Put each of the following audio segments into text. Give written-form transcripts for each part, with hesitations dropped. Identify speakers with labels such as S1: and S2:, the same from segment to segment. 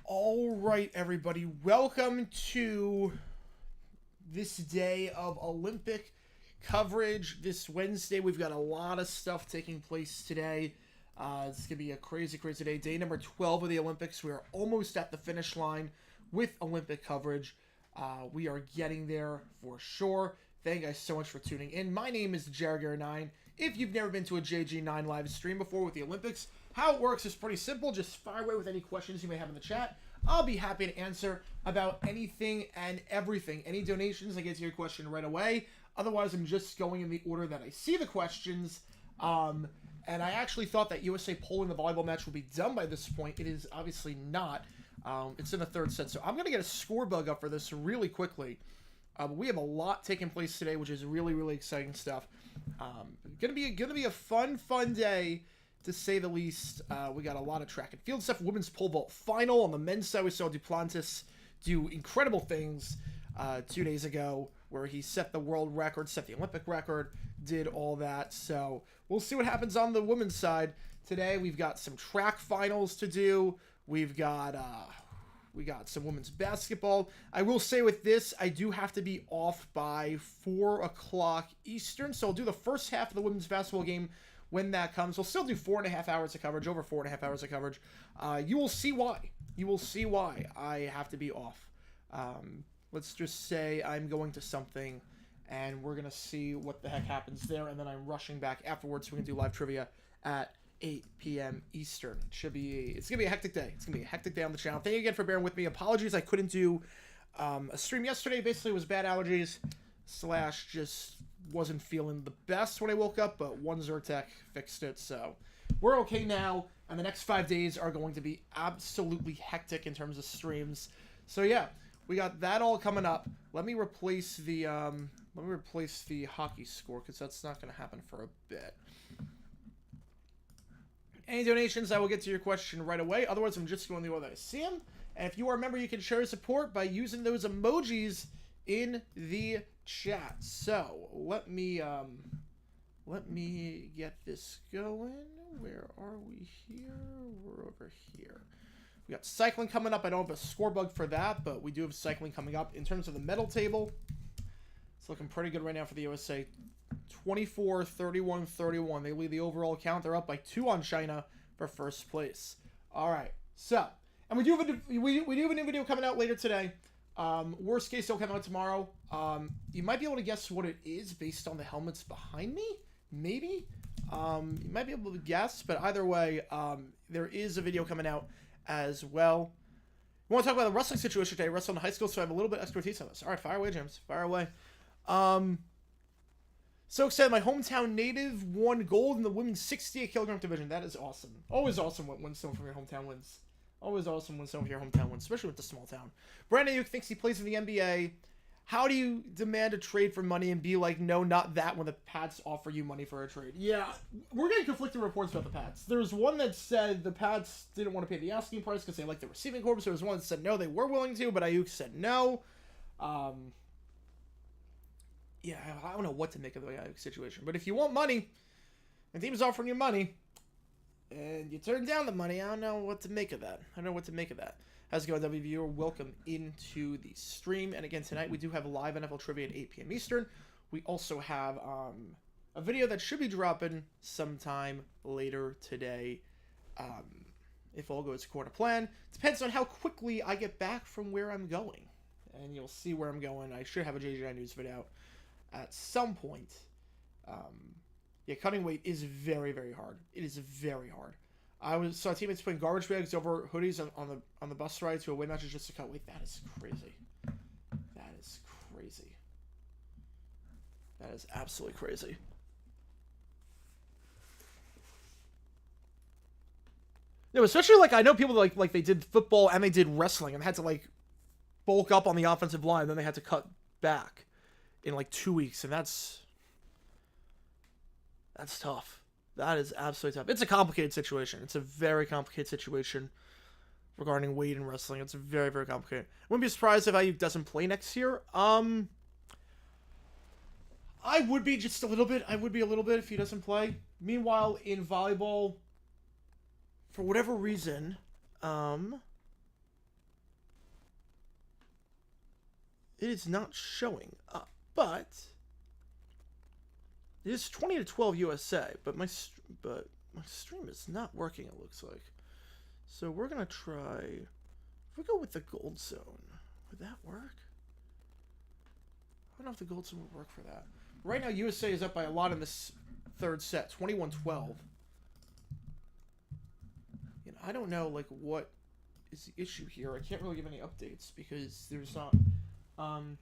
S1: All right, everybody, welcome to this day of Olympic coverage. This Wednesday, we've got a lot of stuff taking place today. It's going to be a crazy, crazy day. Day number 12 of the Olympics. We are almost at the finish line with Olympic coverage. We are getting there for sure. Thank you guys so much for tuning in. My name is Jargar9. If you've never been to a JG9 live stream before with the Olympics, how it works is pretty simple. Just fire away with any questions you may have in the chat. I'll be happy to answer about anything and everything. Any donations, I get to your question right away. Otherwise, I'm just going in the order that I see the questions. And I actually thought that USA polo in the volleyball match would be done by this point. It is obviously not. It's in the third set. So I'm going to get a score bug up for this really quickly. We have a lot taking place today, which is really, really exciting stuff. Gonna be a fun day, to say the least. We got a lot of track and field stuff. Women's pole vault final. On the men's side, we saw Duplantis do incredible things 2 days ago, where he set the world record, set the Olympic record, did all that. So we'll see what happens on the women's side. Today, we've got some track finals to do. We got some women's basketball. I will say with this, I do have to be off by 4 o'clock Eastern. So I'll do the first half of the women's basketball game when that comes. We'll still do 4.5 hours of coverage, over 4.5 hours of coverage. You will see why. You will see why I have to be off. Let's just say I'm going to something, and we're going to see what the heck happens there. And then I'm rushing back afterwards so we can do live trivia at 8 p.m. Eastern. It's going to be a hectic day. It's going to be a hectic day on the channel. Thank you again for bearing with me. Apologies I couldn't do a stream yesterday. Basically, it was bad allergies / just wasn't feeling the best when I woke up, but one Zyrtec fixed it, so we're okay now, and the next 5 days are going to be absolutely hectic in terms of streams. So yeah, we got that all coming up. Let me replace the hockey score, because that's not going to happen for a bit. Any donations, I will get to your question right away. Otherwise, I'm just going the order that I see them. And if you are a member, you can share support by using those emojis in the chat. So let me get this going. Where are we here? We're over here. We got cycling coming up. I don't have a score bug for that, but we do have cycling coming up. In terms of the medal table, it's looking pretty good right now for the USA. 24, 31, 31. They lead the overall count. They're up by 2 on China for first place. All right. So, and we do have a new video coming out later today. Worst case, it'll come out tomorrow. You might be able to guess what it is based on the helmets behind me. Maybe. You might be able to guess, but either way, there is a video coming out as well. We want to talk about the wrestling situation today. I wrestled in high school, so I have a little bit of expertise on this. All right, fire away, James. Fire away. So excited. My hometown native won gold in the women's 68 kilogram division. That is awesome. Always awesome when someone from your hometown wins. Always awesome when someone from your hometown wins, especially with the small town. Brandon Ayuk thinks he plays in the NBA. How do you demand a trade for money and be like, no, not that, when the Pats offer you money for a trade? Yeah, we're getting conflicting reports about the Pats. There's one that said the Pats didn't want to pay the asking price because they liked the receiving corps. There was one that said no, they were willing to, but Ayuk said no. Yeah, I don't know what to make of the Ayuk situation. But if you want money, and the team is offering you money, and you turn down the money, I don't know what to make of that. How's it going, W viewer? Welcome into the stream. And again, tonight we do have live NFL trivia at 8 p.m. Eastern. We also have a video that should be dropping sometime later today. If all goes according to plan. Depends on how quickly I get back from where I'm going. And you'll see where I'm going. I should have a JJ News video out at some point. Yeah, cutting weight is very, very hard. It is very hard. I saw teammates putting garbage bags over hoodies on the bus ride to away matches just to cut weight. That is crazy. That is crazy. That is absolutely crazy. No, especially like I know people like they did football and they did wrestling and had to like bulk up on the offensive line, and then they had to cut back in like 2 weeks, and that's tough. That is absolutely tough. It's a complicated situation. It's a very complicated situation regarding weight in wrestling. It's very, very complicated. I wouldn't be surprised if Ayuk doesn't play next year. I would be just a little bit. I would be a little bit if he doesn't play. Meanwhile, in volleyball, for whatever reason, it is not showing up. But it is 20-12 USA. But my stream is not working, it looks like. So we're going to try... If we go with the gold zone, would that work? I don't know if the gold zone would work for that. Right now, USA is up by a lot in this third set, 21-12. You know, I don't know, like, what is the issue here. I can't really give any updates because there's not... because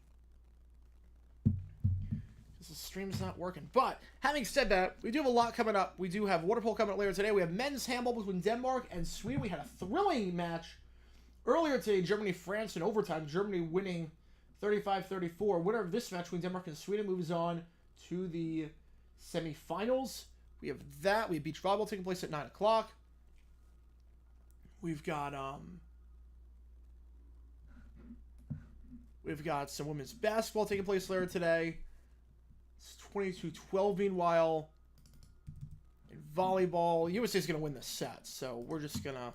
S1: the stream's not working. But, having said that, we do have a lot coming up. We do have water polo coming up later today. We have men's handball between Denmark and Sweden. We had a thrilling match earlier today, Germany-France in overtime. Germany winning 35-34. Winner of this match between Denmark and Sweden moves on to the semifinals. We have that. We have beach volleyball taking place at 9 o'clock. We've got some women's basketball taking place later today. It's 22-12 meanwhile. In volleyball, USA is going to win this set, so we're just gonna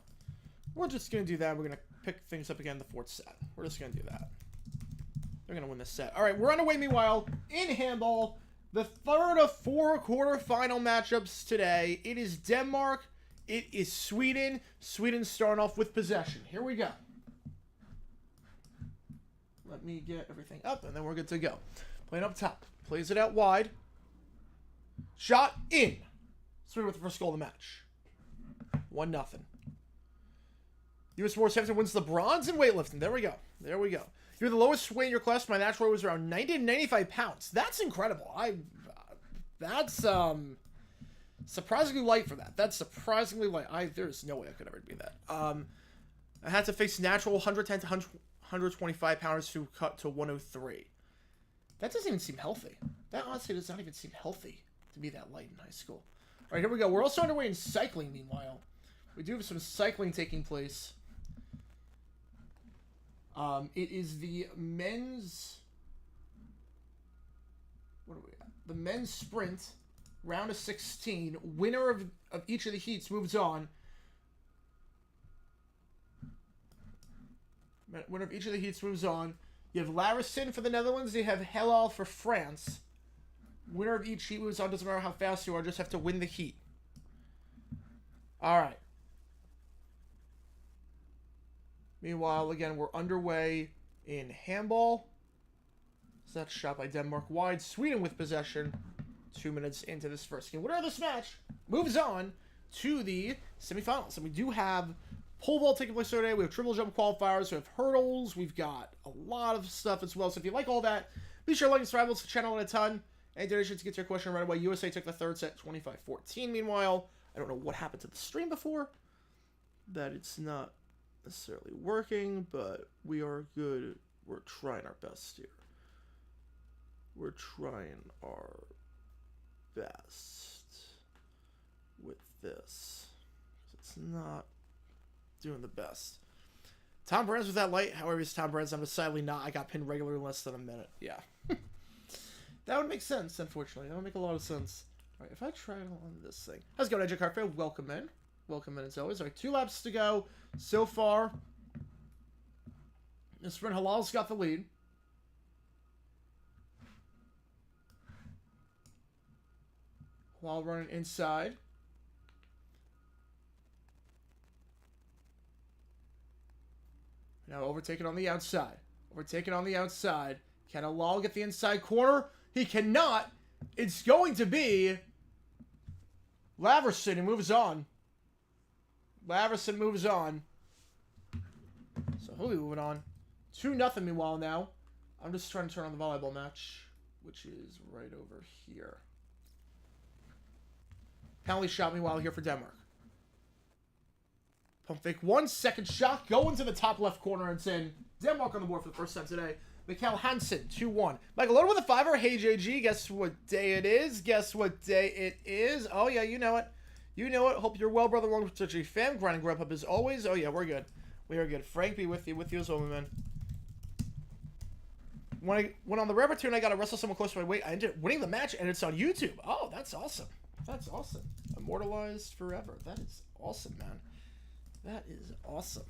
S1: do that. We're gonna pick things up again in the fourth set. We're just gonna do that. They're gonna win this set. All right, we're on our way. Meanwhile, in handball, the third of 4 quarterfinal matchups today. It is Denmark. It is Sweden. Sweden starting off with possession. Here we go. Let me get everything up, and then we're good to go. Playing up top. Plays it out wide. Shot in. Sweden with the first goal of the match. 1-0. U.S. Sports Hampton wins the bronze in weightlifting. There we go. There we go. You're the lowest weight in your class. My natural weight was around 90 to 95 pounds. That's incredible. That's surprisingly light for that. That's surprisingly light. There's no way I could ever be that. I had to face natural 110 to 125 pounders to cut to 103. That doesn't even seem healthy. That honestly does not even seem healthy to be that light in high school. All right, here we go. We're also underway in cycling, meanwhile. We do have some cycling taking place. It is the men's... What are we at? The men's sprint, round of 16. Winner of each of the heats moves on. Winner of each of the heats moves on. You have Larison for the Netherlands. You have Hellal for France. Winner of each heat moves on. Doesn't matter how fast you are. Just have to win the heat. All right. Meanwhile, again, we're underway in handball. So that's shot by Denmark wide. Sweden with possession. 2 minutes into this first game. Winner of this match moves on to the semifinals. And we do have pole vault taking place today. We have triple jump qualifiers. We have hurdles. We've got a lot of stuff as well. So if you like all that, be sure to like and subscribe to the channel a ton. Any donations to get your question right away. USA took the third set 25-14. Meanwhile, I don't know what happened to the stream before. That it's not necessarily working, but we are good. We're trying our best here. We're trying our best with this. It's not doing the best. Tom Brands with that light. However, it's Tom Brands. I'm decidedly not. I got pinned regular in less than a minute. Yeah. That would make sense, unfortunately. That would make a lot of sense. All right, if I try on this thing. How's it going, Edge Carfair? Welcome in. Welcome in as always. All right, 2 laps to go so far. The sprint Halal's got the lead. While running inside. Now overtaken on the outside. Overtaken on the outside. Can Halal get the inside corner? He cannot. It's going to be Laverson. He moves on. Laverson moves on. So he'll be moving on. 2-0 meanwhile now. I'm just trying to turn on the volleyball match, which is right over here. Penalty shot meanwhile here for Denmark. Pump fake. 1 second shot. Going to the top left corner. It's in. Denmark on the board for the first time today. Mikkel Hansen, 2-1. Michael Loder with a 5er. Hey, JG. Guess what day it is? Guess what day it is? Oh, yeah, you know it. You know it. Hope you're well, brother. Welcome to Touchy Fam. Grinding Grubhub as always. Oh, yeah, we're good. We are good. Frank, be with you as well, man. When on the rubber tune, I got to wrestle someone close to my weight. I ended up winning the match, and it's on YouTube. Oh, that's awesome. That's awesome. Immortalized forever. That is awesome, man. That is awesome.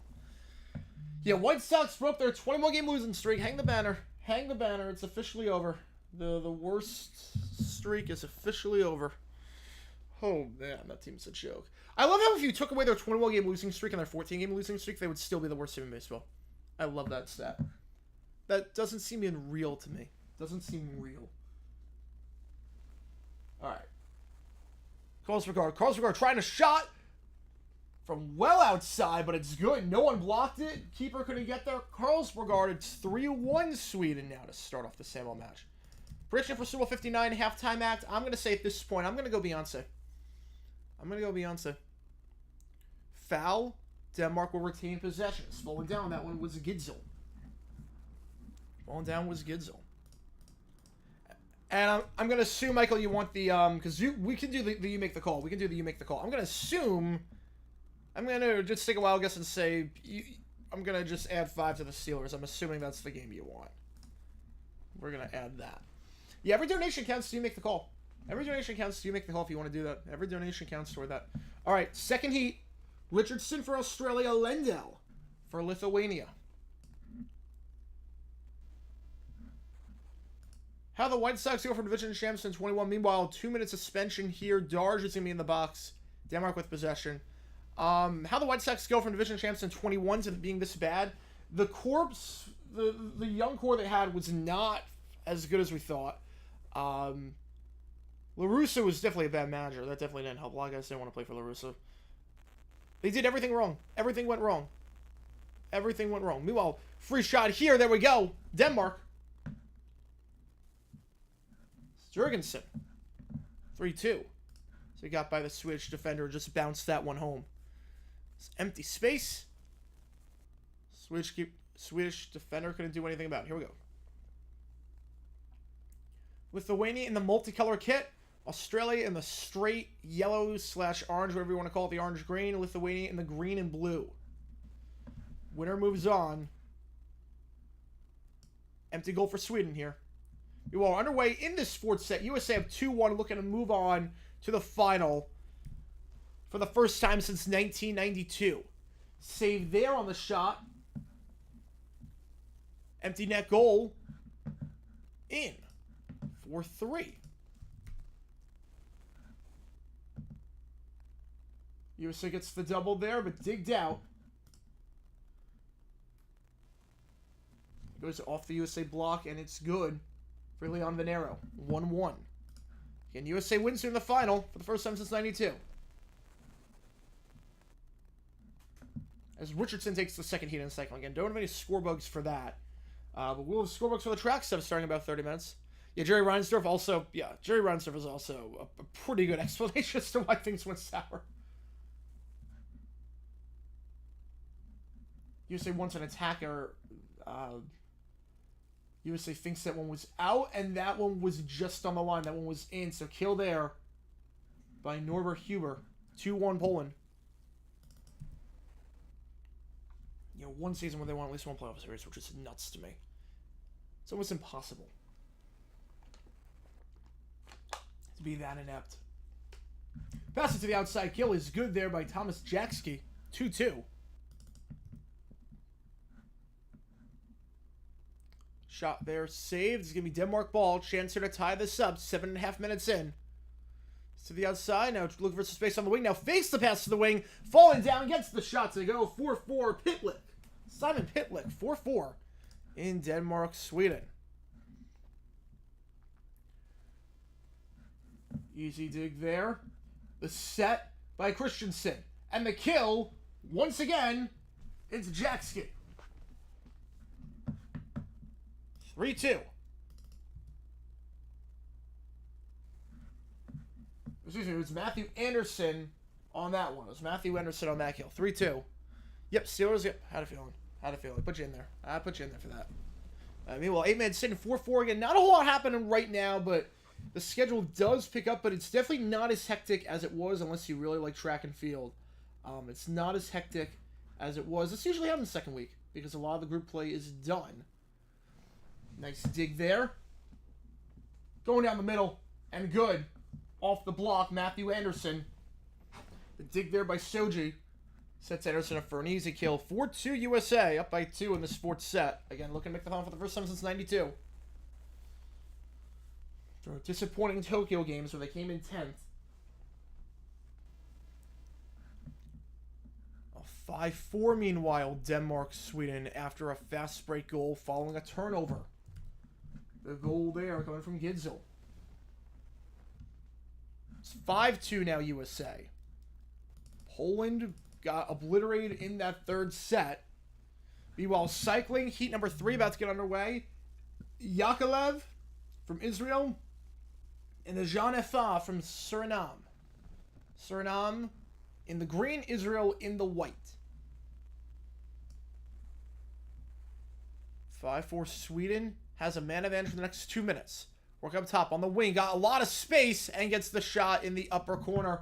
S1: Yeah, White Sox broke their 21-game losing streak. Hang the banner. Hang the banner. It's officially over. The worst streak is officially over. Oh, man, that team's a joke. I love how if you took away their 21-game losing streak and their 14-game losing streak, they would still be the worst team in baseball. I love that stat. That doesn't seem unreal to me. Doesn't seem real. All right. Carlsberg trying a shot from well outside, but it's good. No one blocked it. Keeper couldn't get there. Carlsberg, it's 3-1 Sweden now to start off the Handball match. Prediction for Super Bowl 59 halftime act. I'm going to say at this point, I'm going to go Beyonce. Foul. Denmark will retain possession. Falling down, that one was Gidzel. And I'm going to assume, Michael, you want the, because we can do the you make the call. I'm going to assume, I'm going to just take a wild guess and say, I'm going to just add 5 to the Steelers. I'm assuming that's the game you want. We're going to add that. Yeah, every donation counts. Do you make the call? Every donation counts. Do you make the call if you want to do that? Every donation counts toward that. All right, second heat. Richardson for Australia. Lendell for Lithuania. How the White Sox go for division champs in 21. Meanwhile, 2-minute suspension here. Darge is going to be in the box. Denmark with possession. How the White Sox go from division champs in 21 to being this bad. The corpse, the young core they had was not as good as we thought. La Russa was definitely a bad manager. That definitely didn't help. A lot of guys didn't want to play for La Russa. They did everything wrong. Everything went wrong. Meanwhile, free shot here. There we go. Denmark. Jurgensen. 3-2. So he got by the Swedish defender. Just bounced that one home. It's empty space. Swedish defender couldn't do anything about it. Here we go. Lithuania in the multicolor kit. Australia in the straight yellow/orange, whatever you want to call it, the orange-green. Lithuania in the green and blue. Winner moves on. Empty goal for Sweden here. We are underway in this fourth set. USA have 2-1, looking to move on to the final for the first time since 1992. Save there on the shot. Empty net goal. In. 4-3. USA gets the double there, but digged out. Goes off the USA block, and it's good for Leon Venero. 1-1. Again, USA wins here in the final for the first time since 92. As Richardson takes the second heat in the cycle. Again, don't have any score bugs for that. But we'll have score bugs for the track stuff starting in about 30 minutes. Yeah, Jerry Reinsdorf also... Yeah, Jerry Reinsdorf is also a pretty good explanation as to why things went sour. USA wants an attacker. USA thinks that one was out, and that one was just on the line. That one was in. So kill there by Norbert Huber. 2-1 Poland. You know, one season where they won at least one playoff series, which is nuts to me. It's almost impossible to be that inept. Pass it to the outside. Kill is good there by Thomas Jackski. 2-2. Shot there, saved. It's going to be Denmark ball. Chance here to tie this up. 7.5 minutes in. To the outside. Now looking for some space on the wing. Now fakes the pass to the wing. Falling down. Gets the shot to go. 4-4. Pitlick. Simon Pitlick. 4-4 in Denmark, Sweden. Easy dig there. The set by Christensen. And the kill, once again, it's Jackski. 3-2. Excuse me, it was Matthew Anderson on that one. It was Matthew Anderson on that kill. 3-2. Yep, Steelers, yep. Had a feeling. Put you in there. I put you in there for that. Meanwhile, 8-man sitting 4-4 again. Not a whole lot happening right now, but the schedule does pick up, but it's definitely not as hectic as it was unless you really like track and field. It's not as hectic as it was. It's usually happens the second week because a lot of the group play is done. Nice dig there. Going down the middle. And good. Off the block, Matthew Anderson. The dig there by Soji. Sets Anderson up for an easy kill. 4-2 USA, up by 2 in this fourth set. Again, looking to make the final for the first time since 92. After disappointing Tokyo games where they came in 10th. A 5-4, meanwhile, Denmark-Sweden after a fast break goal following a turnover. The goal there coming from Gitzel. It's 5-2 now, USA. Poland got obliterated in that third set. Meanwhile, cycling, heat number 3 about to get underway. Yakovlev from Israel. And the Jean Effa from Suriname. Suriname in the green, Israel in the white. 5-4 Sweden has a man advantage for the next 2 minutes. Work up top on the wing. Got a lot of space and gets the shot in the upper corner.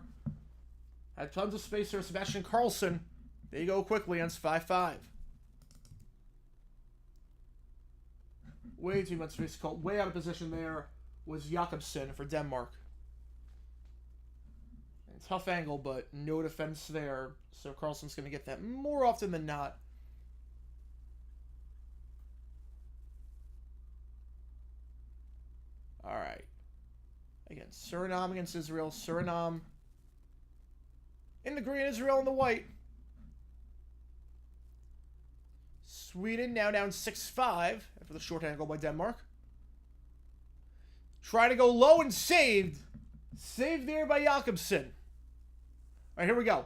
S1: Had tons of space there. Sebastian Karlsson. There you go quickly against 5-5. Way too much space called. Way out of position there was Jakobsen for Denmark. And tough angle, but no defense there. So Karlsson's going to get that more often than not. Alright. Again, Suriname against Israel. Suriname in the green, Israel in the white. Sweden now down 6-5 after the shorthand goal by Denmark. Try to go low and saved. Saved there by Jakobsen. Alright, here we go.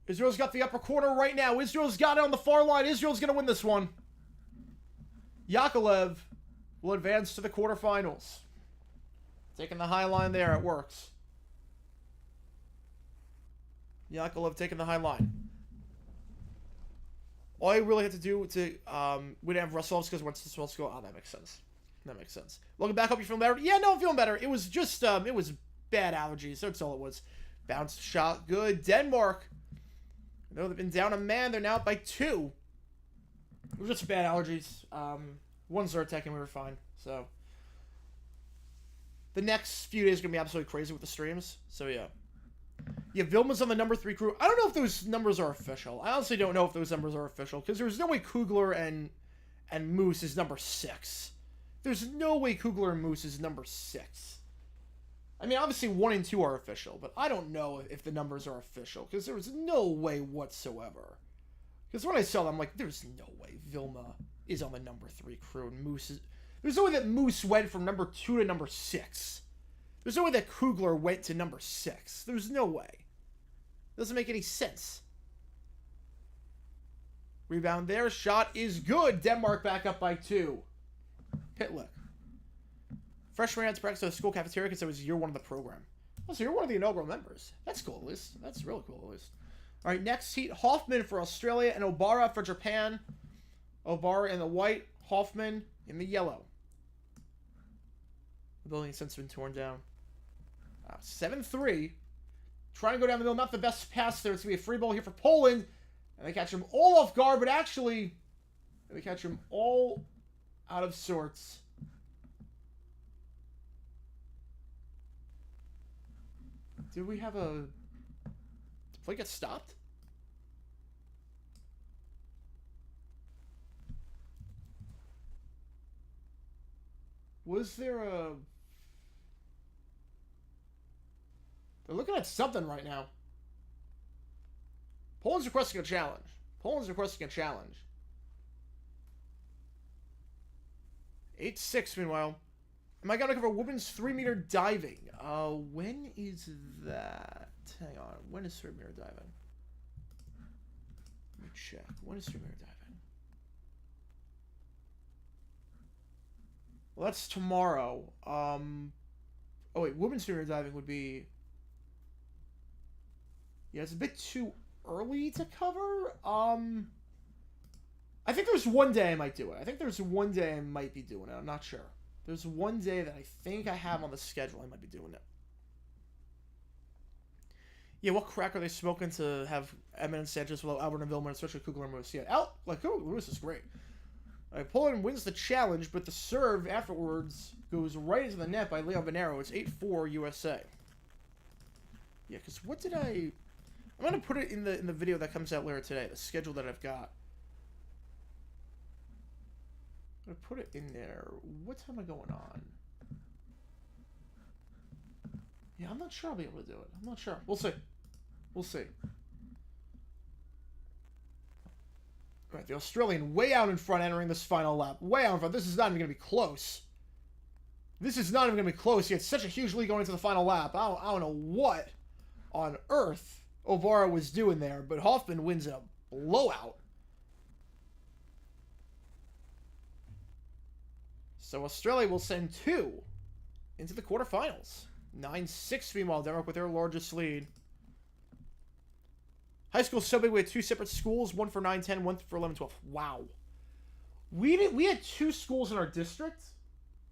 S1: Israel's got the upper corner right now. Israel's got it on the far line. Israel's going to win this one. Yakovlev will advance to the quarterfinals. Taking the high line there. It works. Yakovlev taking the high line. All you really have to do to we didn't have Russell's once this was go. Oh, that makes sense. That makes sense. Welcome back. Hope you're feeling better. Yeah, no, I'm feeling better. It was just it was bad allergies. That's all it was. Bounce shot, good. Denmark. I know they've been down a man. They're now up by 2. It was just bad allergies. One Zyrtec and we were fine. So the next few days are gonna be absolutely crazy with the streams. So yeah. Yeah, Vilma's on the number 3 crew. I don't know if those numbers are official. I honestly don't know if those numbers are official, because there's no way Kugler and Moose is number 6. There's no way Kugler and Moose is number 6. I mean, obviously 1 and 2 are official, but I don't know if the numbers are official, because there's no way whatsoever. Because when I saw them, I'm like, there's no way Vilma is on the number 3 crew, and Moose is... There's no way that Moose went from number 2 to number 6. There's no way that Kugler went to number 6. There's no way. Doesn't make any sense. Rebound there. Shot is good. Denmark back up by 2. Pitlick. Freshman had to practice at the school cafeteria because it was year 1 of the program. Oh, so you're one of the inaugural members. That's cool, at least. That's really cool, at least. All right, next heat. Hoffman for Australia and Obara for Japan. Obara in the white. Hoffman in the yellow. The building has since been torn down. 7-3. Trying to go down the middle. Not the best pass there. It's going to be a free ball here for Poland. And they catch him all off guard, but actually, they catch him all out of sorts. Did we have a... Did the play get stopped? Was there a... They're looking at something right now. Poland's requesting a challenge. Poland's requesting a challenge. 8-6, meanwhile. Am I going to cover women's 3-meter diving? When is that? Hang on. When is 3-meter diving? Let me check. When is 3-meter diving? Well, that's tomorrow. Oh, wait. Women's 3-meter diving would be... Yeah, it's a bit too early to cover. I think there's one day I might do it. I think there's one day I might be doing it. I'm not sure. There's one day that I think I have on the schedule I might be doing it. Yeah, what crack are they smoking to have Edmund and Sanchez below Albert and Vilma, especially Kugler and Moose? Yeah, Kugler Moose is great. All right, Poland wins the challenge, but the serve afterwards goes right into the net by Leon Venero. It's 8-4 USA. Yeah, because what did I I'm gonna put it in the video that comes out later today, the schedule that I've got. I'm gonna put it in there. What time am I going on? Yeah, I'm not sure I'll be able to do it. I'm not sure. We'll see. We'll see. All right, the Australian way out in front entering this final lap. Way out in front. This is not even going to be close. This is not even going to be close. He had such a huge lead going into the final lap. I don't know what on earth Ovara was doing there, but Hoffman wins in a blowout. So Australia will send 2 into the quarterfinals. 9-6 meanwhile, Denmark with their largest lead. High school subway, we had 2 separate schools, one for 9-10, one for 11-12. Wow. We had 2 schools in our district,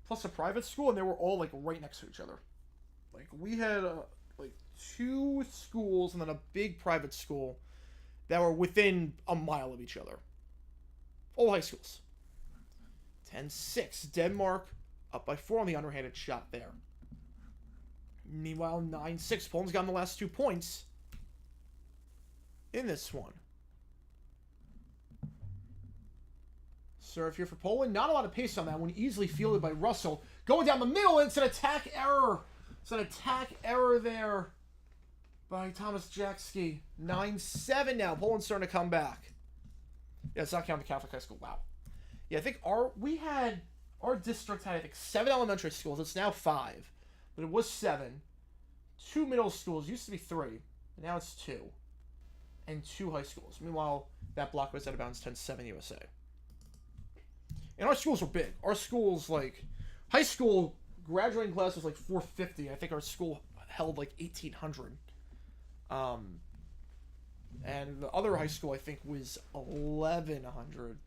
S1: plus a private school, and they were all like right next to each other. Like we had like 2 schools and then a big private school that were within a mile of each other. All high schools. 10-6. Denmark up by 4 on the underhanded shot there. Meanwhile, 9-6. Poland's gotten the last 2 points in this one. Serve here for Poland. Not a lot of pace on that one. Easily fielded by Russell. Going down the middle, and it's an attack error. It's an attack error there by Thomas Jackski. 9-7 now. Poland's starting to come back. Yeah, it's not counting the Catholic high school. Wow. Yeah, I think our district had, I think, 7 elementary schools. It's now 5. But it was 7. 2 middle schools. Used to be 3. And now it's 2. And 2 high schools. Meanwhile, that block was out of bounds 10-7 USA. And our schools were big. Our schools, like, high school graduating class was like 450. I think our school held like 1,800. And the other high school, I think, was 1,100.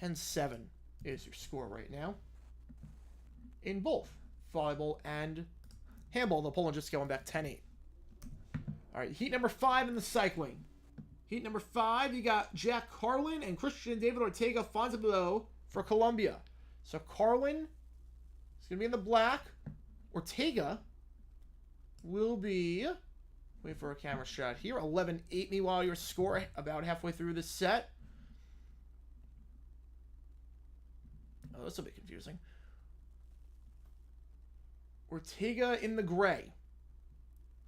S1: 10-7 is your score right now. In both volleyball and handball, the Poland just going back 10-8. All right, heat number 5 in the cycling. Heat number 5, you got Jack Carlin and Christian David Ortega Fontainebleau for Colombia. So Carlin is going to be in the black. Ortega will be, wait for a camera shot here, 11-8 meanwhile your score about halfway through this set. Oh, that's a bit confusing. Ortega in the gray.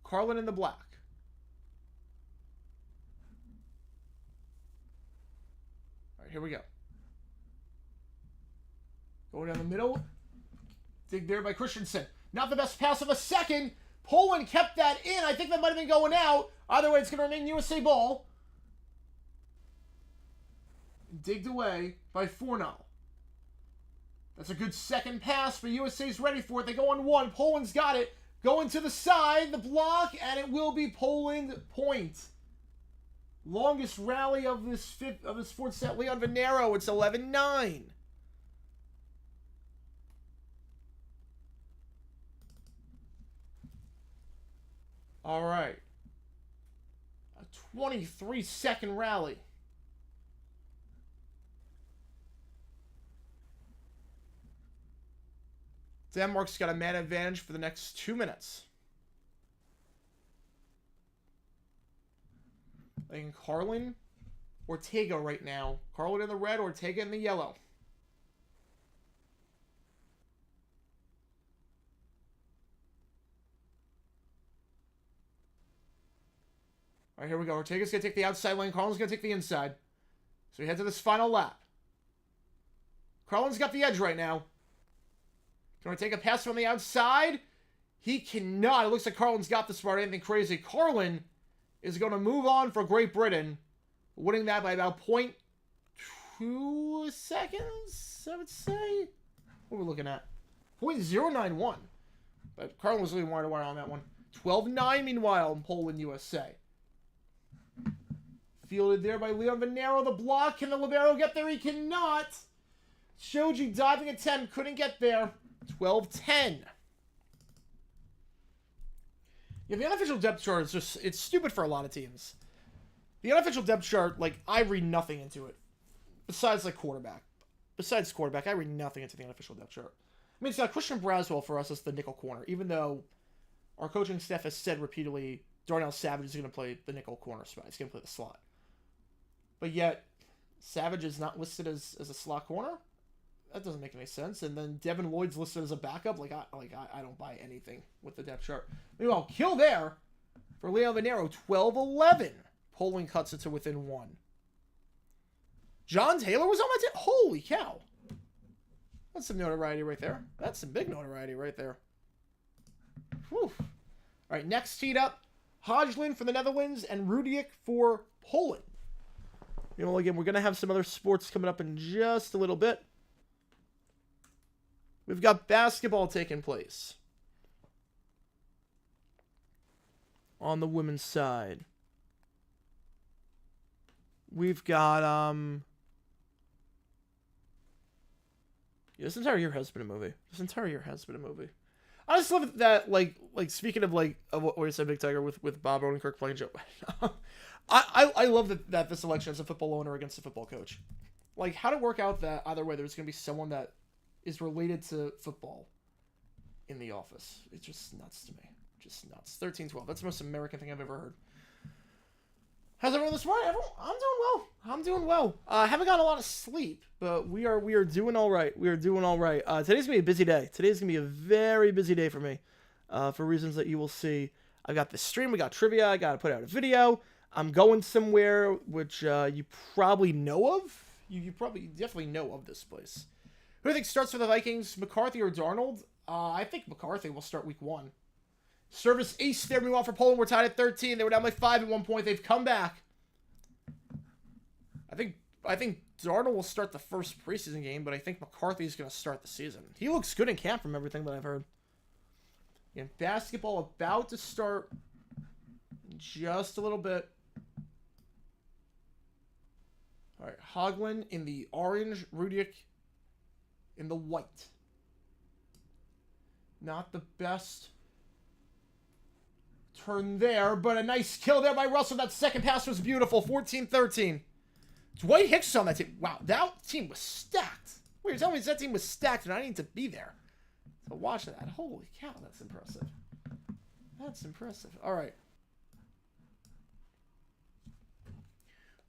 S1: Carlin in the black. All right, here we go. Going down the middle. Dig there by Christensen. Not the best pass of a second. Poland kept that in. I think that might have been going out. Either way, it's going to remain USA ball. Digged away by Fornal. That's a good second pass, but USA's ready for it. They go on 1. Poland's got it. Going to the side, the block, and it will be Poland point. Longest rally of this fourth set, Leon Venero. It's 11-9. All right. A 23-second rally. Denmark's got a man advantage for the next 2 minutes. I think Carlin, Ortega right now. Carlin in the red, Ortega in the yellow. All right, here we go. Ortega's going to take the outside lane. Carlin's going to take the inside. So he heads to this final lap. Carlin's got the edge right now. Going to take a pass from the outside. He cannot. It looks like Carlin's got this part. Anything crazy. Carlin is going to move on for Great Britain. Winning that by about 0.2 seconds, I would say. What are we looking at? 0.091. But Carlin was leading wire to wire on that one. 12-9 meanwhile in Poland, USA. Fielded there by Leon Venero. The block. Can the libero get there? He cannot. Shoji diving attempt. Couldn't get there. 12-10. Yeah, the unofficial depth chart is just, it's stupid for a lot of teams. The unofficial depth chart, like, I read nothing into it. Besides, like, quarterback. Besides quarterback, I read nothing into the unofficial depth chart. I mean, it's got Christian Braswell for us as the nickel corner, even though our coaching staff has said repeatedly Darnell Savage is going to play the nickel corner spot. He's going to play the slot. But yet, Savage is not listed as a slot corner? That doesn't make any sense. And then Devin Lloyd's listed as a backup. I don't buy anything with the depth chart. Meanwhile, kill there for Leo Venero. 12-11. Poling cuts it to within 1. John Taylor was on my team. Holy cow. That's some notoriety right there. That's some big notoriety right there. Whew. All right, next teed up. Hodgland for the Netherlands and Rudiak for Poland. You know, again, we're going to have some other sports coming up in just a little bit. We've got basketball taking place on the women's side. We've got, this entire year has been a movie. I just love that, like speaking of, of what we said, Big Tiger, with Bob Odenkirk playing Joe. I love that this election is a football owner against a football coach. Like, how to work out that either way there's going to be someone that is related to football in the office. It's just nuts to me. Just nuts. 13-12. That's the most American thing I've ever heard. How's everyone this morning? I'm doing well. I haven't gotten a lot of sleep, but we are doing all right. Today's going to be a busy day. Today's going to be a very busy day for me, for reasons that you will see. I got this stream. We got trivia. I got to put out a video. I'm going somewhere which you probably know of. You definitely know of this place. Who do you think starts for the Vikings, McCarthy or Darnold? I think McCarthy will start week 1. Service ace there. Meanwhile, for Poland, we're tied at 13. They were down by 5 at one point. They've come back. I think Darnold will start the first preseason game, but I think McCarthy's going to start the season. He looks good in camp from everything that I've heard. And basketball about to start in just a little bit. All right, Hoglund in the orange, Rudiak in the white. Not the best turn there, but a nice kill there by Russell. That second pass was beautiful. 14-13. Dwight Hicks on that team. Wow, that team was stacked. Wait, you're telling me that team was stacked and I need to be there to watch that. Holy cow, that's impressive. That's impressive. All right.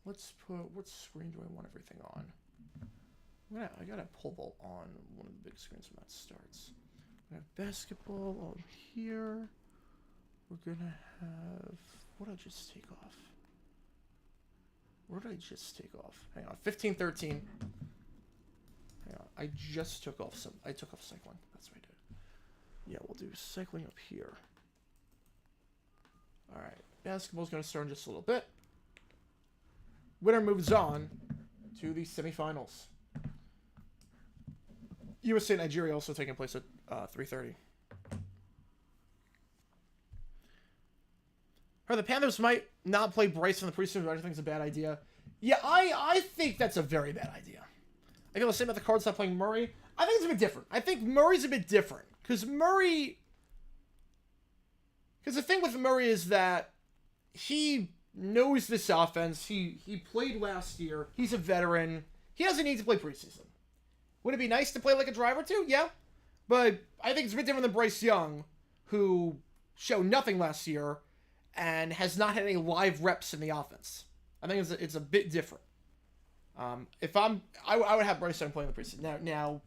S1: Let's put, what screen do I want everything on? I gotta pull on one of the big screens when that starts. We have basketball over here. We're gonna have, what did I just take off? Where did I just take off? Hang on, 15-13. Hang on, I took off cycling. That's what I did. Yeah, we'll do cycling up here. All right, basketball's gonna start in just a little bit. Winner moves on to the semifinals. USA Nigeria also taking place at 3:30. Or the Panthers might not play Bryce in the preseason, which I think is a bad idea. Yeah, I think that's a very bad idea. I feel the same about the Cards not playing Murray. I think it's a bit different. I think Murray's a bit different. Because the thing with Murray is that he knows this offense. He played last year. He's a veteran. He doesn't need to play preseason. Would it be nice to play like a drive or two? Yeah. But I think it's a bit different than Bryce Young, who showed nothing last year and has not had any live reps in the offense. I think it's a bit different. I would have Bryce Young playing the preseason. Now,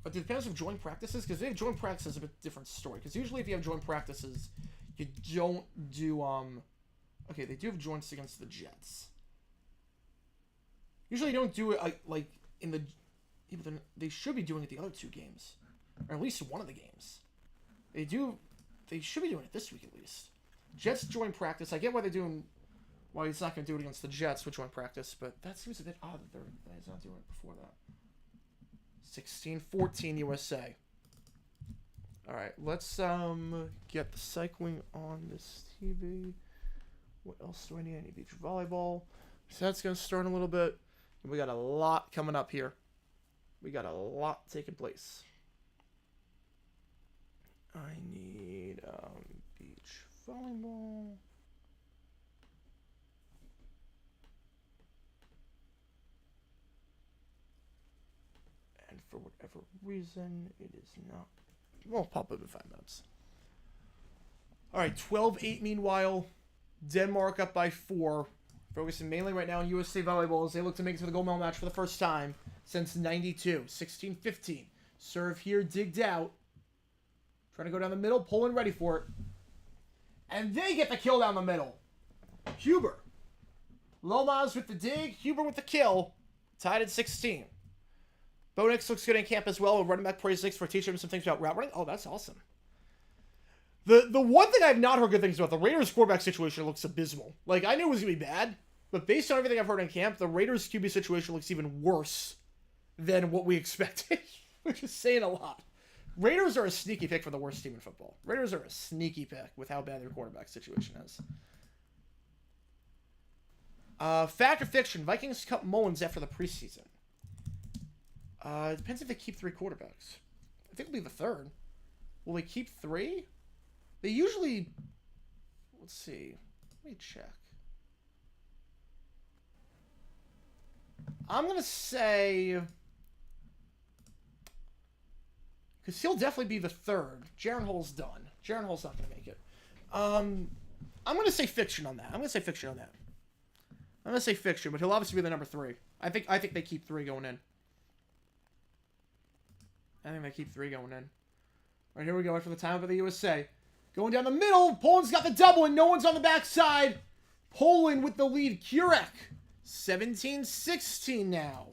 S1: but do the Panthers have joint practices? Because if they have joint practices, it's a bit different story. Because usually if you have joint practices, you don't do, okay, they do have joints against the Jets. Usually you don't do it like in the, they should be doing it the other two games. Or at least one of the games. They should be doing it this week at least. Jets joint practice. I get why they're doing, why he's not going to do it against the Jets with joint practice, but that seems a bit odd that he's not doing it before that. 16-14 USA. All right, let's get the cycling on this TV. What else do I need? I need beach volleyball. So that's going to start in a little bit. And we got a lot coming up here. We got a lot taking place. I need beach volleyball. And for whatever reason, it is not. Well, pop up in 5 minutes. All right, 12-8 meanwhile. Denmark up by 4. Focusing mainly right now on USA Volleyball as they look to make it to the gold medal match for the first time since 92. 16-15. Serve here, digged out. Trying to go down the middle. Poland ready for it. And they get the kill down the middle. Huber. Lomas with the dig. Huber with the kill. Tied at 16. Bonix looks good in camp as well. Running back praise Nix for teaching him some things about route running. Oh, that's awesome. The one thing I've not heard good things about, the Raiders quarterback situation looks abysmal. Like, I knew it was going to be bad, but based on everything I've heard in camp, the Raiders QB situation looks even worse than what we expected, which is saying a lot. Raiders are a sneaky pick for the worst team in football. Raiders are a sneaky pick with how bad their quarterback situation is. Fact or fiction, Vikings cut Mullins after the preseason. It depends if they keep 3 quarterbacks. I think it'll be the 3rd. Will they keep 3? They usually... Let's see. Let me check. I'm going to say... Because he'll definitely be the 3rd. Jaron Hall's done. Jaron Hall's not going to make it. I'm going to say fiction on that. I'm going to say fiction, but he'll obviously be the number 3. I think they keep 3 going in. All right, here we go. Right for the time of the USA. Going down the middle. Poland's got the double, and no one's on the backside. Poland with the lead. Kurek. 17-16 now.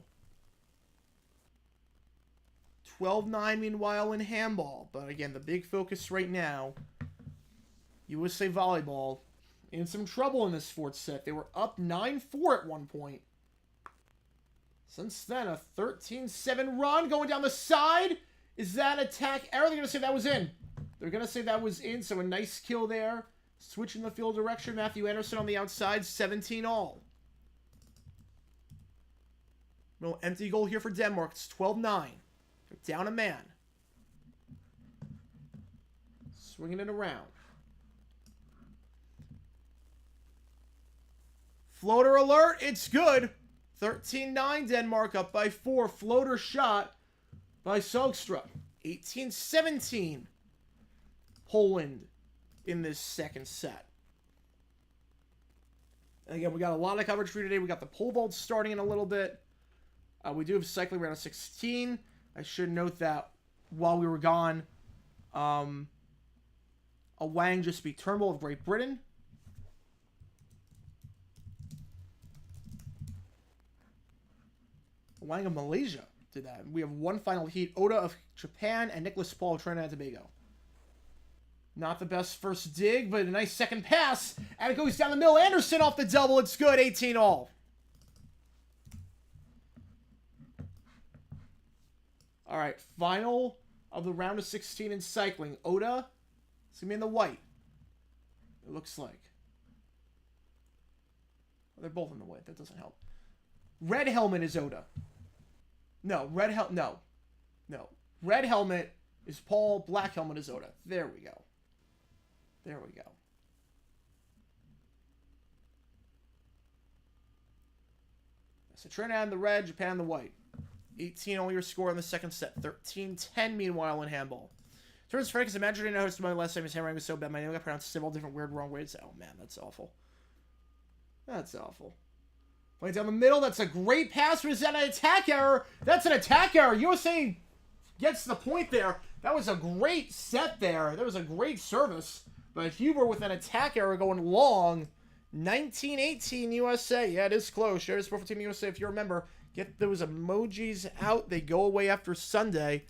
S1: 12-9 meanwhile in handball. But again, the big focus right now, USA Volleyball in some trouble in this 4th set. They were up 9-4 at one point. Since then, a 13-7 run going down the side. Is that attack error? They're going to say that was in. So a nice kill there. Switching the field direction. Matthew Anderson on the outside. 17 all. No empty goal here for Denmark. It's 12-9. They're down a man. Swinging it around. Floater alert. It's good. 13-9 Denmark up by 4. Floater shot by Sogstra. 18-17 Poland in this 2nd set. And again, we got a lot of coverage for you today. We got the pole vault starting in a little bit. We do have cycling round of 16. I should note that while we were gone, a Wang just beat Turnbull of Great Britain. A Wang of Malaysia did that. We have one final heat. Oda of Japan and Nicholas Paul of Trinidad and Tobago. Not the best first dig, but a nice second pass. And it goes down the middle. Anderson off the double. It's good. 18 all. All right. Final of the round of 16 in cycling. Oda. It's going to be in the white. It looks like. Well, they're both in the white. That doesn't help. Red helmet is Oda. No, red helmet. No. Red helmet is Paul. Black helmet is Oda. There we go. So Trinidad in the red, Japan in the white. 18 all your score in the 2nd set. 13-10 meanwhile in handball. Turns Frank is imagining how my last time his handwriting was so bad. My name got pronounced several different weird wrong ways. Oh man, that's awful. Playing down the middle. That's a great pass. Is that an attack error? That's an attack error. USA gets the point there. That was a great set there. That was a great service. But Huber with an attack error going long. 19-18 USA. Yeah, it is close. Share this for Team USA if you remember. Get those emojis out. They go away after Sunday.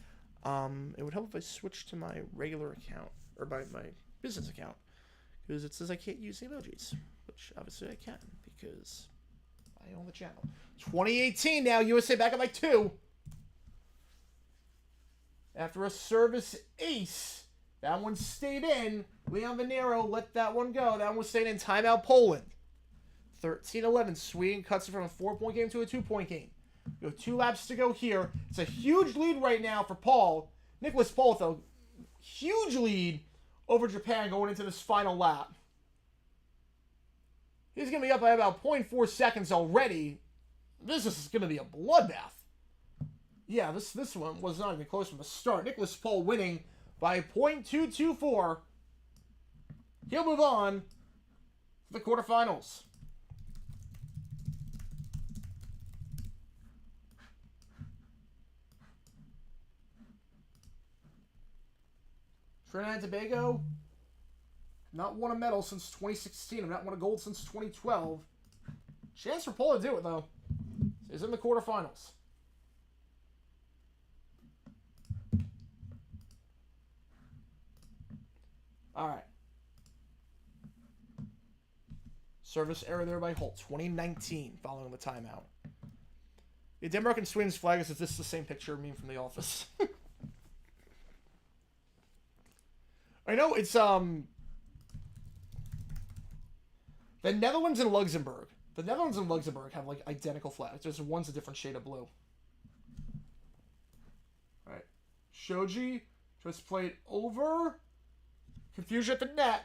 S1: It would help if I switched to my regular account. Or my business account. Because it says I can't use the emojis. Which obviously I can. Because I own the channel. 2018 now. USA back at like 2. After a service ace. That one stayed in. Leon Venero let that one go. That one was staying in. Timeout Poland. 13-11. Sweden cuts it from a 4-point game to a 2-point game. We have 2 laps to go here. It's a huge lead right now for Paul. Nicholas Paul with a huge lead over Japan going into this final lap. He's going to be up by about 0.4 seconds already. This is going to be a bloodbath. Yeah, this one was not even close from the start. Nicholas Paul winning by 0.224. He'll move on to the quarterfinals. Trinidad and Tobago, not won a medal since 2016. I've not won a gold since 2012. Chance for Polo to do it, though. He's in the quarterfinals. All right. Service error there by Holt. 2019, following the timeout. The Denmark and Sweden's flag is this the same picture of me from The Office? I know it's the Netherlands and Luxembourg. The Netherlands and Luxembourg have like identical flags. Just one's a different shade of blue. All right, Shoji just played over. Confusion at the net.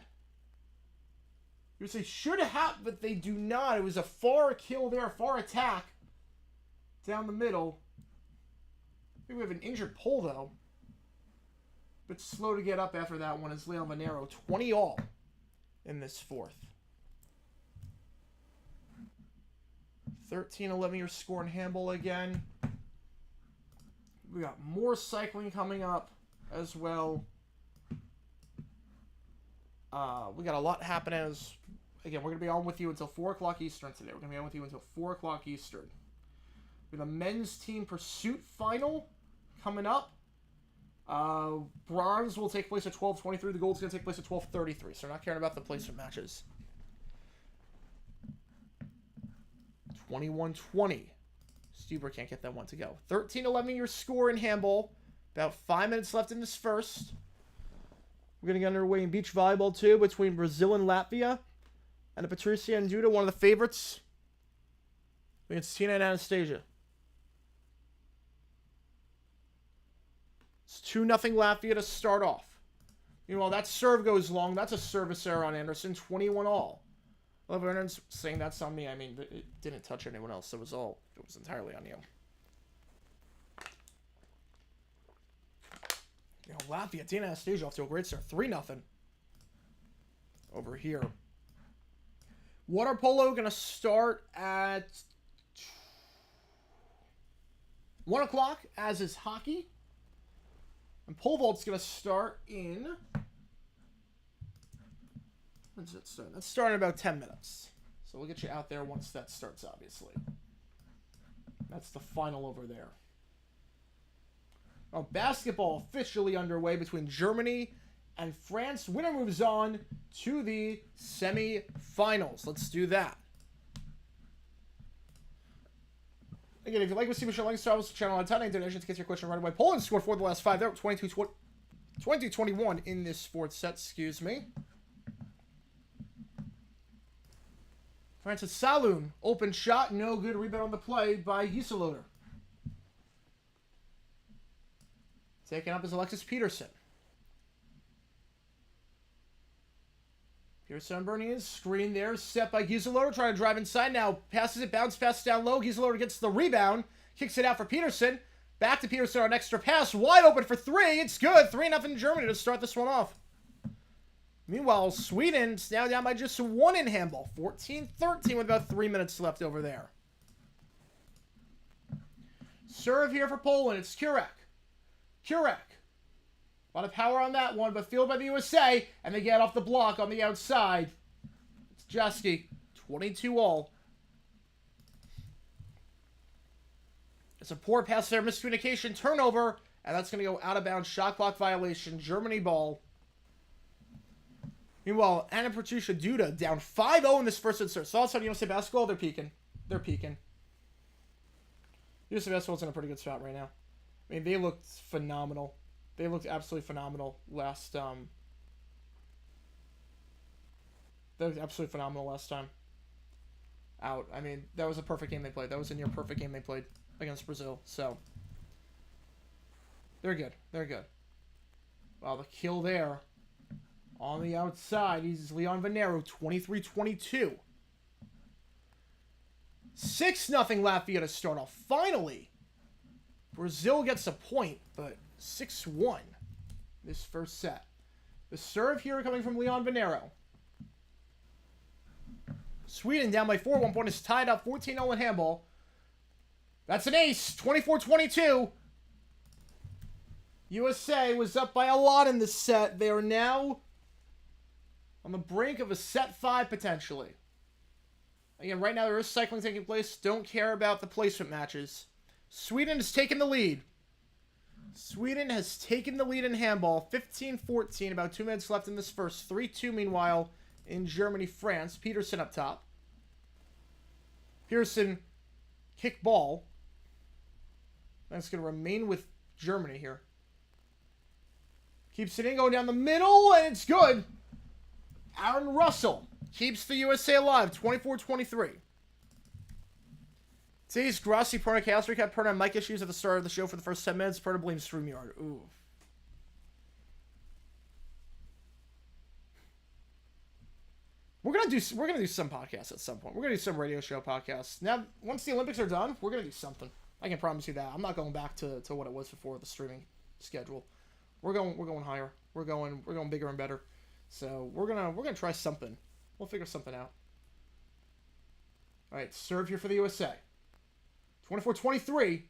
S1: You would say should have, but they do not. It was a far kill there, far attack down the middle. I think we have an injured pole though. But slow to get up after that one is Leon Vanero. 20 all in this fourth. 13-11 your score in handball again. We got more cycling coming up as well. We got a lot happening. Again, we're going to be on with you until 4 o'clock Eastern today. We're going to be on with you until 4 o'clock Eastern. We have a men's team pursuit final coming up. Bronze will take place at 12:23. The gold's going to take place at 12:33. So we're not caring about the placement matches. 21-20. Stuber can't get that one to go. 13-11 your score in handball. About 5 minutes left in this first. We're going to get underway in beach volleyball too between Brazil and Latvia. And Patricia and Duda, one of the favorites, against Tina and Anastasia. It's 2-0 Latvia to start off. Meanwhile, that serve goes long. That's a service error on Anderson. 21 all. Love Ernst saying that's on me. I mean, it didn't touch anyone else. It was entirely on you. You know, Latvia, Tina Anastasia off to a great start. 3-0 over here. Water polo going to start at 1 o'clock, as is hockey. And pole vault's going to start in... When does it start? That's starting in about 10 minutes. So we'll get you out there once that starts, obviously. That's the final over there. Well, basketball officially underway between Germany and France. Winner moves on to the semi-finals. Let's do that. Again, if you'd like to see Michelle Lang, start with the channel on time donations to get your question right away. Poland scored 4 of the last 5. They're 22-21 in this fourth set, excuse me. Francis Saloon, open shot, no good. Rebound on the play by Gieseloder. Taken up is Alexis Peterson. Pearson burning his screen there. Set by Gieseloder. Trying to drive inside. Now passes it. Bounce pass down low. Gieseloder gets the rebound. Kicks it out for Peterson. Back to Peterson on extra pass. Wide open for 3. It's good. 3-0 Germany to start this one off. Meanwhile, Sweden's now down by just 1 in handball. 14-13 with about 3 minutes left over there. Serve here for Poland. It's Kurek. Kurek. A lot of power on that one, but fielded by the USA, and they get off the block on the outside. It's Jaski, 22 all. It's a poor pass there, miscommunication, turnover, and that's going to go out of bounds. Shot clock violation, Germany ball. Meanwhile, Anna Patricia Duda down 5-0 in this first insert. So all of a sudden, USA Basketball, they're peaking. They're peaking. USA Basketball's in a pretty good spot right now. I mean, they looked phenomenal. They looked absolutely phenomenal last time out. I mean, that was a perfect game they played. That was a near perfect game they played against Brazil. So, they're good. They're good. Well, the kill there on the outside is Leon Vanero, 23-22. 6-0 Latvia to start off. Finally, Brazil gets a point, but 6-1 this first set. The serve here coming from Leon Vanero. Sweden down by 4. 1 point is tied up. 14-0 in handball. That's an ace. 24-22. USA was up by a lot in this set. They are now on the brink of a set 5 potentially. Again, right now there is cycling taking place. Don't care about the placement matches. Sweden has taken the lead. Sweden has taken the lead in handball. 15-14. About 2 minutes left in this first. 3-2 meanwhile in Germany, France. Peterson up top. Pearson kick ball. That's going to remain with Germany here. Keeps it in, going down the middle, and it's good. Aaron Russell keeps the USA alive, 24-23. Today's Grassi Perna Castro had Perna and mic issues at the start of the show for the first 10 minutes. Perna blames StreamYard. Ooh. We're gonna do some podcasts at some point. We're gonna do some radio show podcasts. Now, once the Olympics are done, we're gonna do something. I can promise you that. I'm not going back to what it was before the streaming schedule. We're going higher. We're going bigger and better. So we're gonna try something. We'll figure something out. All right, serve here for the USA. 24-23.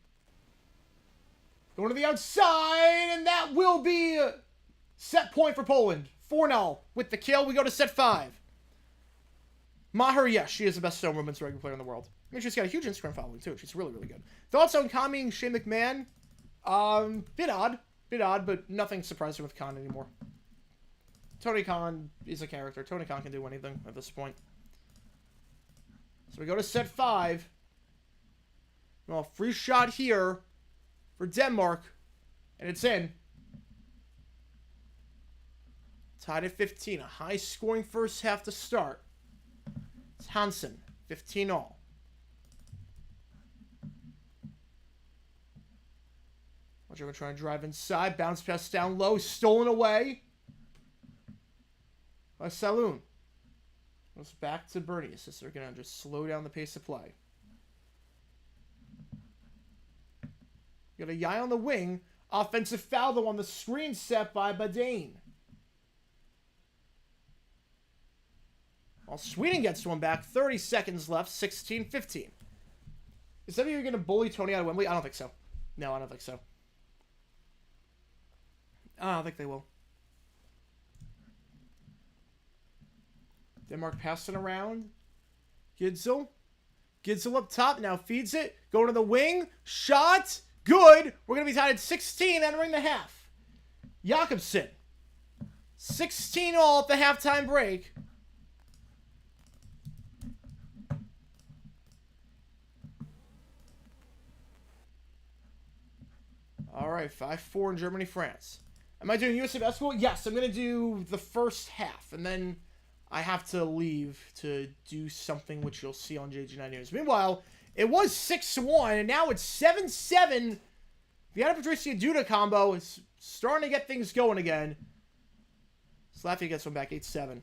S1: Going to the outside, and that will be a set point for Poland. 4-0 with the kill. We go to set 5. Maher, yes, she is the best stone women's rugby player in the world. I mean, she's got a huge Instagram following too. She's really, really good. Thoughts on Khan being Shane McMahon? Bit odd, but nothing surprising with Khan anymore. Tony Khan is a character. Tony Khan can do anything at this point. So we go to set 5. Well, free shot here for Denmark, and it's in. Tied at 15. A high-scoring first half to start. It's Hansen, 15-all. We're trying to drive inside. Bounce pass down low. Stolen away by Saloon. Goes back to Bernie. Assists are going to just slow down the pace of play. Got a Yai on the wing. Offensive foul, though, on the screen set by Badane. While Sweden gets one back. 30 seconds left. 16-15. Is that you're going to bully Tony out of Wembley? I don't think so. No, I don't think so. I don't think they will. Denmark passing around. Gidzel. Gidzel up top. Now feeds it. Going to the wing. Shot. Good. We're going to be tied at 16 entering the half. Jakobsen. 16-all at the halftime break. All right, 5-4 in Germany, France. Am I doing USA basketball? Yes, I'm going to do the first half, and then I have to leave to do something which you'll see on JG9 News. Meanwhile, it was 6-1, and now it's 7-7. The Anna Patricia Duda combo is starting to get things going again. Slaffy gets one back, 8-7.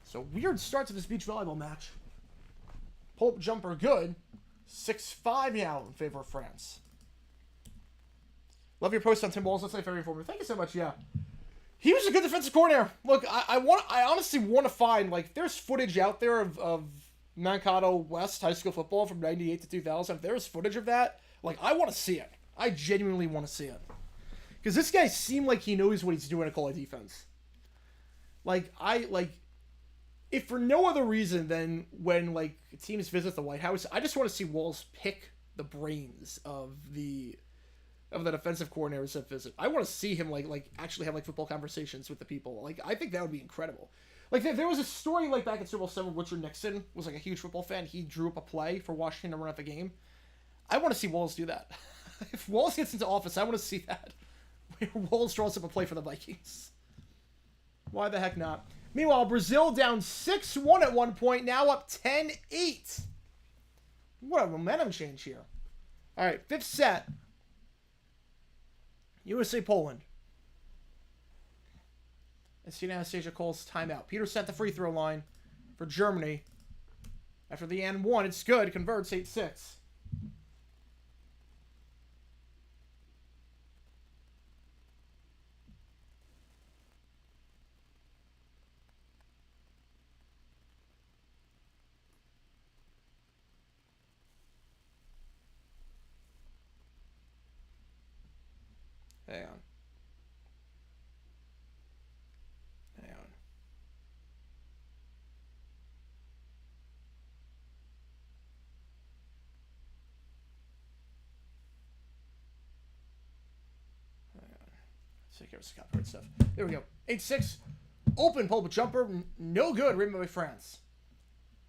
S1: So, weird start to this beach volleyball match. Pull-up jumper good. 6-5 now in favor of France. Love your post on Tim Balls. That's my favorite informative. Thank you so much. Yeah, he was a good defensive coordinator. Look, I honestly want to find, like, there's footage out there of Mankato West high school football from '98 to 2000. If there's footage of that, like, I want to see it. I genuinely want to see it because this guy seemed like he knows what he's doing to call a defense. If for no other reason than when, like, teams visit the White House, I just want to see Walls pick the brains of the defensive coordinators that visit. I want to see him like actually have like football conversations with the people. Like, I think that would be incredible. Like, there was a story like back in Super Bowl 7, Richard Nixon was like a huge football fan. He drew up a play for Washington to run out the game. I want to see Walls do that. If Walls gets into office, I want to see that. Where Walls draws up a play for the Vikings. Why the heck not? Meanwhile, Brazil down 6-1 at one point, now up 10-8. What a momentum change here. All right, fifth set. USA, Poland. As Anastasia calls timeout. Peter set the free throw line for Germany. After the and one, it's good. Converts 8-6. Hang on. Hang on. Let's take care of some copyright stuff. There we go. 8-6. Open pull-up jumper. No good. Rebound by France.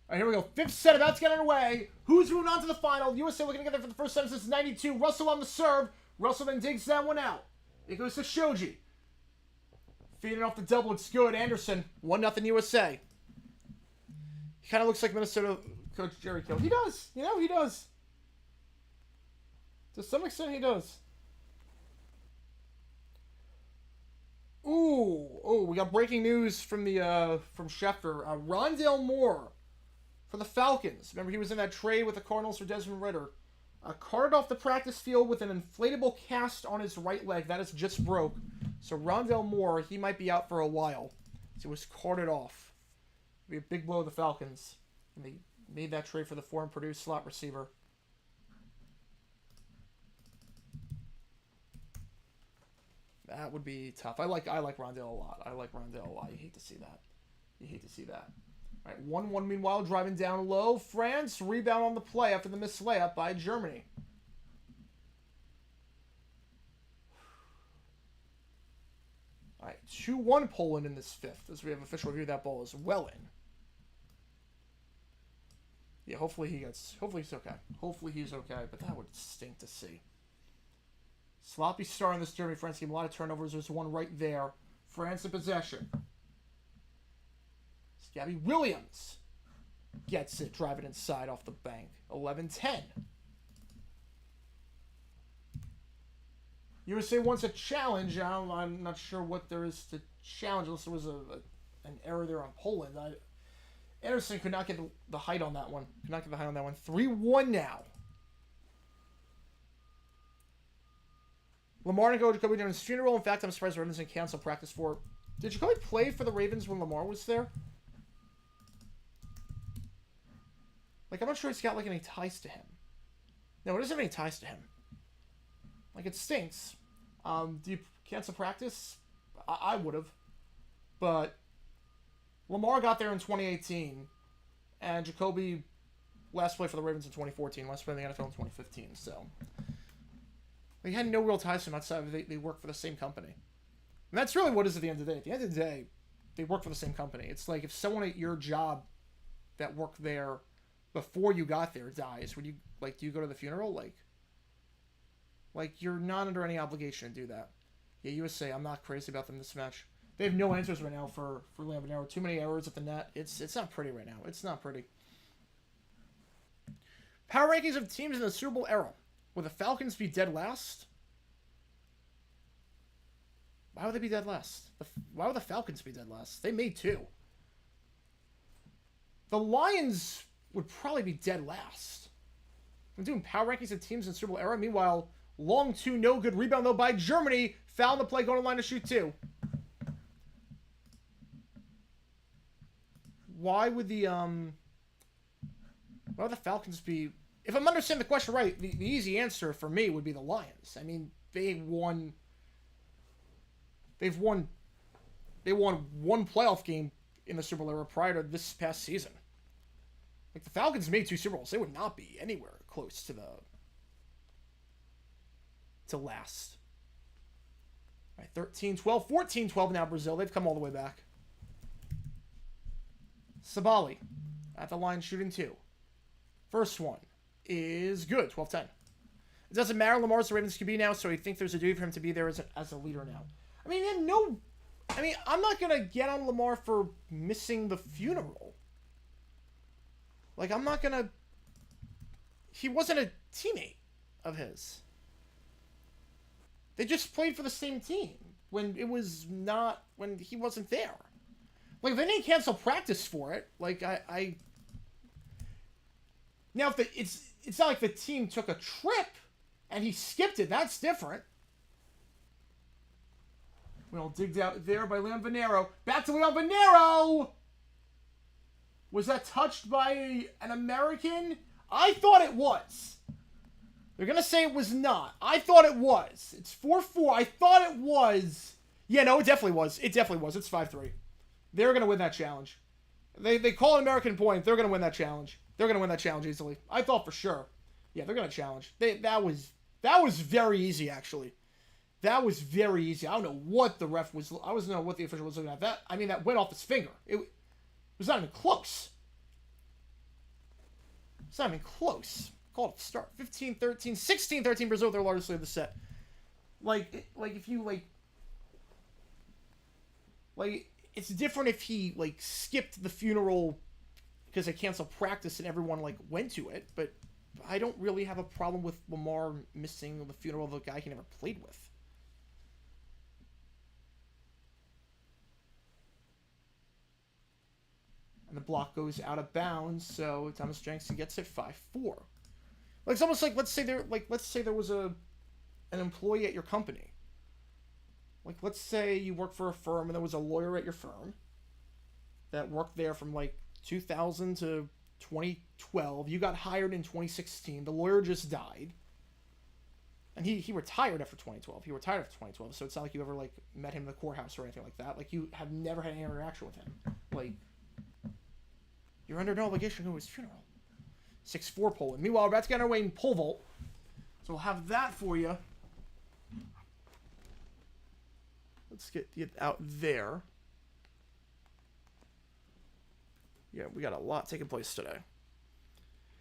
S1: All right, here we go. Fifth set about to get underway. Who's moving on to the final? USA looking together for the first time since '92. Russell on the serve. Russell then digs that one out. It goes to Shoji. Feeding off the double. It's good. Anderson. 1-0 USA. He kind of looks like Minnesota coach Jerry Kill. He does. You know, he does. To some extent, he does. Ooh, we got breaking news from the from Schefter. Rondale Moore for the Falcons. Remember, he was in that trade with the Cardinals for Desmond Ridder. Carted off the practice field with an inflatable cast on his right leg. That is just broke. So Rondale Moore, he might be out for a while. So it was carted off. It'll be a big blow to the Falcons. And they made that trade for the foreign Purdue slot receiver. That would be tough. I like Rondale a lot. I like Rondale a lot. You hate to see that. You hate to see that. All right, 1-1 meanwhile, driving down low. France, rebound on the play after the missed layup by Germany. All right, 2-1 Poland in this fifth, as we have official review. That ball is well in. Yeah, hopefully he's okay. Hopefully he's okay, but that would stink to see. Sloppy start in this Germany-France game. A lot of turnovers. There's one right there. France in possession. Gabby Williams gets it, driving inside off the bank. 11-10. USA wants a challenge. I'm not sure what there is to challenge, unless there was an error there on Poland. Anderson could not get the height on that one. 3-1 now. Lamar and Jacoby during his funeral. In fact, I'm surprised Ravens didn't cancel practice for it. Did Jacoby play for the Ravens when Lamar was there? Like, I'm not sure he's got, like, any ties to him. No, it doesn't have any ties to him. Like, it stinks. Do you cancel practice? I would have. But Lamar got there in 2018. And Jacoby last played for the Ravens in 2014. Last played in the NFL in 2015. So they had no real ties to him outside of they work for the same company. And that's really what it is at the end of the day. At the end of the day, they work for the same company. It's like if someone at your job that worked there before you got there dies, would you, like, do you go to the funeral? Like you're not under any obligation to do that. Yeah, USA, I'm not crazy about them this match. They have no answers right now for Lambanero. Too many errors at the net. It's not pretty right now. It's not pretty. Power rankings of teams in the Super Bowl era. Will the Falcons be dead last? Why would they be dead last? Why would the Falcons be dead last? They made two. The Lions would probably be dead last. I'm doing power rankings of teams in the Super Bowl era. Meanwhile, long two, no good. Rebound, though, by Germany. Foul on the play, going to line to shoot two. Why would the Falcons be... If I'm understanding the question right, the easy answer for me would be the Lions. I mean, they've won one playoff game in the Super Bowl era prior to this past season. Like, the Falcons made two Super Bowls. They would not be anywhere close to last. All right, 13-12, 14-12 now Brazil. They've come all the way back. Sabali at the line shooting two. First one is good, 12-10. It doesn't matter. Lamar's the Ravens QB now, so I think there's a duty for him to be there as a leader now. I'm not going to get on Lamar for missing the funeral. Like, I'm not going to... He wasn't a teammate of his. They just played for the same team when he wasn't there. Like, if they didn't cancel practice for it, like, Now, if it's not like the team took a trip and he skipped it. That's different. Well, digged out there by Leon Venero. Back to Leon Venero! Was that touched by an American? I thought it was. They're going to say it was not. I thought it was. It's 4-4. I thought it was. Yeah, no, it definitely was. It definitely was. It's 5-3. They're going to win that challenge. They call an American point. They're going to win that challenge. They're going to win that challenge easily. I thought for sure. Yeah, they're going to challenge. That was very easy, actually. That was very easy. I don't know what the ref was... I don't know what the official was looking at. That went off his finger. It was not even close. It's not even close. Called it start. 15-13. 16-13 Brazil, their largest lead of the set. If you, it's different if he, skipped the funeral because they canceled practice and everyone, went to it. But I don't really have a problem with Lamar missing the funeral of a guy he never played with. And the block goes out of bounds, so Thomas Jensen gets it 5-4. It's almost like let's say there was an employee at your company. Let's say you work for a firm and there was a lawyer at your firm that worked there from 2000 to 2012. You got hired in 2016. The lawyer just died. And he retired after 2012. He retired after 2012, so it's not like you ever met him in the courthouse or anything like that. You have never had any interaction with him. You're under no obligation to go to his funeral. 6-4 Poland. Meanwhile, we're about to get our way in pole vault. So we'll have that for you. Let's get it out there. Yeah, we got a lot taking place today.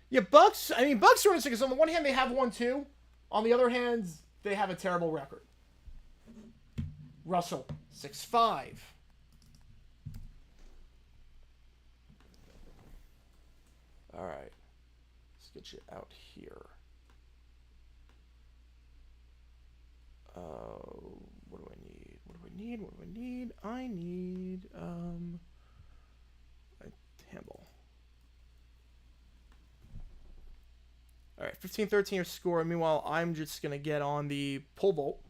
S1: Yeah, Bucks are in a because on the one hand, they have 1-2. On the other hand, they have a terrible record. Russell, 6-5. All right. Let's get you out here. What do I need? I need, a handball. All right, 15-13 your score. Meanwhile, I'm just going to get on the pole vault.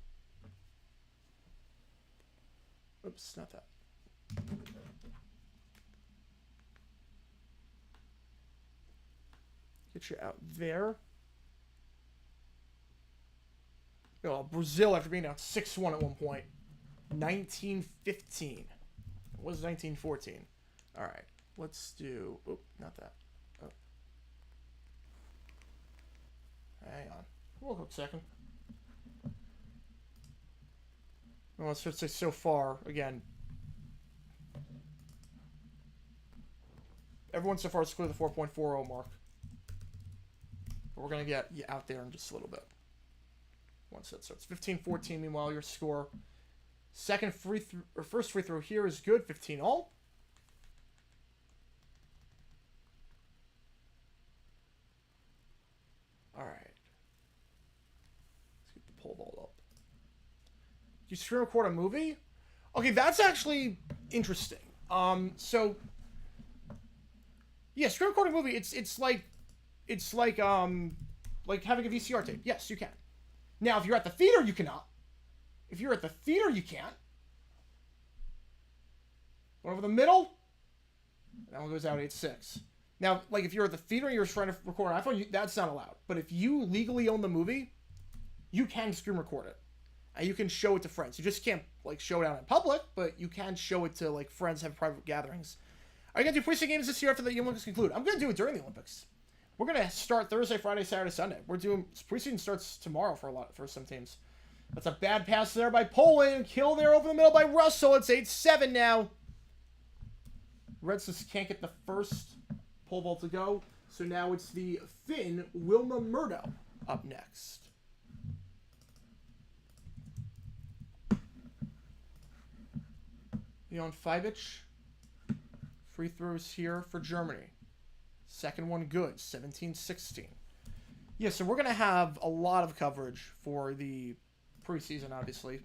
S1: Oops, not that. Get you out there. Oh, Brazil, after being down 6-1 at one point. 19-15. It was 19-14. All right, let's do... Oh, not that. Oh. Hang on. Hold on a second. Well, let's just say so far, again. Everyone so far has cleared the 4.40 mark. But we're going to get you out there in just a little bit. Once that starts. 15-14, meanwhile, your score. First free throw here is good. 15-all. All right. Let's get the pole vault up. You screen record a movie? Okay, that's actually interesting. So yeah, screen recording a movie. It's like having a VCR tape. Yes, you can. Now, if you're at the theater, you cannot. If you're at the theater, you can't. One over the middle. That one goes out 8-6. Now, if you're at the theater and you're trying to record an iPhone, that's not allowed. But if you legally own the movie, you can screen record it. And you can show it to friends. You just can't, show it out in public, but you can show it to, friends, have private gatherings. Are you going to do preseason games this year after the Olympics conclude? I'm going to do it during the Olympics. We're going to start Thursday, Friday, Saturday, Sunday. Preseason starts tomorrow for some teams. That's a bad pass there by Poland. Kill there over the middle by Russell. It's 8-7 now. Reds just can't get the first pole vault to go. So now it's the Finn Wilma Murdo up next. Leon Fibic. Free throws here for Germany. Second one good. 17-16. Yeah, so we're going to have a lot of coverage for the preseason, obviously.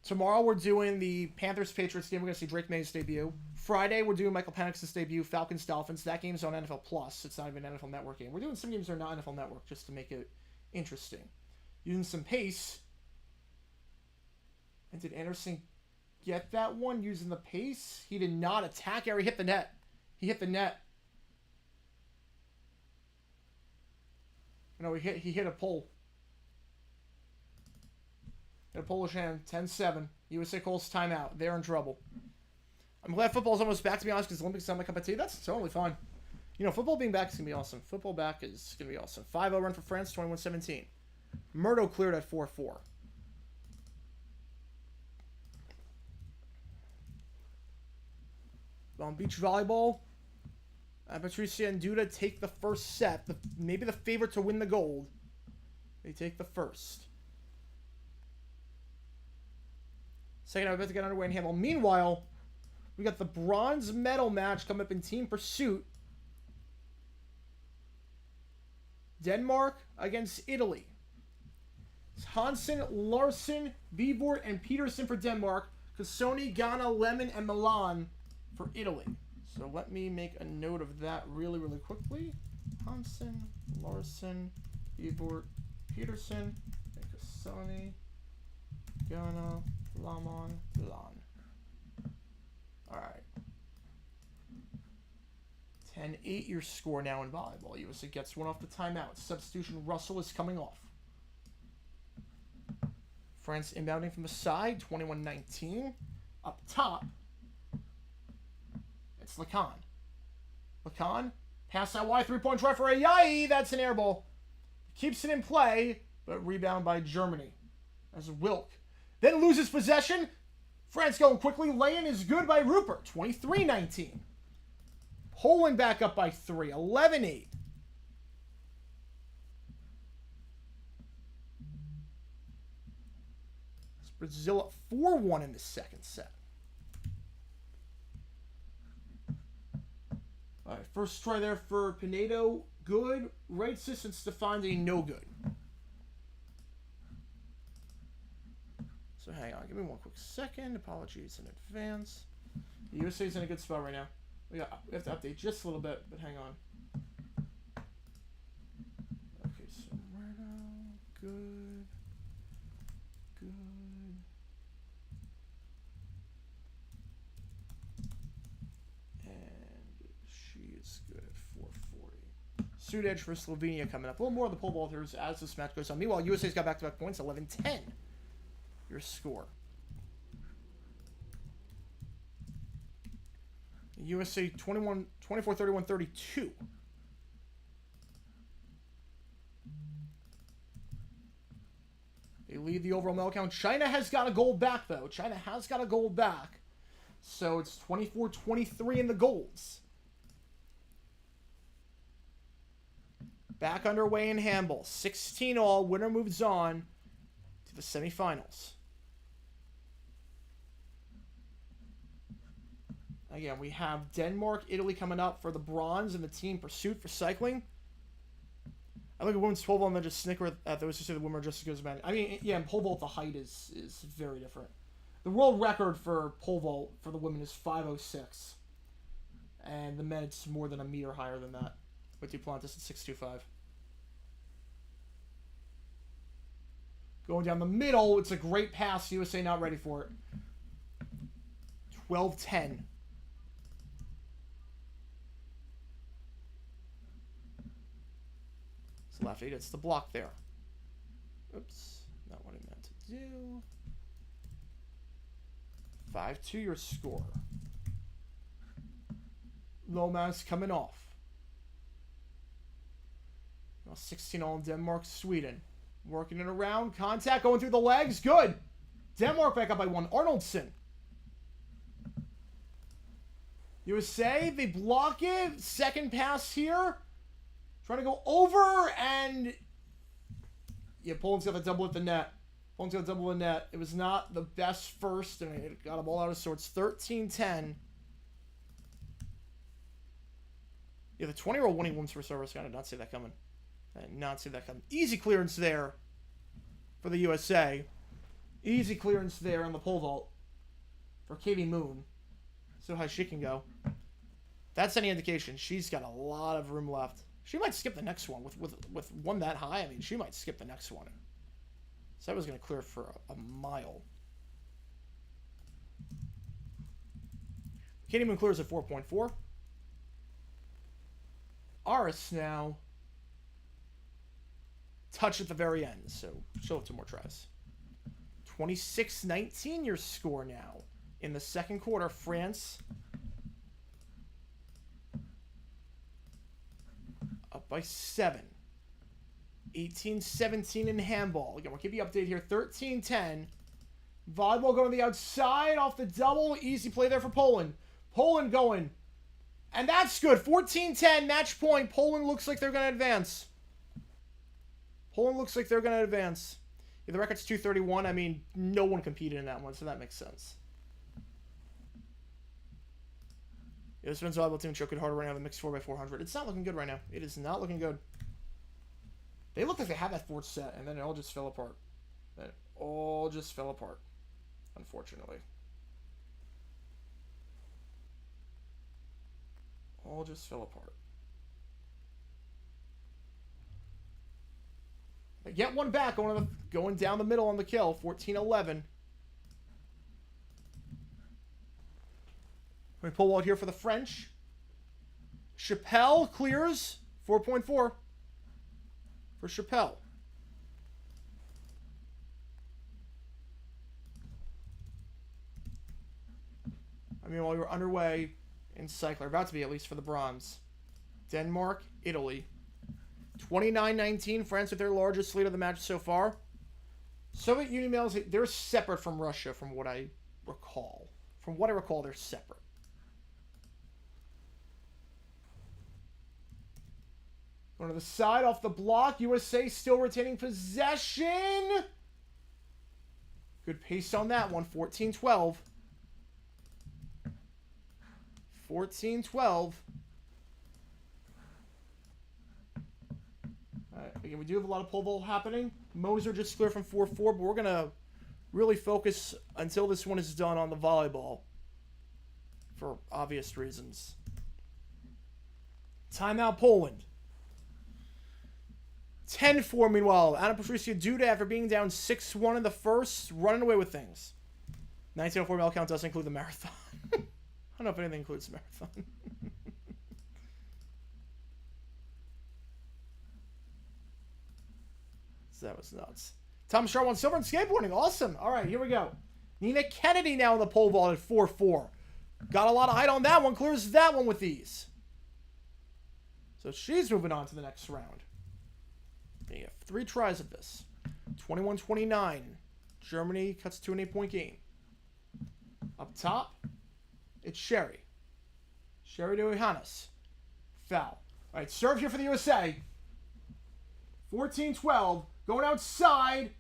S1: Tomorrow we're doing the Panthers-Patriots game. We're going to see Drake May's debut. Friday we're doing Michael Penix's debut, Falcons-Dolphins. That game's on NFL Plus. It's not even an NFL Network game. We're doing some games that are not NFL Network just to make it interesting. Using some pace. And did Anderson get that one using the pace? He did not attack area. He hit the net. He hit the net. No, he hit a pole. Hit a Polish hand. 10-7. USA calls timeout. They're in trouble. I'm glad football's almost back, to be honest, because the Olympics is not my cup of tea. That's totally fine. You know, football being back is going to be awesome. Football back is going to be awesome. 5-0 run for France, 21-17. Murdo cleared at 4-4. On beach volleyball, Patricia and Duda take the first set. Maybe the favorite to win the gold. They take the first. Second, I'm about to get underway in Handball. Meanwhile, we got the bronze medal match coming up in team pursuit. Denmark against Italy. It's Hansen, Larsen, Vibort, and Peterson for Denmark. Cassoni, Ghana, Lemon, and Milan for Italy. So let me make a note of that really, really quickly. Hansen, Larsen, Vibort, Peterson, and Cassoni, Ghana, Lamon, Milan. Alright. 10-8 your score now in volleyball. USA gets one off the timeout. Substitution Russell is coming off. France inbounding from the side, 21-19. Up top, it's Lacan. Lacan, pass out wide, three-point try for Ayayi. That's an air ball. Keeps it in play, but rebound by Germany. As Wilk then loses possession. France going quickly. Lay-in is good by Rupert, 23-19. Poland back up by 3, 11-8. It's Brazil at 4-1 in the second set. All right, first try there for Pinedo, good. Right assist, Stefani, no good. So hang on, give me one quick second. Apologies in advance. The USA's in a good spot right now. We have to update just a little bit, but hang on. Okay, so Murdo, good. Good. And she is good at 440. Suit edge for Slovenia coming up. A little more of the pole vaulters as this match goes on. Meanwhile, USA's got back-to-back points, 11-10. Your score. USA 24, 31, 32. They lead the overall medal count. China has got a gold back, though. China has got a gold back. So it's 24-23 in the golds. Back underway in handball. 16 all. Winner moves on to the semifinals. Again, we have Denmark, Italy coming up for the bronze in the team pursuit for cycling. I look at women's pole vault and then just snicker at those who say the women are just as good as men. I mean, yeah, in pole vault, the height is very different. The world record for pole vault for the women is 5:06. And the men, it's more than a meter higher than that. With Duplantis at 6'25". Going down the middle, it's a great pass. USA not ready for it. 12-10. Left eight, it's the block there. Oops, not what I meant to do. 5-2 your score. Lomas coming off. 16 all in Denmark, Sweden. Working it around, contact going through the legs, good. Denmark back up by 1. Arnoldson. USA, they block it. Second pass here. Trying to go over, and yeah, Poland's got the double at the net. Poland's got the double at the net. It was not the best first, and it got a ball out of sorts. 13-10. Yeah, the 20-year-old winning women's first service. I did not see that coming. I did not see that coming. Easy clearance there for the USA. Easy clearance there on the pole vault for Katie Moon. So high she can go. That's any indication. She's got a lot of room left. She might skip the next one. With one that high, I mean, she might skip the next one. So that was going to clear for a mile. Katie Moon clears at 4.4. Aris now touch at the very end. So she'll have 2 more tries. 26-19 your score now. In the second quarter, France up by 7. 18-17 in handball. Again, we'll give you an update here. 13-10. Volleyball going to the outside off the double. Easy play there for Poland. Poland going. And that's good. 14-10, match point. Poland looks like they're going to advance. Poland looks like they're going to advance. Yeah, the record's 231. I mean, no one competed in that one, so that makes sense. Yeah, this men's volleyball team choked harder right now than mixed 4x400. It's not looking good right now. It is not looking good. They look like they had that fourth set, and then it all just fell apart. It all just fell apart, unfortunately. All just fell apart. They get one back, going down the middle on the kill. 14-11. We pull out here for the French. Chappelle clears 4.4 for Chappelle. I mean, while we were underway in cycler, about to be at least for the bronze. Denmark, Italy. 29-19, France with their largest lead of the match so far. Soviet Union males, they're separate from Russia from what I recall. From what I recall, they're separate. Going to the side, off the block. USA still retaining possession. Good pace on that one. 14-12. 14-12. Again, we do have a lot of pole vault happening. Moser just clear from 4-4, but we're going to really focus until this one is done on the volleyball for obvious reasons. Timeout Poland. 10-4 meanwhile. Anna Patricia Duda, after being down 6-1 in the first, running away with things. 1904 medal count doesn't include the marathon. I don't know if anything includes the marathon. That was nuts. Thomas Sharp won silver in skateboarding. Awesome. All right, here we go. Nina Kennedy now in the pole vault at 4-4. Got a lot of height on that one. Clears that one with ease. So she's moving on to the next round. You have 3 tries of this. 21-29. Germany cuts to an 8-point game. Up top, it's Sherry. Sherry to Johannes. Foul. All right, serve here for the USA. 14-12. Going outside.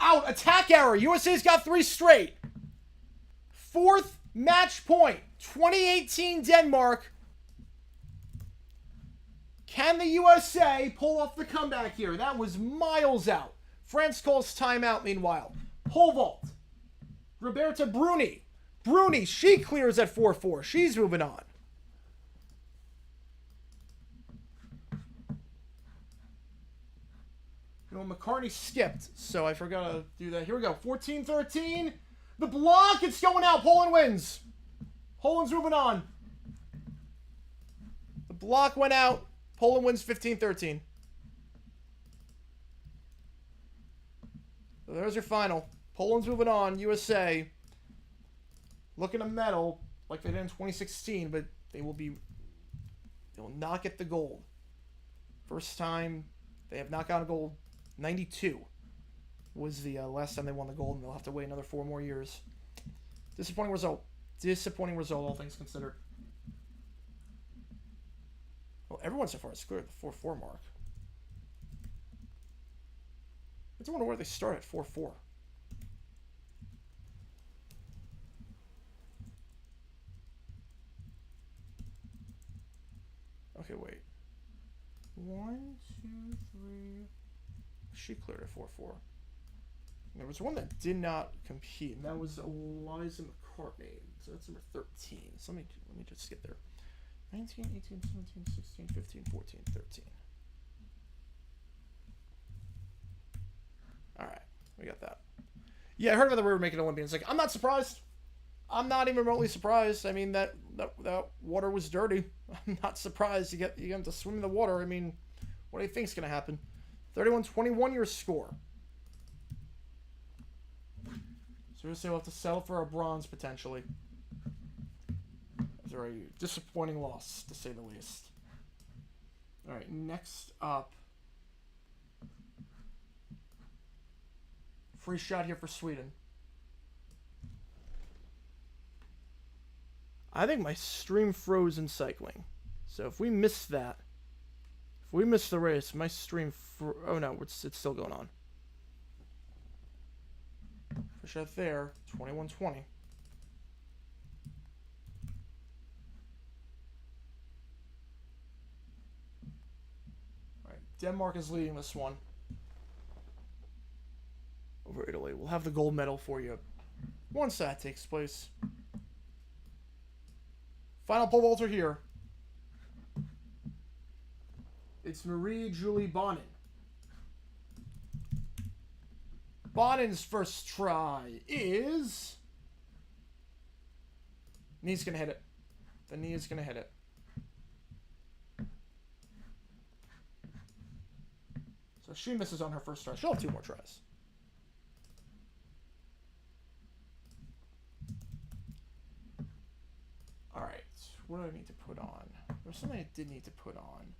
S1: Out. Attack error. USA's got 3 straight. 4th match point. 2018 Denmark. Can the USA pull off the comeback here? That was miles out. France calls timeout meanwhile. Pole vault. Roberta Bruni. Bruni, she clears at 4-4. She's moving on. You know, McCartney skipped, so I forgot to do that. Here we go. 14-13. The block, it's going out. Poland wins. Poland's moving on. The block went out. Poland wins 15-13. So there's your final. Poland's moving on. USA looking to medal like they did in 2016, but they will not get the gold. First time they have not gotten a gold. 92 was the last time they won the gold, and they'll have to wait another 4 more years. Disappointing result. Disappointing result, all things considered. Well, everyone so far has cleared the 4-4 mark. I wonder where they start at 4-4. Okay, wait. 1, 2, 3. She cleared at 4-4. There was one that did not compete, and that was Eliza McCartney. So that's number 13. So let me just get there. 19, 18, 17, 16, 15, 14, 13. All right, we got that. Yeah, I heard about the river making Olympians. Like, I'm not surprised. I'm not even remotely surprised. I mean, that water was dirty. I'm not surprised you get to swim in the water. I mean, what do you think's gonna happen? 31-21 your score. So we'll have to settle for a bronze potentially. It's a very disappointing loss, to say the least. Alright, next up. Free shot here for Sweden. I think my stream froze in cycling. So if we miss that, if we miss the race, my stream oh no, it's still going on. Free shot there, 21-20. Alright, Denmark is leading this one. Over Italy. We'll have the gold medal for you once that takes place. Final pole vaulter here. It's Marie-Julie Bonin. Bonin's first try is... Knee's gonna hit it. The knee is gonna hit it. So she misses on her first try. She'll have 2 more tries. Alright, what do I need to put on? There's something I did need to put on.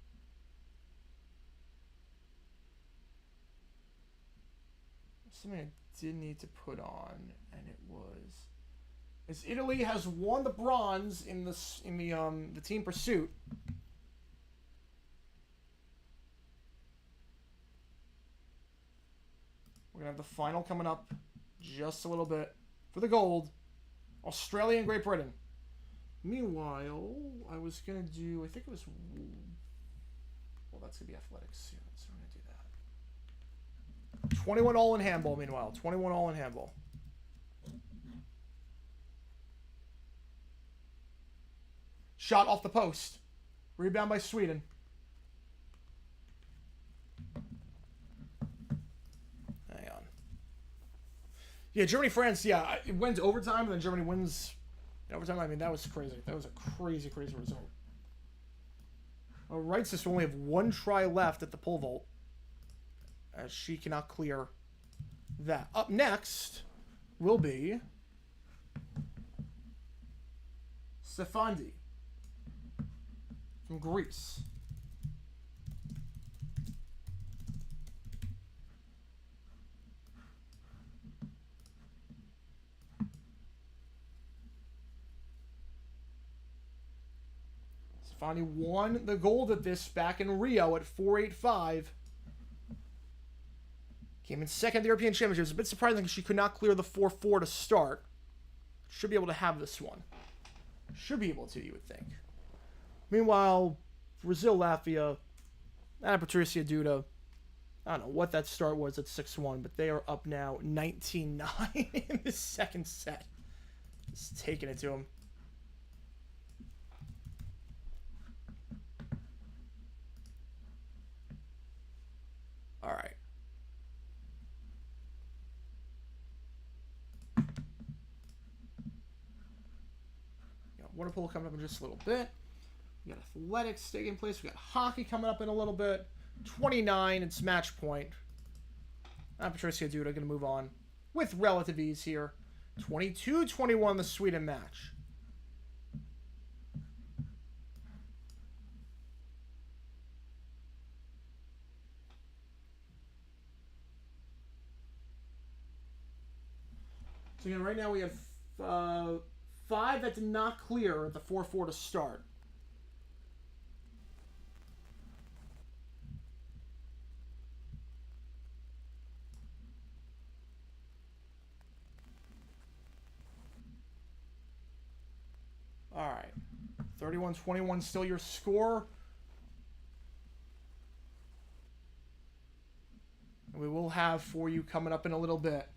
S1: Something I did need to put on, and it was... Is Italy has won the bronze in the team pursuit. We're gonna have the final coming up just a little bit for the gold. Australia and Great Britain. Meanwhile, I was going to do, I think it was, well, that's going to be athletics soon, so we're going to do that. 21 all in handball, meanwhile. 21 all in handball. Shot off the post. Rebound by Sweden. Hang on. Yeah, Germany-France, yeah, it went overtime, and then Germany wins... Overtime, I mean, that was crazy. That was a crazy, crazy result. All right, so we only have 1 try left at the pole vault, as she cannot clear that. Up next will be Stefandi from Greece. Stefani won the gold at this back in Rio at 4.85. Came in second at the European Championships. A bit surprising because she could not clear the 4.4 to start. Should be able to have this one. Should be able to, you would think. Meanwhile, Brazil, Latvia, and Patricia Duda. I don't know what that start was at 6-1, but they are up now 19-9 in the second set. Just taking it to them. All right. Water polo coming up in just a little bit. We got athletics taking place. We got hockey coming up in a little bit. 29, it's match point. Patricia Duda going to move on with relative ease here. 22-21, the Sweden match. So again, right now we have 5 that did not clear at the 4-4 to start. All right. 31-21 still your score. And we will have for you coming up in a little bit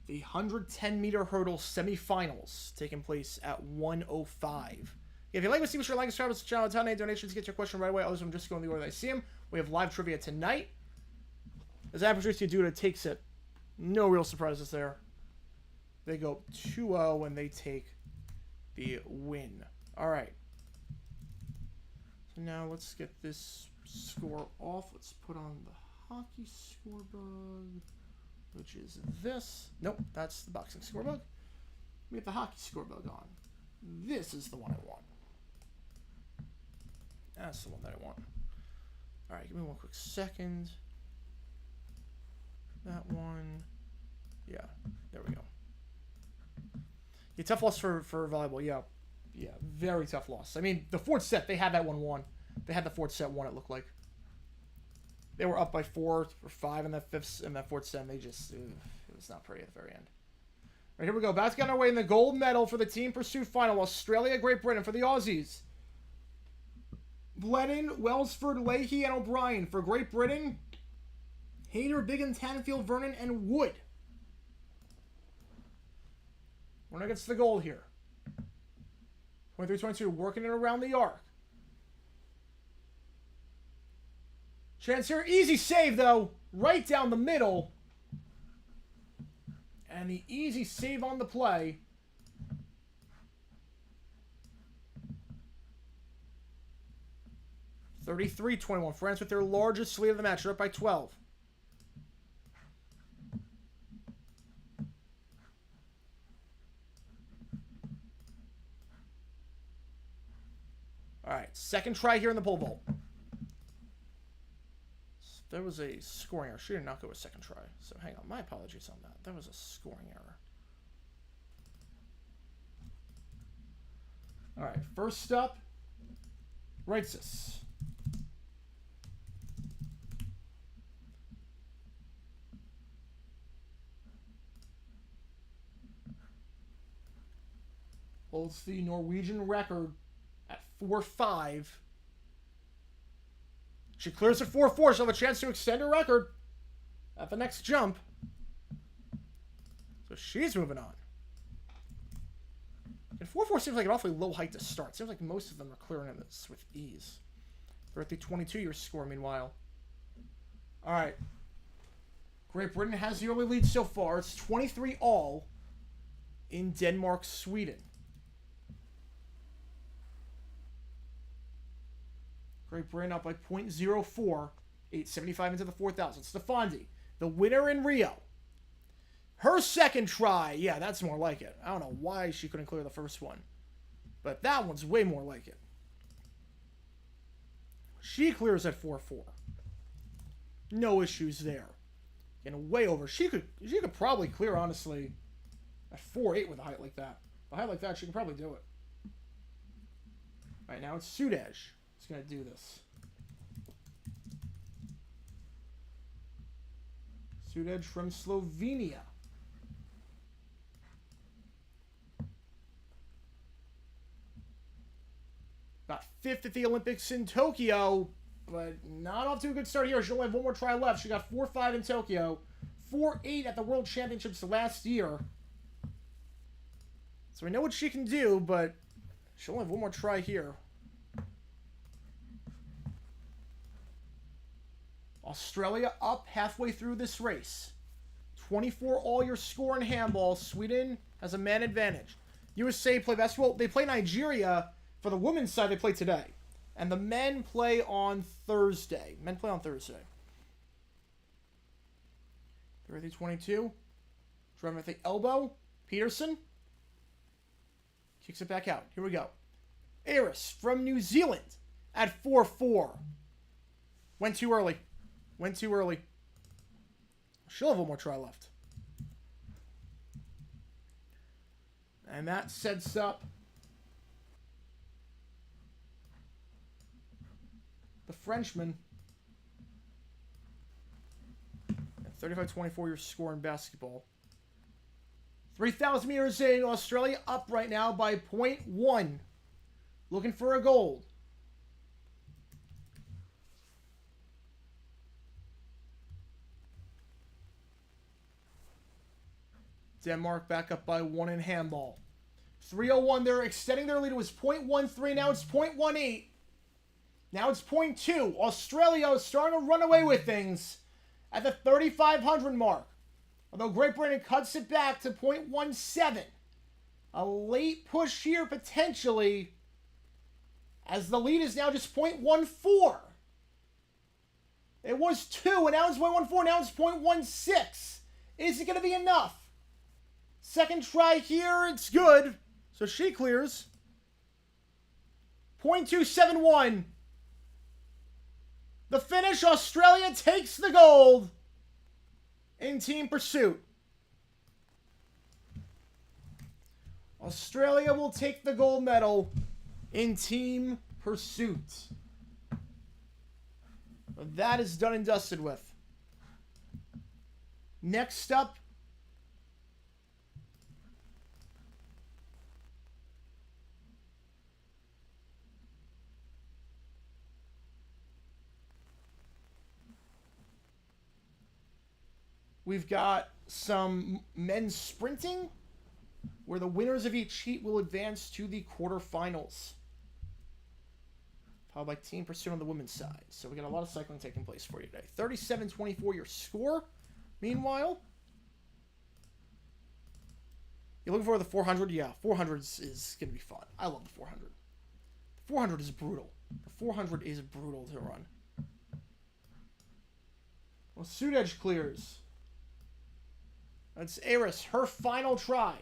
S1: the 110-meter hurdle semifinals taking place at 1:05. If you like what you see, be sure to like and subscribe to the channel. A ton of donations to get your question right away. Others, I'm just going the order that I see them. We have live trivia tonight. As Patricia Duda takes it, no real surprises there. They go 2-0 and they take the win. All right. So now let's get this score off. Let's put on the hockey scorebug, which is this. Nope, that's the boxing scorebug. We have the hockey scorebug on. This is the one I want. That's the one that I want. All right, give me one quick second. That one. Yeah, there we go. Yeah, tough loss for volleyball. Yeah, very tough loss. I mean, the fourth set, they had that one won. They had the fourth set won, it looked like. They were up by 4 or 5 in that fourth set, and they just, it was not pretty at the very end. All right, here we go. About to get on our way in the gold medal for the team pursuit final. Australia, Great Britain for the Aussies. Blennon, Welsford, Leahy, and O'Brien. For Great Britain, Hayter, Biggin, Tanfield, Vernon, and Wood. Runner gets the goal here. 23-22, working it around the arc. Chance here, easy save though, right down the middle. And the easy save on the play. (33-21). France with their largest lead of the match. They're up by 12. All right, second try here in the pole vault. There was a scoring error. She did not go a second try. So hang on, my apologies on that. That was a scoring error. All right, first up, Reitzis. Holds the Norwegian record at 4-5. She clears at 4-4. She'll have a chance to extend her record at the next jump. So she's moving on. And 4-4 seems like an awfully low height to start. Seems like most of them are clearing this with ease. They're at the 22-year score, meanwhile. All right. Great Britain has the early lead so far. It's 23-all in Denmark, Sweden. Great Britain up by 0.04. 8:75 into the 4,000. Stefandi, the winner in Rio. Her second try, yeah, that's more like it. I don't know why she couldn't clear the first one. But that one's way more like it. She clears at 4-4. No issues there. Getting way over. She could probably clear, honestly, at 4-8 with a height like that. A height like that, she can probably do it. All right, now it's Sudej. It's going to do this. Sudej from Slovenia. Got 5th at the Olympics in Tokyo, but not off to a good start here. She'll have one more try left. She got 4-5 in Tokyo, 4-8 at the World Championships last year. So we know what she can do, but she'll have one more try here. Australia up halfway through this race. 24 all your score in handball. Sweden has a man advantage. USA play basketball. They play Nigeria. For the women's side, they play today. And the men play on Thursday. Men play on Thursday. 30-22. Driving at the elbow. Peterson. Kicks it back out. Here we go. Aris from New Zealand at 4-4. Went too early. Went too early. She'll have one more try left. And that sets up the Frenchman. 35-24 your score in basketball. 3,000 meters in. Australia up right now by 0.1. Looking for a gold. Denmark back up by 1 in handball. 3:01. They're extending their lead. It was 0.13. Now it's 0.18. Now it's 0.2. Australia is starting to run away with things at the 3,500 mark. Although Great Britain cuts it back to 0.17. A late push here potentially, as the lead is now just 0.14. It was 2, and now it's 0.14. Now it's 0.16. Is it going to be enough? Second try here. It's good. So she clears. 0.271. The finish, Australia takes the gold in team pursuit. Australia will take the gold medal in team pursuit. That is done and dusted with. Next up, we've got some men's sprinting, where the winners of each heat will advance to the quarterfinals. Followed by team pursuit on the women's side. So we got a lot of cycling taking place for you today. 37-24 your score. Meanwhile, you're looking for the 400? Yeah, 400 is going to be fun. I love the 400. The 400 is brutal. The 400 is brutal to run. Well, suit edge clears. That's Eris, her final try.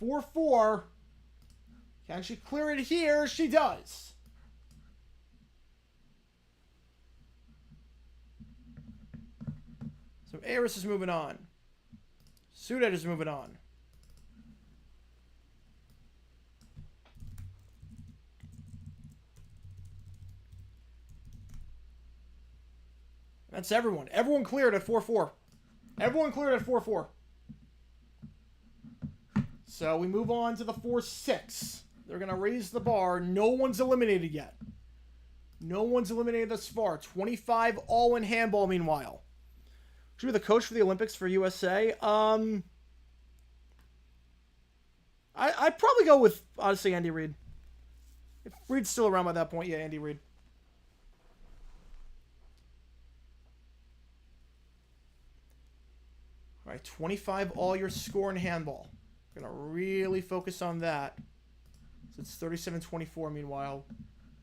S1: 4-4. Can she clear it here? She does. So Eris is moving on. Sudet is moving on. That's everyone. Everyone cleared at 4-4. Everyone cleared at 4-4. So we move on to the 4-6. They're going to raise the bar. No one's eliminated yet. No one's eliminated thus far. 25 all in handball, meanwhile. Should be the coach for the Olympics for USA. I'd probably go with, honestly, Andy Reid. If Reid's still around by that point, yeah, Andy Reid. All right, 25 all your score in handball. We're going to really focus on that. So it's 37-24, meanwhile,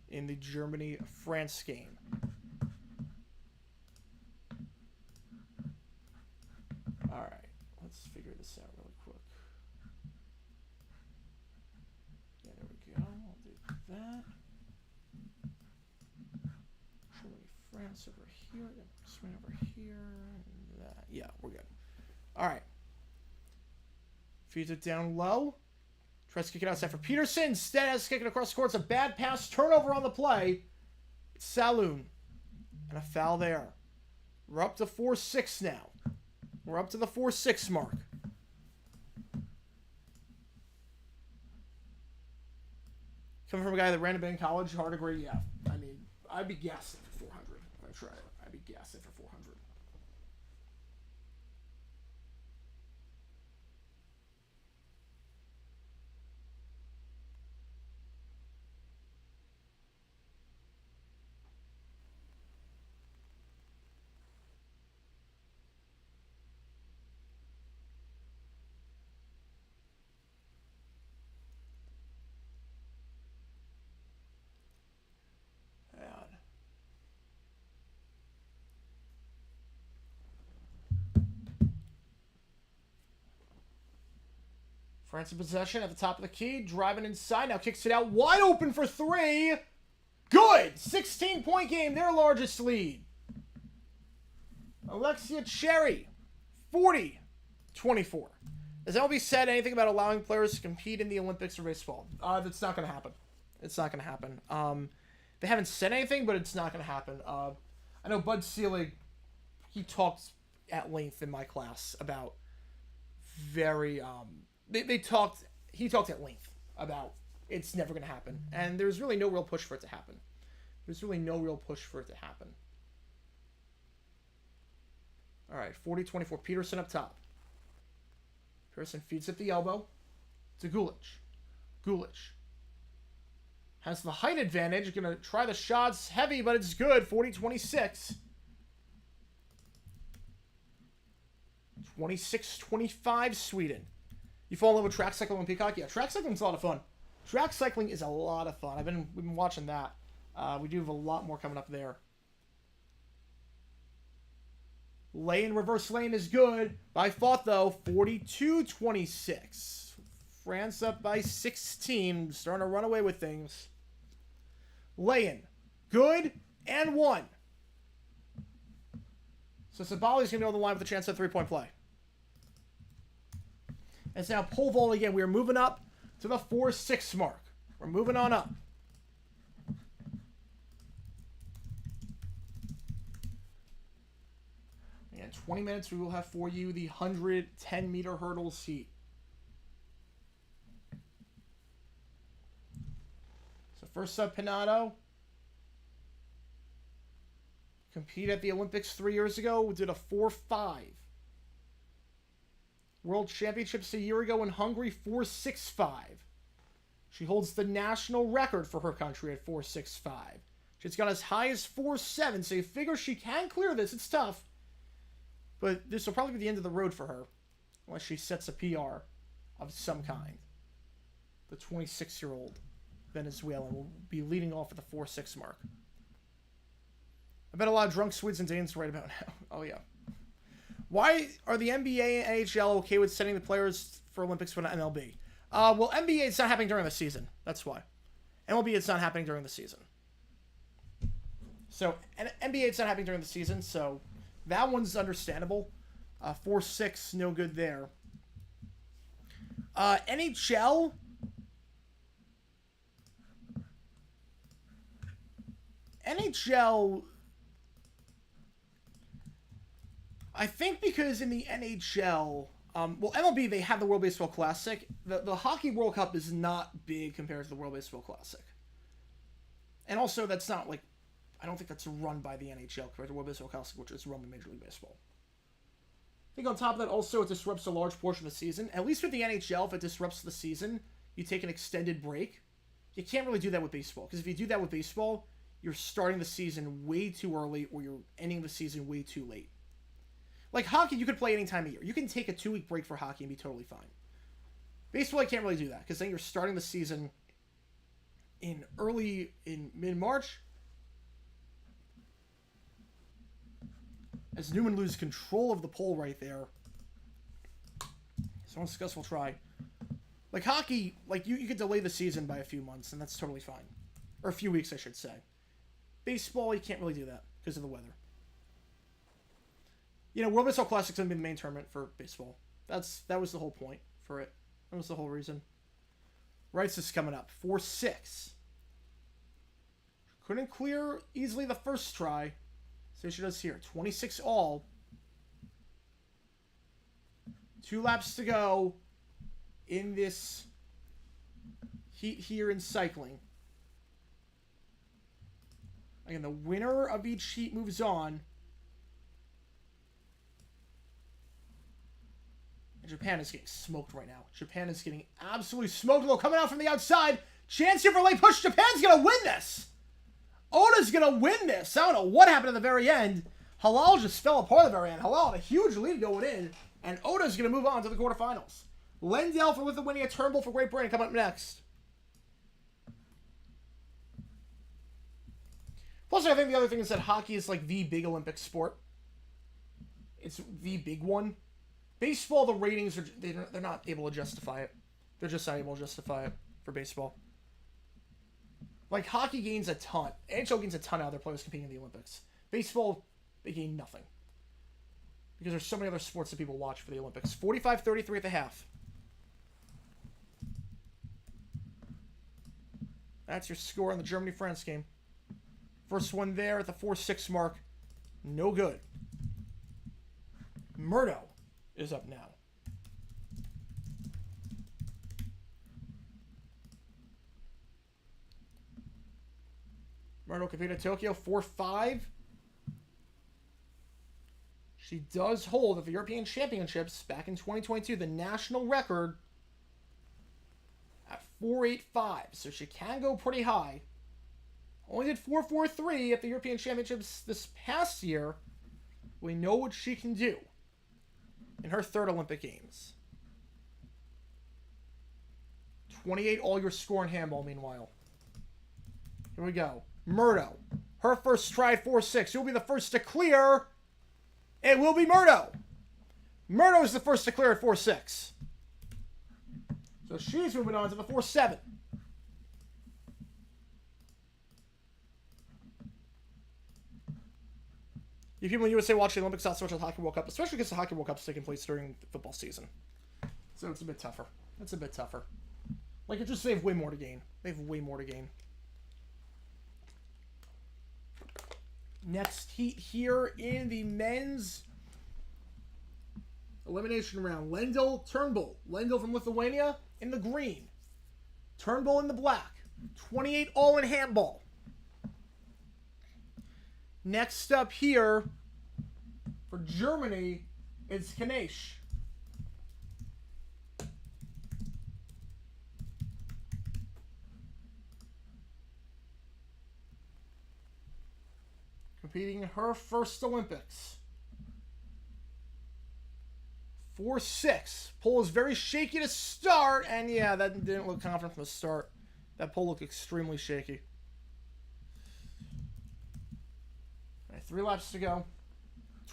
S1: in the Germany-France game. All right, let's figure this out really quick. Yeah, there we go. I'll do that. Germany, France over here. Then Spain over here. And that. Yeah, we're good. All right. Feeds it down low. Tries to kick it outside for Peterson. Instead, has to kick it across the court. It's a bad pass. Turnover on the play. It's Saloon. And a foul there. We're up to 4-6 now. We're up to the 4-6 mark. Coming from a guy that ran a bit in college, hard to agree. Yeah, I mean, I'd be gassing for 400 if I tried it. I'd be gassing for 400. France in possession at the top of the key. Driving inside. Now kicks it out. Wide open for 3. Good. 16-point game. Their largest lead. Alexia Cherry. 40-24. Has LB said anything about allowing players to compete in the Olympics for baseball? That's not going to happen. It's not going to happen. They haven't said anything, but it's not going to happen. I know Bud Selig, he talked at length in my class about very... He talked at length about it's never going to happen. And there's really no real push for it to happen. All right, 40-24. Peterson up top. Peterson feeds at the elbow to Gulich. Gulich has the height advantage. Going to try the shots. Heavy, but it's good. 40-26. 26-25 Sweden. You fall in love with track cycling on Peacock? Yeah, track cycling's a lot of fun. Track cycling is a lot of fun. We've been watching that. We do have a lot more coming up there. Lane, reverse lane is good. By fought, though, 42-26. France up by 16. Starting to run away with things. Lane, good, and 1. So Sabali's going to be on the line with a chance at 3-point play. And it's now pole vault again. We are moving up to the 4-6 mark. We're moving on up. In 20 minutes, we will have for you the 110-meter hurdles heat. So first up, Pinato. Competed at the Olympics 3 years ago. We did a 4.5. World Championships a year ago in Hungary, 4.65. She holds the national record for her country at 4.65. She's got as high as 4.7, so you figure she can clear this. It's tough. But this will probably be the end of the road for her, unless she sets a PR of some kind. The 26-year-old Venezuelan will be leading off at the 4.6 mark. I bet a lot of drunk Swedes and Danes right about now. Oh, yeah. Why are the NBA and NHL okay with sending the players for Olympics but not MLB? Well, NBA, it's not happening during the season. That's why. MLB, it's not happening during the season. So, NBA, it's not happening during the season, so that one's understandable. 4-6, no good there. NHL. I think because in the NHL, well, MLB, they have the World Baseball Classic. The Hockey World Cup is not big compared to the World Baseball Classic. And also, that's not like, I don't think that's run by the NHL compared to the World Baseball Classic, which is run by Major League Baseball. I think on top of that, also, it disrupts a large portion of the season. At least with the NHL, if it disrupts the season, you take an extended break. You can't really do that with baseball, because if you do that with baseball, you're starting the season way too early, or you're ending the season way too late. Like hockey, you could play any time of year. You can take a 2-week break for hockey and be totally fine. Baseball, you can't really do that, because then you're starting the season in mid-March. As Newman loses control of the pole right there. So Discus will try. Like hockey, like you could delay the season by a few months, and that's totally fine. Or a few weeks, I should say. Baseball, you can't really do that because of the weather. You know, World Baseball Classic's going to be the main tournament for baseball. That was the whole point for it. That was the whole reason. Rights is coming up. 4-6. Couldn't clear easily the first try. So she does here. 26 all. 2 laps to go in this heat here in cycling. Again, the winner of each heat moves on. And Japan is getting smoked right now. Japan is getting absolutely smoked. Though coming out from the outside. Chance here for a late push. Japan's going to win this. Oda's going to win this. I don't know what happened at the very end. Halal just fell apart at the very end. Halal had a huge lead going in. And Oda's going to move on to the quarterfinals. Lendell for Lithuania. Turnbull for Great Britain coming up next. Plus, I think the other thing is that hockey is like the big Olympic sport. It's the big one. Baseball, the ratings, they're not able to justify it. They're just not able to justify it for baseball. Like, hockey gains a ton. NHL gains a ton out of their players competing in the Olympics. Baseball, they gain nothing. Because there's so many other sports that people watch for the Olympics. 45-33 at the half. That's your score on the Germany-France game. First one there at the 4-6 mark. No good. Murdo is up now. Murdo competed at Tokyo 4-5. She does hold at the European Championships back in 2022 the national record at 4.85. So she can go pretty high. Only did 4.43 at the European Championships this past year. We know what she can do in her third Olympic Games. 28 all your score in handball, meanwhile. Here we go. Murdo. Her first try at 4-6. Who will be the first to clear? It will be Murdo. Murdo is the first to clear at 4-6. So she's moving on to the 4-7. You people in the USA watch the Olympics not so much as the Hockey World Cup, especially because the Hockey World Cup is taking place during the football season. So it's a bit tougher. It's a bit tougher. Like, it just they have way more to gain. They have way more to gain. Next heat here in the men's elimination round. Lendl, Turnbull. Lendl from Lithuania in the green. Turnbull in the black. 28 all in handball. Next up here for Germany is Kanish. Competing in her first Olympics. 4-6. Pole is very shaky to start, and yeah, that didn't look confident from the start. That pole looked extremely shaky. All right, 3 laps to go.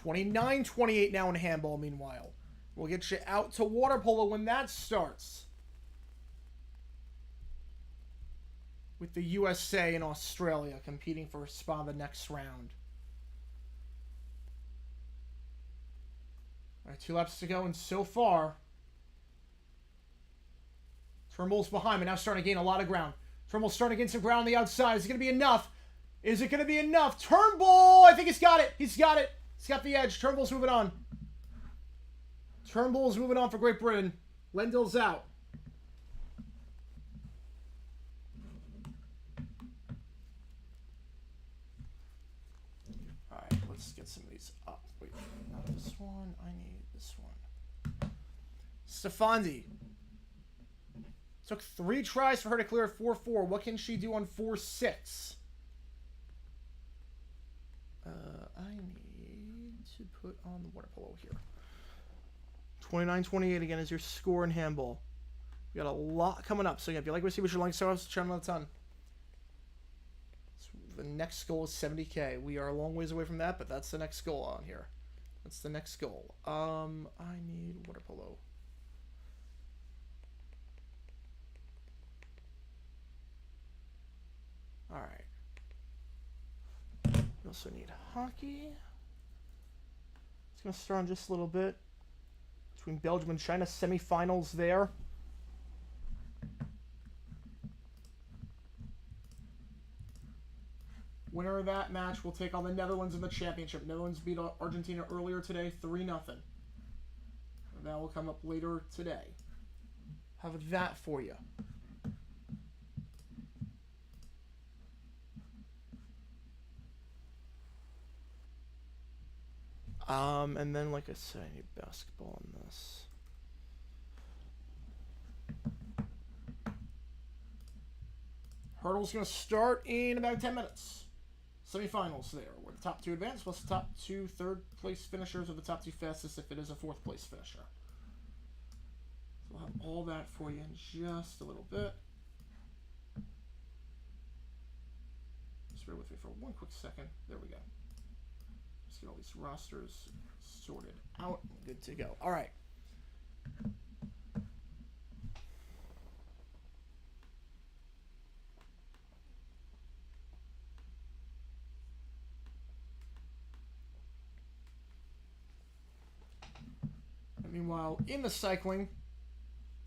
S1: 29-28 now in handball, meanwhile. We'll get you out to water polo when that starts. With the USA and Australia competing for a spot in the next round. All right, 2 laps to go, and so far, Turnbull's behind, but now starting to gain a lot of ground. Turnbull's starting to gain some ground on the outside. Is it going to be enough? Is it going to be enough? Turnbull! I think he's got it. He's got it. He's got the edge. Turnbull's moving on. Turnbull's moving on for Great Britain. Lendl's out. All right, let's get some of these up. Wait, not this one. I need this one. Stefandi. Took 3 tries for her to clear at 4-4. What can she do on 4-6? I need to put on the water polo here. 29-28 again is your score in handball. We got a lot coming up. So yeah, if you like what you see, what you like, so channel out a ton. So the next goal is 70K. We are a long ways away from that, but that's the next goal on here. That's the next goal. I need water polo. All right. We also need hockey. It's going to start on just a little bit. Between Belgium and China, semifinals there. Winner of that match will take on the Netherlands in the championship. Netherlands beat Argentina earlier today, 3-0. That will come up later today. Have that for you. And then, like I said, I need basketball in this. Hurdle's going to start in about 10 minutes. Semifinals there, where the top 2 advance, plus the top 2 third-place finishers, or the top 2 fastest if it is a 4th-place finisher. So we'll have all that for you in just a little bit. Just bear with me for one quick second. There we go. Just get all these rosters sorted out. Good to go. All right. And meanwhile, in the cycling,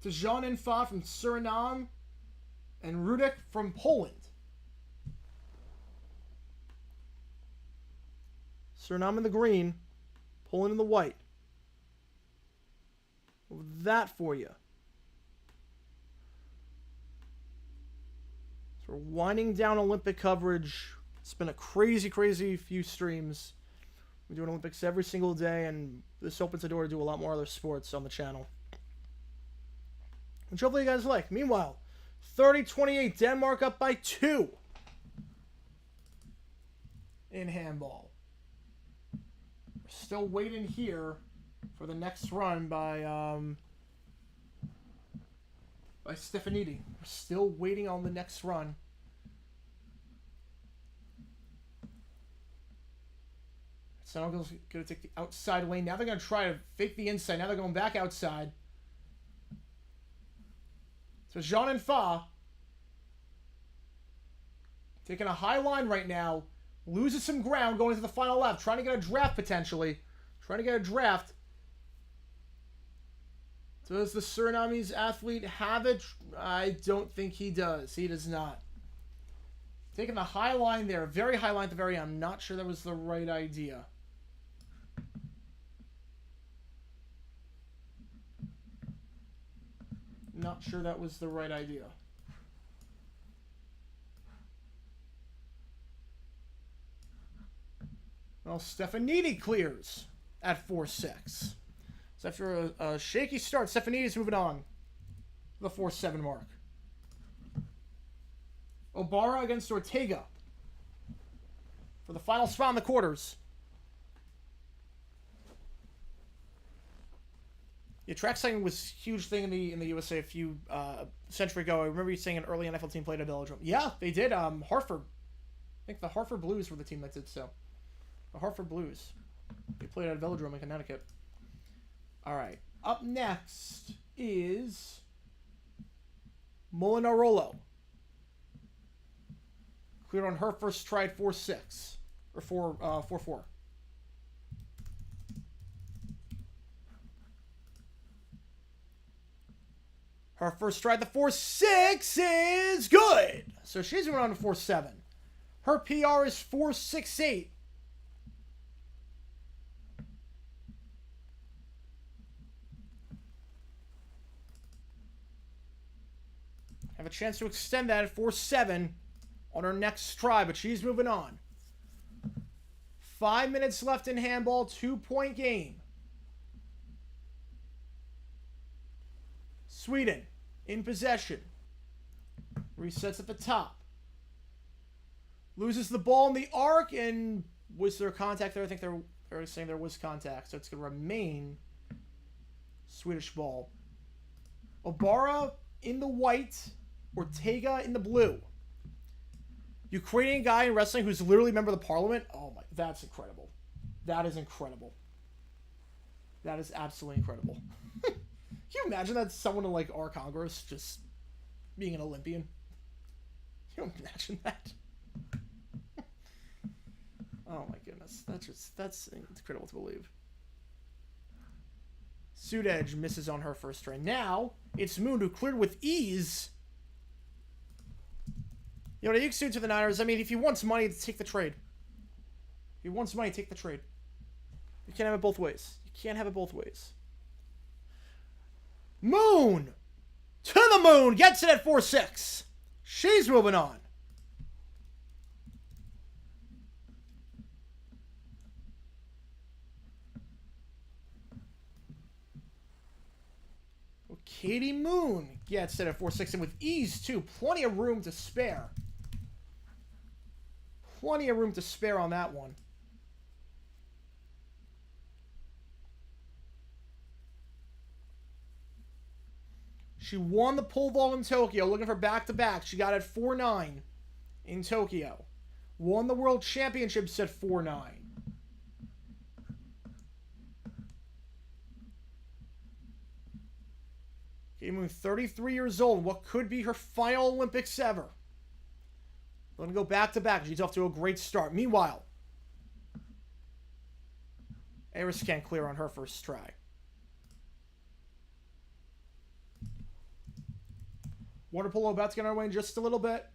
S1: Tejan Infa from Suriname and Rudek from Poland. Suriname in the green, Poland in the white. That for you. So we're winding down Olympic coverage. It's been a crazy, crazy few streams. We do Olympics every single day, and this opens the door to do a lot more other sports on the channel. Which hopefully you guys like. Meanwhile, 30-28, Denmark up by 2 in handball. Still waiting here for the next run by by Stefanidi. We're still waiting on the next run. Senegal's going to take the outside lane. Now they're going to try to fake the inside. Now they're going back outside. So Jean and Fa taking a high line right now. Loses some ground going to the final left. Trying to get a draft potentially. Trying to get a draft. Does the Surinamese athlete have it? I don't think he does. He does not. Taking the high line there. Very high line at the very end. I'm not sure that was the right idea. Not sure that was the right idea. Well, Stefanidi clears at 4-6. So after a shaky start, Stefanidi's moving on to the 4-7 mark. Obara against Ortega for the final spot in the quarters. Yeah, track cycling was a huge thing in the USA a few century ago. I remember you saying an early NFL team played at Velodrome. Yeah, they did. Hartford. I think the Hartford Blues were the team that did so. The Hartford Blues. They played at Velodrome in Connecticut. All right. Up next is Molinarolo. Cleared on her first try at 4-6. Or 4-4. Her first stride, the 4-6 is good. So she's moving on to 4-7. Her PR is 4-6-8. Have a chance to extend that at 4-7 on her next stride, but she's moving on. 5 minutes left in handball, 2-point game. Sweden in possession. Resets at the top. Loses the ball in the arc, and was there contact there? I think they're saying there was contact, so it's going to remain Swedish ball. Obara in the white, Ortega in the blue. Ukrainian guy in wrestling who's literally a member of the parliament. Oh my, that's incredible. That is incredible. That is absolutely incredible. Can you imagine that someone in like our Congress just being an Olympian? Can you imagine that? Oh my goodness. That's incredible to believe. Sudej misses on her first try. Now it's Moon who cleared with ease. You know, Ayuk to the Niners. I mean, if he wants money, take the trade. If he wants money, take the trade. You can't have it both ways. You can't have it both ways. Moon! To the moon! Gets it at 4-6. She's moving on. Well, Katie Moon gets it at 4-6 and with ease, too. Plenty of room to spare. Plenty of room to spare on that one. She won the pole vault in Tokyo, looking for back-to-back. She got it 4-9 in Tokyo. Won the World Championships at 4-9. Katie Moon, 33 years old. What could be her final Olympics ever? Going to go back-to-back. She's off to a great start. Meanwhile, Eris can't clear on her first try. Water polo about to get on our way in just a little bit.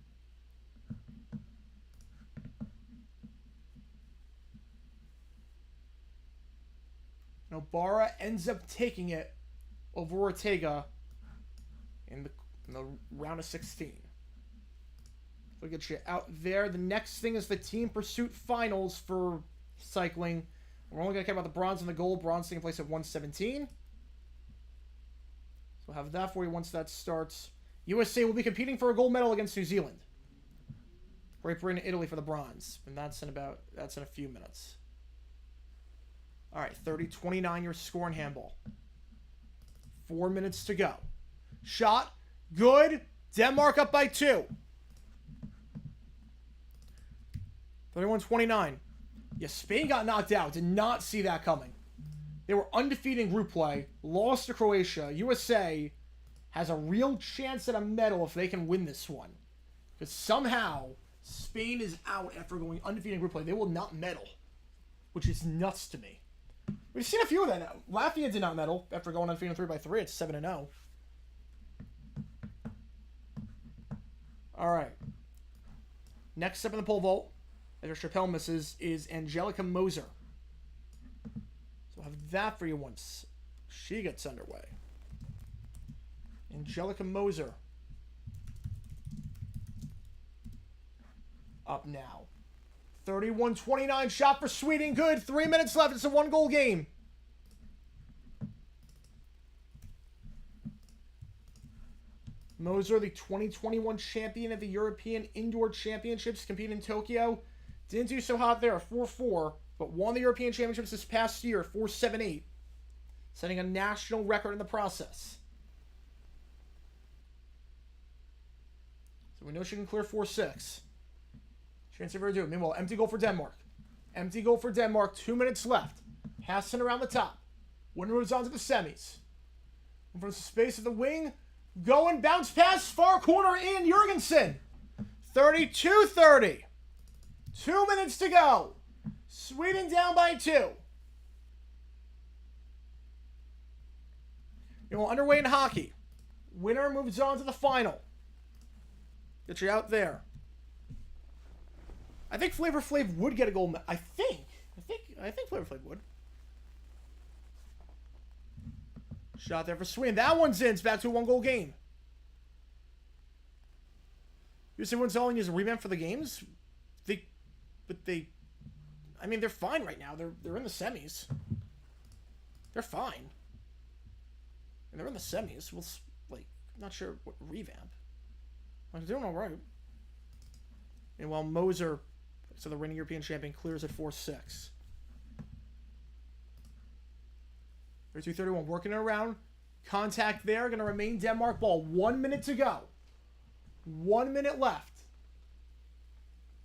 S1: Nobara ends up taking it over Ortega in the round of 16. Look at you out there. The next thing is the team pursuit finals for cycling. We're only going to care about the bronze and the gold. Bronze taking place at 117. So we'll have that for you once that starts. USA will be competing for a gold medal against New Zealand. Great Britain and Italy for the bronze. And that's in a few minutes. All right, 30-29 your score in handball. 4 minutes to go. Shot, Good. Denmark up by 2. 31-29. Yeah, Spain got knocked out. Did not see that coming. They were undefeated in group play. Lost to Croatia. USA has a real chance at a medal if they can win this one. Because somehow, Spain is out after going undefeated in group play. They will not medal. Which is nuts to me. We've seen a few of that now. Latvia did not medal after going undefeated 3x3. It's 7-0. Alright. Next up in the pole vault, after Chappelle misses, is Angelica Moser. So we'll have that for you once she gets underway. Angelica Moser. Up now. 31-29 shot for Sweden. Good. 3 minutes left. It's a 1-goal game. Moser, the 2021 champion of the European Indoor Championships, competing in Tokyo. Didn't do so hot there, 4-4, but won the European Championships this past year, 4-7-8, setting a national record in the process. So we know she can clear 4-6. Chance of her to do it. Meanwhile, empty goal for Denmark. Empty goal for Denmark, 2 minutes left. Passing around the top. Winner moves on to the semis. And from the space of the wing, going, bounce pass, far corner in, Jurgensen. 32-30. 2 minutes to go. Sweden down by 2. Well, underway in hockey. Winner moves on to the final. Get you out there. I think Flavor Flav would get a gold medal. I think Flavor Flav would. Shot there for Sweden. That one's in. It's back to a 1-goal game. You see what's telling you is a revamp for the games? I mean, they're fine right now. They're in the semis. They're fine. And they're in the semis. We'll, not sure what revamp. They're doing all right. And while Moser, so the reigning European champion, clears at 4-6. 32-31, working it around. Contact there, going to remain Denmark ball. 1 minute to go. 1 minute left.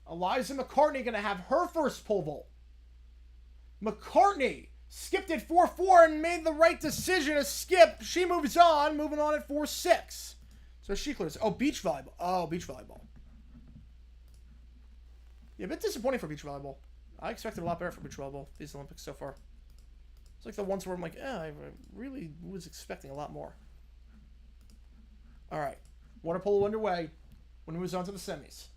S1: Eliza McCartney going to have her first pole vault. McCartney skipped at 4-4 and made the right decision to skip. She moves on, moving on at 4-6. So she clears. Oh, beach volleyball. Oh, beach volleyball. Yeah, a bit disappointing for beach volleyball. I expected a lot better for beach volleyball these Olympics so far. It's like the ones where I'm like, I really was expecting a lot more. All right. Water polo underway. When it moves on to the semis.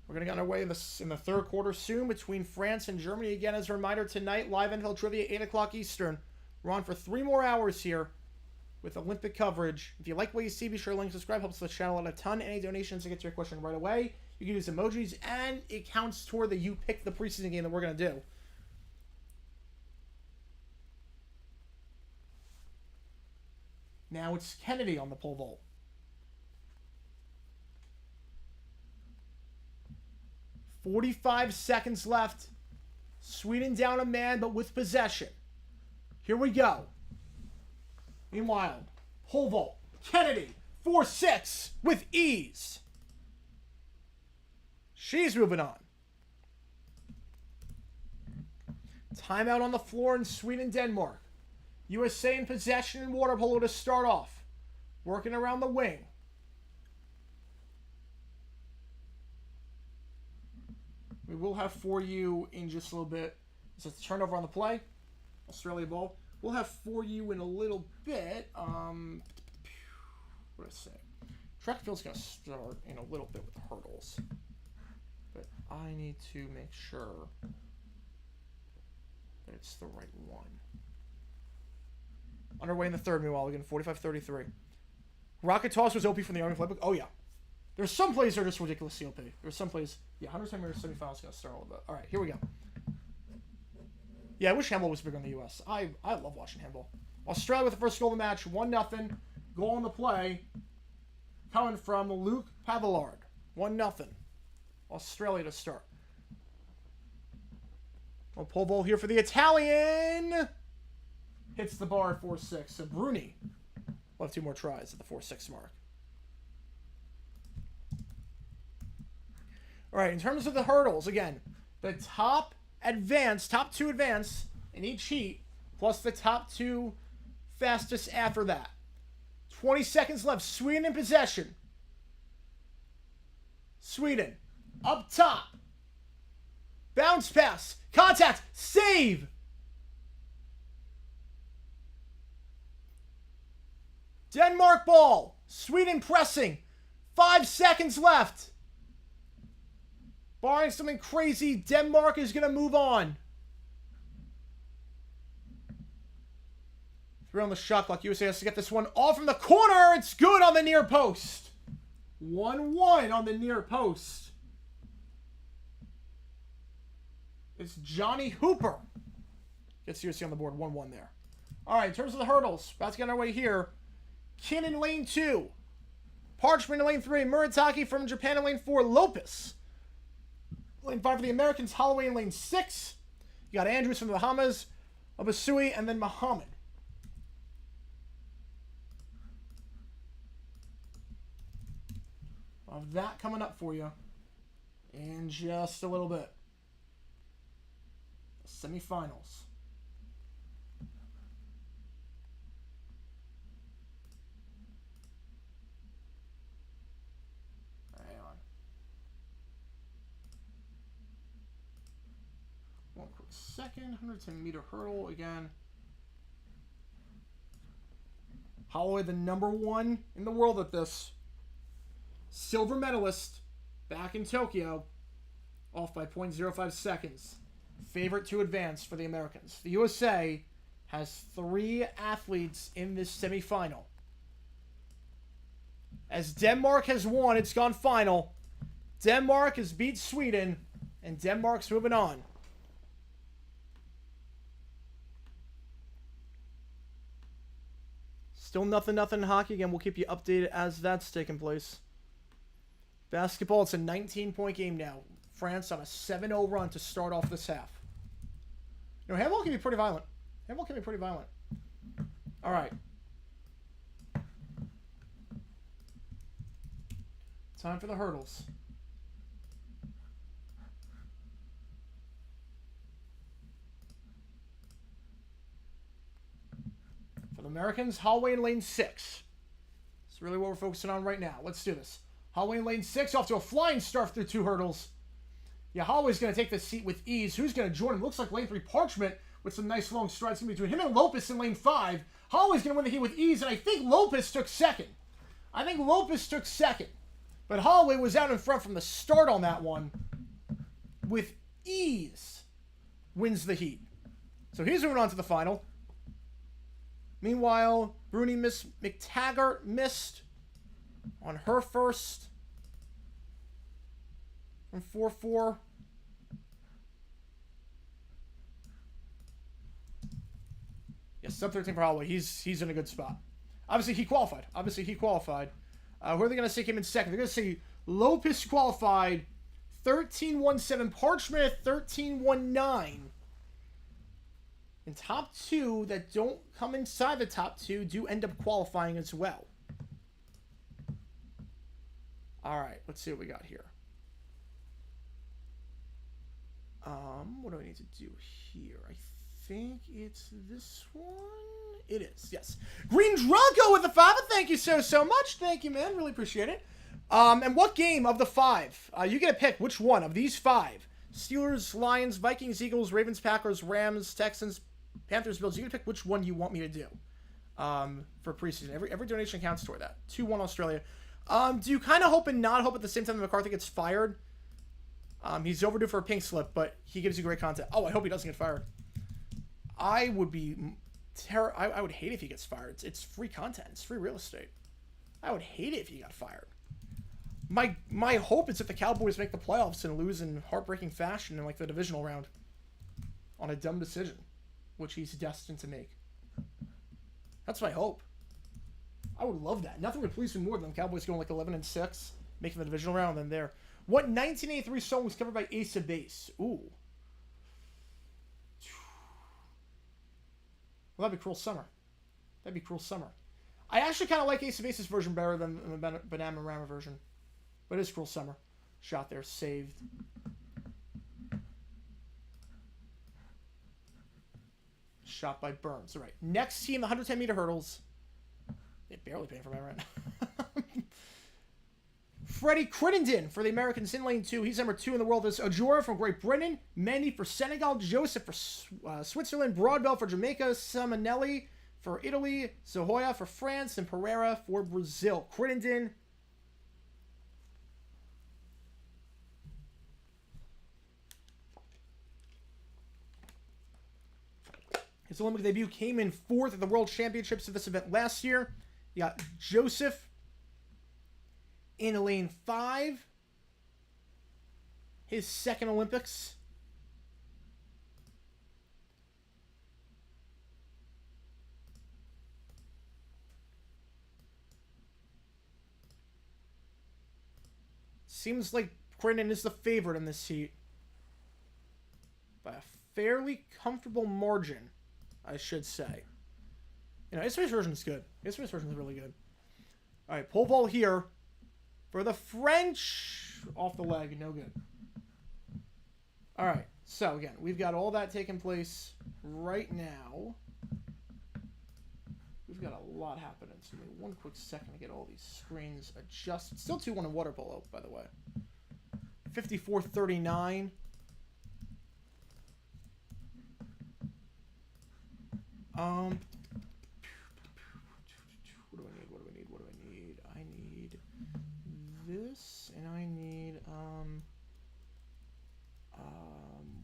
S1: We're going to get underway in the third quarter soon between France and Germany. Again, as a reminder, tonight, live NFL Trivia, 8 o'clock Eastern. We're on for 3 more hours here with Olympic coverage. If you like what you see, be sure to like and subscribe. Helps the channel out a ton. Any donations to get to your question right away. You can use emojis, and it counts toward the you pick the preseason game that we're going to do. Now it's Kennedy on the pole vault. .45 seconds left. Sweden down a man, but with possession. Here we go. Meanwhile, pole vault. Kennedy, 4-6 with ease. She's moving on. Timeout on the floor in Sweden, Denmark. USA in possession in water polo to start off. Working around the wing. We will have for you in just a little bit. It's a turnover on the play. Australia ball. We'll have for you in a little bit. What did I say? Track field's going to start in a little bit with the hurdles. But I need to make sure that it's the right one. Underway in the third, meanwhile, again, 45-33. Rocket toss was OP from the Army playbook. Oh, yeah. There's some plays that are just ridiculously OP. There's some plays. Yeah, 110 meters semifinals going to start a little bit. All right, here we go. Yeah, I wish handball was bigger in the U.S. I love watching handball. Australia with the first goal of the match. 1-0. Goal on the play. Coming from Luke Pavillard. 1-0. Australia to start. Well, pole vault here for the Italian. Hits the bar at 4-6. So Bruni We'll have 2 more tries at the 4-6 mark. All right, in terms of the hurdles, again, the top 2 advance in each heat, plus the top 2 fastest after that. 20 seconds left. Sweden in possession. Sweden up top. Bounce pass. Contact. Save. Denmark ball. Sweden pressing. 5 seconds left. Barring something crazy, Denmark is going to move on. 3 on the shot clock. USA has to get this one off from the corner. It's good on the near post. 1-1 on the near post. It's Johnny Hooper. Gets USA on the board. 1-1 there. All right, in terms of the hurdles, about to get on our way here. Kin in lane 2. Parchment in lane 3. Murataki from Japan in lane 4. Lopez. Lane 5 for the Americans. Holloway in lane 6. You got Andrews from the Bahamas. Abasui, and then Muhammad. Of that coming up for you in just a little bit. Semifinals. Hang on. One quick second. 110-meter hurdle again. Holloway, the #1 in the world at this. Silver medalist back in Tokyo, off by 0.05 seconds. Favorite to advance for the Americans. The USA has 3 athletes in this semifinal. As Denmark has won, it's gone final. Denmark has beat Sweden, and Denmark's moving on. Still nothing in hockey. Again, we'll keep you updated as that's taking place. Basketball, it's a 19-point game now. France on a 7-0 run to start off this half. You know, handball can be pretty violent. Handball can be pretty violent. All right. Time for the hurdles. For the Americans, Holloway in lane 6. That's really what we're focusing on right now. Let's do this. Holloway in lane 6, off to a flying start through 2 hurdles. Yeah, Holloway's going to take this seat with ease. Who's going to join him? Looks like lane 3, Parchment, with some nice long strides between him and Lopez in lane 5. Holloway's going to win the heat with ease, and I think Lopez took second. But Holloway was out in front from the start on that one. With ease, wins the heat. So he's moving on to the final. Meanwhile, Bruni McTaggart missed on her first from 4-4. Yes, sub 13 for Holloway. He's in a good spot. Obviously, he qualified. Who are they going to say came in second? They're going to say Lopez qualified 13-1-7. Parchment 13-1-9. And top 2 that don't come inside the top 2 do end up qualifying as well. All right, let's see what we got here. What do I need to do here? I think it's this one. It is, yes. Green Drunko with the 5. Thank you so much. Thank you, man. Really appreciate it. And what game of the 5? You get to pick which one of these 5. Steelers, Lions, Vikings, Eagles, Ravens, Packers, Rams, Texans, Panthers, Bills. You get to pick which one you want me to do for preseason. Every donation counts toward that. 2-1 Australia. Do you kind of hope and not hope at the same time that McCarthy gets fired? He's overdue for a pink slip, but he gives you great content. Oh, I hope he doesn't get fired. I would be I would hate if he gets fired. It's free content. It's free real estate. I would hate it if he got fired. My hope is if the Cowboys make the playoffs and lose in heartbreaking fashion in like the divisional round on a dumb decision, which he's destined to make. That's my hope. I would love that. Nothing would please me more than the Cowboys going like 11-6, making the divisional round, and then there. What 1983 song was covered by Ace of Base? Ooh. Well, that'd be Cruel Summer. I actually kind of like Ace of Aces version better than the Banana version. But it is Cruel Summer. Shot there, saved. Shot by Burns. All right. Next team, 110-meter hurdles. They're barely paying for me right now. Freddie Crittenden for the Americans in lane 2. He's number 2 in the world. There's Ajora from Great Britain. Mendy for Senegal. Joseph for Switzerland. Broadbell for Jamaica. Simonelli for Italy. Zahoya for France. And Pereira for Brazil. Crittenden. His Olympic debut came in 4th at the World Championships of this event last year. You got Joseph in lane 5. His second Olympics. Seems like Crittenden is the favorite in this heat. By a fairly comfortable margin, I should say. You know, his version is good. His version is really good. All right, pole vault here for the French. Off the leg, no good. All right, so again, we've got all that taking place right now. We've got a lot happening. So give me one quick second to get all these screens adjusted. Still 2-1 in water polo, by the way. 54-39. What do I need? I need this, and I need,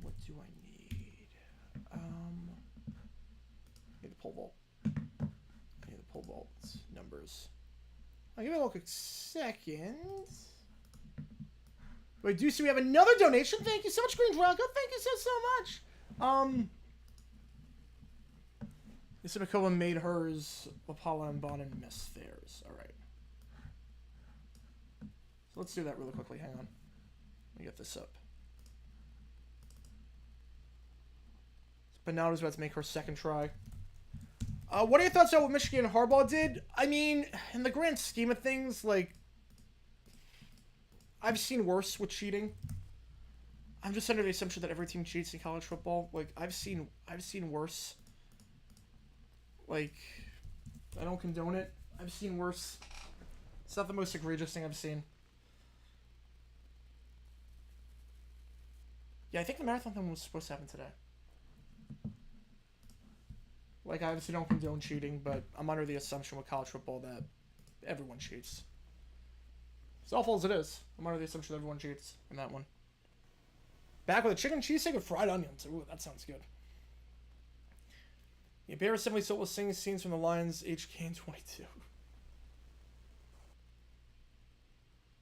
S1: what do I need? I need the pole vault. I need the pole vault numbers. I'll give it a quick second. Wait, do you see we have another donation? Thank you so much, Green Draco. Thank you so much. Isabakova made hers, Apollo and Bonin missed theirs. Alright. So let's do that really quickly. Hang on. Let me get this up. Bernardo's about to make her second try. What are your thoughts on what Michigan and Handball did? I mean, in the grand scheme of things, like, I've seen worse with cheating. I'm just under the assumption that every team cheats in college football. Like, I've seen worse. Like, I don't condone it. I've seen worse. It's not the most egregious thing I've seen. Yeah, I think the marathon thing was supposed to happen today. Like, I obviously don't condone cheating, but I'm under the assumption with college football that everyone cheats. As awful as it is, I'm under the assumption that everyone cheats in that one. Back with a chicken cheese steak with fried onions. Ooh, that sounds good. Yeah, Bear Assembly Soul was singing scenes from the Lions HK 22.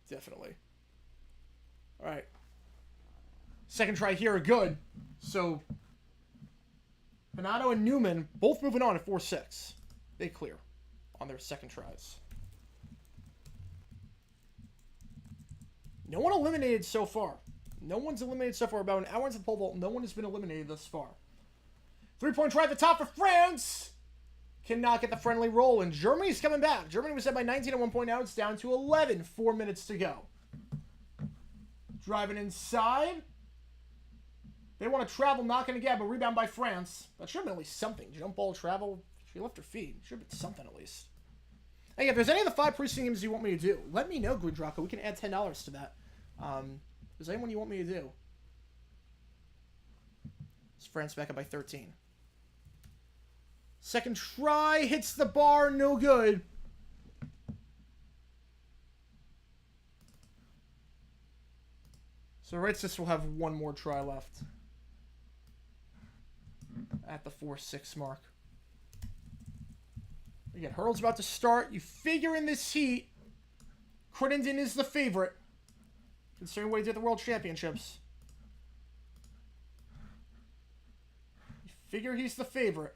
S1: Definitely. Alright. Second try here are good. So, Bernardo and Newman both moving on at 4-6. They clear on their second tries. No one eliminated so far. No one's eliminated so far. About an hour into the pole vault, no one has been eliminated thus far. 3-point try at the top for France. Cannot get the friendly roll, and Germany's coming back. Germany was set by 19 at one point. Now it's down to 11. 4 minutes to go. Driving inside. They want to travel, not going to get, but rebound by France. That should have been at least something. Jump ball, travel. She left her feet. Should have been something at least. Hey, if there's any of the 5 precinct games you want me to do, let me know, Green Draco. We can add $10 to that. Is there anyone you want me to do? It's France back up by 13. Second try, hits the bar, no good. So Rightsys will have one more try left. At the 4-6 mark. Again, hurdle's about to start. You figure in this heat, Crittenden is the favorite. Considering what he did at the World Championships. You figure he's the favorite.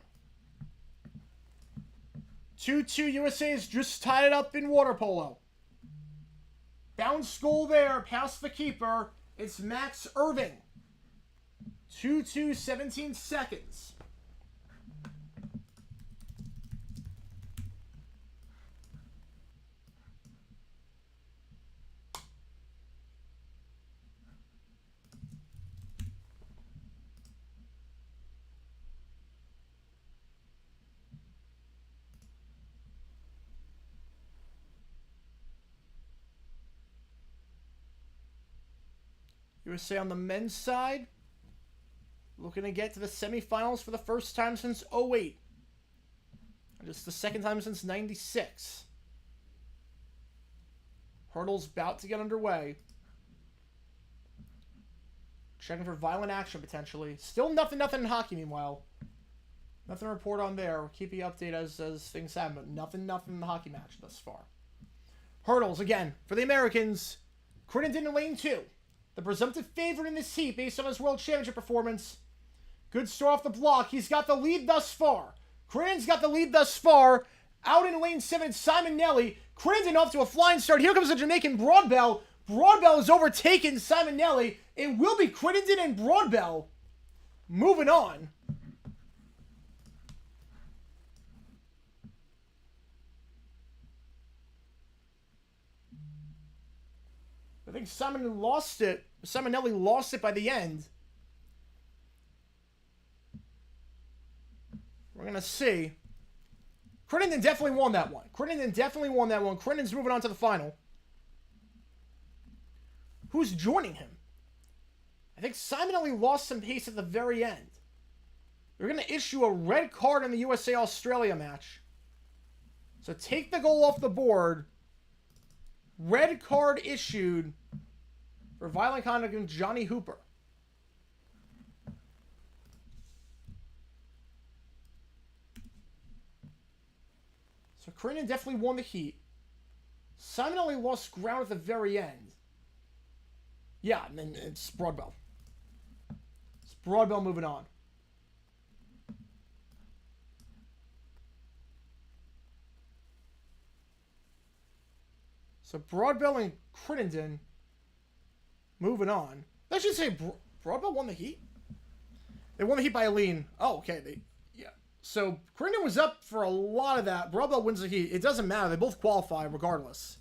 S1: 2-2 USA's just tied it up in water polo. Bounce goal there, past the keeper. It's Max Irving. 2-2, 17 seconds. USA on the men's side, looking to get to the semifinals for the first time since 2008. Just the second time since 96. Hurdle's about to get underway. Checking for violent action, potentially. Still nothing in hockey, meanwhile. Nothing to report on there. We'll keep you updated as things happen, but nothing in the hockey match thus far. Hurdles, again, for the Americans. Crittenden in lane 2. The presumptive favorite in this heat based on his World Championship performance. Good start off the block. He's got the lead thus far. Crittenden's got the lead thus far. Out in lane 7, Simon Nelly. Crittenden off to a flying start. Here comes the Jamaican Broadbell. Broadbell has overtaken Simon Nelly. It will be Crittenden and Broadbell moving on. I think Simon Nelly lost it by the end. We're going to see. Crittenden definitely won that one. Crittenden's moving on to the final. Who's joining him? I think Simon Nelly lost some pace at the very end. They're going to issue a red card in the USA-Australia match. So take the goal off the board. Red card issued for violent conduct against Johnny Hooper. So Crittenden definitely won the heat. Simon only lost ground at the very end. Yeah, and then it's Broadbell. It's Broadbell moving on. So Broadbell and Crittenden moving on. I should say Broadbell won the heat. They won the heat by a lean. Oh, okay. So Crittenden was up for a lot of that. Broadbell wins the heat. It doesn't matter. They both qualify regardless.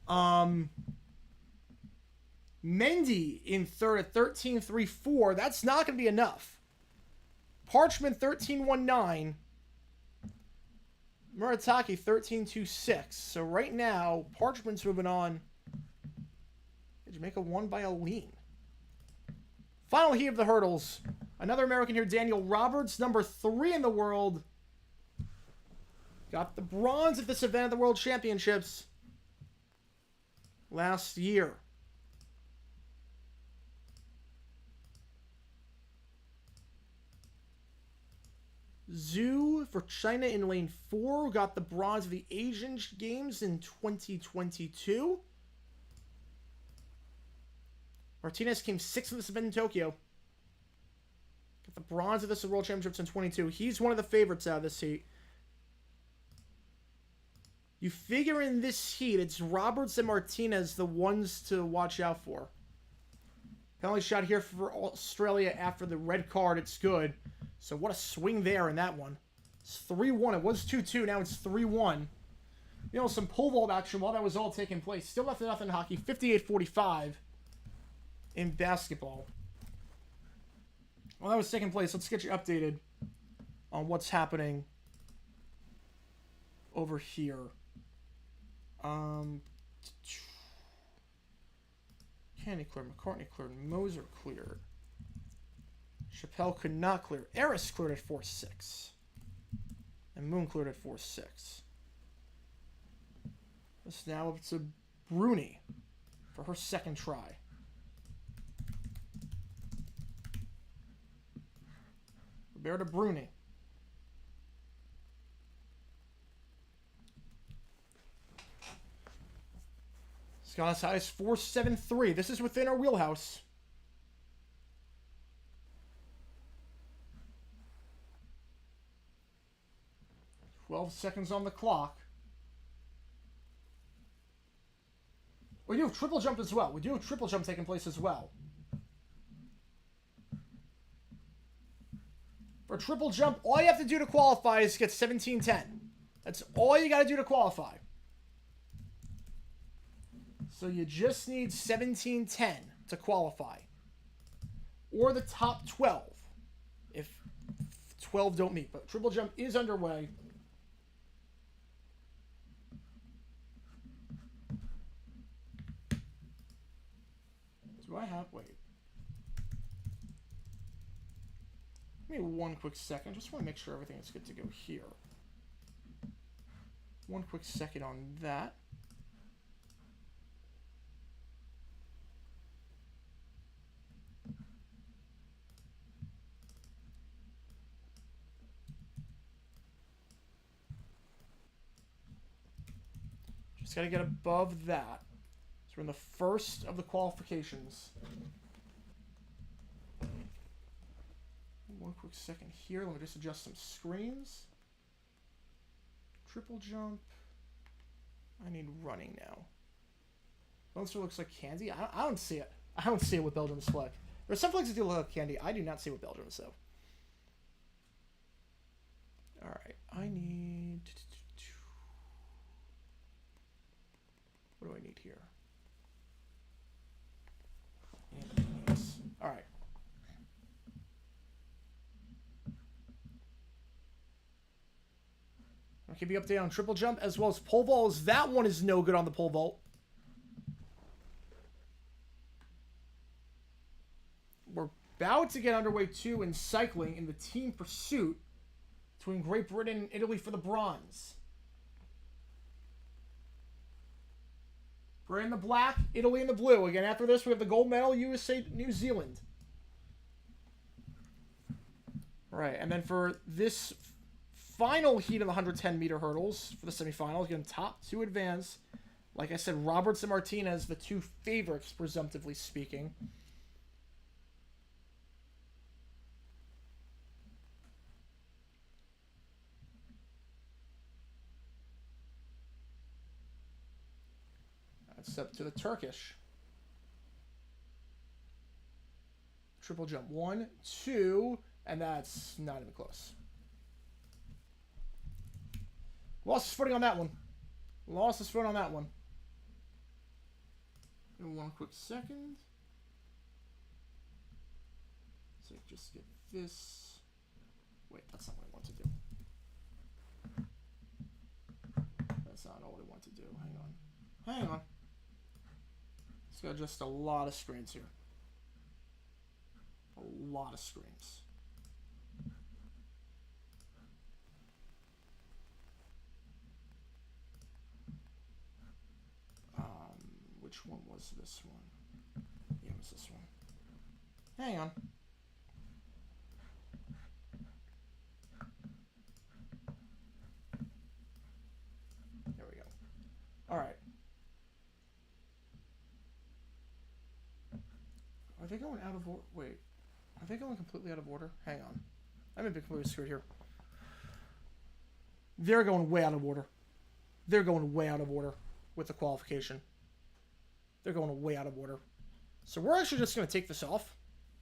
S1: Mendy in third at 13-3-4. That's not going to be enough. Parchment 13-1-9. Murataki 13-2-6. So right now, Parchment's moving on. Jamaica won by a lean. Final heat of the hurdles. Another American here, Daniel Roberts, number 3 in the world. Got the bronze at this event at the World Championships last year. Zhu for China in lane 4 got the bronze of the Asian Games in 2022. Martinez came 6th in this event in Tokyo. Got the bronze of this World Championships in 22. He's one of the favorites out of this heat. You figure in this heat, it's Roberts and Martinez the ones to watch out for. Penalty shot here for Australia after the red card. It's good. So what a swing there in that one. It's 3-1. It was 2-2. Now it's 3-1. You know, some pole vault action while that was all taking place. Still nothing in hockey. 58-45 in basketball. While that was taking place, let's get you updated on what's happening over here. Candy cleared, McCartney cleared, Moser cleared. Chappelle could not clear. Eris cleared at 4-6. And Moon cleared at 4-6. It's now up to Bruni for her second try. Roberta Bruni. It's got as high as 4.73. This is within our wheelhouse. Seconds on the clock. We do have triple jump as well. We do have triple jump taking place as well. For triple jump, all you have to do to qualify is get 17-10. That's all you got to do to qualify. So you just need 17-10 to qualify. Or the top 12 if 12 don't meet. But triple jump is underway. Do I have Wait. Give me one quick second. Just want to make sure everything is good to go here. One quick second on that. Just got to get above that. So we're in the first of the qualifications. One quick second here. Let me just adjust some screens. Triple jump. I need running now. Monster looks like candy. I don't see it. I don't see it with Belgium's flag. There's some flags that do look like candy. I do not see it with Belgium's, though. Alright. I need... What do I need here? Alright. I'll keep you updated on triple jump as well as pole vault. That one is no good on the pole vault. We're about to get underway too in cycling in the team pursuit between Great Britain and Italy for the bronze. Britain in the black, Italy in the blue. Again, after this, we have the gold medal, USA, New Zealand. Right, and then for this final heat of the 110-meter hurdles for the semifinals, again, top two advance. Like I said, Roberts and Martinez, the two favorites, presumptively speaking. That's up to the Turkish. Triple jump. 1, 2, and that's not even close. Lost his footing on that one. Lost his foot on that one. In one quick second. So just get this. Wait, that's not what I want to do. That's not all I want to do. Hang on. Hang on. It's got just a lot of screens here. A lot of screens. Which one was this one? Yeah, it was this one. Hang on. There we go. All right. Are they going out of order? Wait. Are they going completely out of order? Hang on. I'm a bit completely screwed here. They're going way out of order. They're going way out of order with the qualification. They're going way out of order. So we're actually just going to take this off.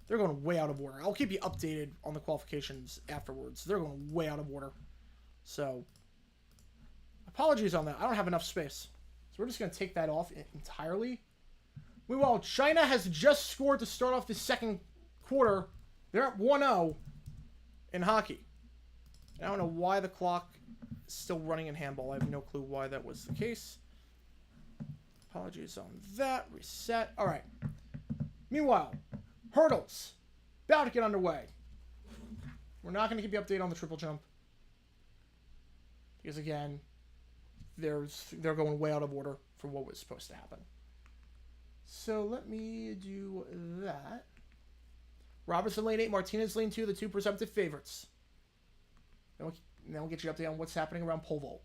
S1: They're going way out of order. I'll keep you updated on the qualifications afterwards. They're going way out of order. So, apologies on that. I don't have enough space. So we're just going to take that off entirely. Meanwhile, China has just scored to start off the second quarter. They're at 1-0 in hockey. I don't know why the clock is still running in handball. I have no clue why that was the case. Apologies on that. Reset. All right. Meanwhile, hurdles. About to get underway. We're not going to keep you updated on the triple jump. Because, again, they're going way out of order for what was supposed to happen. So let me do that. Robertson lane 8, Martinez lane 2, the two presumptive favorites. Then we'll get you updated on what's happening around pole vault.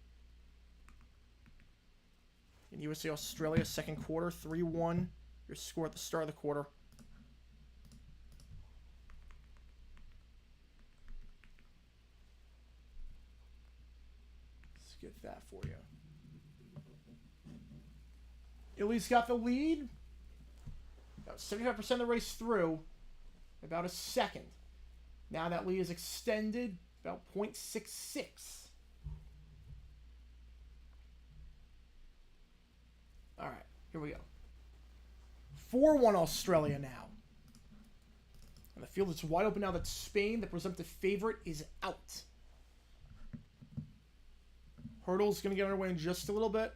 S1: In USA Australia, second quarter, 3-1. Your score at the start of the quarter. Let's get that for you. Italy's got the lead. About 75% of the race through. About a second. Now that lead is extended about 0.66. All right, here we go. 4-1 Australia now. And the field is wide open now that Spain, the presumptive favorite, is out. Hurdle's going to get underway in just a little bit.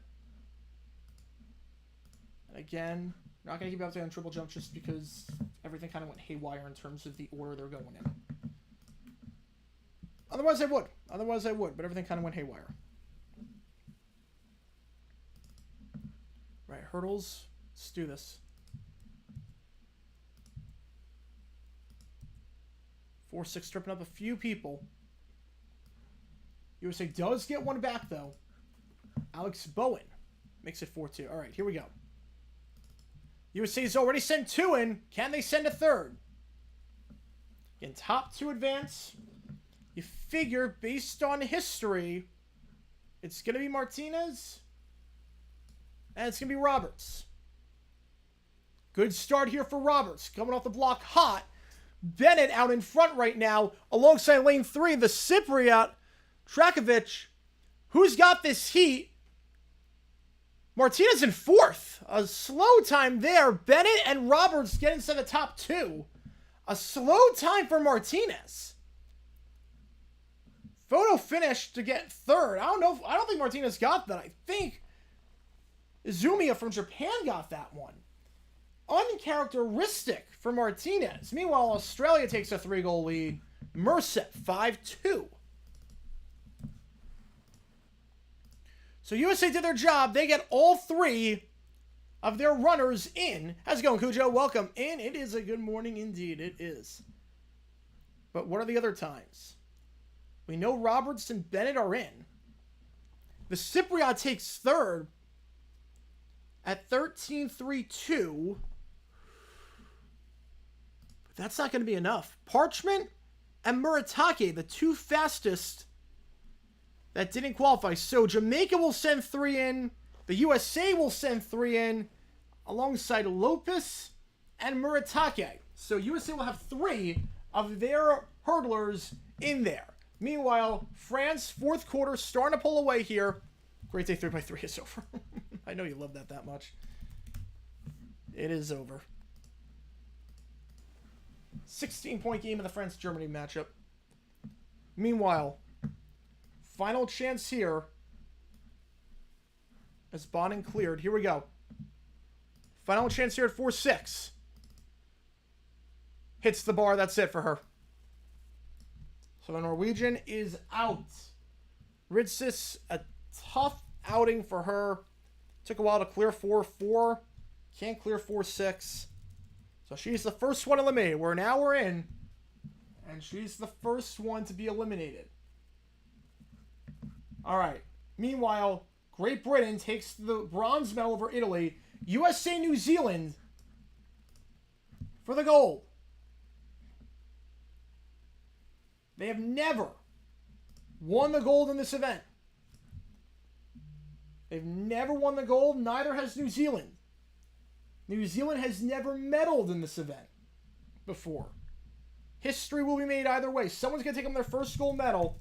S1: And again, Not going to keep out on triple jump just because everything kind of went haywire in terms of the order they're going in. Otherwise, I would. But everything kind of went haywire. Right, hurdles. Let's do this. 4-6 tripping up a few people. USA does get one back, though. Alex Bowen makes it 4-2. All right, here we go. USA's already sent 2 in. Can they send a third? In top 2 advance, you figure, based on history, it's going to be Martinez and it's going to be Roberts. Good start here for Roberts. Coming off the block hot. Bennett out in front right now alongside lane 3, the Cypriot Trakovic. Who's got this heat? Martinez in 4th. A slow time there. Bennett and Roberts get into the top 2. A slow time for Martinez. Photo finish to get 3rd. I don't think Martinez got that. I think Izumia from Japan got that one. Uncharacteristic for Martinez. Meanwhile, Australia takes a 3-goal lead. Merced 5-2. So USA did their job. They get all 3 of their runners in. How's it going, Cujo? Welcome in. It is a good morning indeed. It is. But what are the other times? We know Roberts and Bennett are in. The Cypriot takes 3rd at 13-3-2. But that's not going to be enough. Parchment and Muratake, the 2 fastest that didn't qualify. So Jamaica will send 3 in. The USA will send 3 in alongside Lopez and Muratake. So USA will have 3 of their hurdlers in there. Meanwhile, France, 4th quarter, starting to pull away here. Great day 3x3 is over. I know you love that much. It is over. 16-point game in the France-Germany matchup. Meanwhile, final chance here. As Bonin cleared. Here we go. Final chance here at 4-6. Hits the bar. That's it for her. So the Norwegian is out. Ridsis, a tough outing for her. Took a while to clear 4-4. Can't clear 4-6. So she's the first one eliminated. We're in. And she's the first one to be eliminated. All right. Meanwhile, Great Britain takes the bronze medal over Italy. USA, New Zealand for the gold. They have never won the gold in this event. They've never won the gold. Neither has New Zealand. New Zealand has never medaled in this event before. History will be made either way. Someone's going to take them their first gold medal.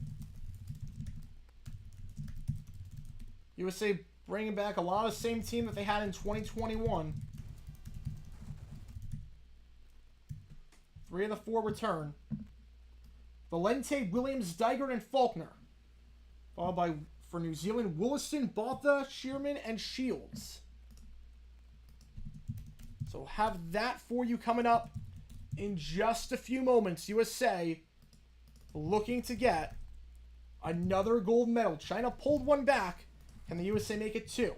S1: USA bringing back a lot of the same team that they had in 2021. 3 of the 4 return. Valente, Williams, Dygert, and Faulkner. Followed by, for New Zealand, Williston, Botha, Shearman, and Shields. So we'll have that for you coming up in just a few moments. USA looking to get another gold medal. China pulled one back. Can the USA make it 2?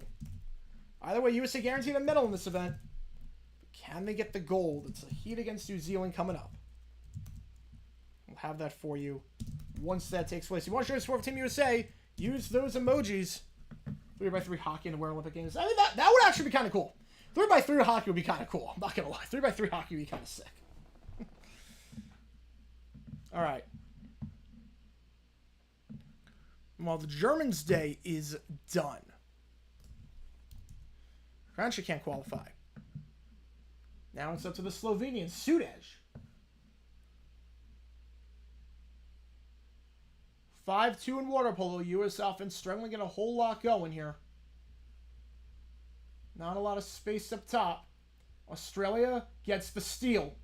S1: Either way, USA guaranteed a medal in this event. But can they get the gold? It's a heat against New Zealand coming up. We'll have that for you once that takes place. If you want to show your support for Team USA, use those emojis. 3x3 hockey in the Winter Olympic Games. I mean, that would actually be kind of cool. 3x3 hockey would be kind of cool. I'm not going to lie. 3x3 hockey would be kind of sick. All right. Well, the Germans' day is done. Croatia can't qualify. Now it's up to the Slovenians. Sudej. 5-2 in water polo. U.S. offense struggling to get a whole lot going here. Not a lot of space up top. Australia gets the steal.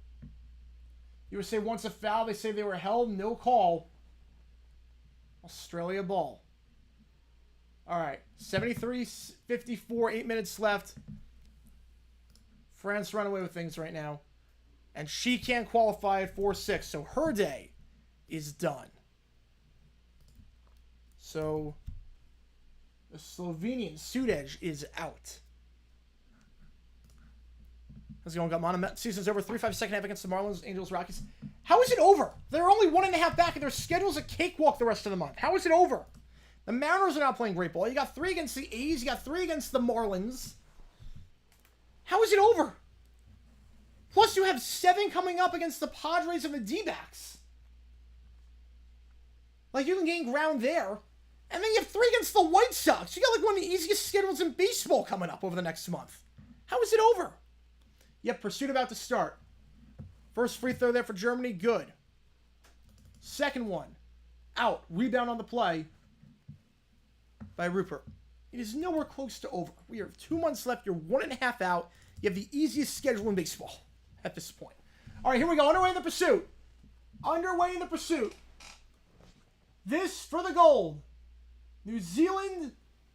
S1: USA wants a foul. They say they were held. No call. Australia ball. All right. 73-54. 8 minutes left. France run away with things right now. And she can't qualify at 4-6. So her day is done. So the Slovenian Sudej is out. How's it going, Gamana? Season's over. 3-5 second half against the Marlins, Angels, Rockies. How is it over? They're only 1.5 back, and their schedule's a cakewalk the rest of the month. How is it over? The Mariners are not playing great ball. You got 3 against the A's. You got 3 against the Marlins. How is it over? Plus, you have 7 coming up against the Padres and the D-backs. Like, you can gain ground there. And then you have 3 against the White Sox. You got, like, one of the easiest schedules in baseball coming up over the next month. How is it over? Yep, pursuit about to start. First free throw there for Germany. Good. Second one. Out. Rebound on the play by Rupert. It is nowhere close to over. We have 2 months left. You're 1.5 out. You have the easiest schedule in baseball at this point. All right, here we go. Underway in the pursuit. Underway in the pursuit. This for the gold. New Zealand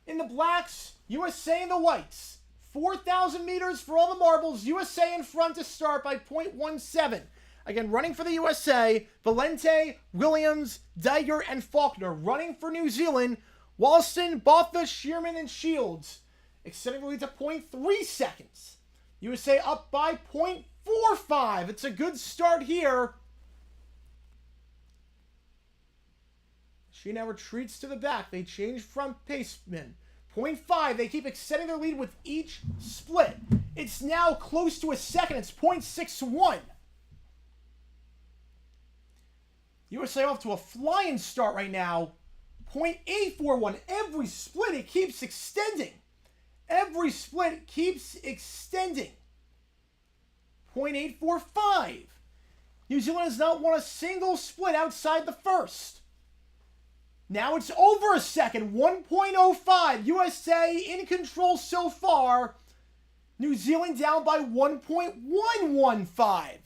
S1: in the blacks. USA in the whites. 4,000 meters for all the marbles. USA in front to start by 0.17. Again, running for the USA, Valente, Williams, Diger, and Faulkner. Running for New Zealand, Walston, Botha, Shearman, and Shields. Extending the lead to 0.3 seconds. USA up by 0.45. It's a good start here. She now retreats to the back. They change front pacemen. 0.5. They keep extending their lead with each split. It's now close to a second. It's 0.61. USA off to a flying start right now. 0.841. Every split, it keeps extending. Every split keeps extending. 0.845. New Zealand has not won a single split outside the first. Now it's over a second. 1.05. USA in control so far. New Zealand down by 1.115.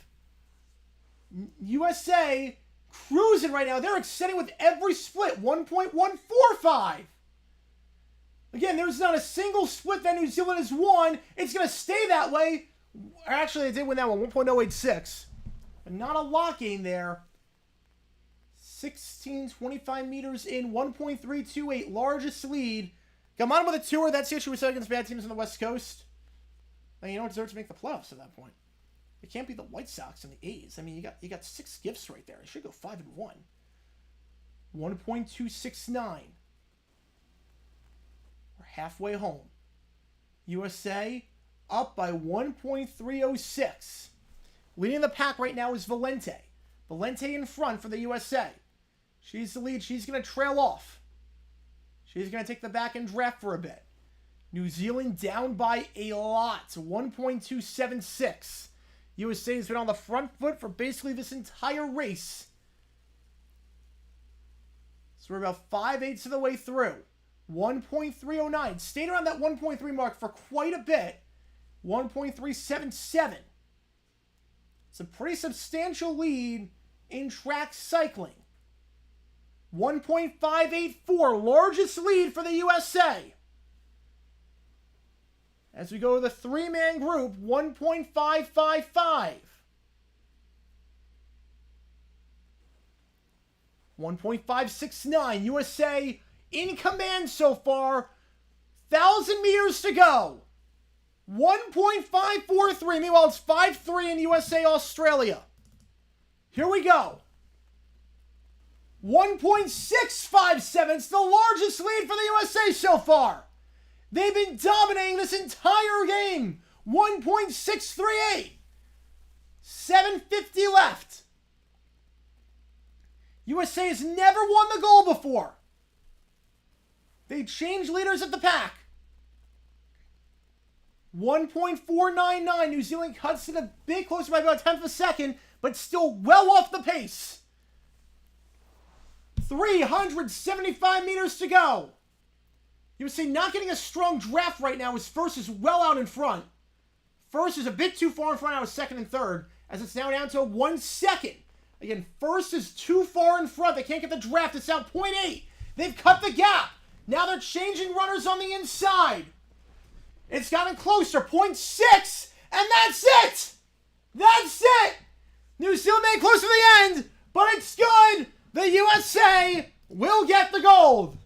S1: USA cruising right now. They're extending with every split. 1.145. Again, there's not a single split that New Zealand has won. It's going to stay that way. Actually, they did win that one. 1.086. But not a lock game there. 25 meters in, 1.328, largest lead. Come on with a tour. That's the issue we said against bad teams on the West Coast. And you know what deserves to make the playoffs at that point? It can't be the White Sox and the A's. I mean, you got 6 gifts right there. It should go 5-1. 1.269. We're halfway home. USA up by 1.306. Leading the pack right now is Valente. Valente in front for the USA. She's the lead. She's going to trail off. She's going to take the back and draft for a bit. New Zealand down by a lot. 1.276. USA's been on the front foot for basically this entire race. So we're about 5/8 of the way through. 1.309. Stayed around that 1.3 mark for quite a bit. 1.377. It's a pretty substantial lead in track cycling. 1.584, largest lead for the USA. As we go to the 3-man group, 1.555. 1.569, USA in command so far. 1,000 meters to go. 1.543. Meanwhile, it's 5-3 in USA, Australia. Here we go. 1.657. It's the largest lead for the USA so far. They've been dominating this entire game. 1.638. 7:50 left. USA has never won the goal before. They changed leaders at the pack. 1.499. New Zealand cuts it a bit closer by about a tenth of a second, but still well off the pace. 375 meters to go. USA not getting a strong draft right now as first is well out in front. First is a bit too far in front out of second and third, as it's now down to 1 second. Again, first is too far in front. They can't get the draft. It's now 0.8. They've cut the gap. Now they're changing runners on the inside. It's gotten closer. 0.6. And that's it! That's it! New Zealand made close to the end, but it's good. The USA will get the gold.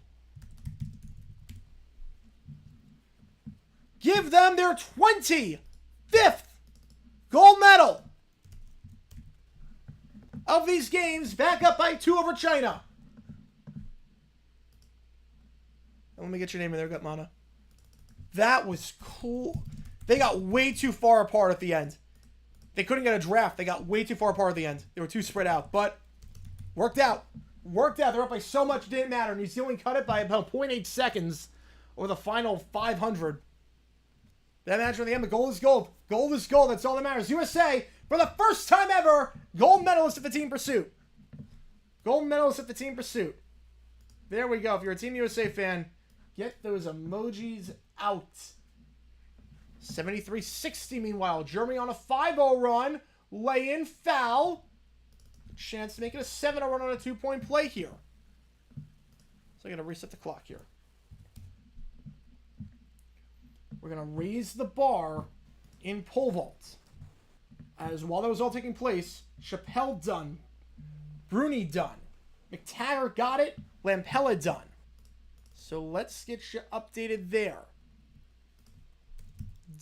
S1: Give them their 25th gold medal of these games, back up by 2 over China. Let me get your name in there, Gutmana. That was cool. They got way too far apart at the end. They couldn't get a draft. They got way too far apart at the end. They were too spread out, but worked out. Worked out. They're up by so much, it didn't matter. New Zealand cut it by about 0.8 seconds over the final 500. That match at the end, the gold is gold. Gold is gold. That's all that matters. USA, for the first time ever, gold medalist at the team pursuit. Gold medalist at the team pursuit. There we go. If you're a Team USA fan, get those emojis out. 73-60, meanwhile. Germany on a 5-0 run. Lay-in foul. Chance to make it a 7-0 run on a 2-point play here. So I'm going to reset the clock here. We're going to raise the bar in pole vault. As while that was all taking place, Chappelle done. Bruni done. McTaggart got it. Lampella done. So let's get you updated there.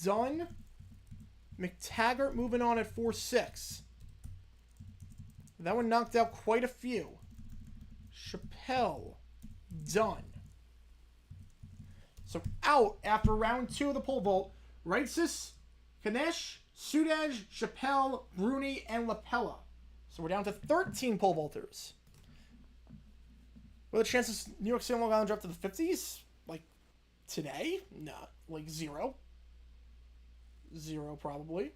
S1: Done. McTaggart moving on at 4-6. That one knocked out quite a few. Chappelle done. So out after round 2 of the pole vault, Reitzis, Kanesh, Sudaj, Chappelle, Bruni, and Lapella. So we're down to 13 pole vaulters. What are the chances New York City and Long Island drop to the 50s? Like, today? No. Like, 0. 0, probably.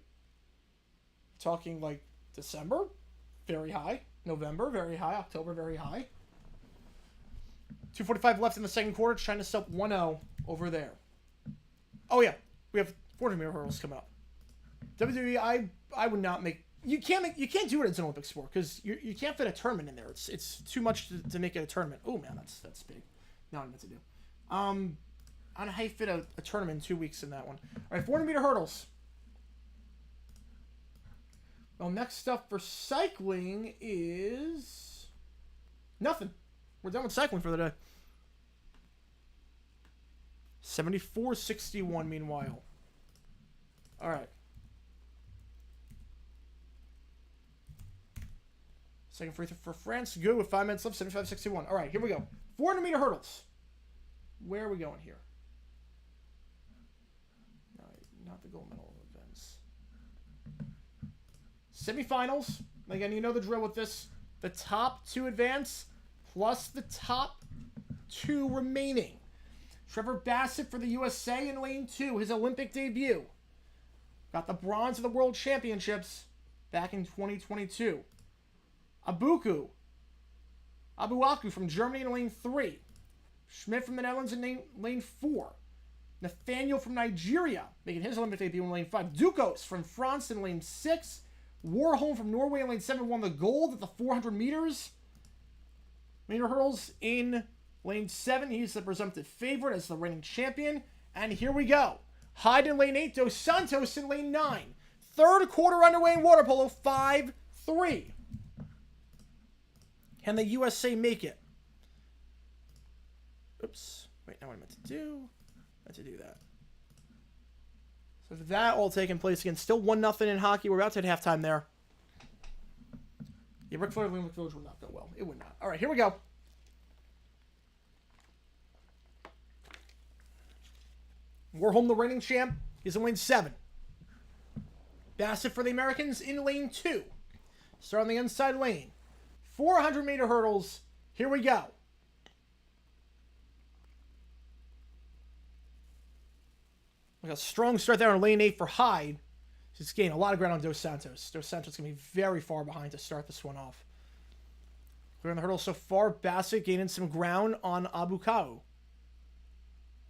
S1: Talking, like, December? Very high. November? Very high. October? Very high. 2:45 left in the second quarter. Trying to stop 1-0 over there. Oh, yeah. We have 400-meter hurdles coming up. WWE, I would not make... You can't do it as an Olympic sport because you can't fit a tournament in there. It's too much to make it a tournament. Oh man, that's big. Not what I meant to do. I don't know how you fit a tournament in 2 weeks in that one. All right, 400-meter hurdles. Well, next up for cycling is nothing. We're done with cycling for the day. 74-61. Meanwhile, all right. Second free throw for France. Good with 5 minutes left. 75-61. All right, here we go. 400-meter hurdles. Where are we going here? All right, not the gold medal events. Semifinals. Again, you know the drill with this. The top 2 advance plus the top 2 remaining. Trevor Bassett for the USA in lane 2. His Olympic debut. Got the bronze of the World Championships back in 2022. Abuaku from Germany in lane 3. Schmidt from the Netherlands in lane 4. Nathaniel from Nigeria making his Olympic debut in lane 5. Dukos from France in lane 6. Warholm from Norway in lane 7 won the gold at the 400 meters. Meter hurdles in lane 7. He's the presumptive favorite as the reigning champion. And here we go. Hyde in lane 8. Dos Santos in lane 9. Third quarter underway in water polo. 5-3. Can the USA make it? Oops. Wait, now what I meant to do? I meant to do that. So that all taking place again. Still 1-0 in hockey. We're about to hit halftime there. Yeah, Ric Flair Olympic Village would not go well. It would not. All right, here we go. Warholm, the reigning champ, is in lane 7. Bassett for the Americans in lane 2. Start on the inside lane. 400-meter hurdles. Here we go. Like a strong start there on lane 8 for Hyde. He's gained a lot of ground on Dos Santos. Dos Santos going to be very far behind to start this one off. Clearing the hurdle so far. Bassett gaining some ground on Abuaku,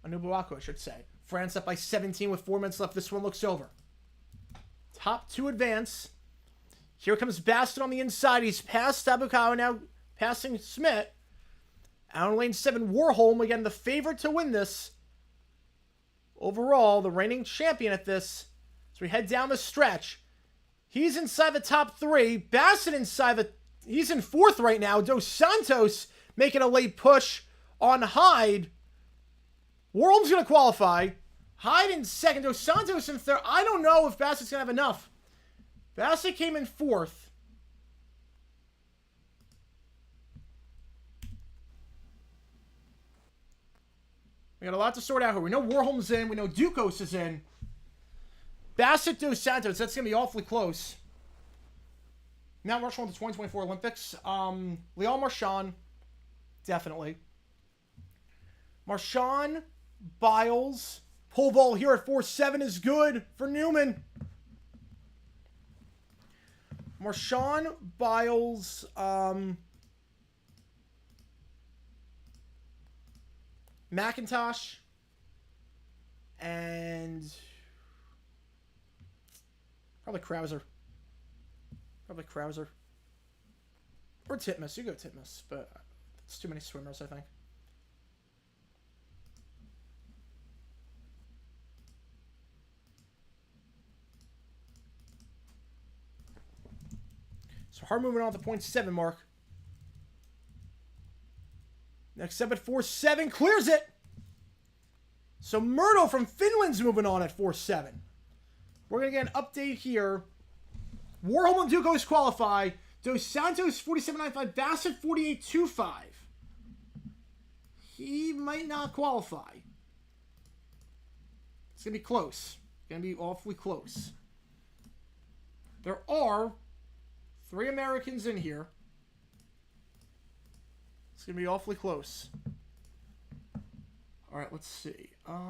S1: I should say. France up by 17 with 4 minutes left. This one looks over. Top 2 advance. Here comes Bassett on the inside. He's past Abuaku, now passing Schmidt. Out in lane 7, Warholm, again, the favorite to win this. Overall, the reigning champion at this. So we head down the stretch. He's inside the top 3. Bassett he's in 4th right now. Dos Santos making a late push on Hyde. Warholm's going to qualify. Hyde in 2nd. Dos Santos in 3rd. I don't know if Bassett's going to have enough. Bassett came in 4th. We got a lot to sort out here. We know Warholm's in. We know Discus is in. Bassett, Dos Santos. That's going to be awfully close. Now Marshall in the 2024 Olympics. Leon Marchand. Definitely. Marchand, Biles. Pole ball here at 4-7 is good for Newman. Marchand, Biles, McIntosh, and probably Krauser. Or Titmus. You go Titmus, but it's too many swimmers, I think. So Hart moving on to the 0.7 mark. Next up at 4-7, clears it. So Murdo from Finland's moving on at 4-7. We're going to get an update here. Warholm and Discus qualify. Dos Santos 47.95, Bassett 48.25. He might not qualify. It's going to be close. It's going to be awfully close. There are 3 Americans in here. It's going to be awfully close. All right, let's see. What do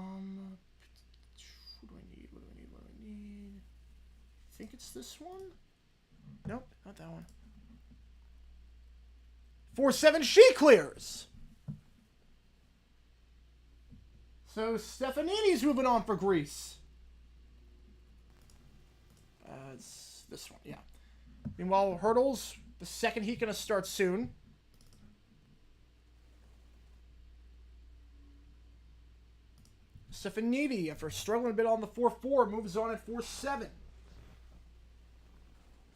S1: I need? I think it's this one. Nope, not that one. 4-7, she clears. So Stefanini's moving on for Greece. It's this one, yeah. Meanwhile, hurdles, the second heat going to start soon. Stefanini, after struggling a bit on the 4-4, moves on at 4-7.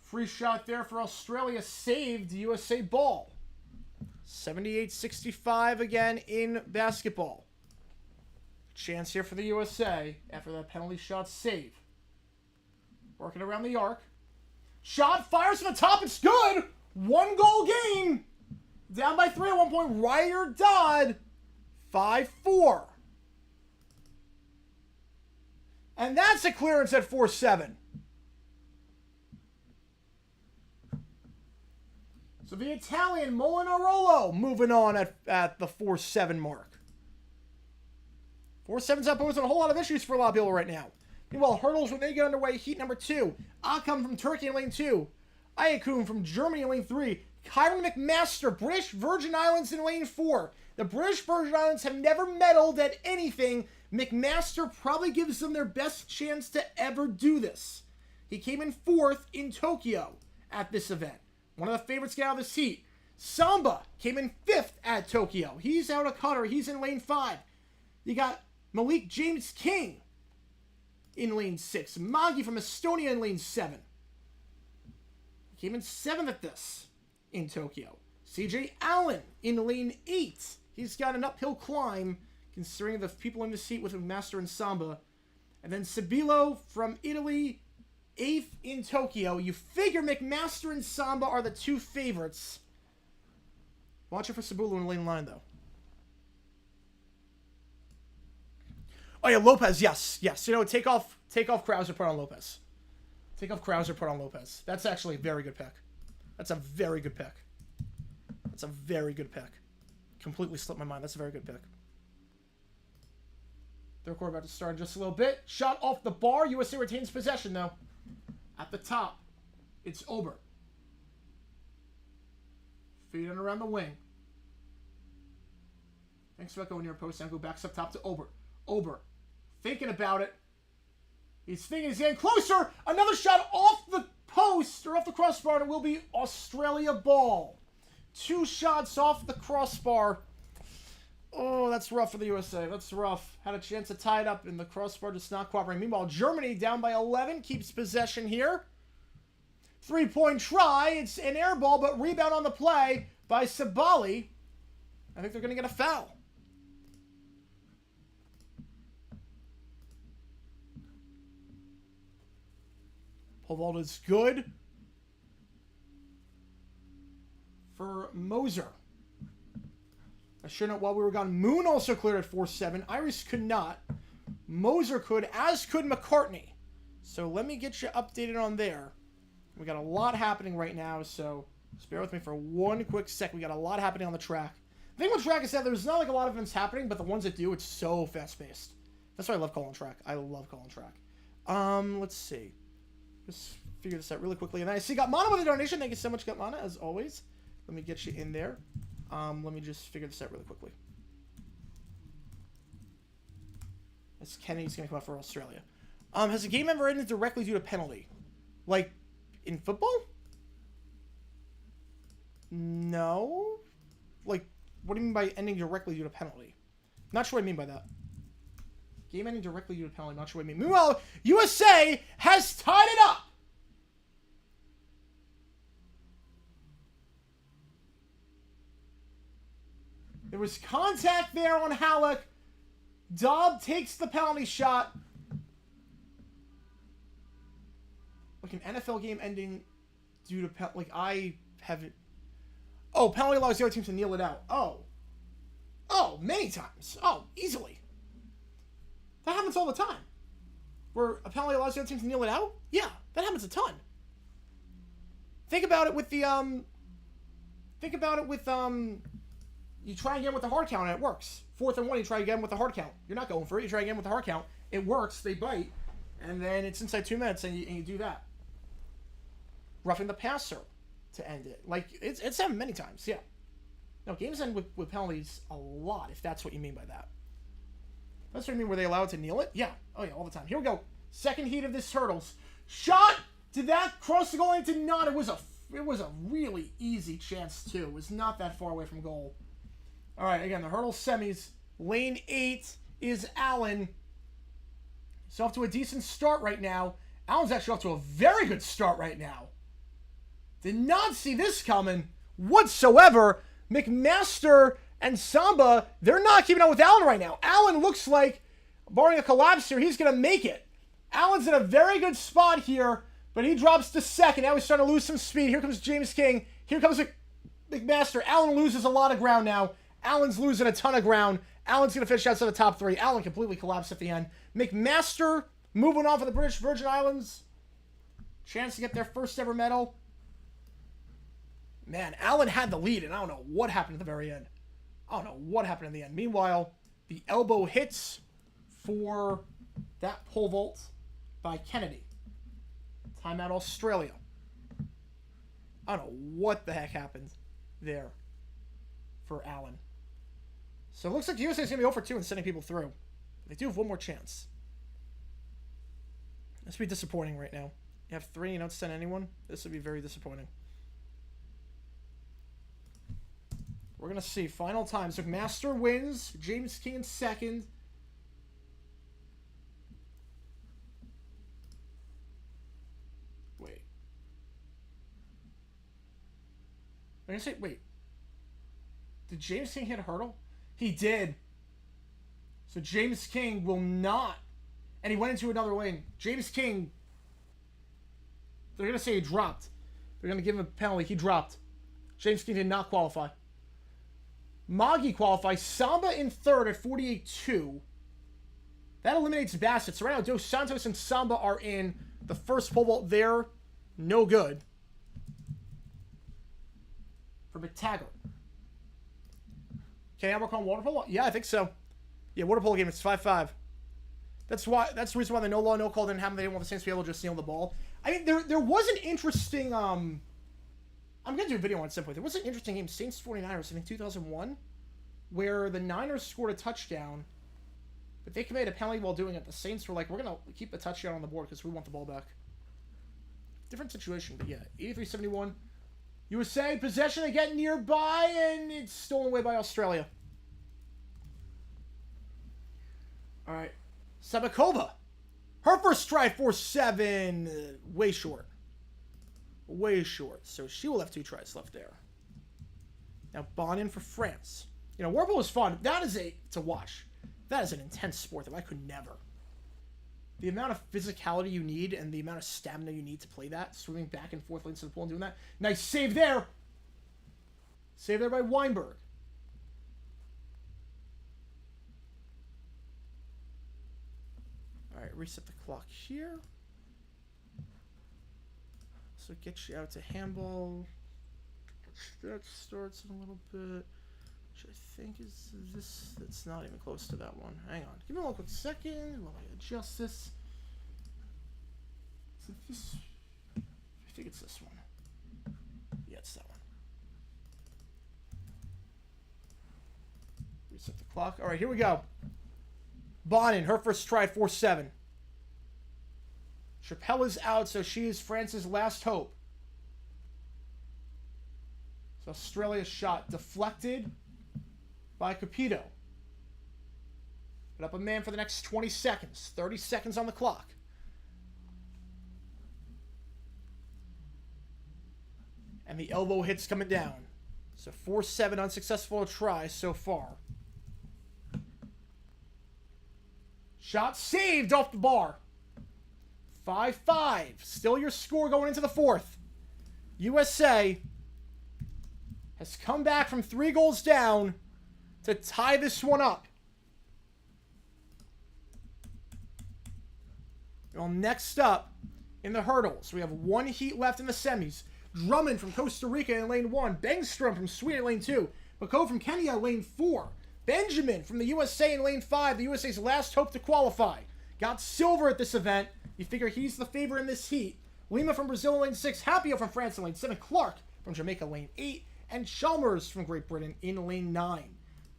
S1: Free shot there for Australia, saved USA ball. 78-65 again in basketball. Chance here for the USA after that penalty shot save. Working around the arc. Shot, fires from the top, it's good! 1 goal game! Down by 3 at one point, Ryder Dodd. 5-4. And that's a clearance at 4-7. So the Italian Molinarolo moving on at the 4-7 mark. 4-7's not posing a whole lot of issues for a lot of people right now. Meanwhile, hurdles when they get underway, heat number 2. Akam from Turkey in lane 2. Ayakun from Germany in lane 3. Kyron McMaster, British Virgin Islands in lane 4. The British Virgin Islands have never medaled at anything. McMaster probably gives them their best chance to ever do this. He came in 4th in Tokyo at this event. One of the favorites to get out of this heat. Samba came in 5th at Tokyo. He's out of Qatar. He's in lane 5. You got Malik James King in lane 6. Magi from Estonia in lane 7. He came in 7th at this in Tokyo. CJ Allen in lane 8. He's got an uphill climb considering the people in the seat with Master and Samba. And then Sabilo from Italy, 8th in Tokyo. You figure McMaster and Samba are the 2 favorites. Watch it for Sabilo in lane 9, though. Oh, yeah, Lopez, yes. You know, take off Krauser, put on Lopez. Take off Krauser, put on Lopez. That's actually a very good pick. That's a very good pick. Completely slipped my mind. That's a very good pick. Third quarter about to start in just a little bit. Shot off the bar. USA retains possession, though. At the top, it's Ober. Feeding around the wing. Thanks for going near post. Angle backs up top to Ober. Ober, thinking about it. He's thinking he's getting closer. Another shot off the post, or off the crossbar, and it will be Australia ball. 2 shots off the crossbar. Oh, Oh, that's rough for the USA. That's rough. Had a chance to tie it up in the crossbar, just not cooperating. Meanwhile, Germany down by 11, keeps possession here. 3-point try. It's an air ball, but rebound on the play by Sabali. I think they're going to get a foul. Pole vault is good for Moser. I should note while we were gone, Moon also cleared at 4-7. Iris could not. Moser could, as could McCartney. So let me get you updated on there. We got a lot happening right now, so just bear with me for one quick sec. We got a lot happening on the track. The thing with track is that there's not like a lot of events happening, but the ones that do, it's so fast-paced. That's why I love calling track. I love calling track. Let's see. Just figure this out really quickly. And then I see Gatmana with a donation. Thank you so much, Gatmana, as always. Let me get you in there. Let me just figure this out really quickly. As Kennedy's going to come out for Australia. Has a game ever ended directly due to penalty? Like, in football? No. Like, what do you mean by ending directly due to penalty? Not sure what I mean by that. Game ending directly due to penalty. Not sure what I mean. Meanwhile, USA has tied it up. There was contact there on Halleck. Dobb takes the penalty shot. Like an NFL game ending due to like I haven't. Oh, penalty allows the other team to kneel it out. Oh, many times. Oh, easily. That happens all the time. Where a penalty allows the other team to kneel it out? Yeah, that happens a ton. Think about it with the you try again with the hard count and it works. 4th and 1, you try again with the hard count. You're not going for it. You try again with the hard count. It works. They bite. And then it's inside 2 minutes and you do that. Roughing the passer to end it. Like, it's happened many times, yeah. No, games end with penalties a lot, if that's what you mean by that. That's what I mean, were they allowed to kneel it? Yeah. Oh, yeah, all the time. Here we go. Second heat of this hurdles. Shot! Did that cross the goal line? Did not. It was a really easy chance, too. It was not that far away from goal. All right, again, the hurdle semis. Lane 8 is Allen. He's off to a decent start right now. Allen's actually off to a very good start right now. Did not see this coming whatsoever. McMaster and Samba, they're not keeping up with Allen right now. Allen looks like, barring a collapse here, he's going to make it. Allen's in a very good spot here, but he drops to second. Now he's starting to lose some speed. Here comes James King. Here comes McMaster. Allen loses a lot of ground now. Allen's losing a ton of ground. Allen's going to finish outside the top 3. Allen completely collapsed at the end. McMaster moving on for the British Virgin Islands. Chance to get their first ever medal. Man, Allen had the lead, and I don't know what happened at the very end. I don't know what happened in the end. Meanwhile, the elbow hits for that pole vault by Kennedy. Timeout Australia. I don't know what the heck happened there for Allen. So it looks like the USA is going to be 0 for 2 and sending people through. They do have one more chance. This would be disappointing right now. You have 3 and you don't send anyone. This would be very disappointing. We're going to see. Final times. McMaster wins. James King in second. Wait. I'm going to say, wait. Did James King hit a hurdle? He did. So James King will not. And he went into another lane. James King. They're going to say he dropped. They're going to give him a penalty. He dropped. James King did not qualify. Maggi qualifies. Samba in third at 48-2. That eliminates Bassett. So right now, Dos Santos and Samba are in. The first pole vault there, no good. For McTaggart. Can I work on water polo? Yeah, I think so. Yeah, water polo game, it's 5-5. That's the reason why the no law, no call didn't happen. They didn't want the Saints to be able to just steal the ball. I mean, there was an interesting... I'm going to do a video on it simply. There was an interesting game, Saints 49ers, I think 2001, where the Niners scored a touchdown, but they committed a penalty while doing it. The Saints were like, we're going to keep the touchdown on the board because we want the ball back. Different situation, but yeah, 83-71. USA, possession again nearby, and it's stolen away by Australia. All right. Sabakova. Her first try, 4-7. Way short. Way short. So she will have 2 tries left there. Now, Bonin for France. You know, Warble is fun. That is to watch. That is an intense sport that I could never. The amount of physicality you need and the amount of stamina you need to play that, swimming back and forth lanes to the pool and doing that. Nice save there. Save there by Weinberg. All right, reset the clock here. So get you out to handball. That starts in a little bit. Which I think is this. That's not even close to that one. Hang on. Give me a quick second while I adjust this. Is it this? I think it's this one. Yeah, it's that one. Reset the clock. All right, here we go. Bonin, her first try, 4-7. Chappelle is out, so she is France's last hope. So Australia's shot deflected by Capito. Put up a man for the next 20 seconds. 30 seconds on the clock. And the elbow hit's coming down. So 4-7, unsuccessful try so far. Shot saved off the bar. 5-5. Still your score going into the fourth. USA has come back from 3 goals down to tie this one up. Well, next up in the hurdles, we have 1 heat left in the semis. Drummond from Costa Rica in lane 1. Bengstrom from Sweden in lane 2. Bako from Kenya lane 4. Benjamin from the USA in lane 5. The USA's last hope to qualify. Got silver at this event. You figure he's the favorite in this heat. Lima from Brazil in lane 6. Happio from France in lane 7. Clark from Jamaica lane 8. And Chalmers from Great Britain in lane 9.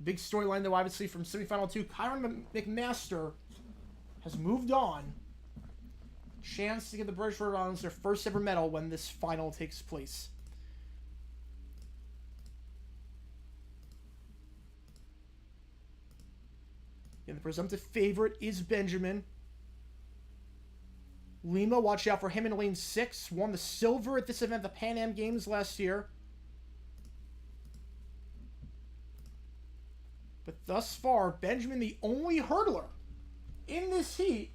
S1: Big storyline, though, obviously, from semifinal 2. Kyron McMaster has moved on. Chance to give the British Rhode Islanders their first ever medal when this final takes place. And the presumptive favorite is Benjamin. Lima, watch out for him in lane 6. Won the silver at this event, the Pan Am Games last year. But thus far, Benjamin, the only hurdler in this heat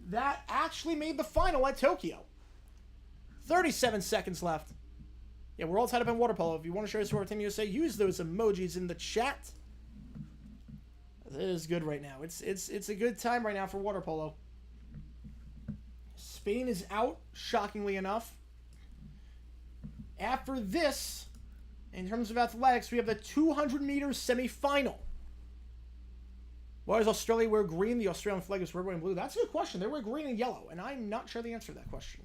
S1: that actually made the final at Tokyo. 37 seconds left. Yeah, we're all tied up in water polo. If you want to share this with our Team USA, use those emojis in the chat. It is good right now. It's a good time right now for water polo. Spain is out, shockingly enough. After this, in terms of athletics, we have the 200 meters semifinal. Why does Australia wear green? The Australian flag is red, white, and blue. That's a good question. They wear green and yellow, and I'm not sure the answer to that question.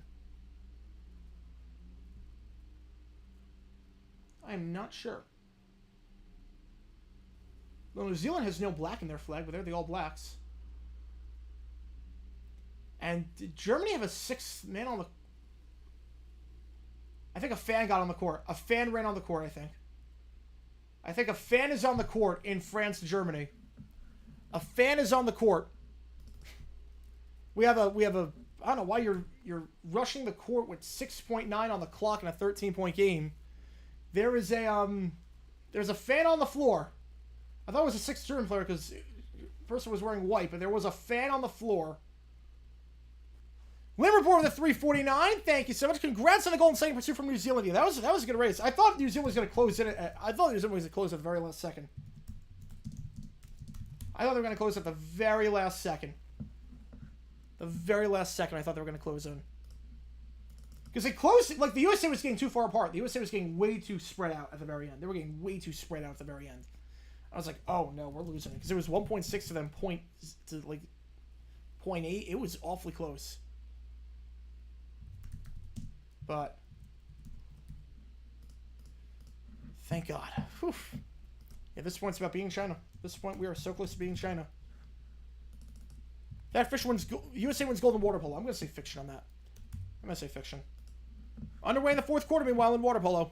S1: I'm not sure. Well, New Zealand has no black in their flag, but they're the All Blacks. And did Germany have a 6th man on the... I think a fan got on the court. A fan ran on the court, I think. I think a fan is on the court in France-Germany. A fan is on the court. We have a I don't know why you're rushing the court with 6.9 on the clock in a 13-point game. There is there's a fan on the floor. I thought it was a 6th German player because the person was wearing white, but there was a fan on the floor. Liverpool with a 349. Thank you so much. Congrats on the golden second pursuit from New Zealand. Yeah, that was a good race. I thought New Zealand was going to close in. I thought New Zealand was going to close at the very last second. I thought they were going to close at the very last second. The very last second, I thought they were going to close in. Because they closed, like, the USA was getting too far apart. The USA was getting way too spread out at the very end. They were getting way too spread out at the very end. I was like, oh no, we're losing it. Because it was 1.6 to them, point to like 0.8. It was awfully close. But thank God. Whew. Yeah, this point's about being China. This point, we are so close to being China. That fish wins. USA wins gold in water polo. I'm going to say fiction on that. I'm going to say fiction. Underway in the 4th quarter, meanwhile, in water polo.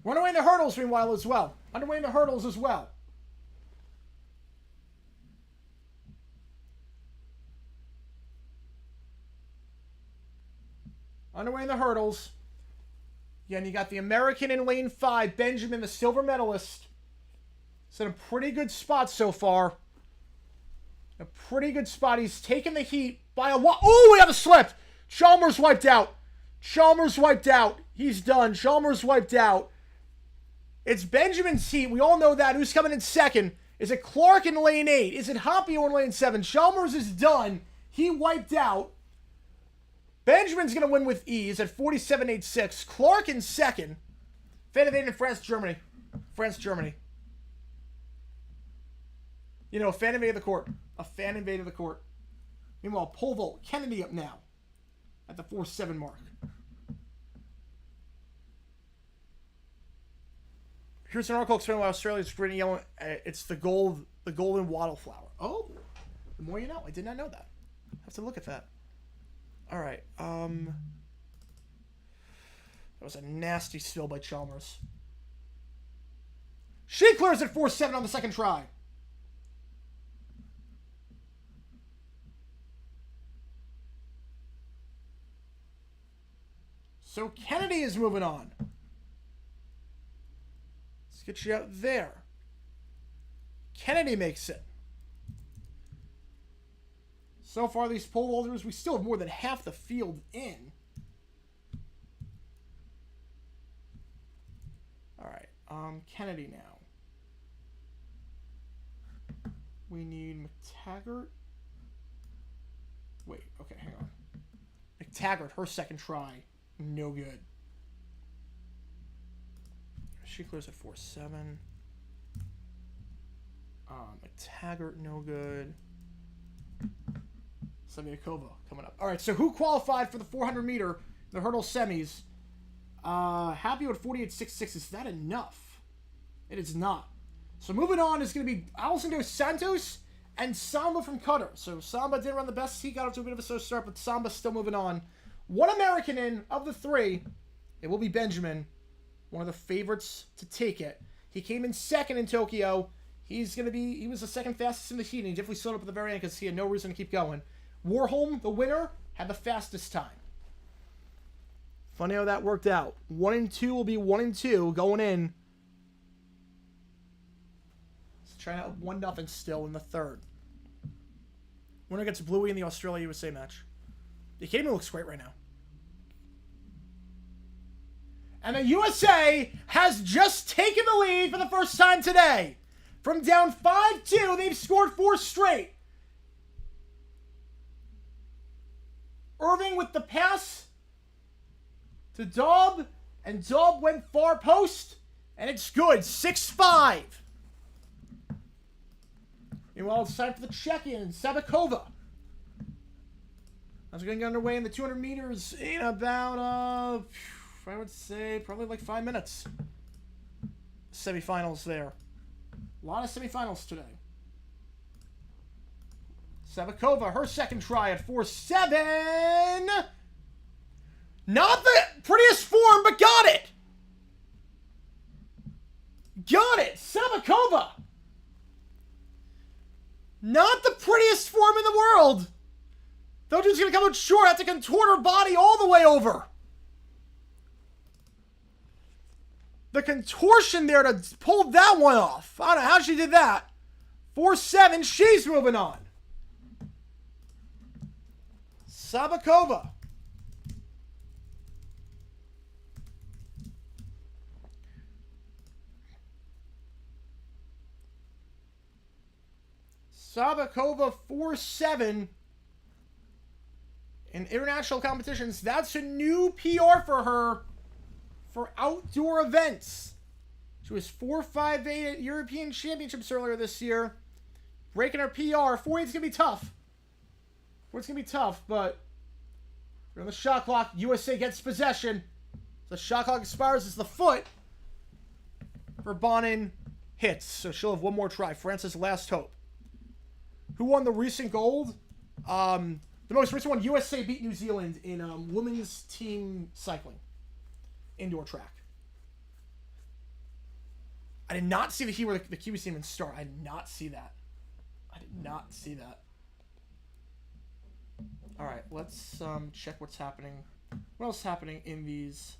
S1: We're underway in the hurdles meanwhile as well. Underway in the hurdles as well. Underway in the hurdles. Yeah, and you got the American in lane 5, Benjamin, the silver medalist. It's in a pretty good spot so far. A pretty good spot. He's taking the heat by a lot. Oh, we have a slip. Chalmers wiped out. Chalmers wiped out. He's done. Chalmers wiped out. It's Benjamin's heat. We all know that. Who's coming in second? Is it Clark in lane 8? Is it Hoppio in lane 7? Chalmers is done. He wiped out. Benjamin's going to win with ease at 47.86. Clark in second. Fan invaded in France, Germany. France, Germany. You know, a fan invaded the court. A fan invaded the court. Meanwhile, pole vault. Kennedy up now at the 4-7 mark. Here's an article explaining why Australia's green and yellow. It's the golden wattleflower. Oh, the more you know. I did not know that. I have to look at that. All right. That was a nasty spill by Chalmers. She clears at 4-7 on the second try. So Kennedy is moving on. Let's get you out there. Kennedy makes it. So far, these pole vaulters, we still have more than half the field in. All right, Kennedy now. We need McTaggart. Wait, okay, hang on. McTaggart, her second try, no good. She clears at 4-7. McTaggart, no good. Semyakova coming up. All right, so who qualified for the 400-meter, the hurdle semis? Happy with 48.66. Is that enough? It is not. So moving on is going to be Alison dos Santos and Samba from Qatar. So Samba didn't run the best. He got off to a bit of a slow start, but Samba's still moving on. One American in of the three. It will be Benjamin, one of the favorites to take it. He came in second in Tokyo. He was the second fastest in the heat, and he definitely slowed up at the very end because he had no reason to keep going. Warholm, the winner, had the fastest time. Funny how that worked out. 1 and 2 will be 1 and 2 going in. It's China up 1-0 still in the third. Winner gets Bluey in the Australia-USA match. The Academy looks great right now. And the USA has just taken the lead for the first time today. From down 5-2, they've scored 4 straight. Irving with the pass to Daub, and Daub went far post, and it's good. 6-5. Meanwhile, it's time for the check-in. Sabakova. That's going to get underway in the 200 meters in about, I would say, probably like 5 minutes. Semifinals there. A lot of semifinals today. Sabakova, her second try at 4-7. Not the prettiest form, but got it. Got it. Sabakova. Not the prettiest form in the world. Though she's going to come out short, have to contort her body all the way over. The contortion there to pull that one off. I don't know how she did that. 4-7, she's moving on. Sabakova. Sabakova 4-7 in international competitions. That's a new PR for her for outdoor events. She was 4.58 at European Championships earlier this year. Breaking her PR. 4.8's going to be tough. 4.8's going to be tough, but we're on the shot clock. USA gets possession. The shot clock expires as the foot for Bonin hits. So she'll have one more try. France's last hope. Who won the recent gold? The most recent one, USA beat New Zealand in women's team cycling. Indoor track. I did not see the key where the Kiwis didn't even start. I did not see that. I did not see that. All right, let's check what's happening. What else is happening in these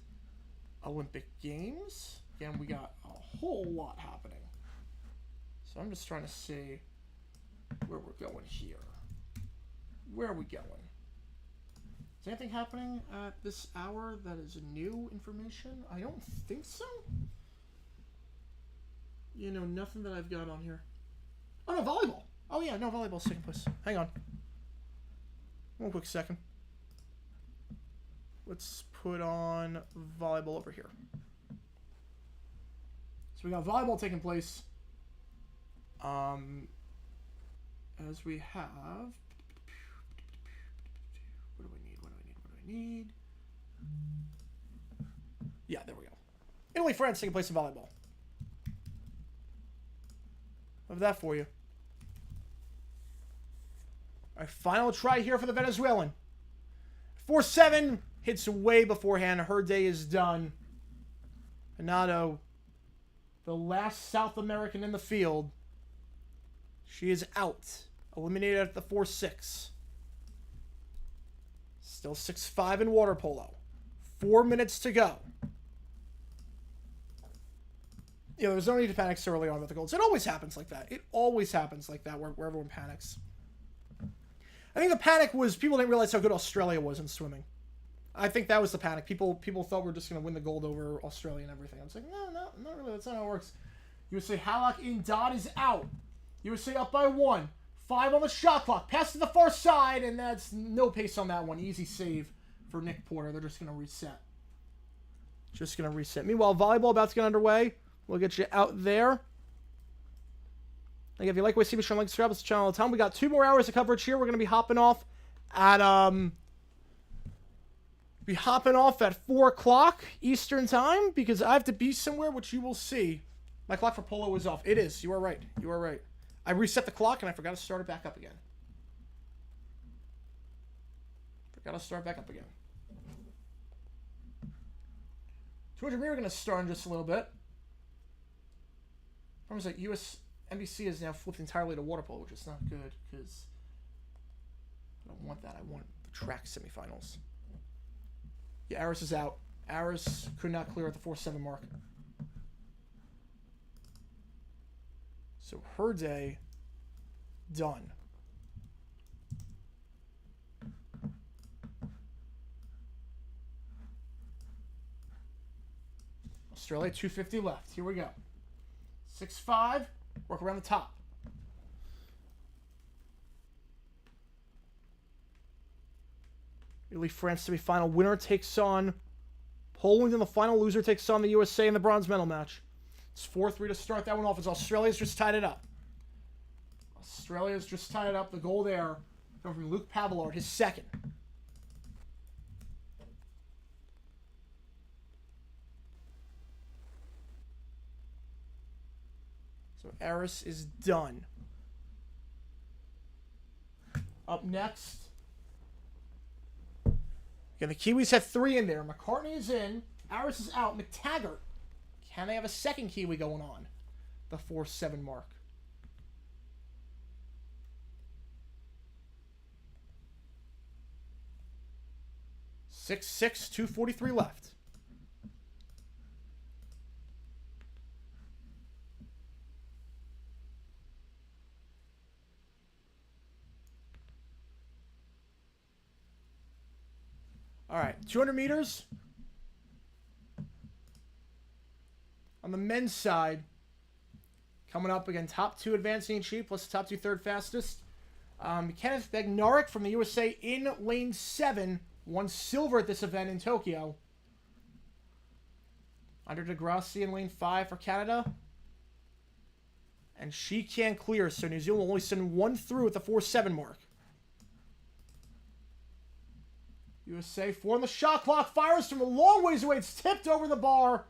S1: Olympic Games? Again, we got a whole lot happening. So I'm just trying to see where we're going here. Where are we going? Is anything happening at this hour that is new information? I don't think so. You know, nothing that I've got on here. Oh, no, volleyball. Oh, yeah, no, volleyball's taking place. Hang on. One quick second. Let's put on volleyball over here. So we got volleyball taking place. As we have... What do I need? Yeah, there we go. Italy, France taking place in volleyball. Have that for you. Our final try here for the Venezuelan. 4-7 hits way beforehand. Her day is done. Hanato, the last South American in the field. She is out. Eliminated at the 4-6. Still 6-5 in water polo. 4 minutes to go. You know, there's no need to panic so early on with the goals. It always happens like that. It always happens like that where everyone panics. I think the panic was people didn't realize how good Australia was in swimming. I think that was the panic. People thought we were just going to win the gold over Australia and everything. I was like, no, not really. That's not how it works. USA Hallock in dot is out. USA up by 1. 5 on the shot clock. Pass to the far side, and that's no pace on that one. Easy save for Nick Porter. They're just going to reset. Just going to reset. Meanwhile, volleyball about to get underway. We'll get you out there. Like, if you like what you see, be sure to like, subscribe to the channel all the time. We got 2 more hours of coverage here. We're going to be hopping off at 4 o'clock Eastern time because I have to be somewhere, which you will see. My clock for polo is off. It is. You are right. You are right. I reset the clock and I forgot to start it back up again. 200 meter, we're going to start in just a little bit. Problem is that US NBC has now flipped entirely to water polo, which is not good because I don't want that. I want the track semifinals. Yeah, Aris is out. Aris could not clear at the 4-7 mark. So her day done. Australia 250 left. Here we go. 6-5. Work around the top. Italy, France semi-final. Winner takes on Poland, and the final loser takes on the USA in the bronze medal match. It's 4-3 to start that one off as Australia's just tied it up. The goal there coming from Luke Pavillard, his second. So Aris is done. Up next. Again, the Kiwis have 3 in there. McCartney is in. Aris is out. McTaggart. Can they have a second Kiwi going on? The 4-7 mark. Six, 2:43 left. All right, 200 meters. On the men's side, coming up again, top 2 advancing in chief, plus the top 2 third fastest. Kenneth Bednarek from the USA in lane 7 won silver at this event in Tokyo. Under Degrassi in lane 5 for Canada. And she can't clear, so New Zealand will only send 1 through at the 4-7 mark. USA 4 on the shot clock. Fires from a long ways away. It's tipped over the bar.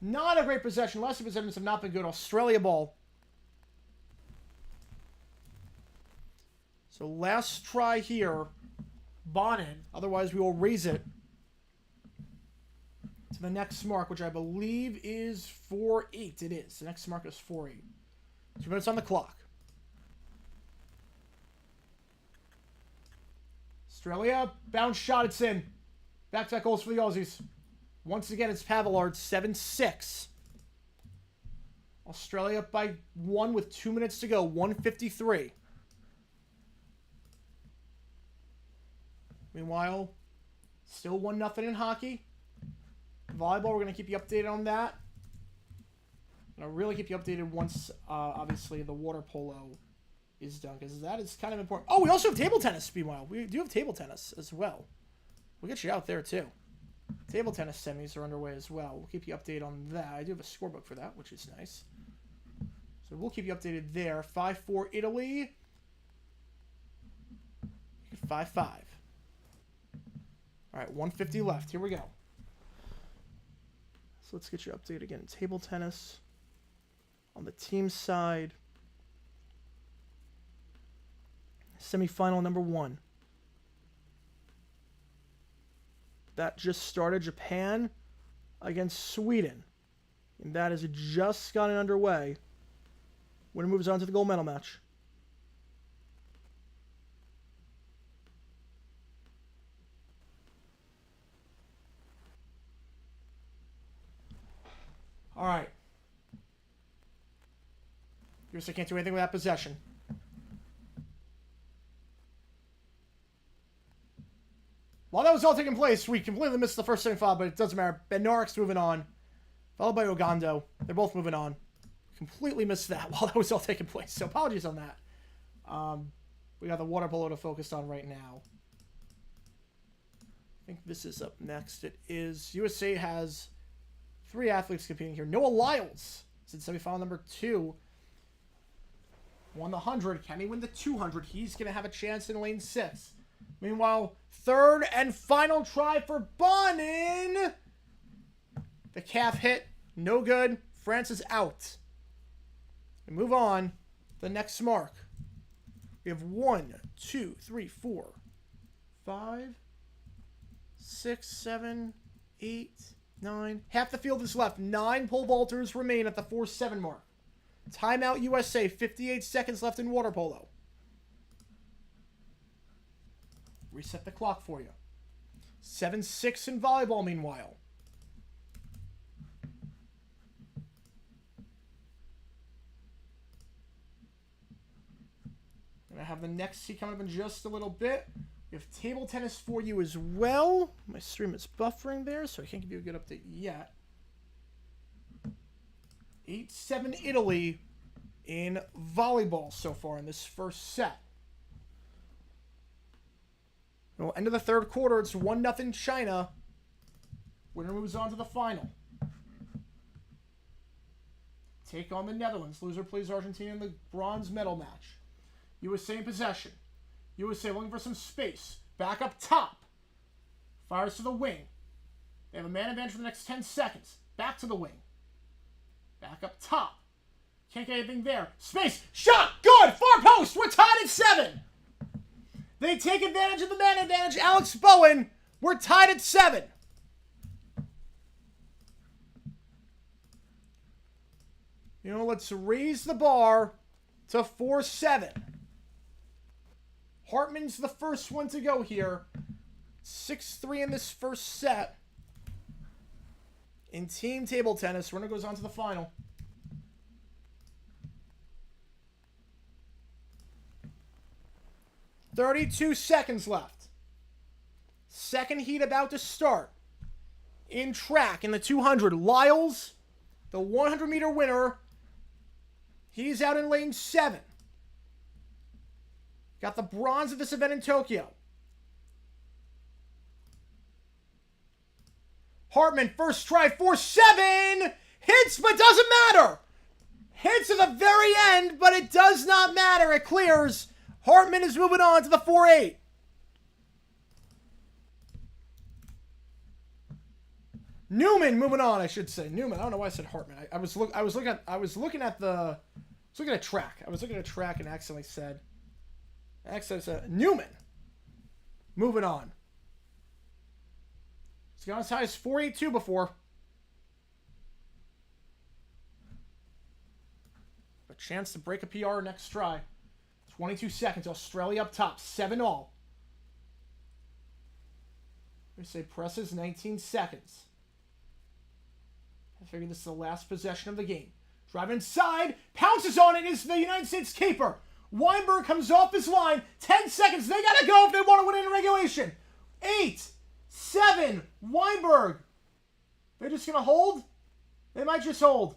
S1: Not a great possession. Last two possessions have not been good. Australia ball. So last try here. Bonin. Otherwise we will raise it to the next mark, which I believe is 4-8. It is. The next mark is 4-8. 2 minutes on the clock. Australia, bounce shot, it's in. Back-to-back goals for the Aussies. Once again, it's Pavillard, 7-6. Australia up by 1 with 2 minutes to go, 153. Meanwhile, still 1-0 in hockey. Volleyball, we're going to keep you updated on that. And I'll really keep you updated once, obviously, the water polo is done, because that is kind of important. Oh, we also have table tennis, meanwhile. We do have table tennis as well. We'll get you out there, too. Table tennis semis are underway as well. We'll keep you updated on that. I do have a scorebook for that, which is nice. So we'll keep you updated there. 5-4 Italy. 5-5. All right, 150 left. Here we go. So let's get you updated again. Table tennis on the team side. Semifinal number 1. That just started. Japan against Sweden. And that has just gotten underway. Winner moves on to the gold medal match. All right. USA can't do anything with that possession. While that was all taking place, we completely missed the first semifinal, but it doesn't matter. Bednaric's moving on, followed by Ogando. They're both moving on. Completely missed that while that was all taking place, so apologies on that. We got the water polo to focus on right now. I think this is up next. It is. USA has 3 athletes competing here. Noah Lyles is in semifinal number 2. Won the 100. Can he win the 200? He's going to have a chance in lane 6. Meanwhile, third and final try for Bonin. The calf hit. No good. France is out. We move on to the next mark. We have 1, 2, 3, 4, 5, 6, 7, 8, 9. Half the field is left. 9 pole vaulters remain at the 4-7 mark. Timeout USA. 58 seconds left in water polo. Reset the clock for you. 7-6 in volleyball, meanwhile. And I have the next seat coming up in just a little bit. We have table tennis for you as well. My stream is buffering there, so I can't give you a good update yet. 8-7 Italy in volleyball so far in this first set. Well, end of the third quarter, it's 1-0 China. Winner moves on to the final. Take on the Netherlands. Loser plays Argentina in the bronze medal match. USA in possession. USA looking for some space. Back up top. Fires to the wing. They have a man advantage for the next 10 seconds. Back to the wing. Back up top. Can't get anything there. Space. Shot. Good. Far post. We're tied at 7. They take advantage of the man advantage. Alex Bowen. We're tied at 7. You know, let's raise the bar to 4-7. Hartman's the first one to go here. 6-3 in this first set. In team table tennis, winner goes on to the final. "32 seconds left. Second heat about to start. In track in the 200, Lyles, the 100-meter winner. He's out in lane 7. Got the bronze at this event in Tokyo. Hartman, first try, 4-7. Hits, but doesn't matter. Hits at the very end, but it does not matter. It clears. Hartman is moving on to the 4-8. Newman moving on, I should say. Newman. I don't know why I said Hartman. I was looking at track. I was looking at track and accidentally said Newman. Moving on. He's gone as high as 4.82 before. chance to break a PR next try. 22 seconds. Australia up top. 7-all. We say presses 19 seconds. I figure this is the last possession of the game. Drive inside. Pounces on it is the United States keeper. Weinberg comes off his line. 10 seconds. They got to go if they want to win in regulation. 8, 7. Weinberg. They're just going to hold? They might just hold.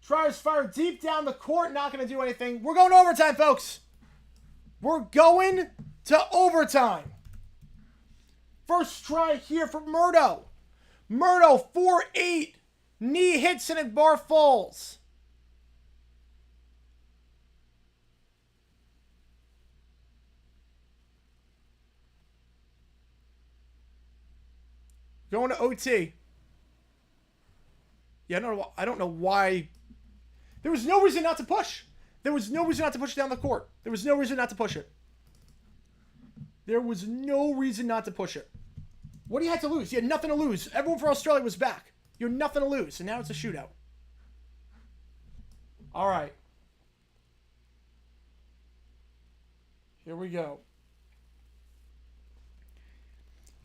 S1: Tries fire deep down the court. Not going to do anything. We're going to overtime, folks. We're going to overtime. First try here for Murdo. Murdo, 4-8. Knee hits and it bar falls. Going to OT. Yeah, I don't know why. There was no reason not to push. There was no reason not to push down the court. There was no reason not to push it. There was no reason not to push it. What do you have to lose? You had nothing to lose. Everyone for Australia was back. You had nothing to lose, and now it's a shootout. All right. Here we go.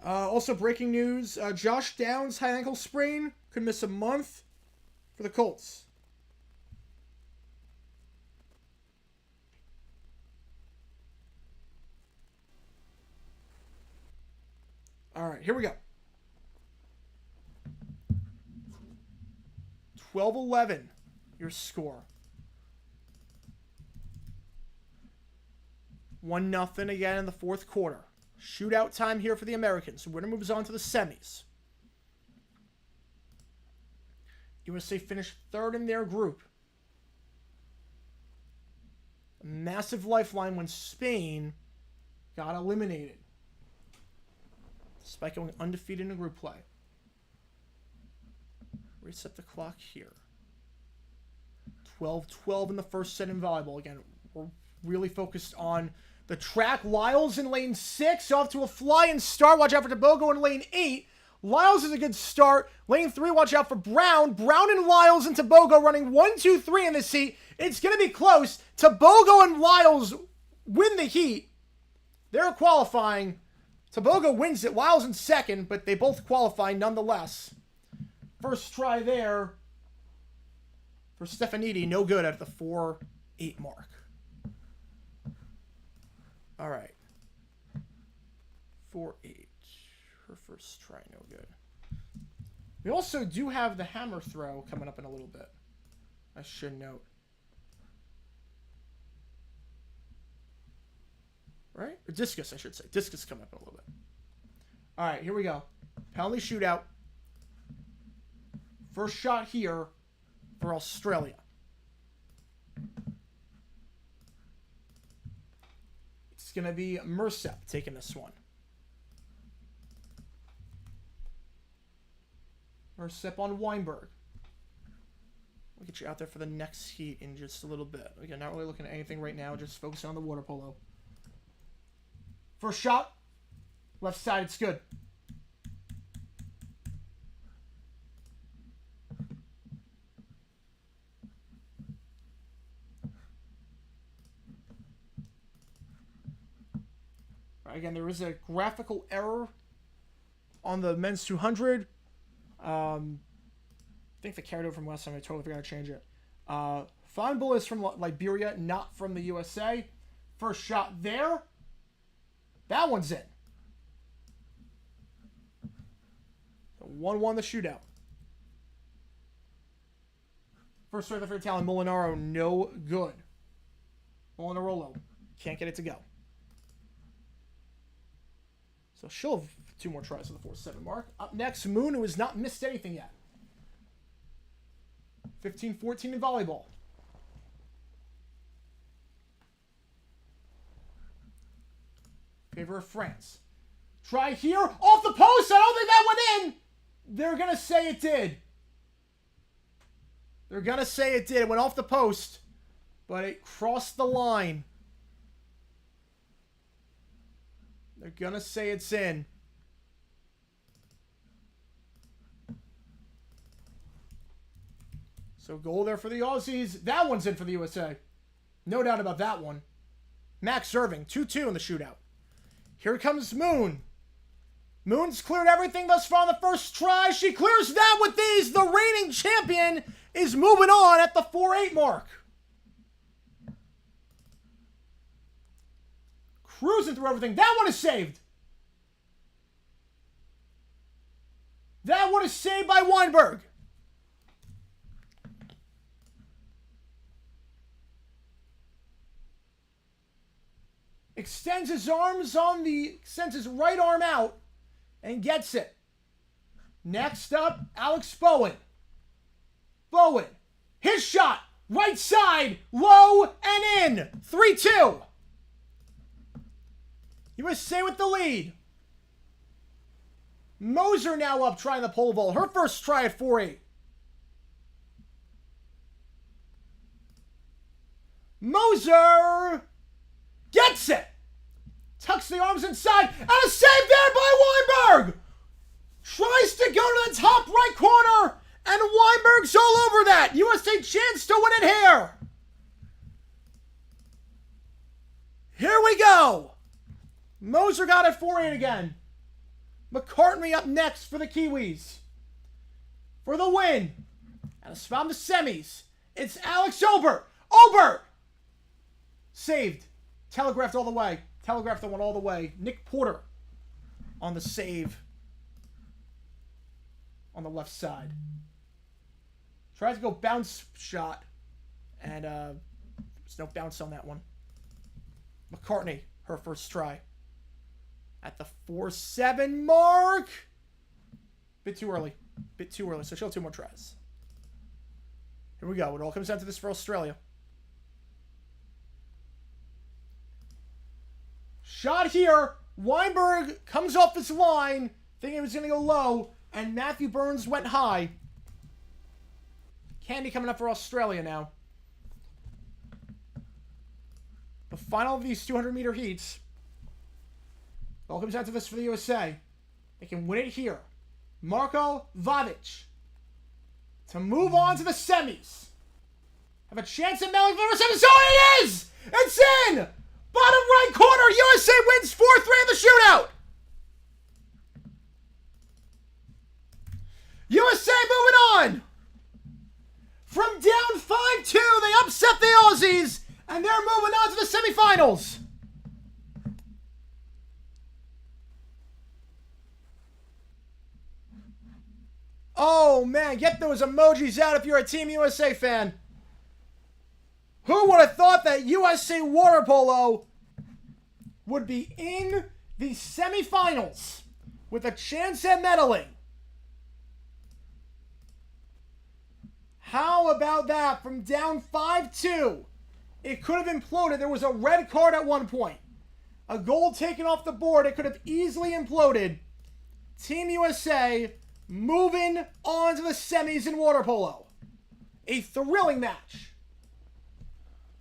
S1: Also, breaking news. Josh Downs, high ankle sprain. Could miss a month for the Colts. All right, here we go. 12-11, your score. 1-0 again in the fourth quarter. Shootout time here for the Americans. Winner moves on to the semis. USA finished third in their group. A massive lifeline when Spain got eliminated, despite going undefeated in group play. Reset the clock here. 12-12 in the first set in volleyball. Again, we're really focused on the track. Lyles in lane 6, off to a flying start. Watch out for Tobogo in lane 8. Lyles is a good start. Lane 3, watch out for Brown. Brown and Lyles and Tobogo running 1-2-3 in this heat. It's going to be close. Tobogo and Lyles win the heat. They're qualifying. Tobogo wins it. Lyles in second, but they both qualify nonetheless. First try there for Stefanidi. No good at the 4-8 mark. All right. 4-8. Her first try, no good. We also do have the hammer throw coming up in a little bit. I should note. Right? Or discus, I should say. Discus coming up in a little bit. All right, here we go. Penalty shootout. First shot here for Australia. It's going to be Mersep taking this one. Mersep on Weinberg. We'll get you out there for the next heat in just a little bit. Again, not really looking at anything right now, just focusing on the water polo. First shot. Left side, it's good. Again, there is a graphical error on the men's 200. I think they carried over from last time. I totally forgot to change it. Handball is from Liberia, not from the USA. First shot there. That one's in. 1-1 the shootout. First strike for Italian. Molinaro, no good. Molinarolo, can't get it to go. So she'll have 2 more tries to the 4-7 mark. Up next, Moon, who has not missed anything yet. 15-14 in volleyball. Favor of France. Try here. Off the post. I don't think that went in. They're going to say it did. They're going to say it did. It went off the post, but it crossed the line. They're going to say it's in. So goal there for the Aussies. That one's in for the USA. No doubt about that one. Max serving. 2-2 in the shootout. Here comes Moon. Moon's cleared everything thus far on the first try. She clears that with these. The reigning champion is moving on at the 4-8 mark. Cruising through everything. That one is saved. That one is saved by Weinberg. Extends his arms on the, sends his right arm out and gets it. Next up, Alex Bowen. Bowen, his shot, right side, low and in. 3-2. USA with the lead. Moser now up trying the pole vault. Her first try at 4-8. Moser gets it. Tucks the arms inside. And a save there by Weinberg. Tries to go to the top right corner. And Weinberg's all over that. USA chance to win it here. Here we go. Moser got it 4-8 again. McCartney up next for the Kiwis. For the win. And a spot in the semis. It's Alex Obert. Obert! Saved. Telegraphed all the way. Telegraphed the one all the way. Nick Porter on the save. On the left side. Tries to go bounce shot. And there's no bounce on that one. McCartney, her first try. At the 4-7 mark. Bit too early. Bit too early. So she'll have 2 more tries. Here we go. It all comes down to this for Australia. Shot here. Weinberg comes off his line, thinking it was going to go low, and Matthew Burns went high. Candy coming up for Australia now. The final of these 200-meter heats. It all comes down to this for the USA. They can win it here. Marko Vavic to move on to the semis. Have a chance at medalling for the semis. So it is! It's in! Bottom right corner. USA wins 4-3 in the shootout. USA moving on. From down 5-2, they upset the Aussies, and they're moving on to the semifinals. Oh, man, get those emojis out if you're a Team USA fan. Who would have thought that USA water polo would be in the semifinals with a chance at medaling? How about that? From down 5-2, it could have imploded. There was a red card at one point. A goal taken off the board. It could have easily imploded. Team USA moving on to the semis in water polo. A thrilling match.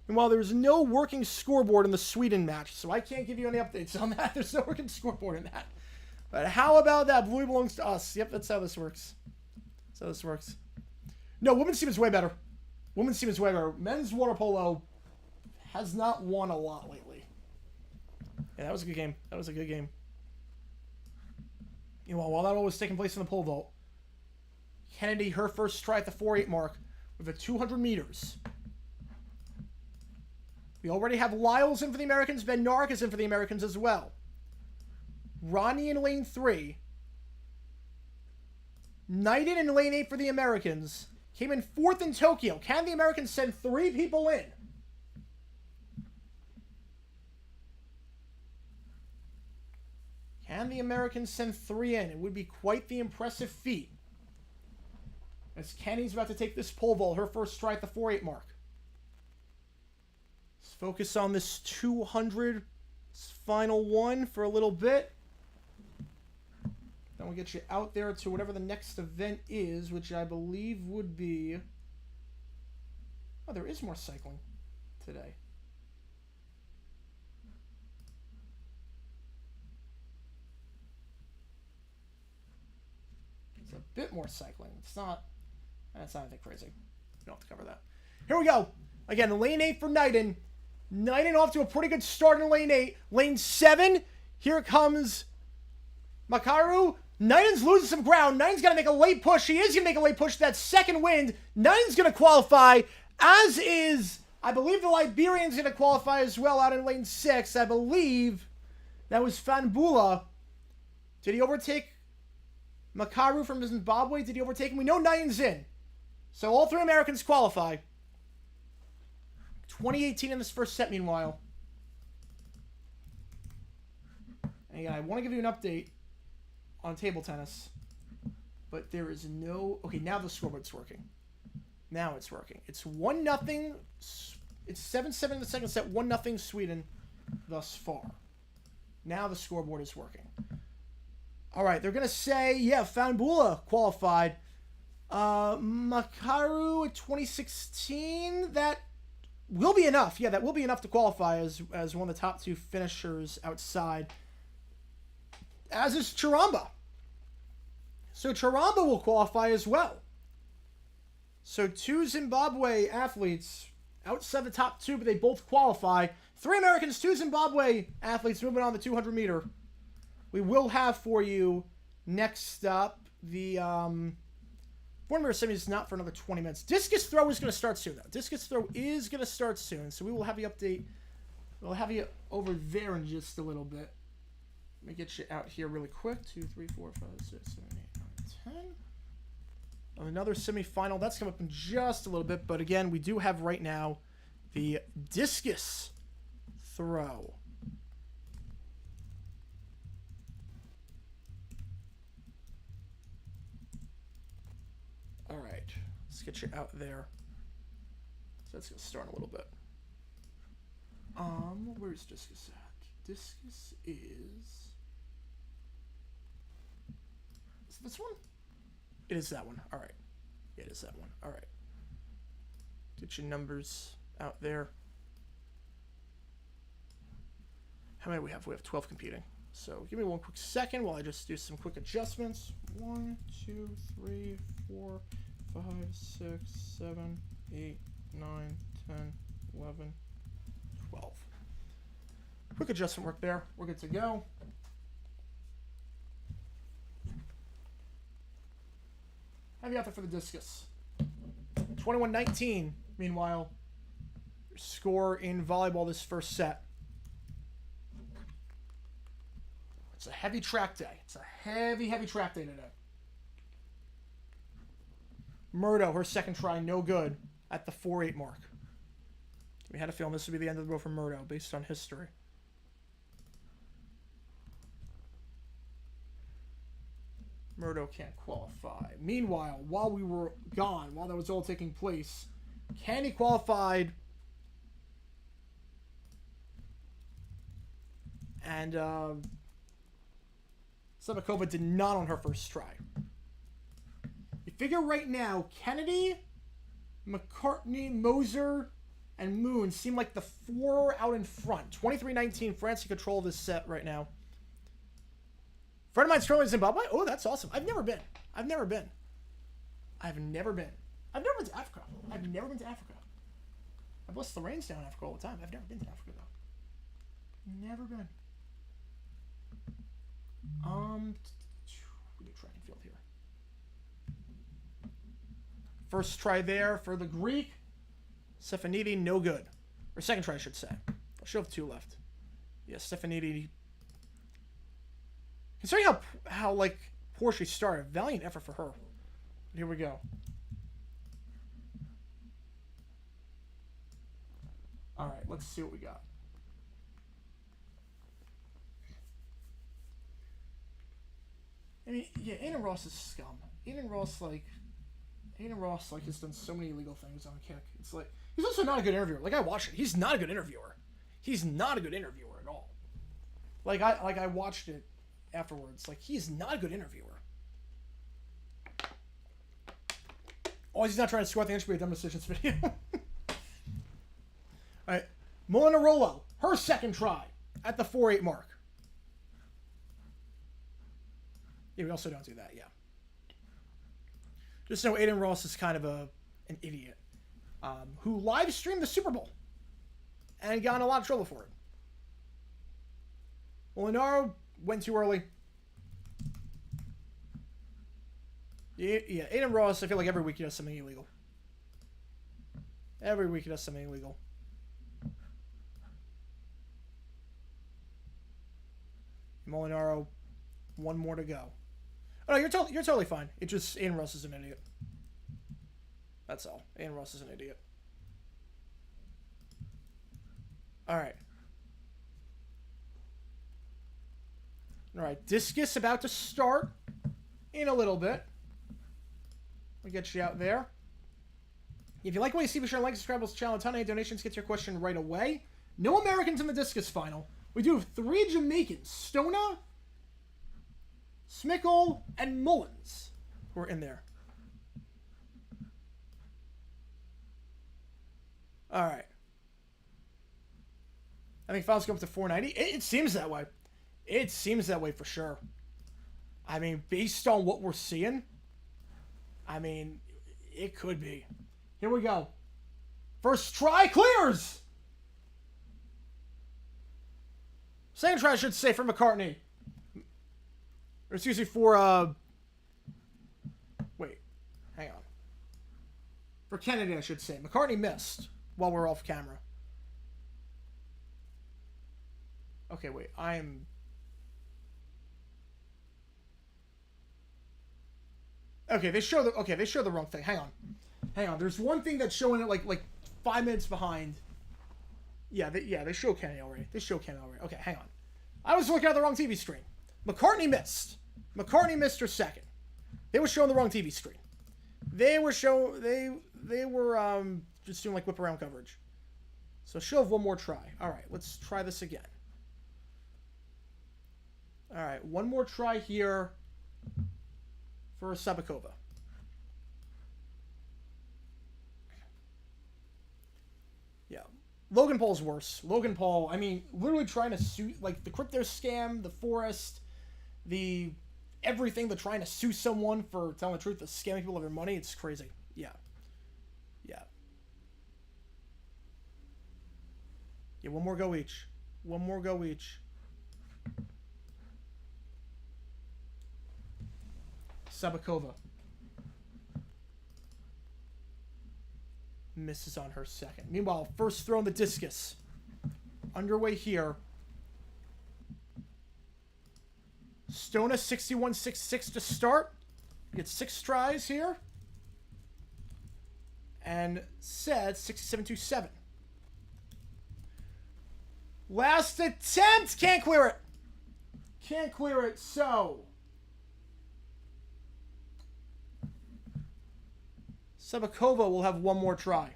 S1: And while there's no working scoreboard in the Sweden match, so I can't give you any updates on that. There's no working scoreboard in that. But how about that? Blue belongs to us. Yep, that's how this works. That's how this works. No, women's team is way better. Women's team is way better. Men's water polo has not won a lot lately. Yeah, that was a good game. That was a good game. You know, while that all was taking place in the pole vault, Kennedy, her first try at the 4-8 mark with the 200 meters. We already have Lyles in for the Americans. Ben Nark is in for the Americans as well. Ronnie in lane 3. Knighton in lane 8 for the Americans. Came in 4th in Tokyo. Can the Americans send 3 people in? Can the Americans send 3 in? It would be quite the impressive feat. As Kenny's about to take this pole vault, her first try at the 4-8 mark. Let's focus on this 200 final one for a little bit. Then we'll get you out there to whatever the next event is, which I believe would be... Oh, there is more cycling today. It's a bit more cycling. It's not... That's not anything crazy. We don't have to cover that. Here we go. Again, lane 8 for Knighton. Ninen off to a pretty good start in lane 8. Lane 7, here comes Makaru. Ninen's losing some ground. Ninen's got to make a late push. He is going to make a late push to that second wind. Ninen's going to qualify, as is, I believe the Liberian's going to qualify as well out in lane 6. I believe that was Fanbula. Did he overtake Makaru from Zimbabwe? Did he overtake him? We know Ninen's in. So all 3 Americans qualify. 2018 in this first set, meanwhile. And again, I want to give you an update on table tennis. But there is no... Okay, now the scoreboard's working. Now it's working. It's 1-0. It's 7-7 in the second set. 1-0 Sweden thus far. Now the scoreboard is working. All right, they're going to say, yeah, Fanbula qualified. Makaru at 2016, that will be enough. Yeah, that will be enough to qualify as one of the top 2 finishers outside. As is Charamba. So Charamba will qualify as well. So 2 Zimbabwe athletes outside the top 2, but they both qualify. 3 Americans, 2 Zimbabwe athletes moving on the 200 meter. We will have for you next up the 400 meter semi is not for another 20 minutes. Discus throw is going to start soon, though. Discus throw is going to start soon, so we will have you update. We'll have you over there in just a little bit. Let me get you out here really quick. 2, 3, 4, 5, 6, 7, 8, 9, 10. Another semifinal. That's coming up in just a little bit, but again, we do have right now the discus throw. All right, let's get you out there. So that's gonna start in a little bit. Where's discus at? Discus is it this one? It is that one. All right, yeah, it is that one. All right, get your numbers out there. How many do we have? We have 12 competing. So give me one quick second while I just do some quick adjustments. 1, 2, 3, 4, 5, 6, 7, 8, 9, 10, 11, 12. Quick adjustment work there. We're good to go. Have you out there for the discus? 21-19. Meanwhile, your score in volleyball this first set. It's a heavy track day. It's a heavy, heavy track day today. Murdo, her second try, no good at the 4-8 mark. We had a feeling this would be the end of the road for Murdo based on history. Murdo can't qualify. Meanwhile, while we were gone, while that was all taking place, Candy qualified. And Slepakova did not on her first try. You figure right now, Kennedy, McCartney, Moser, and Moon seem like the 4 out in front. 23-19, France in control of this set right now. Friend of mine's currently in Zimbabwe. Oh, that's awesome. I've never been. I've never been to Africa. I've never been to Africa. I bless the rains down in Africa all the time. I've never been to Africa, though. Never been. We do track and field here. First try there for the Greek. Stefanidi, no good. Or second try, I should say. I should have 2 left. Yeah, Stefanidi. Considering how like poor she started, valiant effort for her. But here we go. All right, let's see what we got. I mean, yeah, Aiden Ross is scum. Aiden Ross has done so many illegal things on Kick. It's like he's also not a good interviewer. Like I watched it, he's not a good interviewer. He's not a good interviewer at all. Like I watched it afterwards. Like he's not a good interviewer. Oh, he's not trying to squat the inch be a dumb decisions video. All right, Molinarolo, her second try at the 4-8 mark. Yeah, we also don't do that, yeah. Just know Aiden Ross is kind of an idiot who live streamed the Super Bowl and got in a lot of trouble for it. Molinaro went too early. Yeah, Aiden Ross, I feel like every week he does something illegal. Every week he does something illegal. Molinaro, one more to go. Oh, no, you're totally fine. It just, Aiden Ross is an idiot. That's all. Aiden Ross is an idiot. Alright. Alright, Discus about to start in a little bit. We'll get you out there. If you like what you see, be sure to like, subscribe to the channel. A ton of donations get your question right away. No Americans in the Discus final. We do have 3 Jamaicans. Stona, Smickle, and Mullins who are in there. Alright. I think files go up to 490. It seems that way. It seems that way for sure. I mean, based on what we're seeing, I mean, it could be. Here we go. First try clears! Second try, I should say, for McCartney. Or excuse me, for, wait. Hang on. For Kennedy, I should say. McCartney missed while we're off camera. Okay, wait. Okay, they show the wrong thing. Hang on. There's one thing that's showing it like 5 minutes behind. Yeah, they show Kenny already. Okay, hang on. I was looking at the wrong TV screen. McCartney missed. McCartney missed her second. They were showing the wrong TV screen. They were just doing like whip around coverage. So she'll have one more try. All right, let's try this again. All right, one more try here for Sabakova. Yeah. Logan Paul's worse. Logan Paul, I mean, literally trying to sue, like, the crypto scam, the forest, the everything, the trying to sue someone for telling the truth, the scamming people of their money. It's crazy. Yeah. Yeah. Yeah, one more go each. One more go each. Sabakova misses on her second. Meanwhile, first throw in the discus. Underway here. Stona 61.66 to start. Gets 6 tries here. And Sed 67.27. Last attempt! Can't clear it. Can't clear it, so Sabakova will have one more try.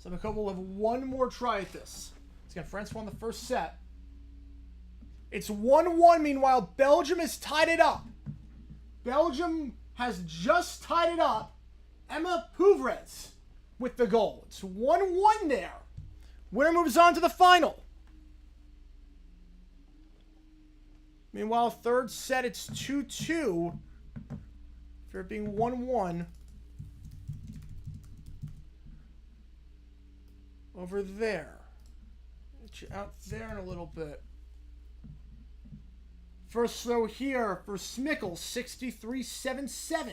S1: Sabakova will have one more try at this. He's got Francois in the first set. It's 1-1. Meanwhile, Belgium has tied it up. Belgium has just tied it up. Emma Pouvrez with the goal. It's 1-1 there. Winner moves on to the final. Meanwhile, third set, it's 2-2. For it being 1-1 over there. Get you out there in a little bit. First throw here for Smickle, 63.77.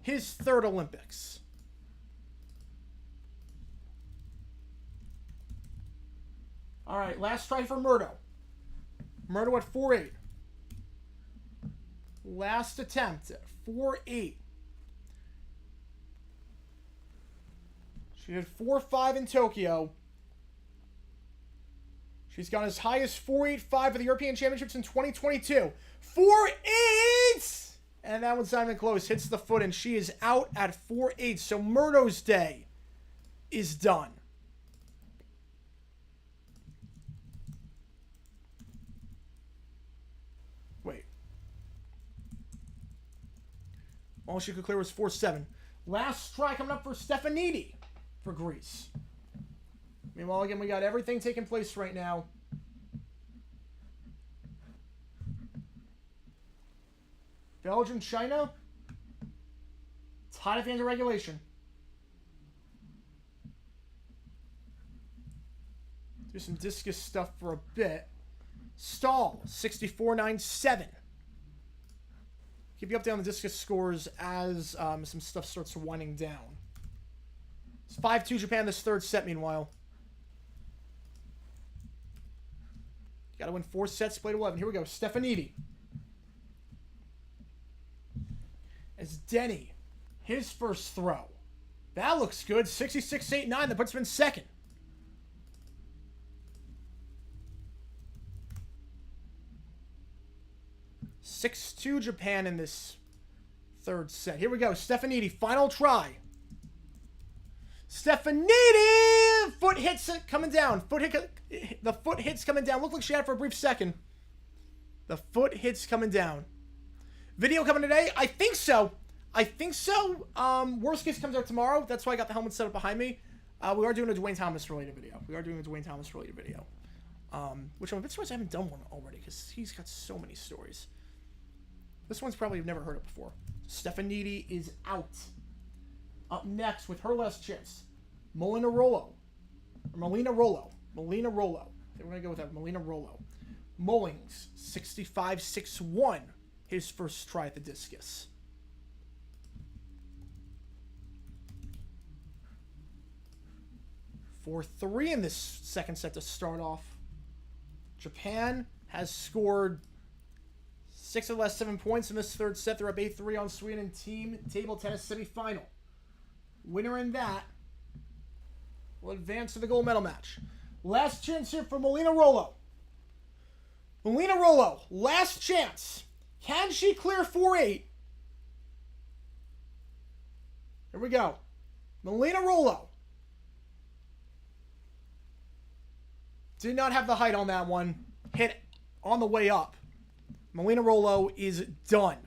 S1: His third Olympics. All right, last try for Murdo. Murdo at 4-8. Last attempt at 4-8. She did 4-5 in Tokyo. She's gone as high as 4.85 for the European Championships in 2022. 4.8! And that one's not even close. Hits the foot, and she is out at 4.8. So Murdo's day is done. Wait. All she could clear was 4.7. Last try coming up for Stefanidi for Greece. Meanwhile, again, we got everything taking place right now. Belgium, China. Tied at the end of regulation. Do some discus stuff for a bit. Stall, 64.97. Keep you up on the discus scores as some stuff starts winding down. It's 5-2 Japan this third set, meanwhile. Got to win 4 sets, played 11. Here we go. Stefanidi. As Denny, his first throw. That looks good. 66-8-9. That puts him in second. (6-2) Japan in this third set. Here we go. Stefanidi, final try. Stefanidi! Foot hits it, coming down. The foot hits coming down. Looked like she had it for a brief second. The foot hits coming down. Video coming today? I think so. Worst case comes out tomorrow. That's why I got the helmet set up behind me. We are doing a Dwayne Thomas related video. Which I'm a bit surprised I haven't done one already because he's got so many stories. This one's probably I've never heard it before. Stefanidi is out. Up next with her last chance, Melina Rollo. I think we're going to go with that. Melina Rollo. Mullings, 65-6-1. His first try at the discus. For 3 in this second set to start off. Japan has scored 6 of the last 7 points in this third set. They're up 8-3 on Sweden team table tennis semifinal. Winner in that will advance to the gold medal match. Last chance here for Melina Rollo. Last chance. Can she clear 4-8? Here we go. Melina Rollo. Did not have the height on that one. Hit on the way up. Melina Rollo is done.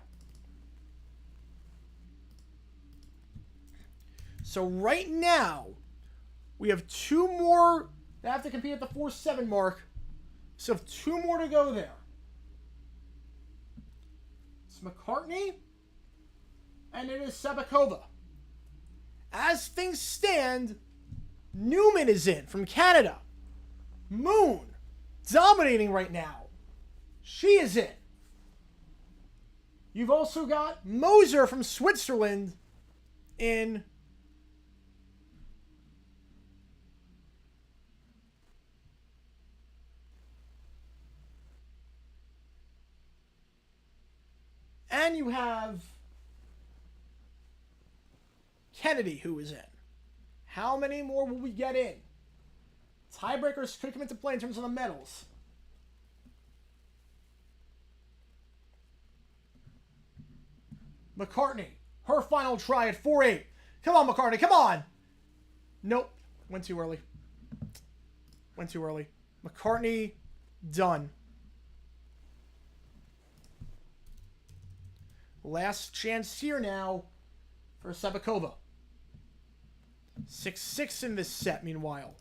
S1: So right now, we have 2 more that have to compete at the 4-7 mark. So have 2 more to go there. It's McCartney, and it is Sabakova. As things stand, Newman is in from Canada. Moon, dominating right now. She is in. You've also got Moser from Switzerland in. And you have Kennedy, who is in. How many more will we get in? Tiebreakers could come into play in terms of the medals. McCartney, her final try at 4-8. Come on, McCartney, come on! Nope, went too early. McCartney, done. Last chance here now for Sabakova. 6-6 in this set, meanwhile.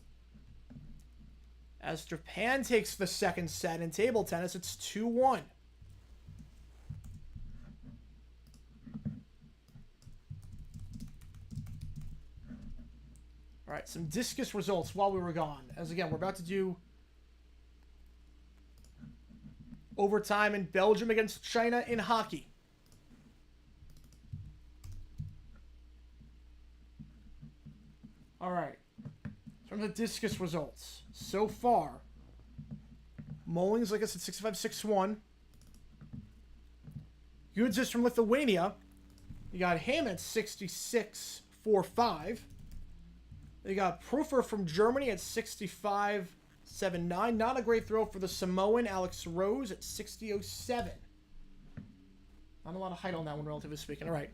S1: As Japan takes the second set in table tennis, it's 2-1. All right, some discus results while we were gone. As again, we're about to do overtime in Belgium against China in hockey. All right. In terms of discus results, so far, Mullings, like I said, 65-6-1. Gudzis from Lithuania. You got him at 66-4-5. You got Prufer from Germany at 65-7-9. Not a great throw for the Samoan Alex Rose at 60-07. Not a lot of height on that one, relatively speaking. All right.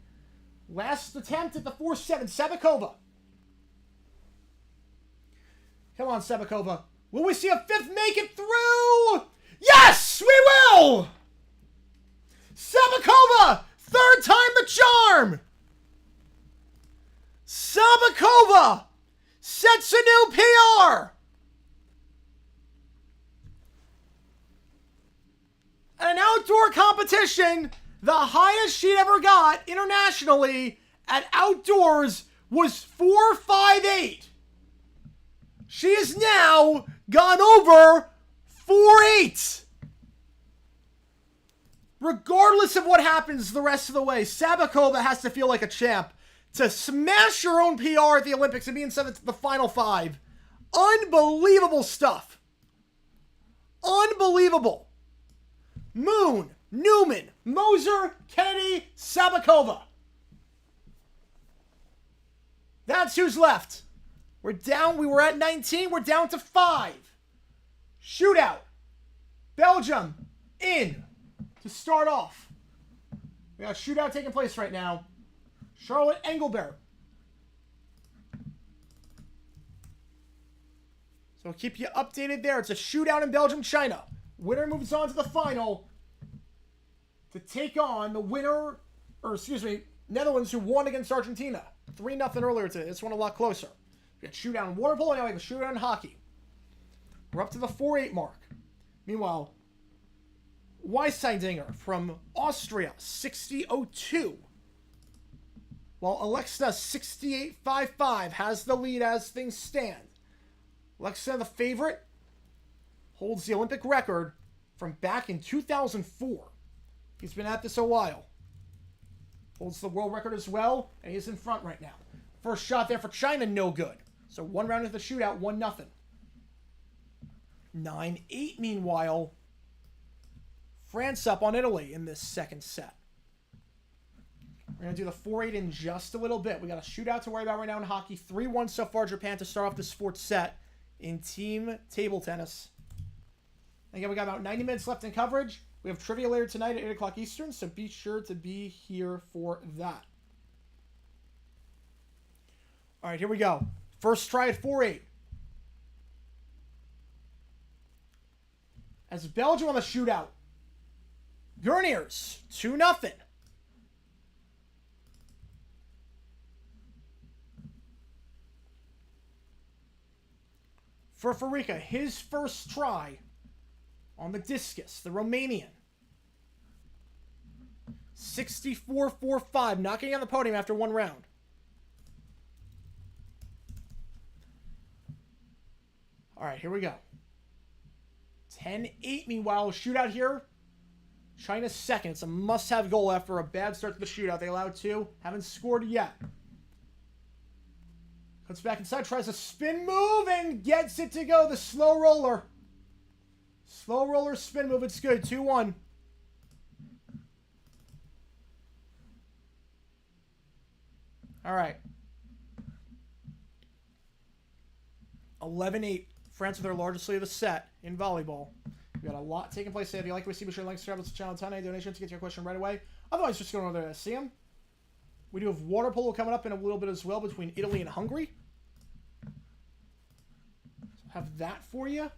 S1: Last attempt at the 4-7. Sabakova. Come on, Sabakova. Will we see a 5th make it through? Yes, we will! Sabakova! 3rd time the charm! Sabakova sets a new PR! An outdoor competition, the highest she'd ever got internationally at outdoors was 4.58. She has now gone over 4-8. Regardless of what happens the rest of the way, Sabakova has to feel like a champ to smash her own PR at the Olympics and be in the final 5. Unbelievable stuff. Unbelievable. Moon, Newman, Moser, Kennedy, Sabakova. That's who's left. We're down. We were at 19. We're down to 5. Shootout. Belgium in to start off. We got a shootout taking place right now. Charlotte Engelbert. So I'll keep you updated there. It's a shootout in Belgium, China. Winner moves on to the final to take on the winner, Netherlands, who won against Argentina. 3-0 earlier today. This one a lot closer. We got shootout in water polo, now we have a shootout in hockey. We're up to the 4-8 mark. Meanwhile, Weisseidinger from Austria, 60-02. While Alexa, 68-55, has the lead as things stand. Alexa, the favorite, holds the Olympic record from back in 2004. He's been at this a while. Holds the world record as well, and he's in front right now. First shot there for China, no good. So 1 round of the shootout, 1-0. 9-8, meanwhile, France up on Italy in this second set. We're going to do the 4-8 in just a little bit. We got a shootout to worry about right now in hockey. 3-1 so far, Japan, to start off this fourth set in team table tennis. Again, we got about 90 minutes left in coverage. We have trivia later tonight at 8 o'clock Eastern, so be sure to be here for that. All right, here we go. First try at 4-8. As Belgium on the shootout. Gurniers, 2-0. For Farika, his first try on the discus, the Romanian. 64-45, knocking on the podium after 1 round. All right, here we go. 10-8, meanwhile, shootout here. China's second. It's a must-have goal after a bad start to the shootout. They allowed 2. Haven't scored yet. Cuts back inside, tries a spin move, and gets it to go. The slow roller. Slow roller spin move. It's good. 2-1. All right. 11-8. France with their largest lead of the set in volleyball. We got a lot taking place today. If you like what we see, be sure to like, subscribe to the channel, ton of donations to get your question right away. Otherwise, just go over there to see them. We do have water polo coming up in a little bit as well between Italy and Hungary. So have that for you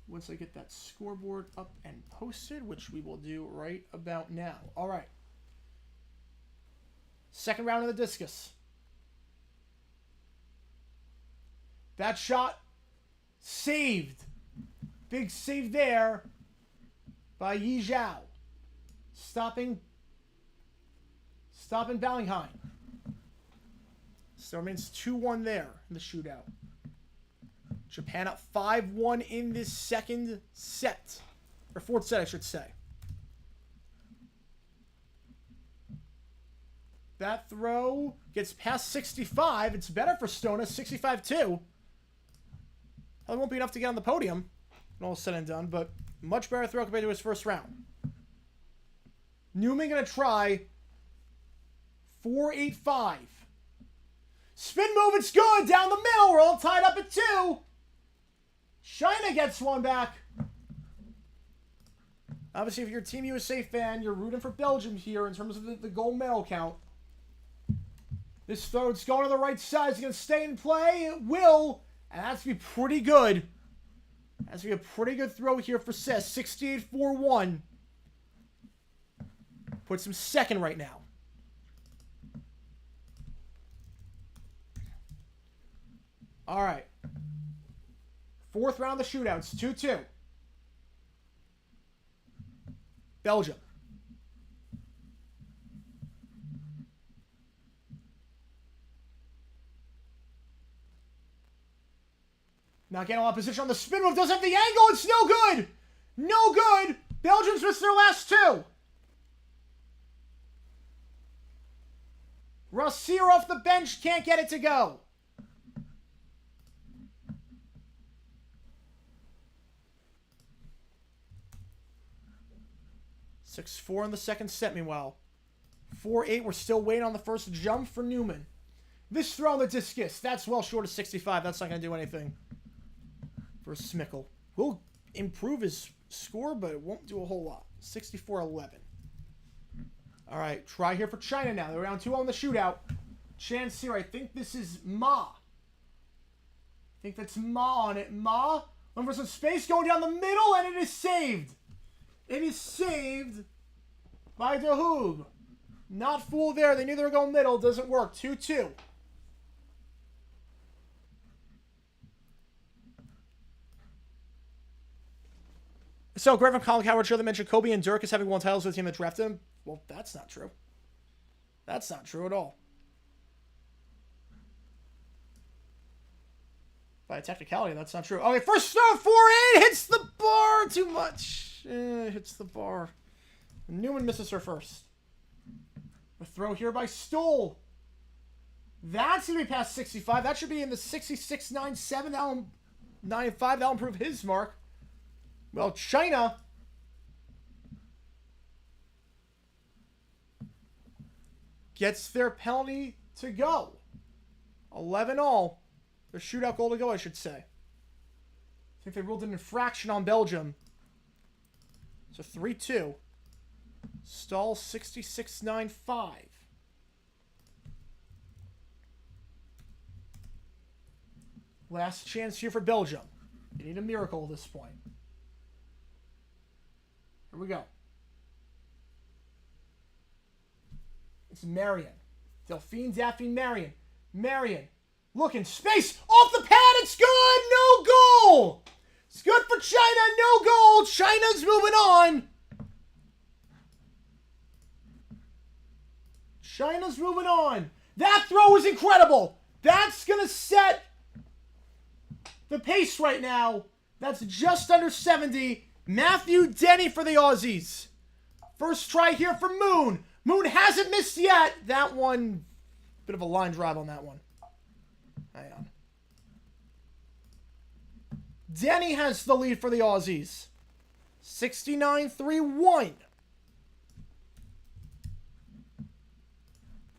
S1: once I get that scoreboard up and posted, which we will do right about now. All right. Second round of the discus. That shot saved. Big save there by Yi Zhao. Stopping Bellingham. So it remains 2-1 there in the shootout. Japan up 5-1 in this second set. Or fourth set, I should say. That throw gets past 65. It's better for Stona, 65-2. Probably won't be enough to get on the podium when all is said and done, but much better throw compared to his first round. Newman going to try 4-8-5. Spin move, it's good. Down the middle. We're all tied up at 2. China gets one back. Obviously, if you're a Team USA fan, you're rooting for Belgium here in terms of the gold medal count. This throw, it's going to the right side. It's going to stay in play. It will. And that's going to be pretty good. That's going to be a pretty good throw here for Sis. 68-4-1. Puts him second right now. All right. Fourth round of the shootouts. 2-2. Belgium. Not getting a lot of position on the spin move. Doesn't have the angle. It's no good. No good. Belgium's missed their last two. Rossier off the bench. Can't get it to go. (6-4) in the second set, meanwhile. 4-8. We're still waiting on the first jump for Newman. This throw on the discus. That's well short of 65. That's not going to do anything for Smickle. Will improve his score, but it won't do a whole lot. 64-11. All right, try here for China now. They're around 2-0 in the shootout. Chance here. I think this is Ma. I think that's Ma on it. Ma. Looking for some space going down the middle, and it is saved. It is saved by De Hoog. Not fooled there. They knew they were going middle. Doesn't work. 2-2. So, Greg from Colin Coward show that mentioned Kobe and Dirk as having won titles with the team that drafted him. Well, that's not true. That's not true at all. By a technicality, that's not true. Okay, first throw, 4-8, hits the bar too much. Hits the bar. Newman misses her first. A throw here by Stoll. That's going to be past 65. That should be in the 66.97. That'll 95. That'll improve his mark. Well, China gets their penalty to go. 11-all. Their shootout goal to go, I should say. I think they ruled an infraction on Belgium. So 3-2. Stall 66.95. Last chance here for Belgium. They need a miracle at this point. Here we go. It's Marion. Delphine, Daphne, Marion. Marion. Looking. Space. Off the pad. It's good. No goal. It's good for China. No goal. China's moving on. China's moving on. That throw is incredible. That's going to set the pace right now. That's just under 70. Matthew Denny for the Aussies. First try here for Moon. Moon hasn't missed yet. That one, bit of a line drive on that one. Hang on. Denny has the lead for the Aussies. 69-3-1.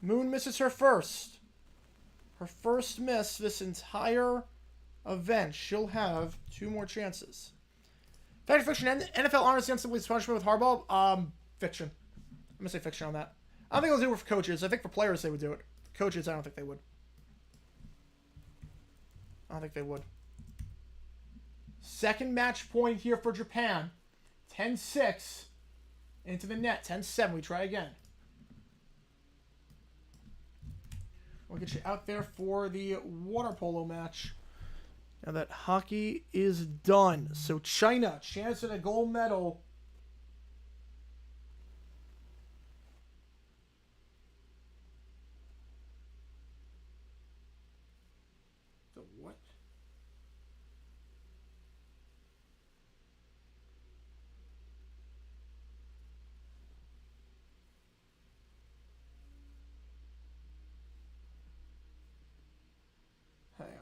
S1: Moon misses her first. Her first miss this entire event. She'll have 2 more chances. Fact or fiction, NFL honors instantly punishment with hardball? Fiction. I'm going to say fiction on that. I don't think they'll do it for coaches. I think for players they would do it. Coaches, I don't think they would. I don't think they would. Second match point here for Japan. 10-6. Into the net. 10-7. We try again. We'll get you out there for the water polo match. Now that hockey is done. So China, chance at a gold medal. The what? Hang on.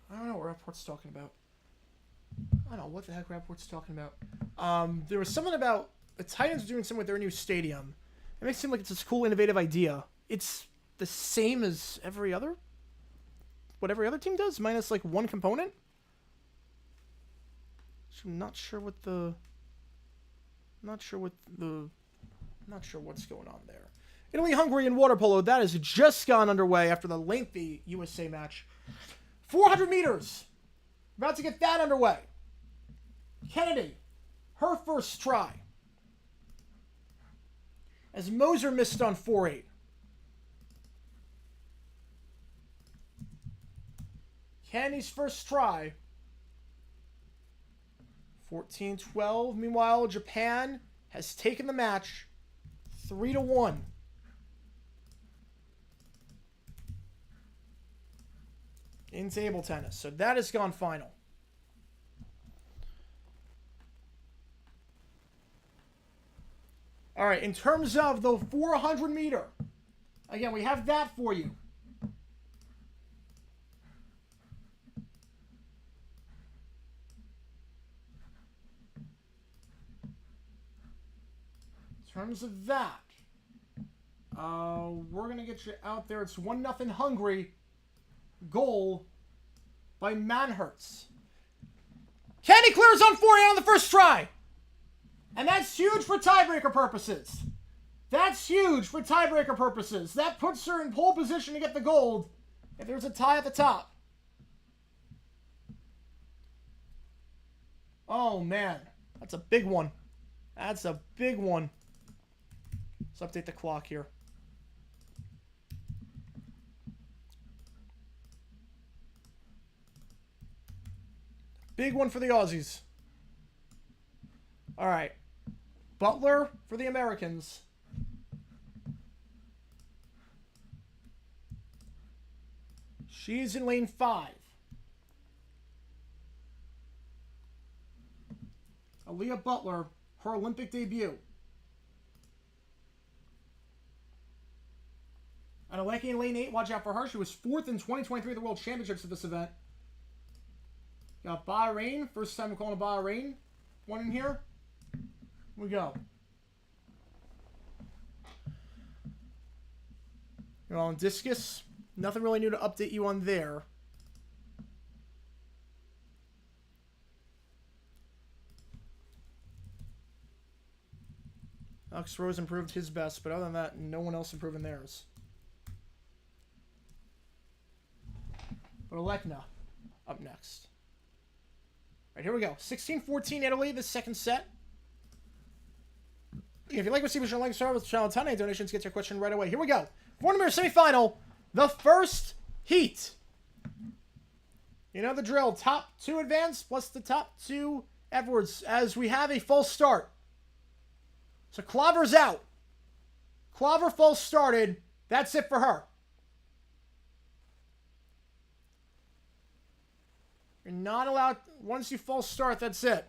S1: I don't know what Rapport's talking about. I don't know what the heck Rapport's talking about. There was something about the Titans doing something with their new stadium. It makes it seem like it's this cool, innovative idea. It's the same as every other team does, minus like one component. So I'm not sure what's going on there. Italy, Hungary, and water polo. That has just gone underway after the lengthy USA match. 400 meters. About to get that underway. Kennedy, her first try. As Moser missed on 4-8. Kenny's first try. 14-12. Meanwhile, Japan has taken the match 3-1. In table tennis. So that has gone final. All right, in terms of the 400 meter, again, we have that for you. In terms of that, we're going to get you out there. It's 1-0 Hungary. Goal by Manhertz. Kenny clears on forehand on the first try. And that's huge for tiebreaker purposes. That's huge for tiebreaker purposes. That puts her in pole position to get the gold if there's a tie at the top. Oh, man. That's a big one. That's a big one. Let's update the clock here. Big one for the Aussies. All right. Butler for the Americans. She's in lane 5. Aaliyah Butler, her Olympic debut. And Aleki in lane 8, watch out for her. She was 4th in 2023 at the World Championships at this event. Got Bahrain. First time we're calling a Bahrain one in here. Here we go. You're on Discus. Nothing really new to update you on there. Alex Rose improved his best, but other than that, no one else improving theirs. But Alekna up next. All right, here we go. 16-14 Italy, the second set. If you like what you like, start with channel 10 donations, get your question right away. Here we go. 400 meter semifinal, the first heat. You know the drill. Top 2 advance plus the top 2 afterwards as we have a false start. So Klaver's out. Klaver false started. That's it for her. You're not allowed, once you false start, that's it.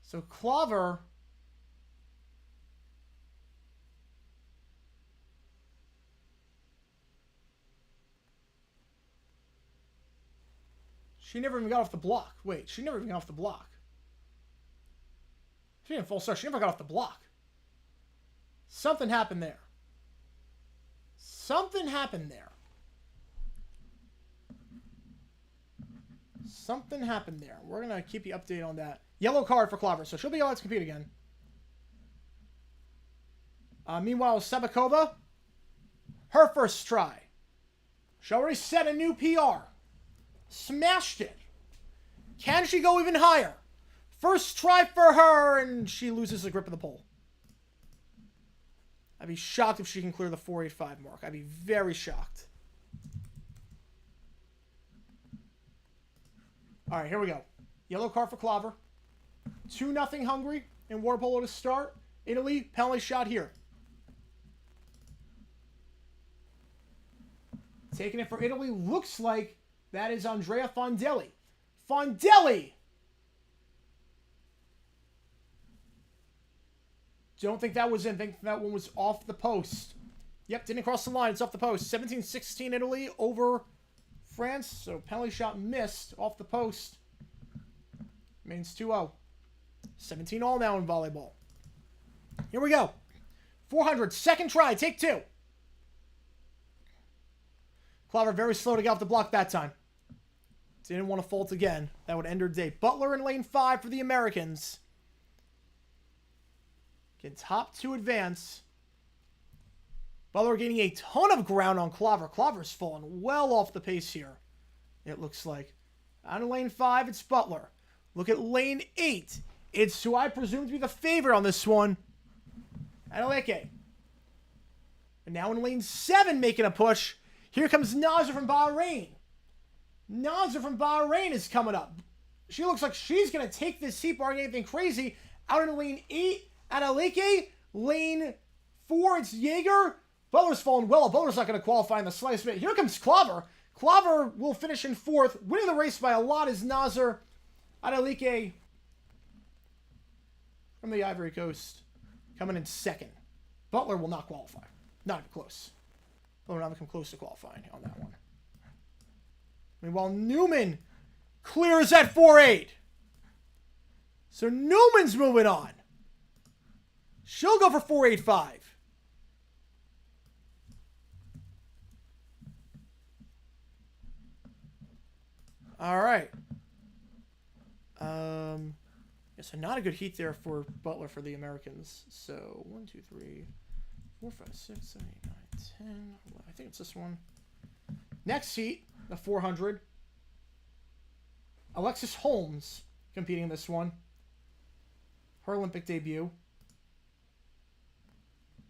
S1: So Klaver she never even got off the block. Wait, she never even got off the block. She didn't full start. She never got off the block. Something happened there. Something happened there. Something happened there. We're going to keep you updated on that. Yellow card for Klaver, so she'll be allowed to compete again. Meanwhile, Sabakova, her first try. She already set a new PR. Smashed it. Can she go even higher? First try for her, and she loses the grip of the pole. I'd be shocked if she can clear the 485 mark. I'd be very shocked. All right, here we go. Yellow card for Klaver. 2-0 Hungary in water polo to start. Italy, penalty shot here. Taking it for Italy. Looks like that is Andrea Fondelli. Fondelli! Don't think that was in. Think that one was off the post. Yep, didn't cross the line. It's off the post. 17-16 Italy over France. So penalty shot missed off the post. Means 2-0. 17 all now in volleyball. Here we go. 400. Second try. Take 2. Klaver very slow to get off the block that time. Didn't want to fault again. That would end her day. Butler in lane 5 for the Americans. Get top 2 advance. Butler gaining a ton of ground on Klaver. Klaver's fallen well off the pace here, it looks like. On lane 5, it's Butler. Look at lane 8. It's who I presume to be the favorite on this one, Adeleke. And now in lane 7 making a push. Here comes Nazar from Bahrain. Nazar from Bahrain is coming up. She looks like she's going to take this heat, barring anything crazy. Out in lane 8, Adeleke. Lane 4, it's Jaeger. Butler's fallen well. Butler's not going to qualify in the slightest bit. Here comes Klaver. Klaver will finish in 4th. Winning the race by a lot is Nazar. Adeleke from the Ivory Coast coming in 2nd. Butler will not qualify. Not even close. Butler will not come close to qualifying on that one. Meanwhile, Newman clears at 4.8. So Newman's moving on. She'll go for 4.85. All right. Yeah, so not a good heat there for Butler for the Americans. So 1, 2, 3, 4, 5, 6, 7, 8, 9, 10. 11. I think it's this one. Next heat, the 400. Alexis Holmes competing in this one. Her Olympic debut.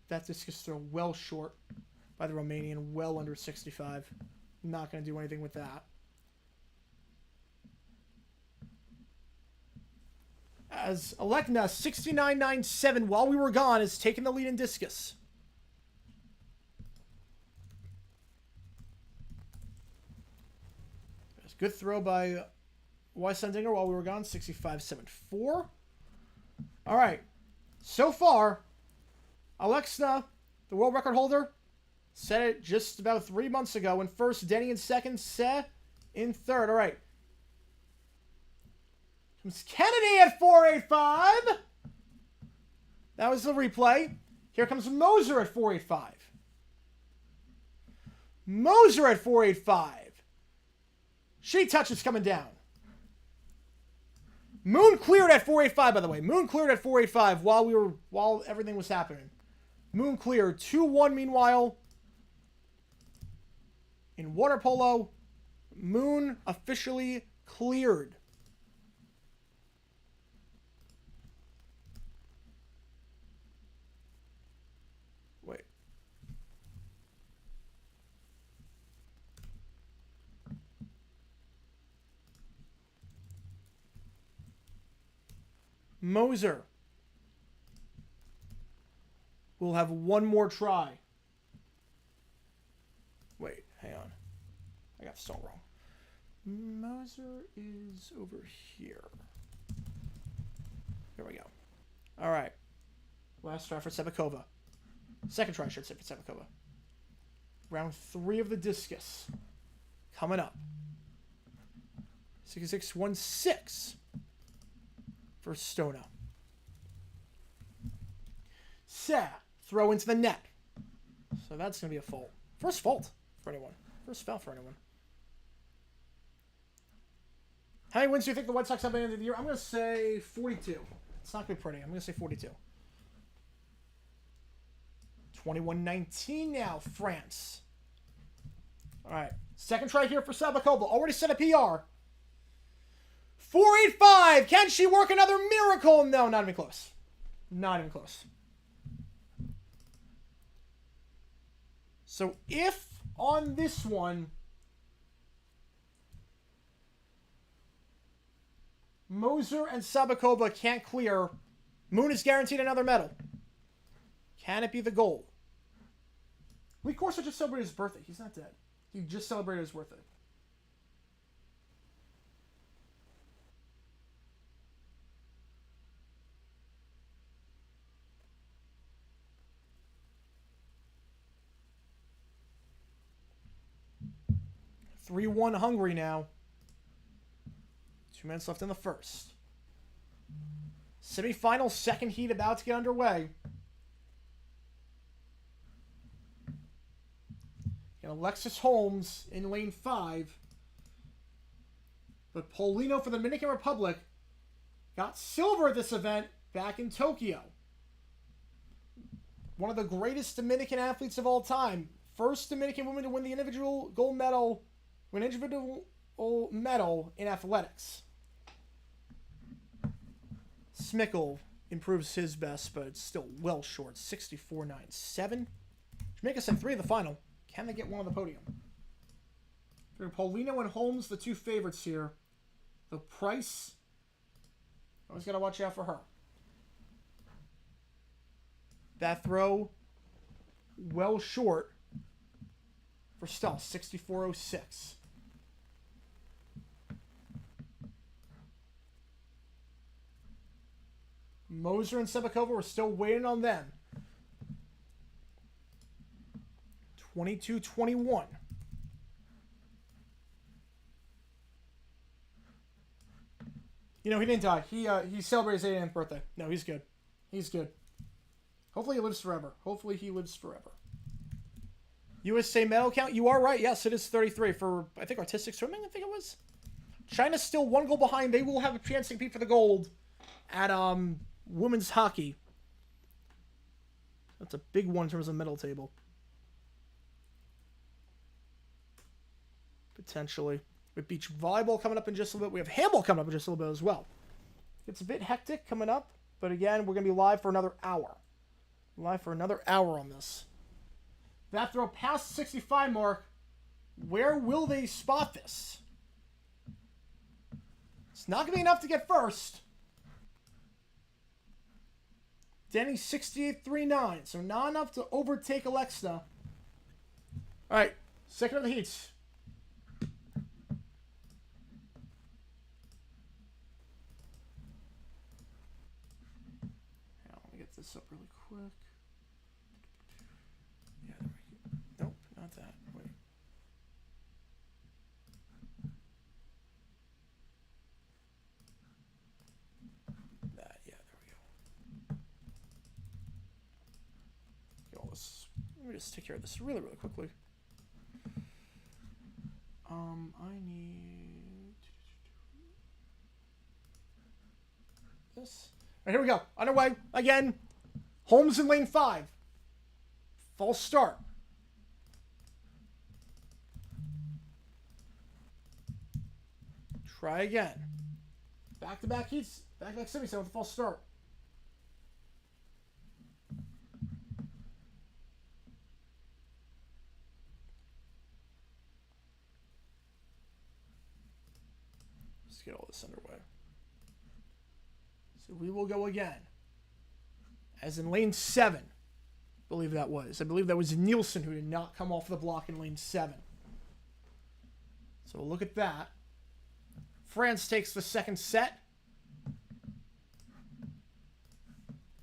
S1: That discus throw well short by the Romanian, well under 65. Not going to do anything with that. As Alekna 69.97 while we were gone is taking the lead in discus. Good throw by Weisendinger while we were gone, 65.74. All right. So far, Alexna, the world record holder, set it just about 3 months ago in first, Denny in second, Se in third. All right. Comes Kennedy at 4.85. That was the replay. Here comes Moser at 4.85. Moser at 4.85. She touches coming down. Moon cleared at 4.85, by the way. Moon cleared at 4.85 while everything was happening. Moon cleared 2-1 meanwhile. In water polo, Moon officially cleared. Wait. Moser will have one more try. Wait, hang on. I got the song wrong. Moser is over here. Here we go. All right. Last try for Sebekova. Second try, I should say, for Sebekova. Round 3 of the discus. Coming up. 66-16 for Stona. Throw into the net. So that's going to be a fault. First fault for anyone. First foul for anyone. How many wins do you think the White Sox have by the end of the year? I'm going to say 42. It's not going to be pretty. I'm going to say 42. 21-19 now, France. All right. Second try here for Sabakova. Already set a PR. 4.85. Can she work another miracle? No, not even close. Not even close. So if on this one, Moser and Sabakova can't clear, Moon is guaranteed another medal. Can it be the goal? Lee Corso just celebrated his birthday. He's not dead. He just celebrated his birthday. (3-1) Hungary now. 2 minutes left in the first. Semi-final second heat about to get underway. And Alexis Holmes in lane 5. But Paulino for the Dominican Republic got silver at this event back in Tokyo. One of the greatest Dominican athletes of all time. First Dominican woman to win the individual gold medal, win an individual medal in athletics. Smickle improves his best, but it's still well short. 64.97. Jamaica sent 3 of the final. Can they get one on the podium? Paulino and Holmes, the two favorites here. The price, always got to watch out for her. That throw, well short for Stell, 64.06. Moser and Sebakova, we're still waiting on them. 22-21. You know, he didn't die. He celebrated his 80th birthday. No, he's good. He's good. Hopefully he lives forever. Hopefully he lives forever. USA medal count, you are right. Yes, it is 33 for, I think, artistic swimming, I think it was. China's still 1 goal behind. They will have a chance to compete for the gold at women's hockey. That's a big one in terms of medal table. Potentially. With beach volleyball coming up in just a little bit. We have handball coming up in just a little bit as well. It's a bit hectic coming up. But again, we're going to be live for another hour. Live for another hour on this. That throw past the 65 mark. Where will they spot this? It's not going to be enough to get first. Denny 68.39. So not enough to overtake Alexa. Alright. Second of the heats. Let me get this up really quick. Yeah, there we go. Nope, not that. Wait. That, yeah, there we go. Get all this. Let me just take care of this really, really quickly. I need this. All right, here we go. Underway again. Holmes in lane 5. False start. Try again. Back-to-back heats. Back-to-back semis with a false start. Let's get all this underway. So we will go again. As in lane 7. I believe that was. I believe that was Nielsen who did not come off the block in lane 7. So we'll look at that. France takes the second set.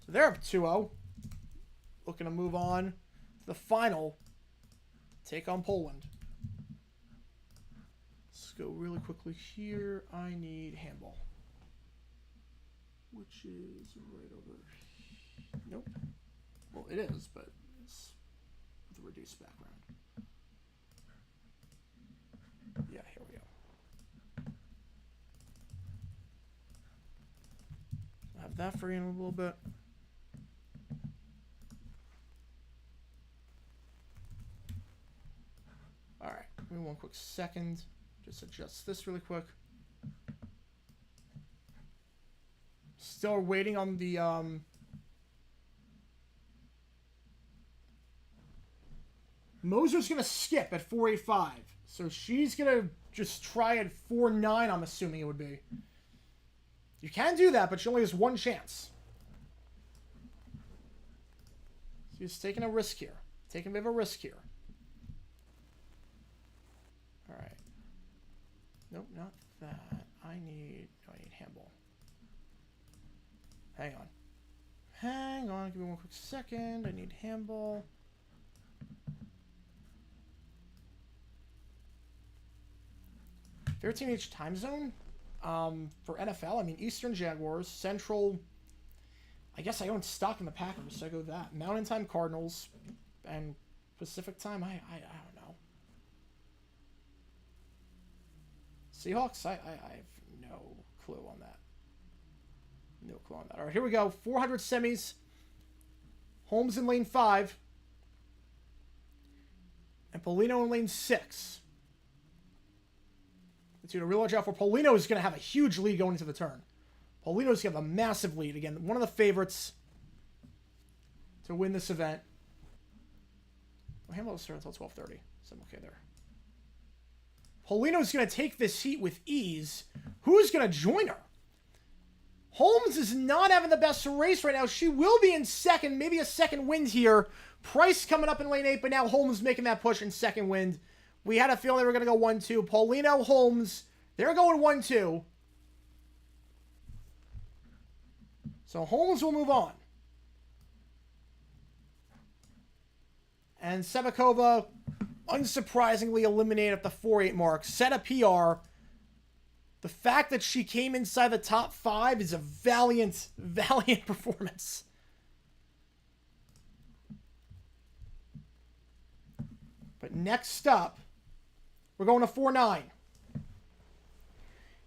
S1: So they're up 2-0. Looking to move on to the final. Take on Poland. Let's go really quickly here. I need handball. Which is right over here. Nope. Well, it is, but it's with a reduced background. Yeah, here we go. I'll have that for you in a little bit. All right, give me one quick second. Just adjust this really quick. Still waiting on the Moser's gonna skip at 4.85, so she's gonna just try at 4.9. I'm assuming it would be. You can do that, but she only has one chance. She's taking a risk here. Taking a bit of a risk here. All right. Nope, not that. I need handball. Hang on. Hang on. Give me one quick second. I need handball. Favorite team in each time zone? For NFL, I mean Eastern Jaguars, Central. I guess I own stock in the Packers, so I go with that. Mountain Time Cardinals, and Pacific Time. I don't know. Seahawks. I have no clue on that. No clue on that. All right, here we go. 400 semis. Holmes in lane 5. And Polino in lane 6. It's going to real watch out for Polino is going to have a huge lead going into the turn. Polino's going to have a massive lead. Again, one of the favorites to win this event. Well, Handball will start until 12:30, so I'm okay there. Paulino's going to take this heat with ease. Who's going to join her? Holmes is not having the best race right now. She will be in second, maybe a second wind here. Price coming up in lane 8, but now Holmes making that push in second wind. We had a feeling they were going to go 1-2. Paulino, Holmes, they're going 1-2. So Holmes will move on. And Sebekova, unsurprisingly, eliminated at the 4-8 mark. Set a PR. The fact that she came inside the top 5 is a valiant performance. But next up, we're going to 4-9.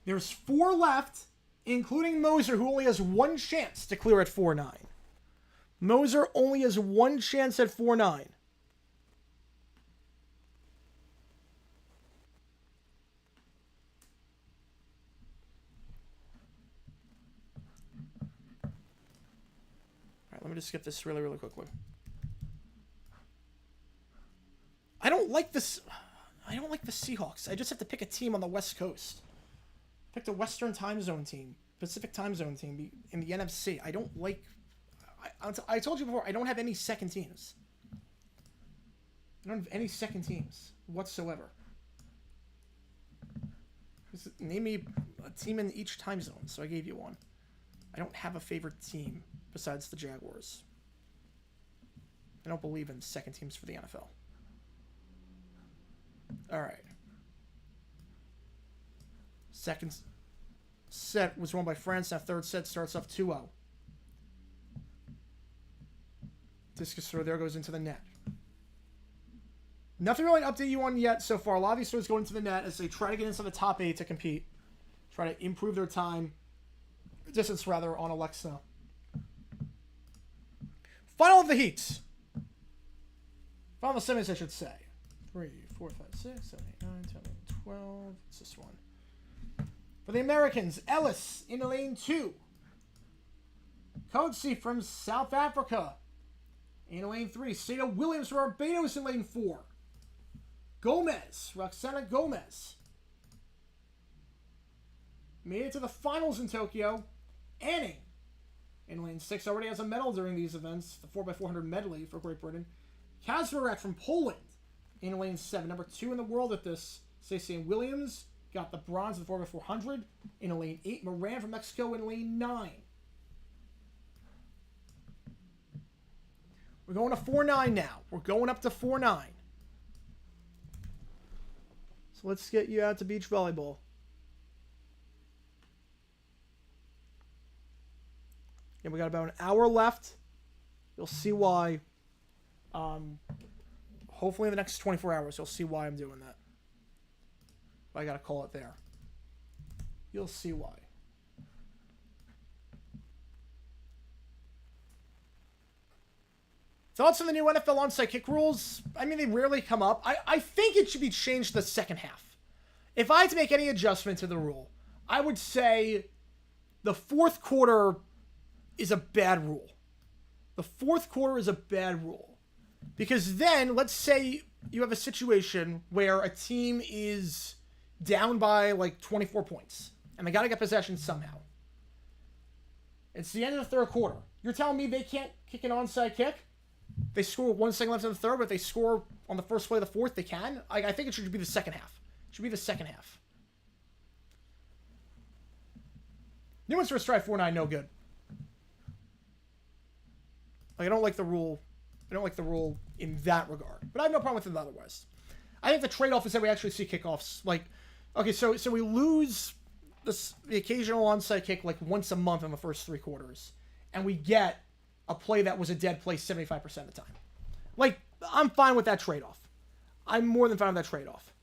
S1: There's 4 left, including Moser, who only has 1 chance to clear at 4-9. Moser only has 1 chance at 4-9. Let me just skip this really quickly. I don't like the Seahawks. I just have to pick a team on the West Coast. Pick the Western Time Zone team, Pacific Time Zone team in the NFC. I don't like. I told you before. I don't have any second teams. I don't have any second teams whatsoever. Just name me a team in each time zone. So I gave you one. I don't have a favorite team besides the Jaguars. I don't believe in second teams for the NFL. All right. Second set was won by France. Now third set starts off 2-0. Discus throw there goes into the net. Nothing really to update you on yet so far. A lot of these throws go into the net as they try to get into the top 8 to compete. Try to improve their time. Distance, rather, on Alexa. Final of the heats. Final of the semis, I should say. 3, 4, 5, 6, 7, 8, 9, 10, 11, 12. It's this one. For the Americans, Ellis in lane 2. Coetzee from South Africa in lane 3. Seda Williams from Barbados in lane 4. Gomez, Roxana Gomez. Made it to the finals in Tokyo. Anning in lane 6 already has a medal during these events. The 4x400 medley for Great Britain. Kazmarek from Poland in lane 7. Number 2 in the world at this. Stacey Williams got the bronze in the 4x400 in lane 8. Moran from Mexico in lane 9. We're going to 4-9 now. We're going up to 4-9. So let's get you out to beach volleyball. Yeah, we got about an hour left. You'll see why. Hopefully in the next 24 hours, you'll see why I'm doing that. But I got to call it there. You'll see why. Thoughts on the new NFL onside kick rules? I mean, they rarely come up. I think it should be changed the second half. If I had to make any adjustment to the rule, I would say the fourth quarter is a bad rule. The fourth quarter is a bad rule. Because then, let's say you have a situation where a team is down by like 24 points. And they got to get possession somehow. It's the end of the third quarter. You're telling me they can't kick an onside kick? They score 1 second left in the third, but if they score on the first play of the fourth, they can? I think it should be the second half. It should be the second half. Newman's first try 4-9, no good. Like, I don't like the rule. I don't like the rule in that regard. But I have no problem with it otherwise. I think the trade-off is that we actually see kickoffs. Like, okay, so we lose the occasional onside kick like once a month in the first 3 quarters. And we get a play that was a dead play 75% of the time. Like, I'm fine with that trade-off. I'm more than fine with that trade-off.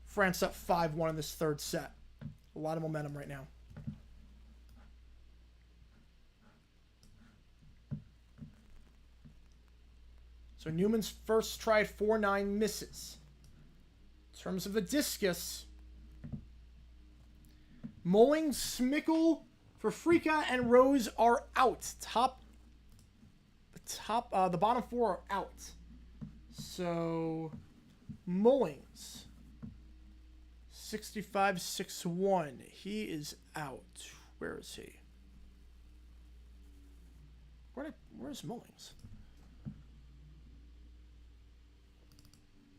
S1: France up 5-1 in this third set. A lot of momentum right now. So Newman's first try at 4-9 misses. In terms of the discus, Mulling, Smickle, Fafrika, and Rose are out. The bottom 4 are out. So Mullings. 65-61. He is out. Where is he? Where's Mullings?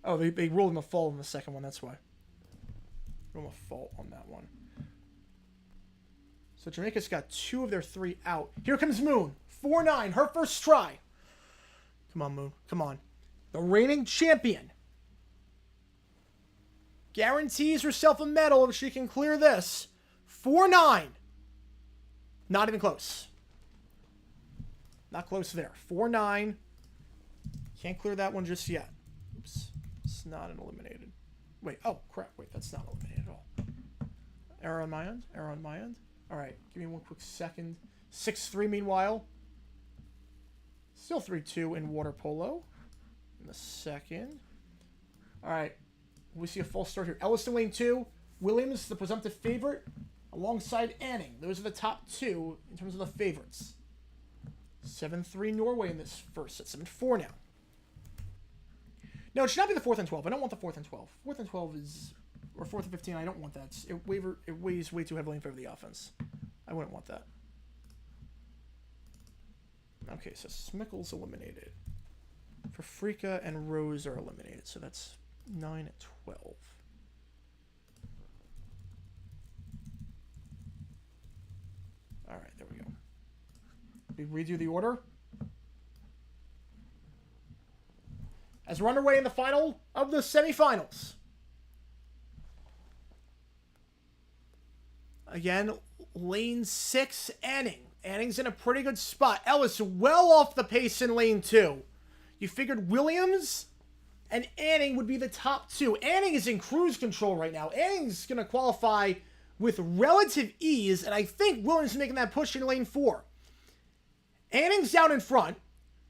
S1: Oh, they ruled him a fault in the second one. That's why. Ruled him a fault on that one. So Jamaica's got 2 of their 3 out. Here comes Moon. 4-9. Her first try. Come on, Moon. Come on. The reigning champion. Guarantees herself a medal if she can clear this. 4-9. Not even close. Not close there. 4-9. Can't clear that one just yet. Oops. It's not an eliminated. Wait. Oh, crap. Wait, that's not eliminated at all. Error on my end. Error on my end. All right. Give me one quick second. 6-3 meanwhile. Still 3-2 in water polo. In the second. All right. We see a false start here. Ellis in lane 2. Williams, the presumptive favorite, alongside Anning. Those are the top 2 in terms of the favorites. 7-3 Norway in this first set. 7-4 now. No, it should not be the 4th and 12. I don't want the 4th and 12. 4th and 12 is... Or 4th and 15, I don't want that. It weighs way too heavily in favor of the offense. I wouldn't want that. Okay, so Smickle's eliminated. Frika and Rose are eliminated. So that's 9-12. All right, there we go. We redo the order. As we're underway in the final of the semifinals. Again, lane 6, Anning. Anning's in a pretty good spot. Ellis well off the pace in lane 2. You figured Williams and Anning would be the top 2. Anning is in cruise control right now. Anning's going to qualify with relative ease, and I think Williams is making that push in lane 4. Anning's down in front.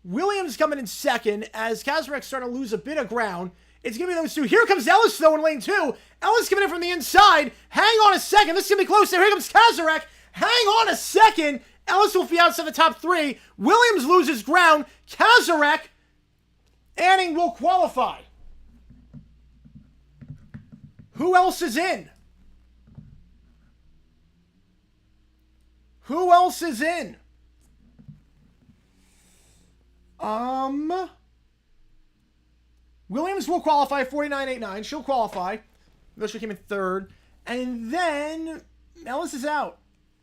S1: Williams coming in second as Kazarek's starting to lose a bit of ground. It's going to be those 2. Here comes Ellis, though, in lane 2. Ellis coming in from the inside. Hang on a second. This is going to be close there. Here comes Kazarek. Hang on a second. Ellis will be outside the top 3. Williams loses ground. Kazarek. Anning will qualify. Who else is in? Who else is in? Williams will qualify 49.89. She'll qualify. Though she came in 3rd. And then Ellis is out.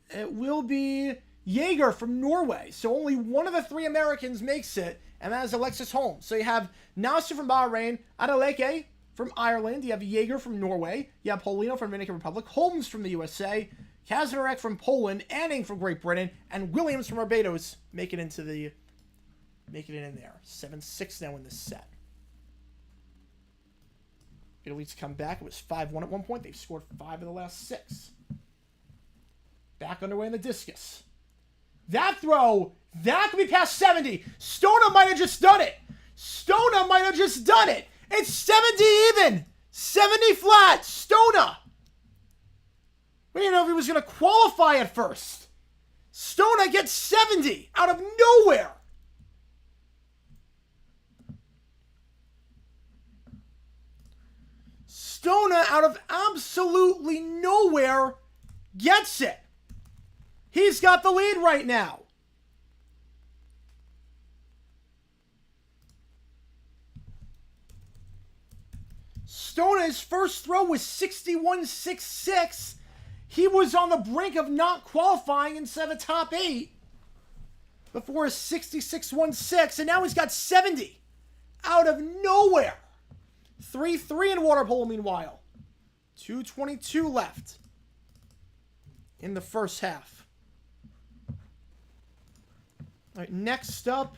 S1: It will be Jaeger from Norway. So only one of the 3 Americans makes it. And that is Alexis Holmes. So you have Nasser from Bahrain, Adeleke from Ireland. You have Jaeger from Norway. You have Polino from Dominican Republic. Holmes from the USA. Kazarek from Poland. Anning from Great Britain. And Williams from Barbados making it in there. 7-6 now in this set. Italy's come back. It was 5-1 at one point. They've scored 5 of the last 6. Back underway in the discus. That throw, that could be past 70. Stona might have just done it. Stona might have just done it. It's 70 even. 70 flat. Stona. We didn't know if he was going to qualify at first. Stona gets 70 out of nowhere. Stona, out of absolutely nowhere, gets it. He's got the lead right now. Stona's first throw was 61.66. He was on the brink of not qualifying inside the top 8 before a 66.16, and now he's got 70 out of nowhere. 3-3 in water polo meanwhile. 2:22 left in the first half. All right, next up,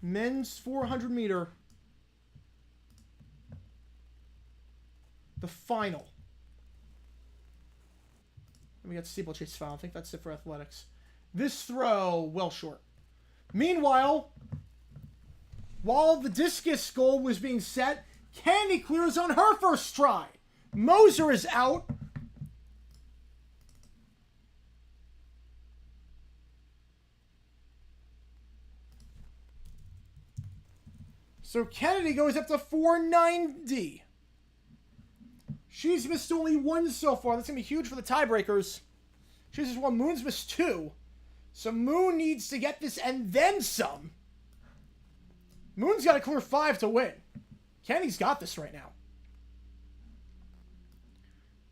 S1: men's 400 meter. The final. And we got steeplechase final. I think that's it for athletics. This throw, well short. Meanwhile, while the discus goal was being set, Candy clears on her first try. Moser is out. So Kennedy goes up to 490. She's missed only one so far. That's going to be huge for the tiebreakers. She's just one. Moon's missed two. So Moon needs to get this and then some. Moon's got to clear 5 to win. Kenny's got this right now.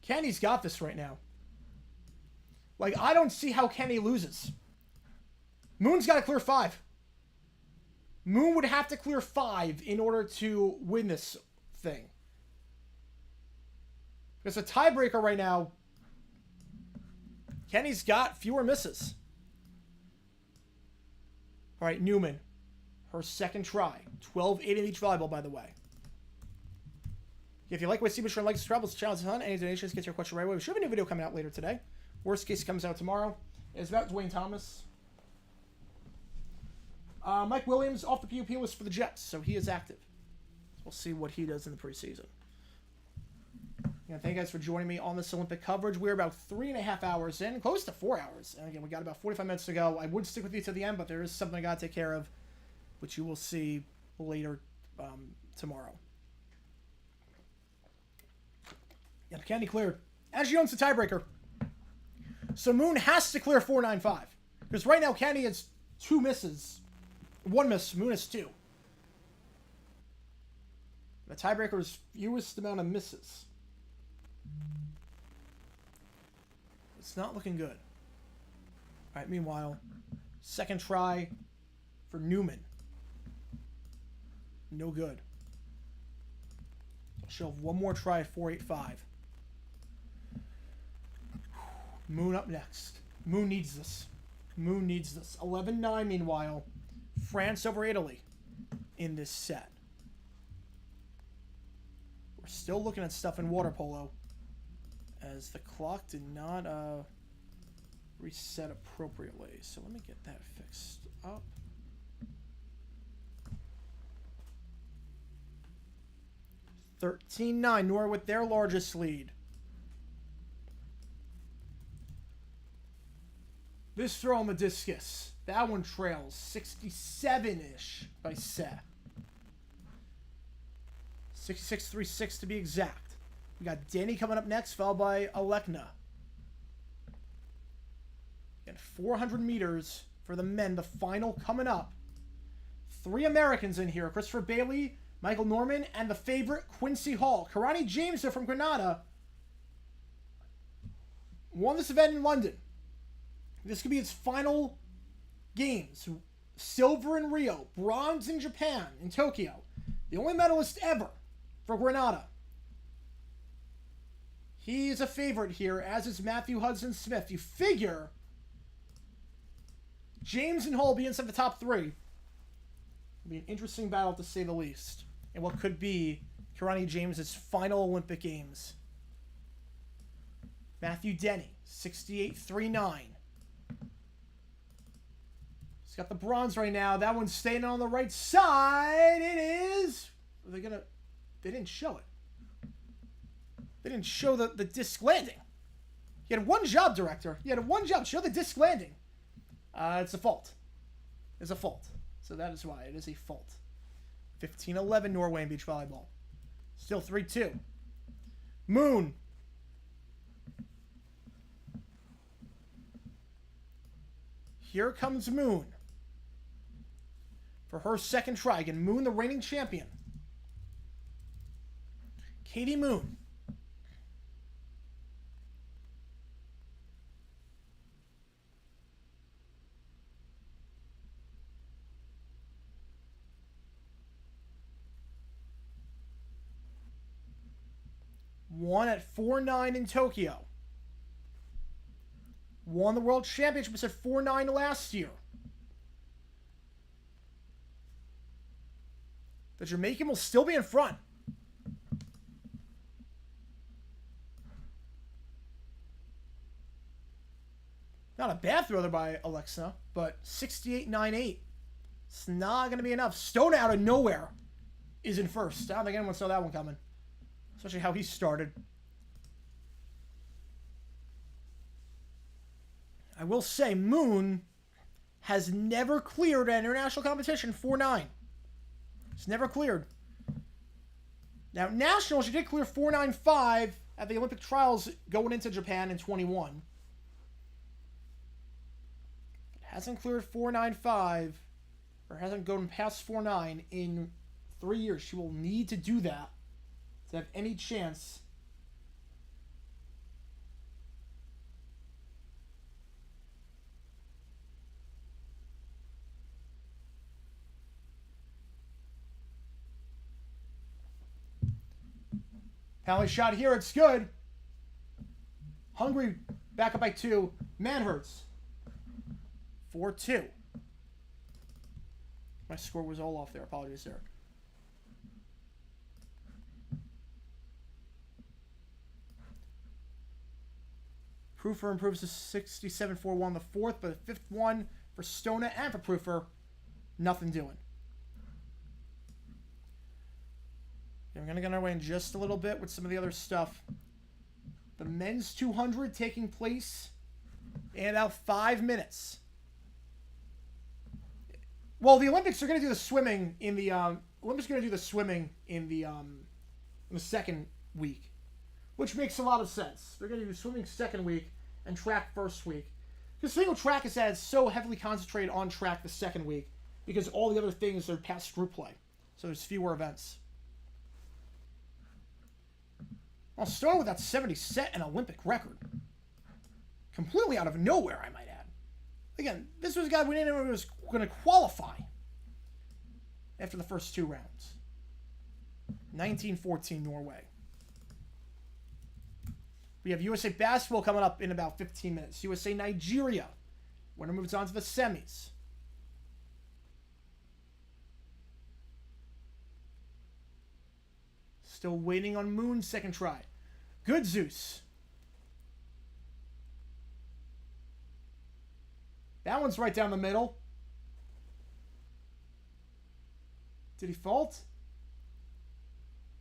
S1: Kenny's got this right now. Like, I don't see how Kenny loses. Moon's got to clear 5. Moon would have to clear 5 in order to win this thing. Because a tiebreaker right now, Kenny's got fewer misses. All right, Newman. Her second try. 12-8 in beach volleyball, by the way. If you like what you see, be sure to like, subscribe, challenge on any donations, get your question right away. We should have a new video coming out later today. Worst case comes out tomorrow. It's about Dwayne Thomas. Mike Williams off the PUP list for the Jets, so he is active. We'll see what he does in the preseason. Thank you guys for joining me on this Olympic coverage. We're about 3.5 hours in, close to 4 hours. And again, we got about 45 minutes to go. I would stick with you to the end, but there is something I got to take care of, which you will see later tomorrow. Yep, Candy cleared. And she owns the tiebreaker. So Moon has to clear 495. Because right now, Candy has 2 misses. 1 miss. Moon has 2. The tiebreaker's fewest amount of misses. It's not looking good. All right, meanwhile, second try for Newman. No good. She'll have one more try at 485. Moon up next. Moon needs this. Moon needs this. 11-9, meanwhile. France over Italy in this set. We're still looking at stuff in water polo, as the clock did not reset appropriately. So let me get that fixed up. (13-9) Norway with their largest lead. This throw on the discus. That one trails 67-ish by set. 66-36 to be exact. We got Danny coming up next, followed by Alekna. And 400 meters for the men. The final coming up. 3 Americans in here. Christopher Bailey, Michael Norman, and the favorite, Quincy Hall. Karani James from Granada won this event in London. This could be its final games. Silver in Rio, bronze in Japan, in Tokyo. The only medalist ever for Granada. He is a favorite here, as is Matthew Hudson Smith. You figure James and Hall be inside the top 3. It'll be an interesting battle, to say the least, in what could be Karani James's final Olympic Games. Matthew Denny, 68-39. He's got the bronze right now. That one's staying on the right side. It is. Are they gonna? They didn't show it. They didn't show the disc landing. You had one job, director. You had one job. Show the disc landing. It's a fault. It's a fault. So that is why it is a fault. 15-11 Norway in beach volleyball. Still 3-2. Moon. Here comes Moon. For her second try. Again, Moon, the reigning champion. Katie Moon. Won at 4-9 in Tokyo. Won the World Championships at 4-9 last year. The Jamaican will still be in front. Not a bad throw there by Alexa, but 68-9-8. It's not going to be enough. Stone out of nowhere is in first. I don't think anyone saw that one coming. Especially how he started. I will say, Moon has never cleared an international competition 4-9. It's never cleared. Now, national, she did clear 4.95 at the Olympic trials going into Japan in 21. Hasn't cleared 4.95 or hasn't gone past 4.9 in 3 years. She will need to do that to have any chance. Penalty shot here. It's good. Hungary back up by 2. Manhurts. 4-2. My score was all off there. Apologies there. Proofer improves to 67-4-1 the fourth, but the fifth one for Stona and for Proofer, nothing doing. We're going to get our way in just a little bit with some of the other stuff. The men's 200 taking place in about 5 minutes. Well, the Olympics are going to do the swimming in the second week, which makes a lot of sense. They're going to do swimming second week and track first week. Because single track is so heavily concentrated on track the second week because all the other things are past group play. So there's fewer events. I'll start with that 70 set an Olympic record. Completely out of nowhere, I might add. Again, this was a guy we didn't know was going to qualify after the first 2 rounds. 1914 Norway. We have USA Basketball coming up in about 15 minutes. USA Nigeria. Winner moves on to the semis. Still waiting on Moon's second try. Good Zeus. That one's right down the middle. Did he fault?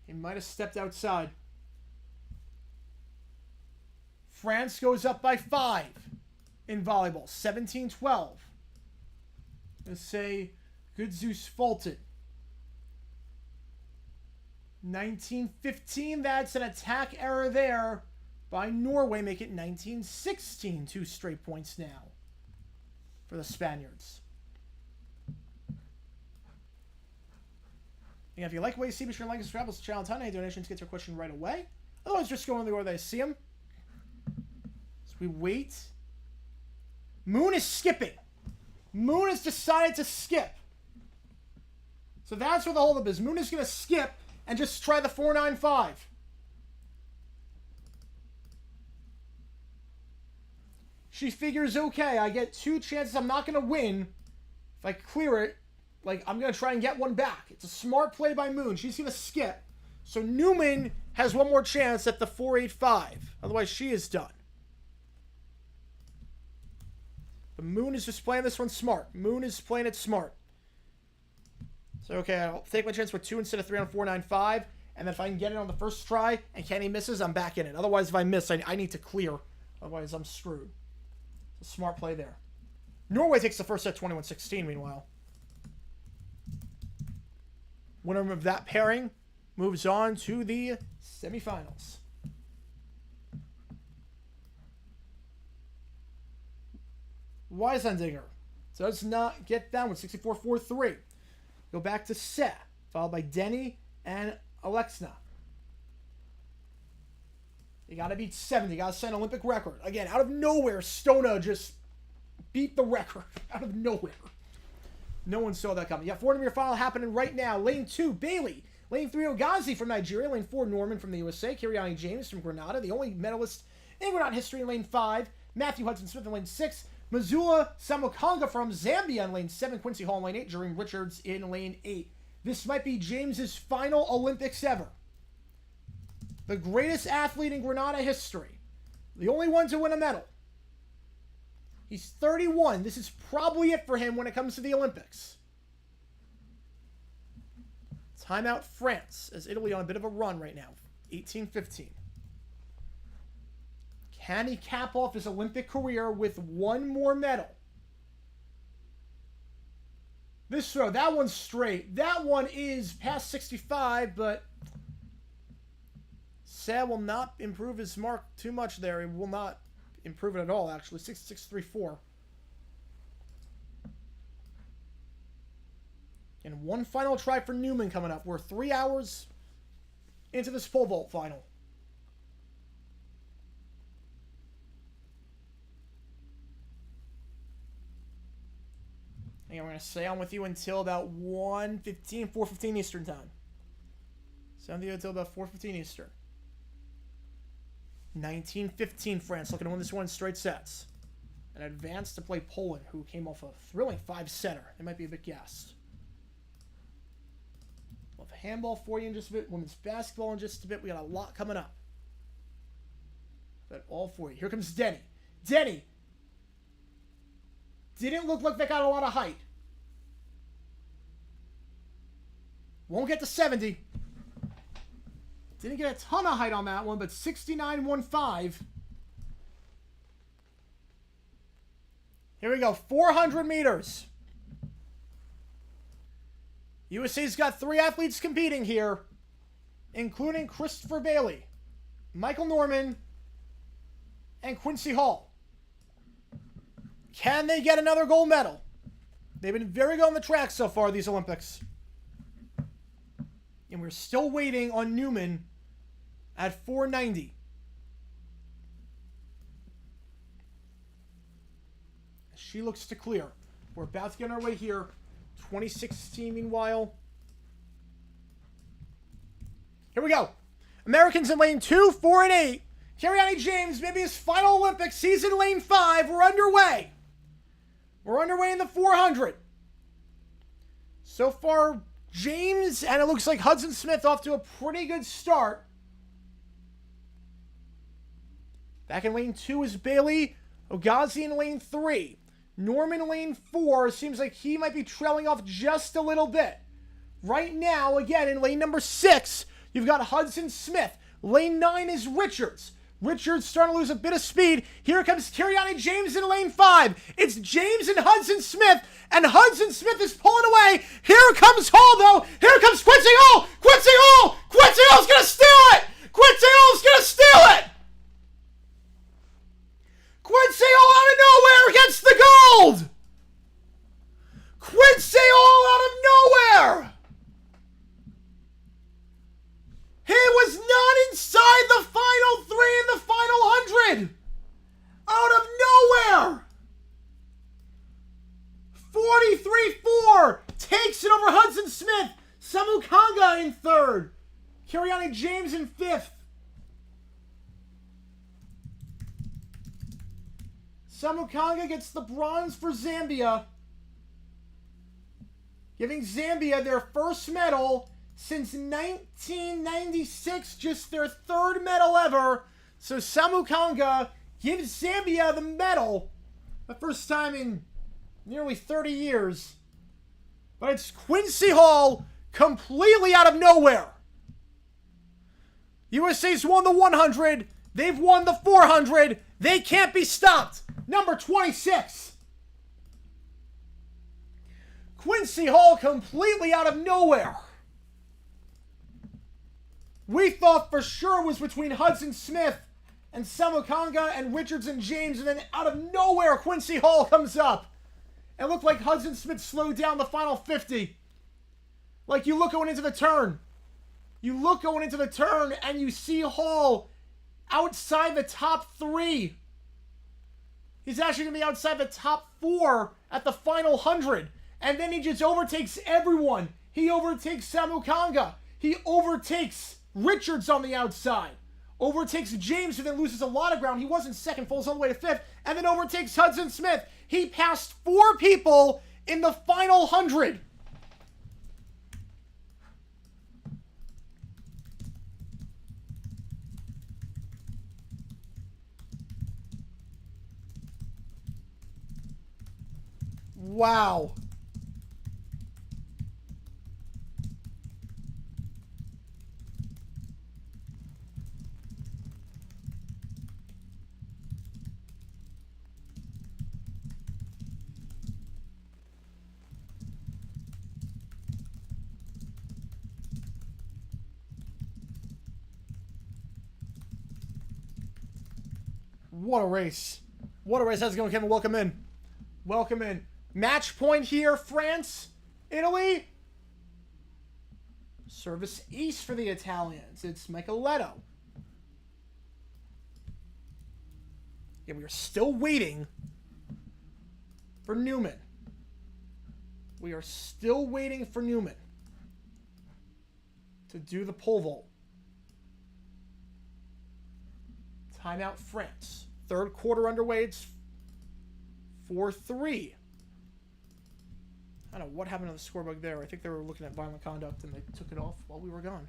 S1: He might have stepped outside. France goes up by 5 in volleyball. 17-12. Let's say Good Zeus faulted. 19-15, that's an attack error there by Norway. Make it 19-16. 2 straight points now for the Spaniards. And if you like what you see, be sure to like and subscribe. Let's channel ton. Any donations get your question right away. Otherwise, just go in the order that I see them. So we wait. Moon is skipping. Moon has decided to skip. So that's what the holdup is. Moon is going to skip and just try the 4.95. She figures, okay, I get 2 chances. I'm not going to win. If I clear it, like, I'm going to try and get one back. It's a smart play by Moon. She's going to skip. So Newman has one more chance at the 4.85. Otherwise, she is done. But Moon is just playing this one smart. Moon is playing it smart. So, okay, I'll take my chance with 2 instead of 3 on 4.95. And then if I can get it on the first try and Kenny misses, I'm back in it. Otherwise, if I miss, I need to clear. Otherwise, I'm screwed. It's a smart play there. Norway takes the first set 21-16, meanwhile. Winner of that pairing moves on to the semifinals. Weisendinger does not get that one. 64-43. Go back to set, followed by Denny and Alexna. You got to beat 70. You got to set an Olympic record. Again, out of nowhere, Stona just beat the record. Out of nowhere. No one saw that coming. You got 4-meter final happening right now. Lane 2, Bailey. Lane 3, Ogazi from Nigeria. Lane 4, Norman from the USA. Kiriani James from Grenada, the only medalist in Grenada history in lane 5. Matthew Hudson-Smith in lane 6. Missoula Samukanga from Zambia in lane 7. Quincy Hall in lane 8. Jerome Richards in lane 8. This might be James's final Olympics ever. The greatest athlete in Grenada history. The only one to win a medal. He's 31. This is probably it for him when it comes to the Olympics. Timeout France, as Italy on a bit of a run right now. 18-15. Can he cap off his Olympic career with one more medal? This throw, that one's straight. That one is past 65, but Sad will not improve his mark too much there. He will not improve it at all, actually. 6634. And one final try for Newman coming up. We're 3 hours into this pole vault final. And we're going to stay on with you until about 1:15, 4:15 Eastern time. Stay on with you until about 4:15 Eastern. 1915 France looking to win this one in straight sets. And advance to play Poland, who came off a thrilling 5-setter. They might be a bit gassed. We'll have handball for you in just a bit. Women's basketball in just a bit. We got a lot coming up. But all for you. Here comes Denny. Denny! Didn't look like they got a lot of height. Won't get to 70. Didn't get a ton of height on that one, but 69.15. Here we go. 400 meters. USA's got 3 athletes competing here, including Christopher Bailey, Michael Norman, and Quincy Hall. Can they get another gold medal? They've been very good on the track so far, these Olympics. And we're still waiting on Newman at 490. She looks to clear. We're about to get on our way here. 2016, meanwhile. Here we go. Americans in lane 2, 4, and 8. Kiriani James, maybe his final Olympic season, lane 5. We're underway. We're underway in the 400. So far, James, and it looks like Hudson Smith off to a pretty good start. Back in lane 2 is Bailey. Ogazi in lane 3. Norman in lane 4. Seems like he might be trailing off just a little bit. Right now, again, in lane number 6, you've got Hudson Smith. Lane 9 is Richards. Richards starting to lose a bit of speed. Here comes Kiriani James in lane 5. It's James and Hudson Smith, and Hudson Smith is pulling away. Here comes Hall, though. Here comes Quincy Hall. Quincy Hall. Quincy Hall's going to steal it. Quincy Hall's going to steal it. Quincy Hall out of nowhere gets the gold. Quincy Hall out of nowhere. He was not inside the final 3 in the final 100. Out of nowhere. 43-4 takes it over Hudson Smith. Samu Kanga in 3rd. Kiriani James in 5th. Samu Kanga gets the bronze for Zambia, giving Zambia their first medal since 1996, just their 3rd medal ever. So Samu Kanga gives Zambia the medal, the first time in nearly 30 years. But it's Quincy Hall completely out of nowhere. USA's won the 100. They've won the 400. They can't be stopped. Number 26. Quincy Hall completely out of nowhere. We thought for sure it was between Hudson Smith and Samu Kanga and Richards and James, and then out of nowhere, Quincy Hall comes up. It looked like Hudson Smith slowed down the final 50. Like you look going into the turn. You look going into the turn and you see Hall outside the top 3. He's actually going to be outside the top 4 at the final 100. And then he just overtakes everyone. He overtakes Samu Kanga. He overtakes Richards on the outside. Overtakes James, who then loses a lot of ground. He was in 2nd, falls all the way to 5th. And then overtakes Hudson Smith. He passed 4 people in the final 100. Wow. What a race. What a race. How's it going, Kevin? Welcome in. Welcome in. Match point here, France, Italy. Service ace for the Italians. It's Micheletto. Yeah, we are still waiting for Newman. We are still waiting for Newman to do the pole vault. Timeout, France. Third quarter underway. It's 4-3. I don't know what happened to the scorebug there. I think they were looking at violent conduct and they took it off while we were gone.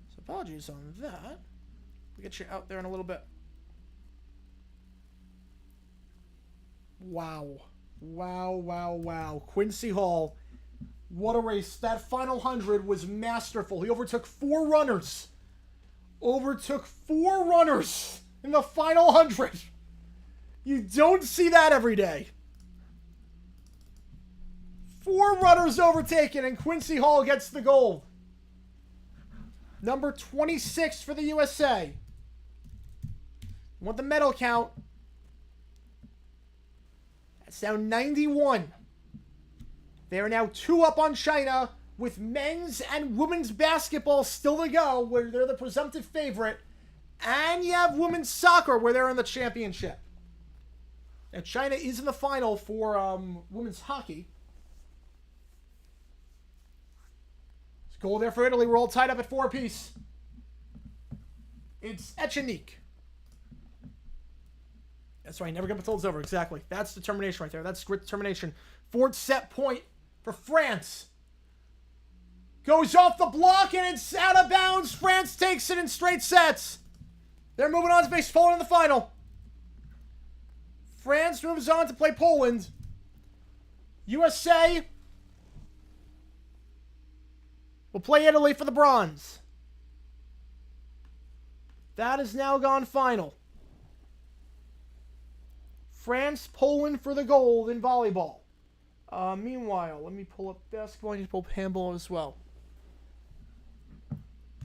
S1: So apologies on that. We'll get you out there in a little bit. Wow. Wow, wow, wow. Quincy Hall. What a race. That final 100 was masterful. He overtook 4 runners. Overtook 4 runners in the final 100. You don't see that every day. 4 runners overtaken, and Quincy Hall gets the gold. Number 26 for the USA. Want the medal count? That's now 91. They are now 2 up on China, with men's and women's basketball still to go, where they're the presumptive favorite. And you have women's soccer, where they're in the championship. Now, China is in the final for women's hockey. Goal there for Italy. We're all tied up at 4 apiece. It's Echenique. That's right. Never get until it's over. Exactly. That's determination right there. That's grit determination. 4th set point for France. Goes off the block and it's out of bounds. France takes it in straight sets. They're moving on to face Poland in the final. France moves on to play Poland. USA will play Italy for the bronze. That is now gone final. France, Poland for the gold in volleyball. Meanwhile, let me pull up basketball. I need to pull up handball as well.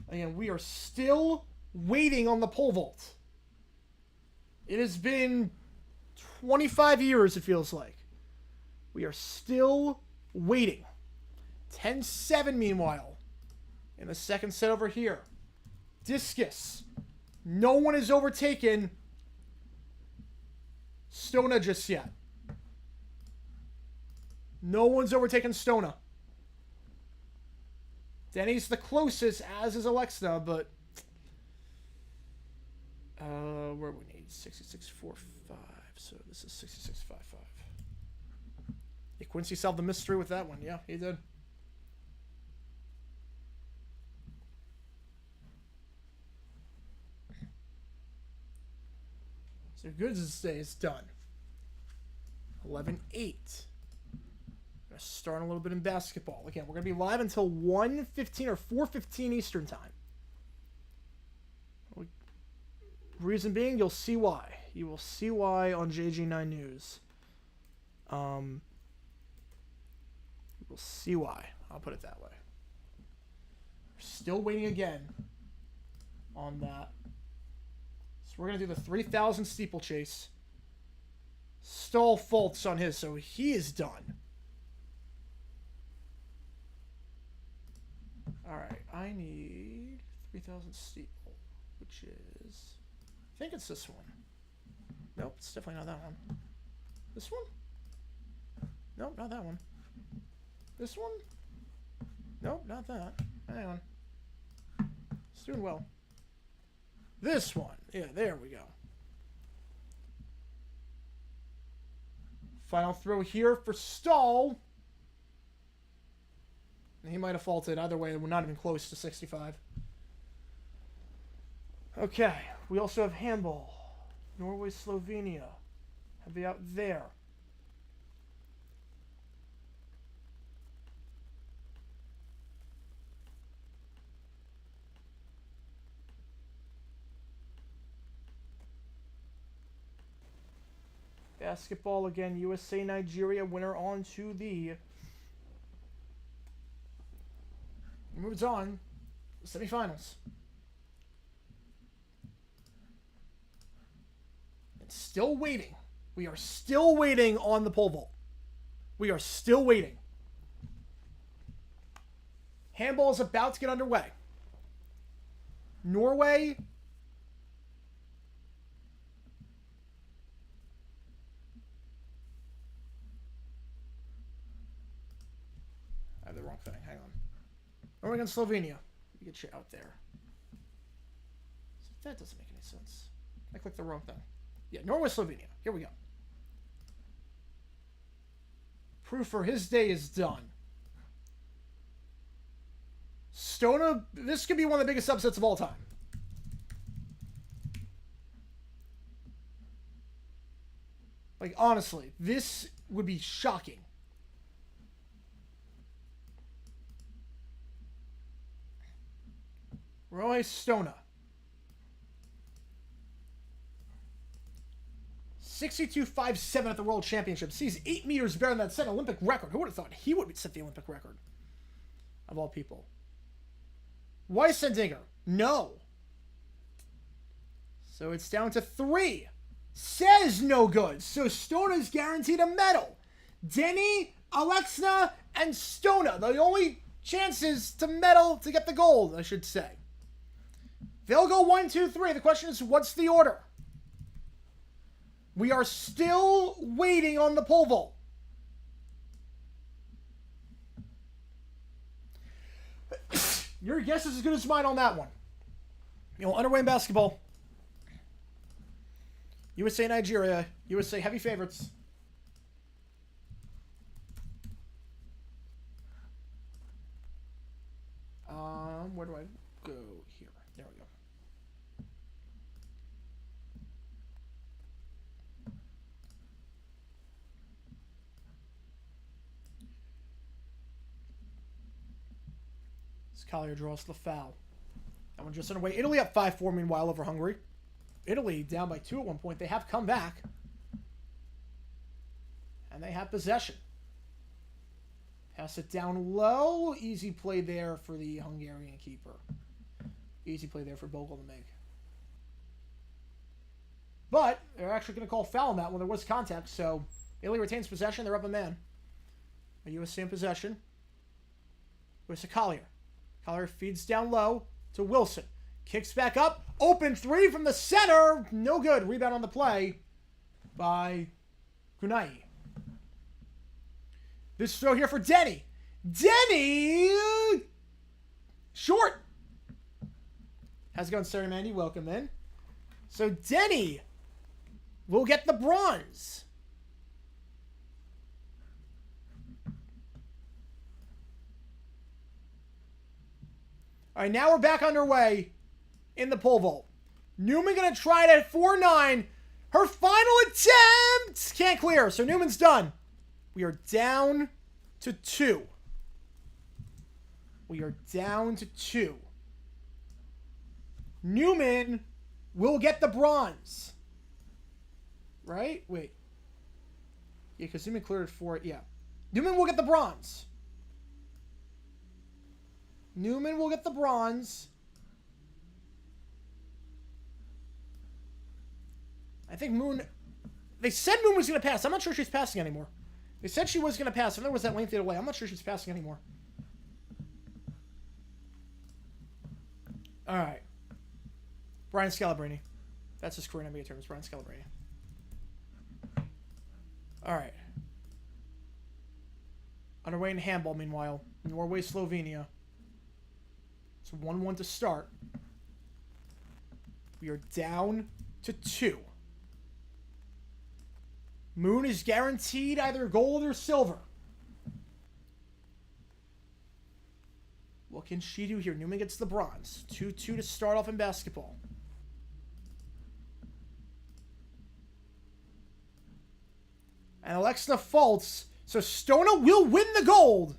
S1: Again, we are still waiting on the pole vault. It has been 25 years, it feels like. We are still waiting. 10-7 meanwhile. In the second set over here. Discus. No one has overtaken Stona just yet. No one's overtaken Stona. Denny's the closest, as is Alexa, but where we need 66.45, so this is 66.55. Yeah, Quincy solved the mystery with that one. Yeah, he did. So Goods' day is done. 11-8. Gonna start a little bit in basketball. Again, we're gonna be live until 1:15 or 4:15 Eastern time. Reason being, you'll see why. You will see why on JG9 News. You'll see why. I'll put it that way. We're still waiting again on that. So we're going to do the 3,000 steeplechase. Stall faults on his, so he is done. Alright, I need 3,000 steeple, which is... I think it's this one. Nope, it's definitely not that one. This one? Nope, not that one. This one? Nope, not that. Hang on. It's doing well. This one. Yeah, there we go. Final throw here for Stall. And he might have faulted. Either way, we're not even close to 65. Okay, we also have handball. Norway, Slovenia. Heavy out there. Basketball again, USA, Nigeria, winner on to the... Moves on. Semifinals. Still waiting. We are still waiting on the pole vault. We are still waiting. Handball is about to get underway. Norway. I have the wrong thing. Hang on. Norway against Slovenia. We get you out there. That doesn't make any sense. I clicked the wrong thing. Yeah, Norway, Slovenia. Here we go. Proof for his day is done. Stona, this could be one of the biggest upsets of all time. Like, honestly, this would be shocking. Roy Stona. 62.57 at the World Championships. He's 8 meters better than that set Olympic record. Who would have thought he would set the Olympic record? Of all people. Weissendinger. No. So it's down to 3. Says no good. So Stona's guaranteed a medal. Denny, Alexna, and Stona. The only chances to medal, to get the gold, I should say. They'll go 1, 2, 3. The question is, what's the order? We are still waiting on the pole vault. Your guess is as good as mine on that one. You know, underway in basketball. USA, Nigeria. USA, heavy favorites. Where do I go here? There we go. Collier draws the foul. That one just underway. Italy up 5-4 meanwhile over Hungary. Italy down by 2 at one point. They have come back. And they have possession. Pass it down low. Easy play there for the Hungarian keeper. Easy play there for Bogle to make. But they're actually going to call foul on that when there was contact. So Italy retains possession. They're up a man. A USA in possession. Where's the Collier? Collier feeds down low to Wilson. Kicks back up. Open 3 from the center. No good. Rebound on the play by Kunai. This throw here for Denny. Denny! Short. How's it going, Sarah Mandy? Welcome in. So Denny will get the bronze. All right, now we're back underway in the pole vault. Newman going to try it at 4-9. Her final attempt can't clear, so Newman's done. We are down to 2. We are down to 2. Newman will get the bronze. Right? Wait. Yeah, because Newman cleared it for it. Yeah. Newman will get the bronze. Newman will get the bronze. I think Moon... They said Moon was going to pass. I'm not sure she's passing anymore. They said she was going to pass. And there was that lengthy away. I'm not sure she's passing anymore. All right. Brian Scalabrini. That's his career name term. It's Brian Scalabrini. All right. Underway in handball, meanwhile. Norway, Slovenia. It's 1-1 to start. We are down to 2. Moon is guaranteed either gold or silver. What can she do here? Newman gets the bronze. 2-2 to start off in basketball. And Alexna faults, so Stona will win the gold.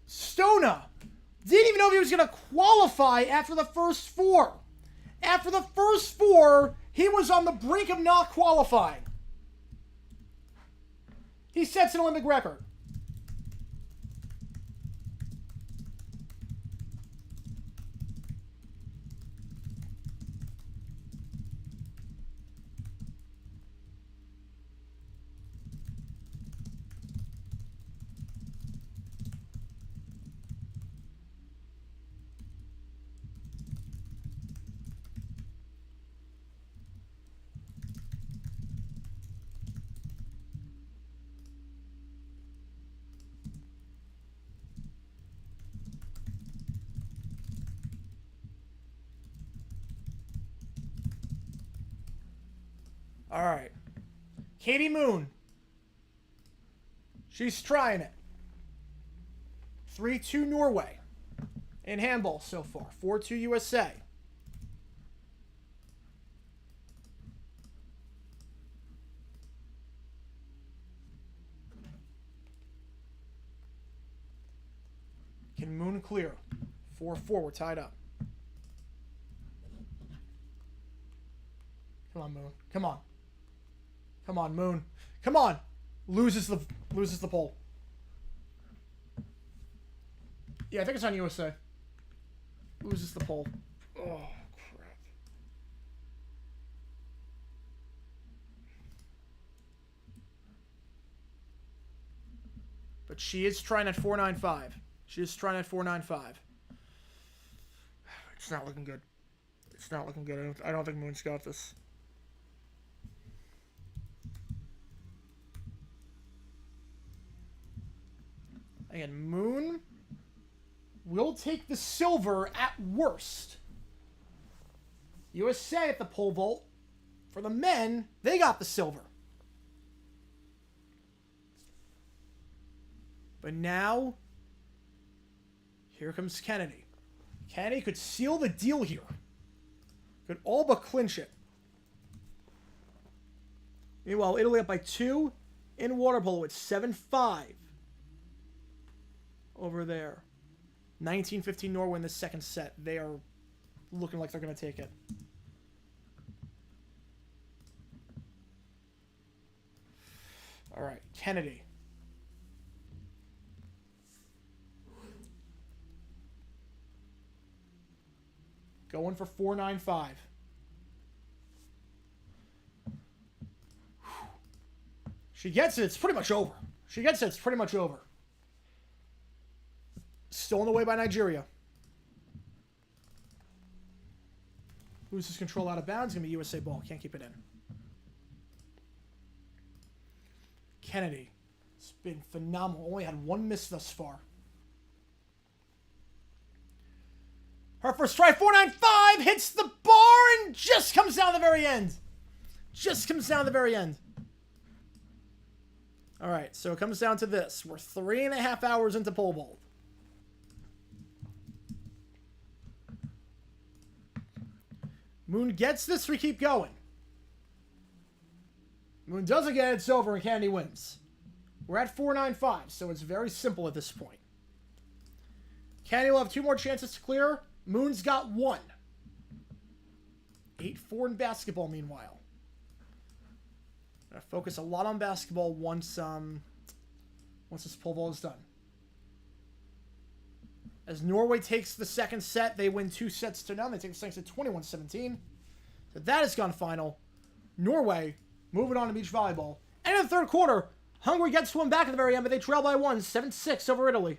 S1: Stona didn't even know if he was going to qualify after the first 4. After the first 4, he was on the brink of not qualifying. He sets an Olympic record. All right. Katie Moon. She's trying it. 3-2 Norway in handball so far. 4-2 USA. Can Moon clear? 4-4. We're tied up. Come on, Moon. Come on. Come on, Moon. Come on. Loses the pole. Yeah, I think it's on USA. Loses the pole. Oh, crap. But she is trying at 4.95. She is trying at 4.95. It's not looking good. It's not looking good. I don't think Moon's got this. Again, Moon will take the silver at worst. USA at the pole vault. For the men, they got the silver. But now, here comes Kennedy. Kennedy could seal the deal here. Could all but clinch it. Meanwhile, Italy up by 2 in water polo. It's 7-5. Over there. 19-15 Norway in the second set. They are looking like they're going to take it. All right, Kennedy. Going for 4.95. She gets it. It's pretty much over. She gets it. It's pretty much over. Stolen away by Nigeria. Loses control out of bounds. Going to be USA ball. Can't keep it in. Kennedy. It's been phenomenal. Only had one miss thus far. Her first try, 4.95, hits the bar and just comes down at the very end. Just comes down at the very end. All right, so it comes down to this. We're 3.5 hours into pole vault. Moon gets this, we keep going. Moon doesn't get it, it's over, and Kennedy wins. We're at 4.95, so it's very simple at this point. Kennedy will have 2 more chances to clear. Moon's got 1. 8-4 in basketball, meanwhile. Gonna focus a lot on basketball once this pole vault is done. As Norway takes the second set, they win 2-0. They take the second set 21-17. So that has gone final. Norway moving on to beach volleyball. And in the third quarter, Hungary gets one back at the very end, but they trail by 1, 7-6 over Italy.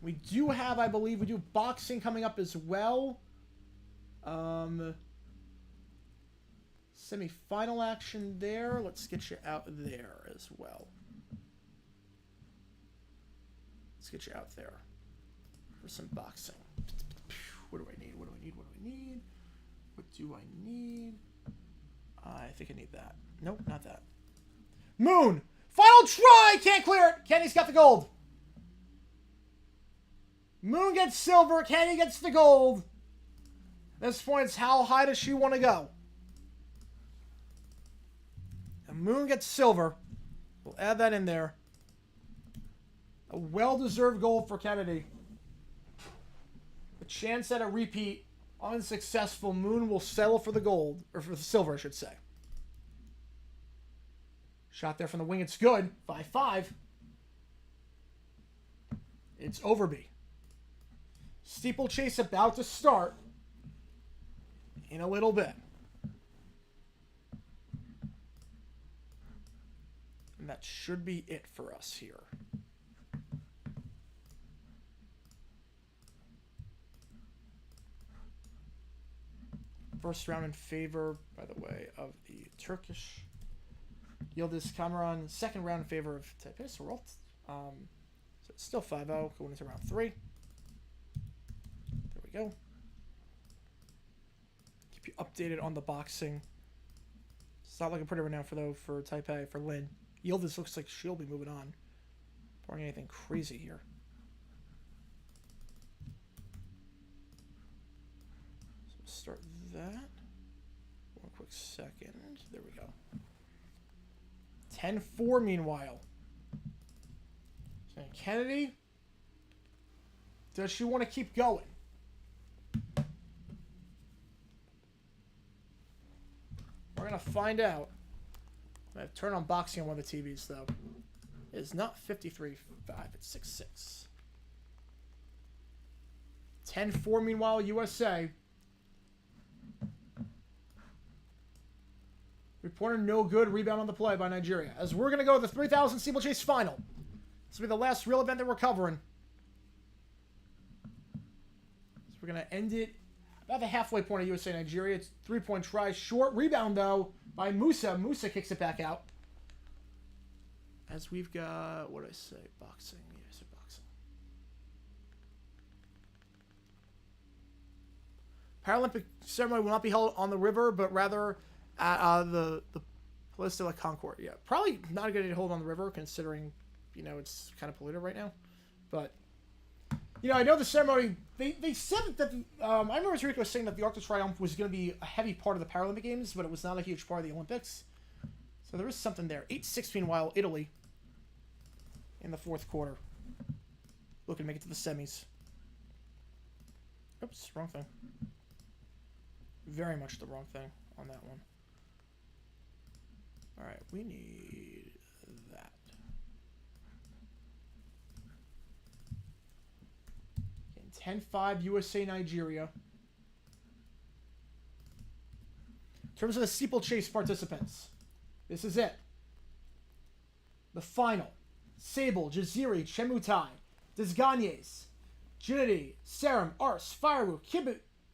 S1: We do have, I believe, we do boxing coming up as well. Semi-final action there. Let's get you out there as well. Let's get you out there for some boxing. What do I need? What do I need? What do I need? What do I need? I think I need that. Nope, not that. Moon! Final try! Can't clear it! Kenny's got the gold. Moon gets silver. Kenny gets the gold. At this point, it's how high does she want to go? And Moon gets silver. We'll add that in there. A well-deserved gold for Kennedy. A chance at a repeat. Unsuccessful. Moon will settle for the gold. Or for the silver, I should say. Shot there from the wing. It's good. 5-5. It's Overby. Steeplechase about to start in a little bit. And that should be it for us here. First round in favor, by the way, of the Turkish Yildiz Kamaran. Second round in favor of Taipei Sorot. So it's still 5-0 going into round 3. There we go. updated on the boxing. It's not looking pretty right now for Taipei, for Lin. Yildiz looks like she'll be moving on. Barring anything crazy here. So we'll start that. One quick second. There we go. 10-4 meanwhile. And Kennedy, does she want to keep going? We're going to find out. I have to turn on boxing on one of the TVs, though. It is not 53-5, it's 6-6. 10-4 meanwhile, USA. Reporter no good. Rebound on the play by Nigeria. As we're going to go to the 3,000 steeplechase final. This will be the last real event that we're covering. So we're going to end it about the halfway point of USA Nigeria. It's 3-point try. Short rebound, though, by Musa. Musa kicks it back out. As we've got, what did I say? Boxing. Yeah, I said boxing. Paralympic ceremony will not be held on the river, but rather at the Place de la Concorde. Yeah, probably not a good idea to hold on the river, considering, you know, it's kind of polluted right now. But, you know, I know the ceremony, they said that, I remember Rico saying that the Arc de Triomphe was going to be a heavy part of the Paralympic Games, but it was not a huge part of the Olympics. So there is something there. 8-6 meanwhile, Italy in the fourth quarter. Looking to make it to the semis. Oops, wrong thing. Very much the wrong thing on that one. Alright, we need that. Again, 10-5 USA Nigeria. In terms of the steeplechase participants, this is it. The final. Sable, Jaziri, Chemutai, Desgagnes, Ginity, Sarum, Ars, Firewu,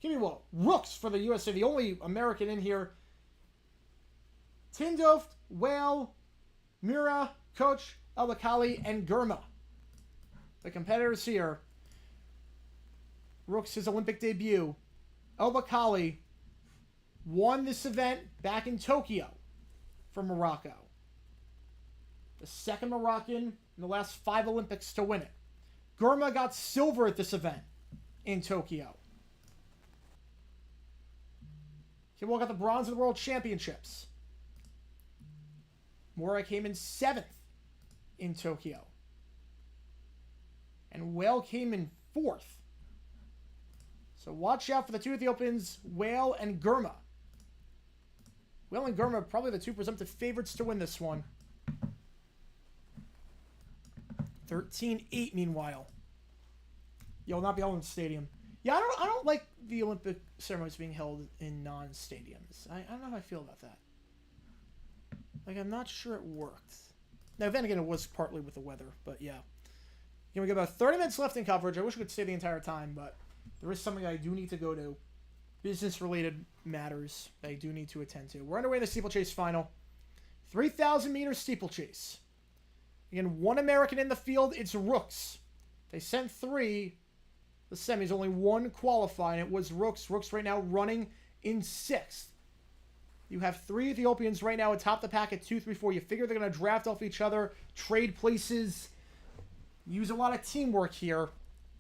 S1: Kibiwo, Rooks for the USA, the only American in here. Tindoft, Whale, Mira, Coach, Al-Bakali, and Gurma. The competitors here. Rooks' his Olympic debut. Al-Bakali won this event back in Tokyo for Morocco. The second Moroccan in the last 5 Olympics to win it. Gurma got silver at this event in Tokyo. Kimball got the bronze at the World Championships. Mora came in 7th in Tokyo. And Whale came in 4th. So watch out for the two Ethiopians, Whale and Gurma. Whale and Gurma are probably the two presumptive favorites to win this one. 13-8 meanwhile. You'll not be held in the stadium. Yeah, I don't like the Olympic ceremonies being held in non-stadiums. I don't know how I feel about that. Like, I'm not sure it worked. Now, then again, it was partly with the weather, but yeah. We got about 30 minutes left in coverage. I wish we could stay the entire time, but there is something I do need to go to. Business-related matters that I do need to attend to. We're underway in the steeplechase final. 3,000 meter steeplechase. Again, one American in the field. It's Rooks. They sent 3. The semis, only 1 qualifying. It was Rooks. Rooks right now running in 6th. You have 3 Ethiopians right now atop the pack at 2, 3, 4. You figure they're going to draft off each other, trade places, use a lot of teamwork here.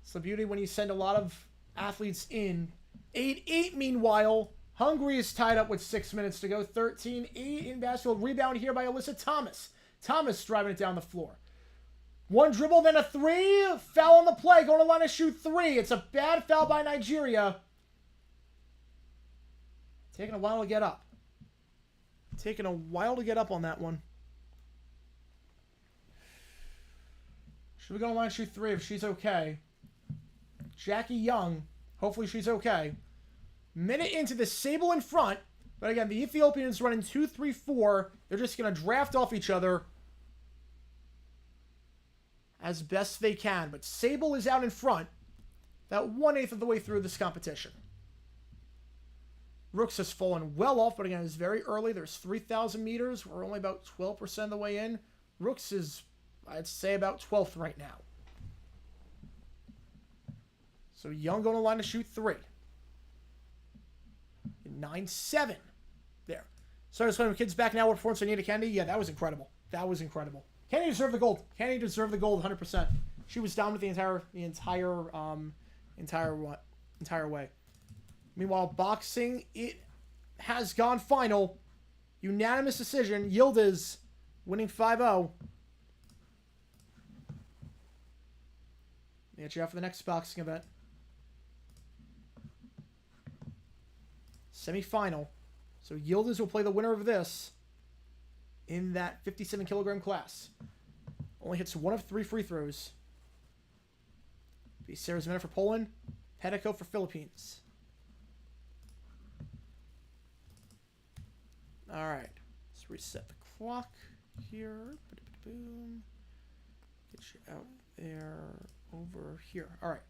S1: It's the beauty when you send a lot of athletes in. 8-8 meanwhile. Hungary is tied up with 6 minutes to go. 13-8 in basketball. Rebound here by Alyssa Thomas. Thomas driving it down the floor. 1 dribble, then a 3. Foul on the play. Going to line to shoot 3. It's a bad foul by Nigeria. Taking a while to get up. Taking a while to get up on that one. Should we go to line to shoot 3 if she's okay? Jackie Young. Hopefully she's okay. Minute into the Sable in front. But again, the Ethiopians running 2, 3, 4. They're just going to draft off each other as best they can. But Sable is out in front. About 1/8 of the way through this competition. Rooks has fallen well off, but again, it's very early. There's 3,000 meters. We're only about 12% of the way in. Rooks is, I'd say, about 12th right now. So Young going to line to shoot 3. 9-7. There. So I was playing with kids back now. What performance I need to Kennedy? Yeah, that was incredible. That was incredible. Kennedy deserved the gold. Kennedy deserved the gold 100%. She was dominant the entire way. Meanwhile, boxing, it has gone final. Unanimous decision. Yildiz winning 5-0. Get you out for the next boxing event. Semi-final. So Yildiz will play the winner of this in that 57 kilogram class. Only hits 1 of 3 free throws. Be Sarah's minute for Poland. Pettico for Philippines. All right. Let's reset the clock here. Boom. Get you out there. Over here. All right.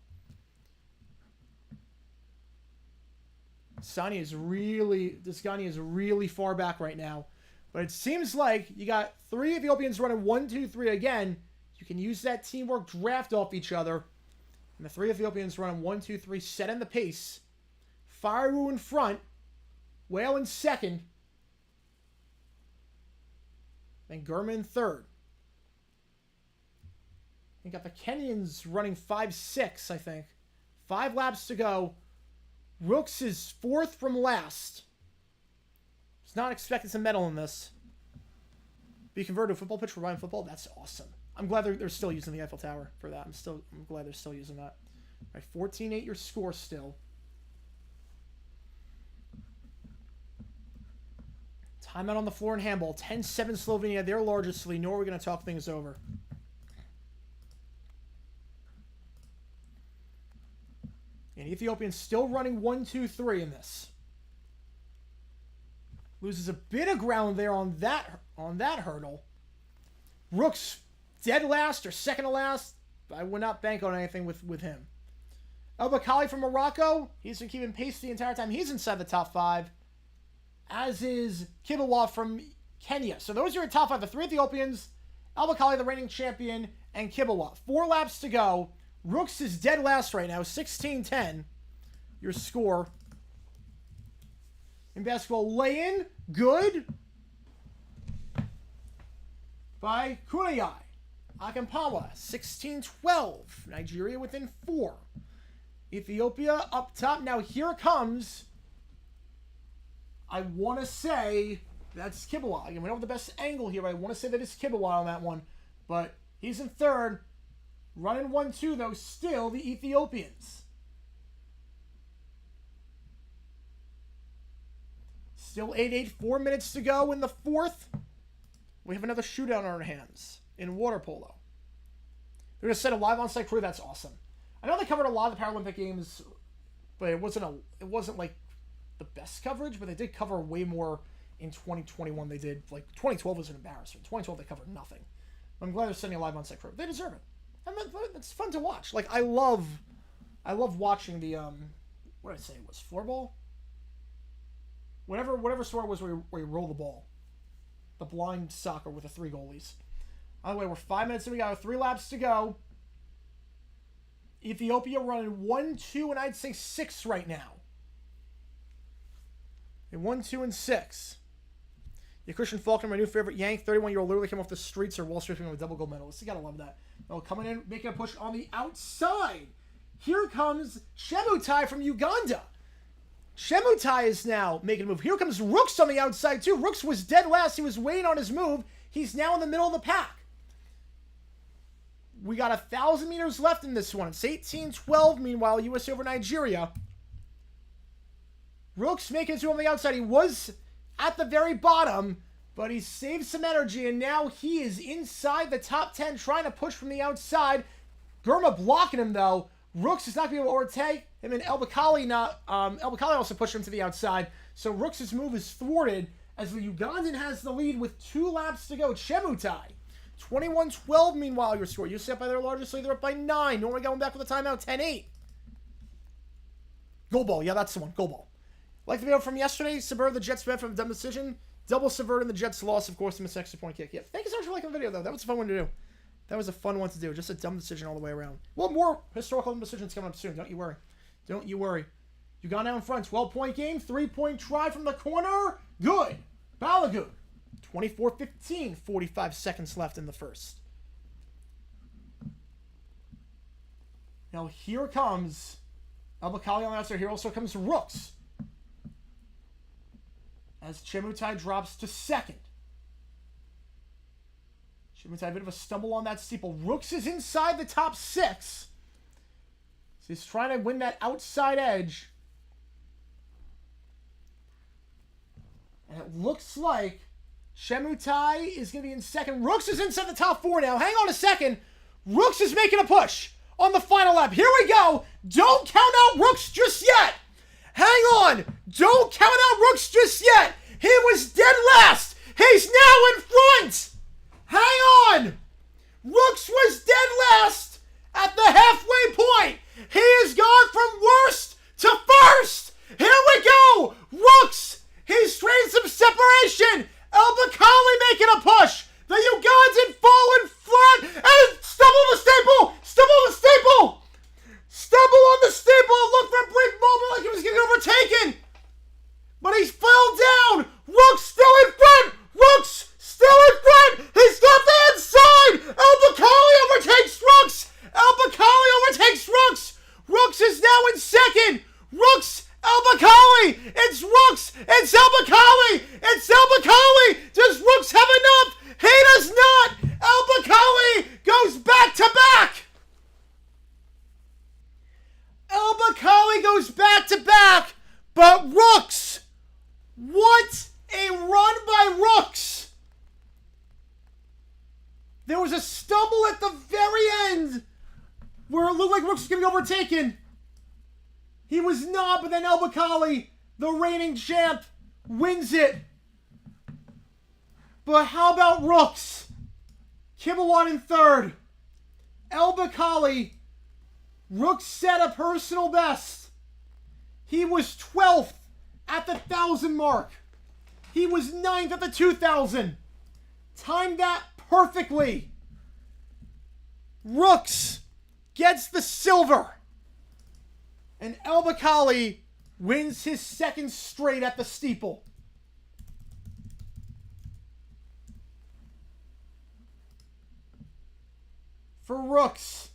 S1: Discani is really far back right now. But it seems like you got 3 Ethiopians running 1, 2, 3 again. You can use that teamwork draft off each other. And the 3 Ethiopians running 1, 2, 3, setting the pace. Firewu in front. Whale in second. Then Gurma in third. You got the Kenyans running 5-6, I think. 5 laps to go. Rooks is 4th from last. He's not expecting some medal in this. Be converted to a football pitch for Ryan football. That's awesome. I'm glad they're still using the Eiffel Tower for that. I'm glad they're still using that. All right, 14-8 your score still. Timeout on the floor in handball. 10-7 Slovenia, their largest lead. Nor are we going to talk things over. And Ethiopians still running 1, 2, 3 in this. Loses a bit of ground there on that hurdle. Rooks dead last or second to last. I would not bank on anything with him. El Bakali from Morocco. He's been keeping pace the entire time. He's inside the top 5. As is Kibawa from Kenya. So those are your top 5. The 3 Ethiopians, El Bakali, the reigning champion, and Kibawa. 4 laps to go. Rooks is dead last right now. 16-10. Your score. In basketball, lay-in. Good. By Kunayai. Akampawa. 16-12. Nigeria within 4. Ethiopia up top. Now here comes... I want to say that's Kibawa. Again, we don't have the best angle here, but I want to say that it's Kibawa on that one. But he's in third. Running 1-2, though, still the Ethiopians. Still 8-8, 4 minutes to go in the 4th. We have another shootout on our hands in water polo. They're going to set a live on-site crew. That's awesome. I know they covered a lot of the Paralympic Games, but it wasn't like the best coverage, but they did cover way more in 2021 they did. Like, 2012 was an embarrassment. 2012 they covered nothing. I'm glad they're sending a live on-site crew. They deserve it. And it's fun to watch. Like, I love watching the, what did I say it was? Floorball? Whatever sport it was where you roll the ball. The blind soccer with the 3 goalies. By the way, we're 5 minutes in. We got 3 laps to go. Ethiopia running 1-2 and I'd say 6 right now. And 1-2 and 6. Yeah, Christian Falcon, my new favorite Yank, 31-year-old, literally came off the streets or Wall Street with a double gold medalist. You gotta love that. Oh, coming in, making a push on the outside. Here comes Chemutai from Uganda. Chemutai is now making a move. Here comes Rooks on the outside, too. Rooks was dead last. He was waiting on his move. He's now in the middle of the pack. We got 1,000 meters left in this one. It's 18-12, meanwhile, USA over Nigeria. Rooks making his move on the outside. He was at the very bottom, but he saved some energy, and now he is inside the top 10, trying to push from the outside. Gurma blocking him, though. Rooks is not going to be able to overtake him, and El Bakali also pushed him to the outside. So Rooks' move is thwarted as the Ugandan has the lead with 2 laps to go. Chemutai, 21-12, meanwhile, your score. You set by their largest lead. They're up by 9. Normally going back with a timeout, 10-8. Goal ball. Yeah, that's the one. Goal ball. Like the video from yesterday, subverted the Jets' bet from a dumb decision. Double subverting the Jets' loss, of course, to miss extra point kick. Yeah, thank you so much for liking the video, though. That was a fun one to do. That was a fun one to do. Just a dumb decision all the way around. Well, more historical decisions coming up soon. Don't you worry. Don't you worry. Uganda in front. 12-point game. 3-point try from the corner. Good. Balagoon. 24-15. 45 seconds left in the first. Now here comes El Bakali on the outside. Here also comes Rooks. As Chemutai drops to second. Chemutai, a bit of a stumble on that steeple. Rooks is inside the top 6. So he's trying to win that outside edge. And it looks like Chemutai is going to be in second. Rooks is inside the top 4 now. Hang on a second. Rooks is making a push on the final lap. Here we go. Don't count out Rooks just yet. Hang on. Don't count out Rooks just yet. He was dead last. He's now in front. Hang on. Rooks was dead last at the halfway point. He has gone from worst to first. Here we go. Rooks. He's traded some separation. El Bakali making a push. The Ugandan falling flat and stumble the staple. Stumble the staple. Stumble on the staple. It looked for a brief moment like he was getting overtaken. But he fell down. Rooks still in front. Rooks still in front. He's got the inside. El Bakali overtakes Rooks. El Bakali overtakes Rooks. Rooks is now in second. Rooks, El Bakali. It's Rooks. It's El Bakali. It's El Bakali. Does Rooks have enough? He does not. El Bakali goes back to back. El Bakali goes back to back. But Rooks, what a run by Rooks. There was a stumble at the very end where it looked like Rooks was going to be overtaken. He was not, but then El Bakali, the reigning champ, wins it. But how about Rooks? Kibawan in third. El Bakali, Rooks set a personal best. He was 12th at the 1,000 mark. He was 9th at the 2,000. Timed that perfectly. Rooks gets the silver. And El Bakali wins his second straight at the steeple. For Rooks,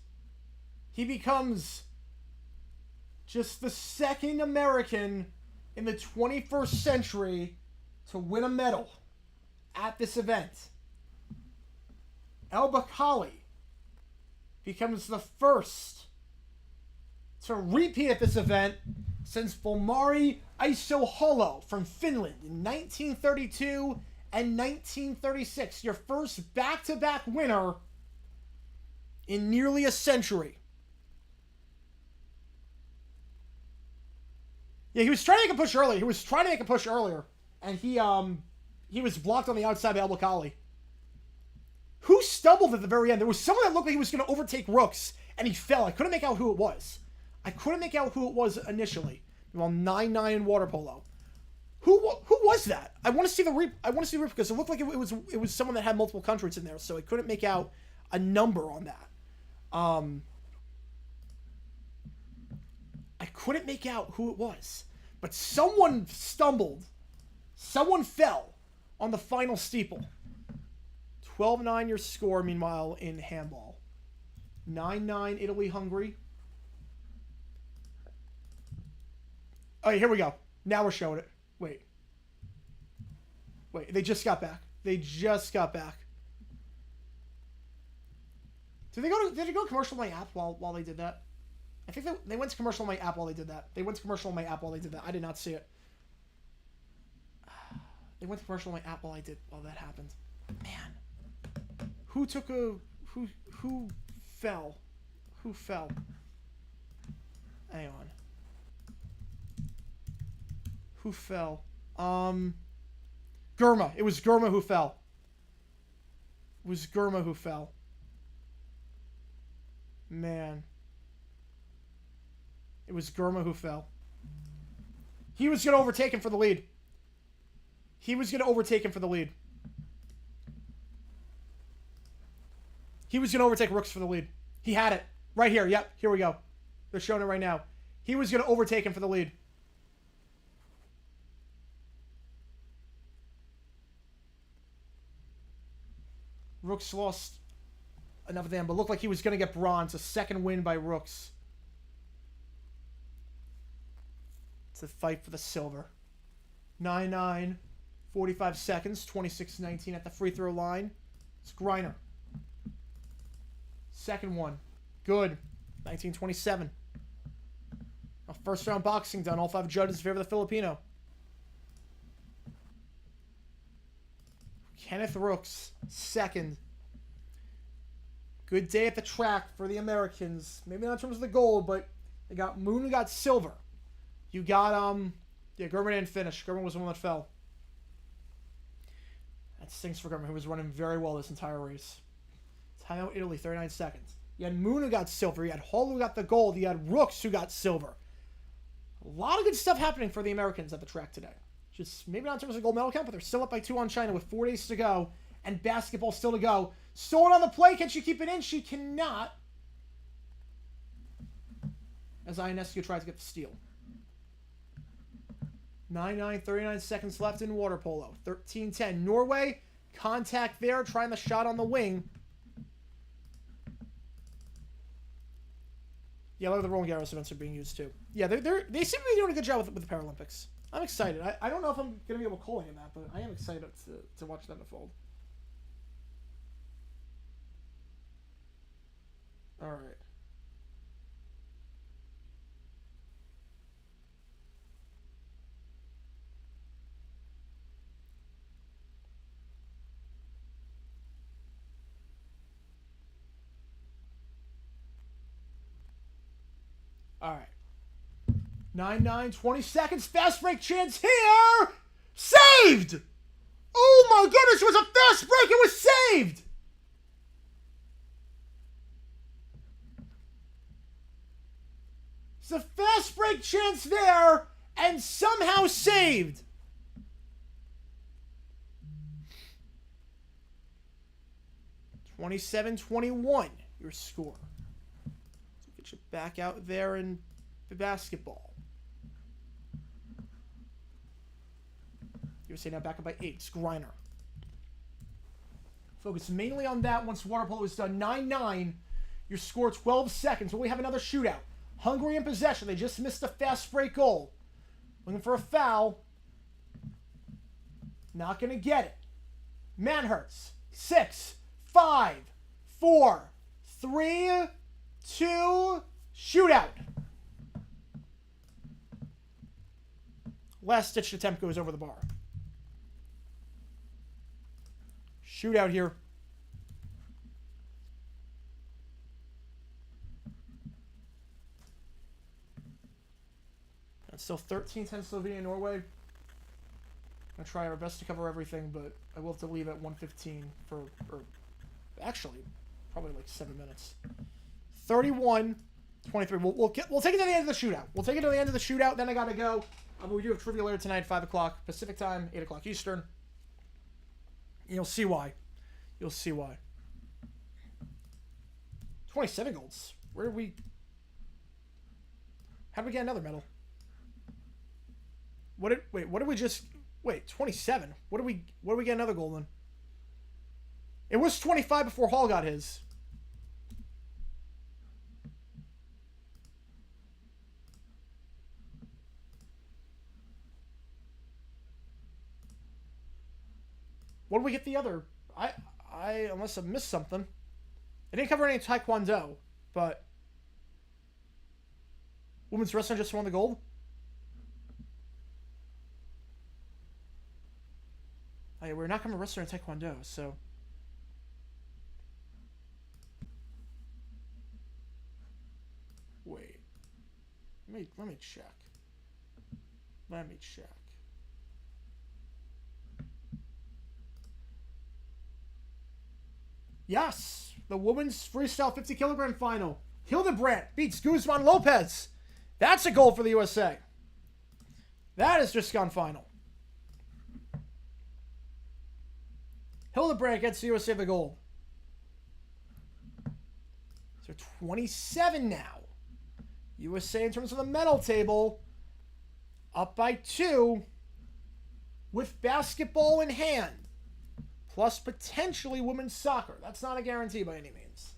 S1: he becomes just the second American in the 21st century to win a medal at this event. El Bakali becomes the first to repeat at this event since Volmari Isoholo from Finland in 1932 and 1936. Your first back-to-back winner in nearly a century. Yeah, he was trying to make a push earlier. And he was blocked on the outside by El Bakali. Who stumbled at the very end? There was someone that looked like he was going to overtake Rooks, and he fell. I couldn't make out who it was. Initially. Well, 9-9 in water polo. Who was that? I want to see the replay because it looked like it was someone that had multiple countries in there, so I couldn't make out a number on that. I couldn't make out who it was, but someone stumbled. Someone fell on the final steeple. 12-9 your score, meanwhile, in handball. 9-9 Italy-Hungary. Oh, here we go. Now we're showing it. Wait, they just got back. Did they go commercial on my app while they did that? I think they went to commercial on my app while they did that. I did not see it. They went to commercial on my app while that happened. Man. Who fell? Hang on. Who fell? Gurma. It was Gurma who fell. Man. It was Gurma who fell. He was going to overtake him for the lead. He was going to overtake Rooks for the lead. He had it. Right here. Yep. Here we go. They're showing it right now. He was going to overtake him for the lead. Rooks lost enough of them, but looked like he was going to get bronze. A second win by Rooks. It's a fight for the silver. 9-9, 45 seconds, 26-19 at the free throw line. It's Griner. Second one. Good. 19-27. A first round boxing done. All 5 judges favor the Filipino. Kenneth Rooks, second. Good day at the track for the Americans. Maybe not in terms of the gold, but they got Moon who got silver. You got, German didn't finish. German was the one that fell. That stinks for German, who was running very well this entire race. Timeout Italy, 39 seconds. You had Moon who got silver. You had Hall who got the gold. You had Rooks who got silver. A lot of good stuff happening for the Americans at the track today. Just maybe not in terms of gold medal count, but they're still up by 2 on China with 4 days to go. And basketball still to go. Stolen on the play. Can she keep it in? She cannot. As Ionescu tries to get the steal. 9-9, 39 seconds left in water polo. 13-10. Norway, contact there, trying the shot on the wing. Yeah, a lot of the Roland Garros events are being used too. Yeah, they seem to be doing a good job with the Paralympics. I'm excited. I don't know if I'm going to be able to call any of that, but I am excited to watch that unfold. All right. All right. 9-9, 20 seconds. Fast break chance here. Saved! Oh my goodness, it was a fast break. It was saved! It's a fast break chance there and somehow saved. (27-21) your score. Get you back out there in the basketball. USA now back up by 8. It's Griner. Focus mainly on that once water polo is done. 9-9. Your score 12 seconds. Will we have another shootout? Hungary in possession. They just missed a fast break goal. Looking for a foul. Not going to get it. Manhurts. 6, 5, 4, 3, 2, shootout. Last ditch attempt goes over the bar. Shootout here. It's still 13-10 Slovenia, Norway. I'm going to try our best to cover everything, but I will have to leave at 1:15 for, or actually, probably like 7 minutes. 31-23. We'll take it to the end of the shootout. We'll take it to the end of the shootout, then I got to go. We do have trivia later tonight, 5 o'clock Pacific time, 8 o'clock Eastern. You'll see why. You'll see why. 27 golds. Where did we... How did we get another medal? What did we just... Wait, 27. What did we get another gold in? It was 25 before Hall got his. What did we get the other? I unless I missed something. I didn't cover any Taekwondo, but women's wrestling just won the gold. Oh, yeah, we're not coming wrestler in Taekwondo, so. Wait. Let me check. Let me check. Yes, the women's freestyle 50 kilogram final. Hildebrandt beats Guzman Lopez. That's a goal for the USA. That has just gone final. Hildebrandt gets the USA the gold. So 27 now. USA in terms of the medal table, up by 2 with basketball in hand. plus potentially women's soccer. That's not a guarantee by any means.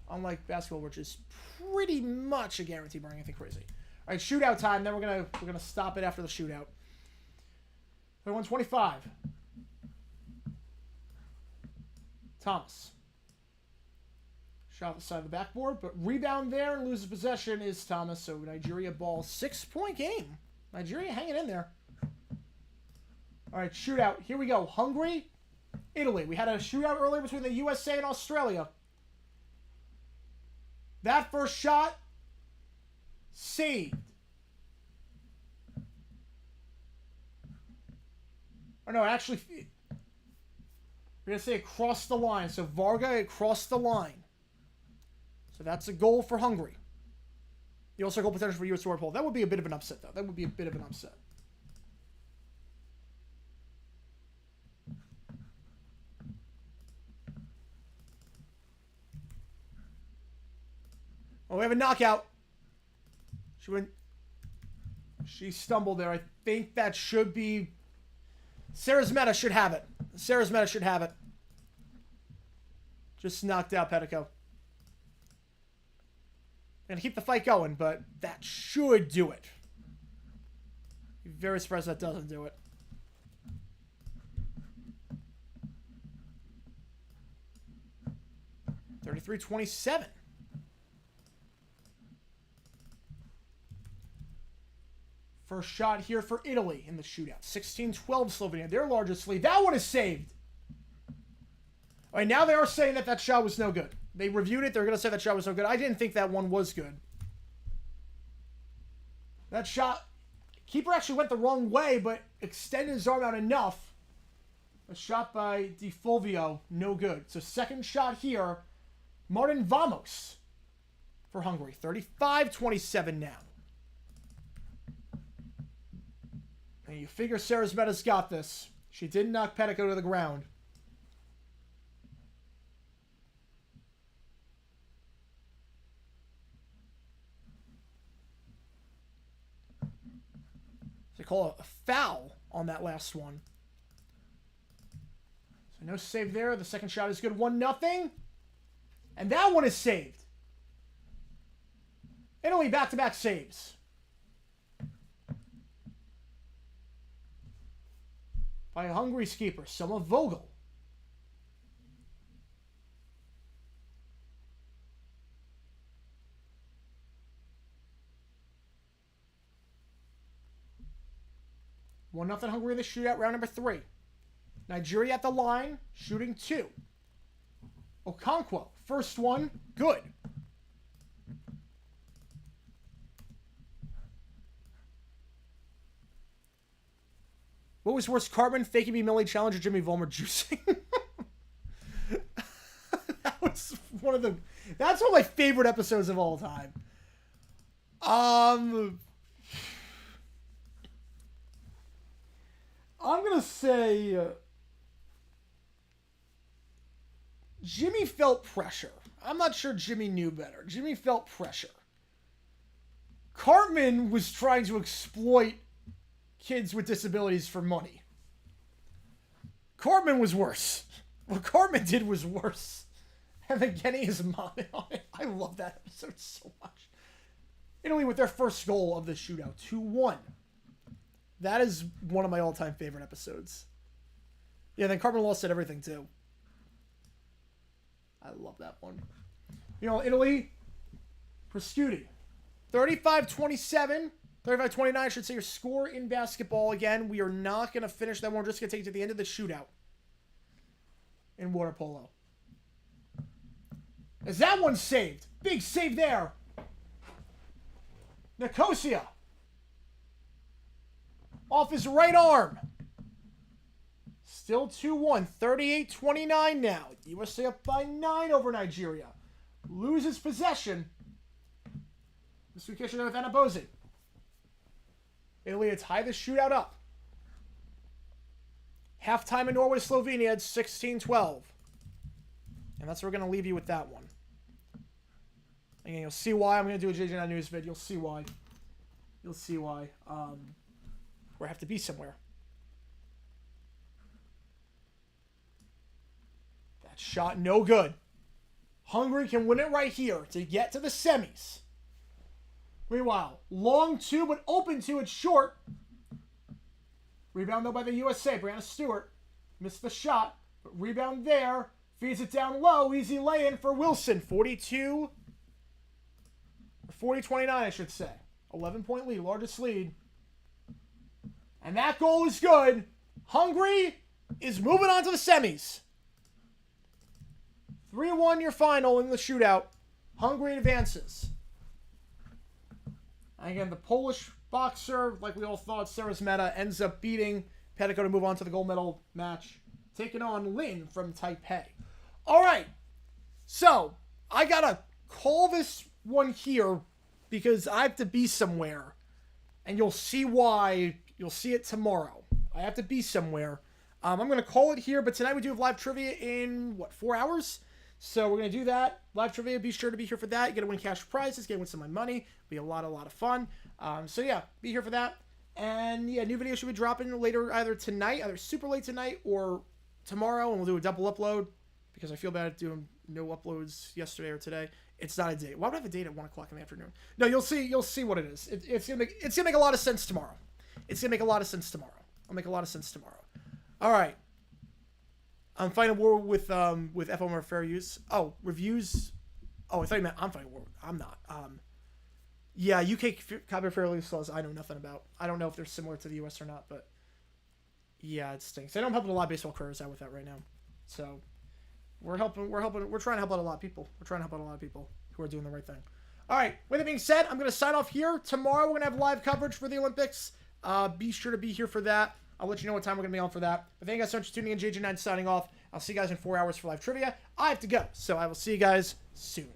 S1: Unlike basketball, which is pretty much a guarantee barring anything crazy. All right, shootout time. Then we're gonna stop it after the shootout. 31-25. Thomas. Shot off the side of the backboard, but rebound there and loses possession is Thomas. So Nigeria ball, 6-point game. Nigeria hanging in there. All right, shootout. Here we go. Hungary, Italy. We had a shootout earlier between the USA and Australia. That first shot, saved. Or no, actually, we're going to say across the line. So Varga across the line. So that's a goal for Hungary. The also goal potential for US Volleyball. That would be a bit of an upset, though. That would be a bit of an upset. Oh, we have a knockout. She stumbled there. I think that should be... Sarasmeta should have it. Sarasmeta should have it. Just knocked out Pettico. Gonna keep the fight going, but that should do it. Very surprised that doesn't do it. (33-27). First shot here for Italy in the shootout. 16-12 Slovenia, their largest lead. That one is saved. All right, now they are saying that that shot was no good. They reviewed it. They're going to say that shot was no good. I didn't think that one was good. That shot, keeper actually went the wrong way, but extended his arm out enough. A shot by Di Fulvio, no good. So second shot here, Martin Vamos for Hungary. 35-27 now. And you figure Sarasmeta's got this. She did knock Pettico to the ground. They call a foul on that last one. So no save there. The second shot is good. 1-0. And that one is saved. Italy back-to-back saves. By a Hungary keeper, Selma Vogel. One nothing Hungary in the shootout, round number 3. Nigeria at the line, shooting 2. Okonkwo, first one, good. What was worse, Cartman faking me Millie Challenger, Jimmy Vollmer juicing? That was one of the... That's one of my favorite episodes of all time. I'm going to say... Jimmy felt pressure. I'm not sure Jimmy knew better. Jimmy felt pressure. Cartman was trying to exploit kids with disabilities for money. Cartman was worse. What Cartman did was worse. And then getting his mom in on it. I love that episode so much. Italy with their first goal of the shootout. 2-1. That is one of my all-time favorite episodes. Yeah, then Cartman lost at everything too. I love that one. You know, Italy, Prescuti. 35-27. 35-29, I should say, your score in basketball. Again, we are not going to finish that one. We're just going to take it to the end of the shootout in water polo. Is that one saved? Big save there. Nicosia. Off his right arm. Still 2-1. 38-29 now. USA up by 9 over Nigeria. Loses possession. This week, with Anabozi. Italy to tie the shootout up. Halftime in Norway, Slovenia, it's 16-12. And that's where we're going to leave you with that one. Again, you'll see why I'm going to do a JJ9 News vid. You'll see why. You'll see why. Where I have to be somewhere. Shot no good. Hungary can win it right here to get to the semis. Meanwhile, long two, but open two. It's short. Rebound, though, by the USA. Brianna Stewart missed the shot, but rebound there. Feeds it down low. Easy lay-in for Wilson. 40-29, I should say. 11-point lead, largest lead. And that goal is good. Hungary is moving on to the semis. 3-1 your final in the shootout. Hungary advances. And again, the Polish boxer, like we all thought, Sarah's Meta, ends up beating Pettico to move on to the gold medal match, taking on Lin from Taipei. All right, so I got to call this one here because I have to be somewhere, and you'll see why. You'll see it tomorrow. I have to be somewhere. I'm going to call it here, but tonight we do have live trivia in, 4 hours? So we're going to do that. Live trivia, be sure to be here for that. You're going to win cash prizes, get to win some of my money. Be a lot of fun. So yeah, be here for that. And yeah, new video should be dropping later, either tonight, either super late tonight or tomorrow, and we'll do a double upload because I feel bad doing no uploads yesterday or today. It's not a date. Why would I have a date at 1 o'clock in the afternoon? No, you'll see what it is. It's gonna make a lot of sense tomorrow. It's gonna make a lot of sense tomorrow. I'll make a lot of sense tomorrow. All right. I'm fighting war with FOMR fair use. Oh, reviews. Oh, I thought you meant I'm fighting war. I'm not. Yeah, UK copyright fair use laws I know nothing about. I don't know if they're similar to the US or not, but yeah, it stinks. I know I'm helping a lot of baseball careers out with that right now. So we're trying to help out a lot of people. We're trying to help out a lot of people who are doing the right thing. All right, with that being said, I'm going to sign off here. Tomorrow we're going to have live coverage for the Olympics. Be sure to be here for that. I'll let you know what time we're going to be on for that. But thank you guys so much for tuning in. JJ9 signing off. I'll see you guys in 4 hours for live trivia. I have to go, so I will see you guys soon.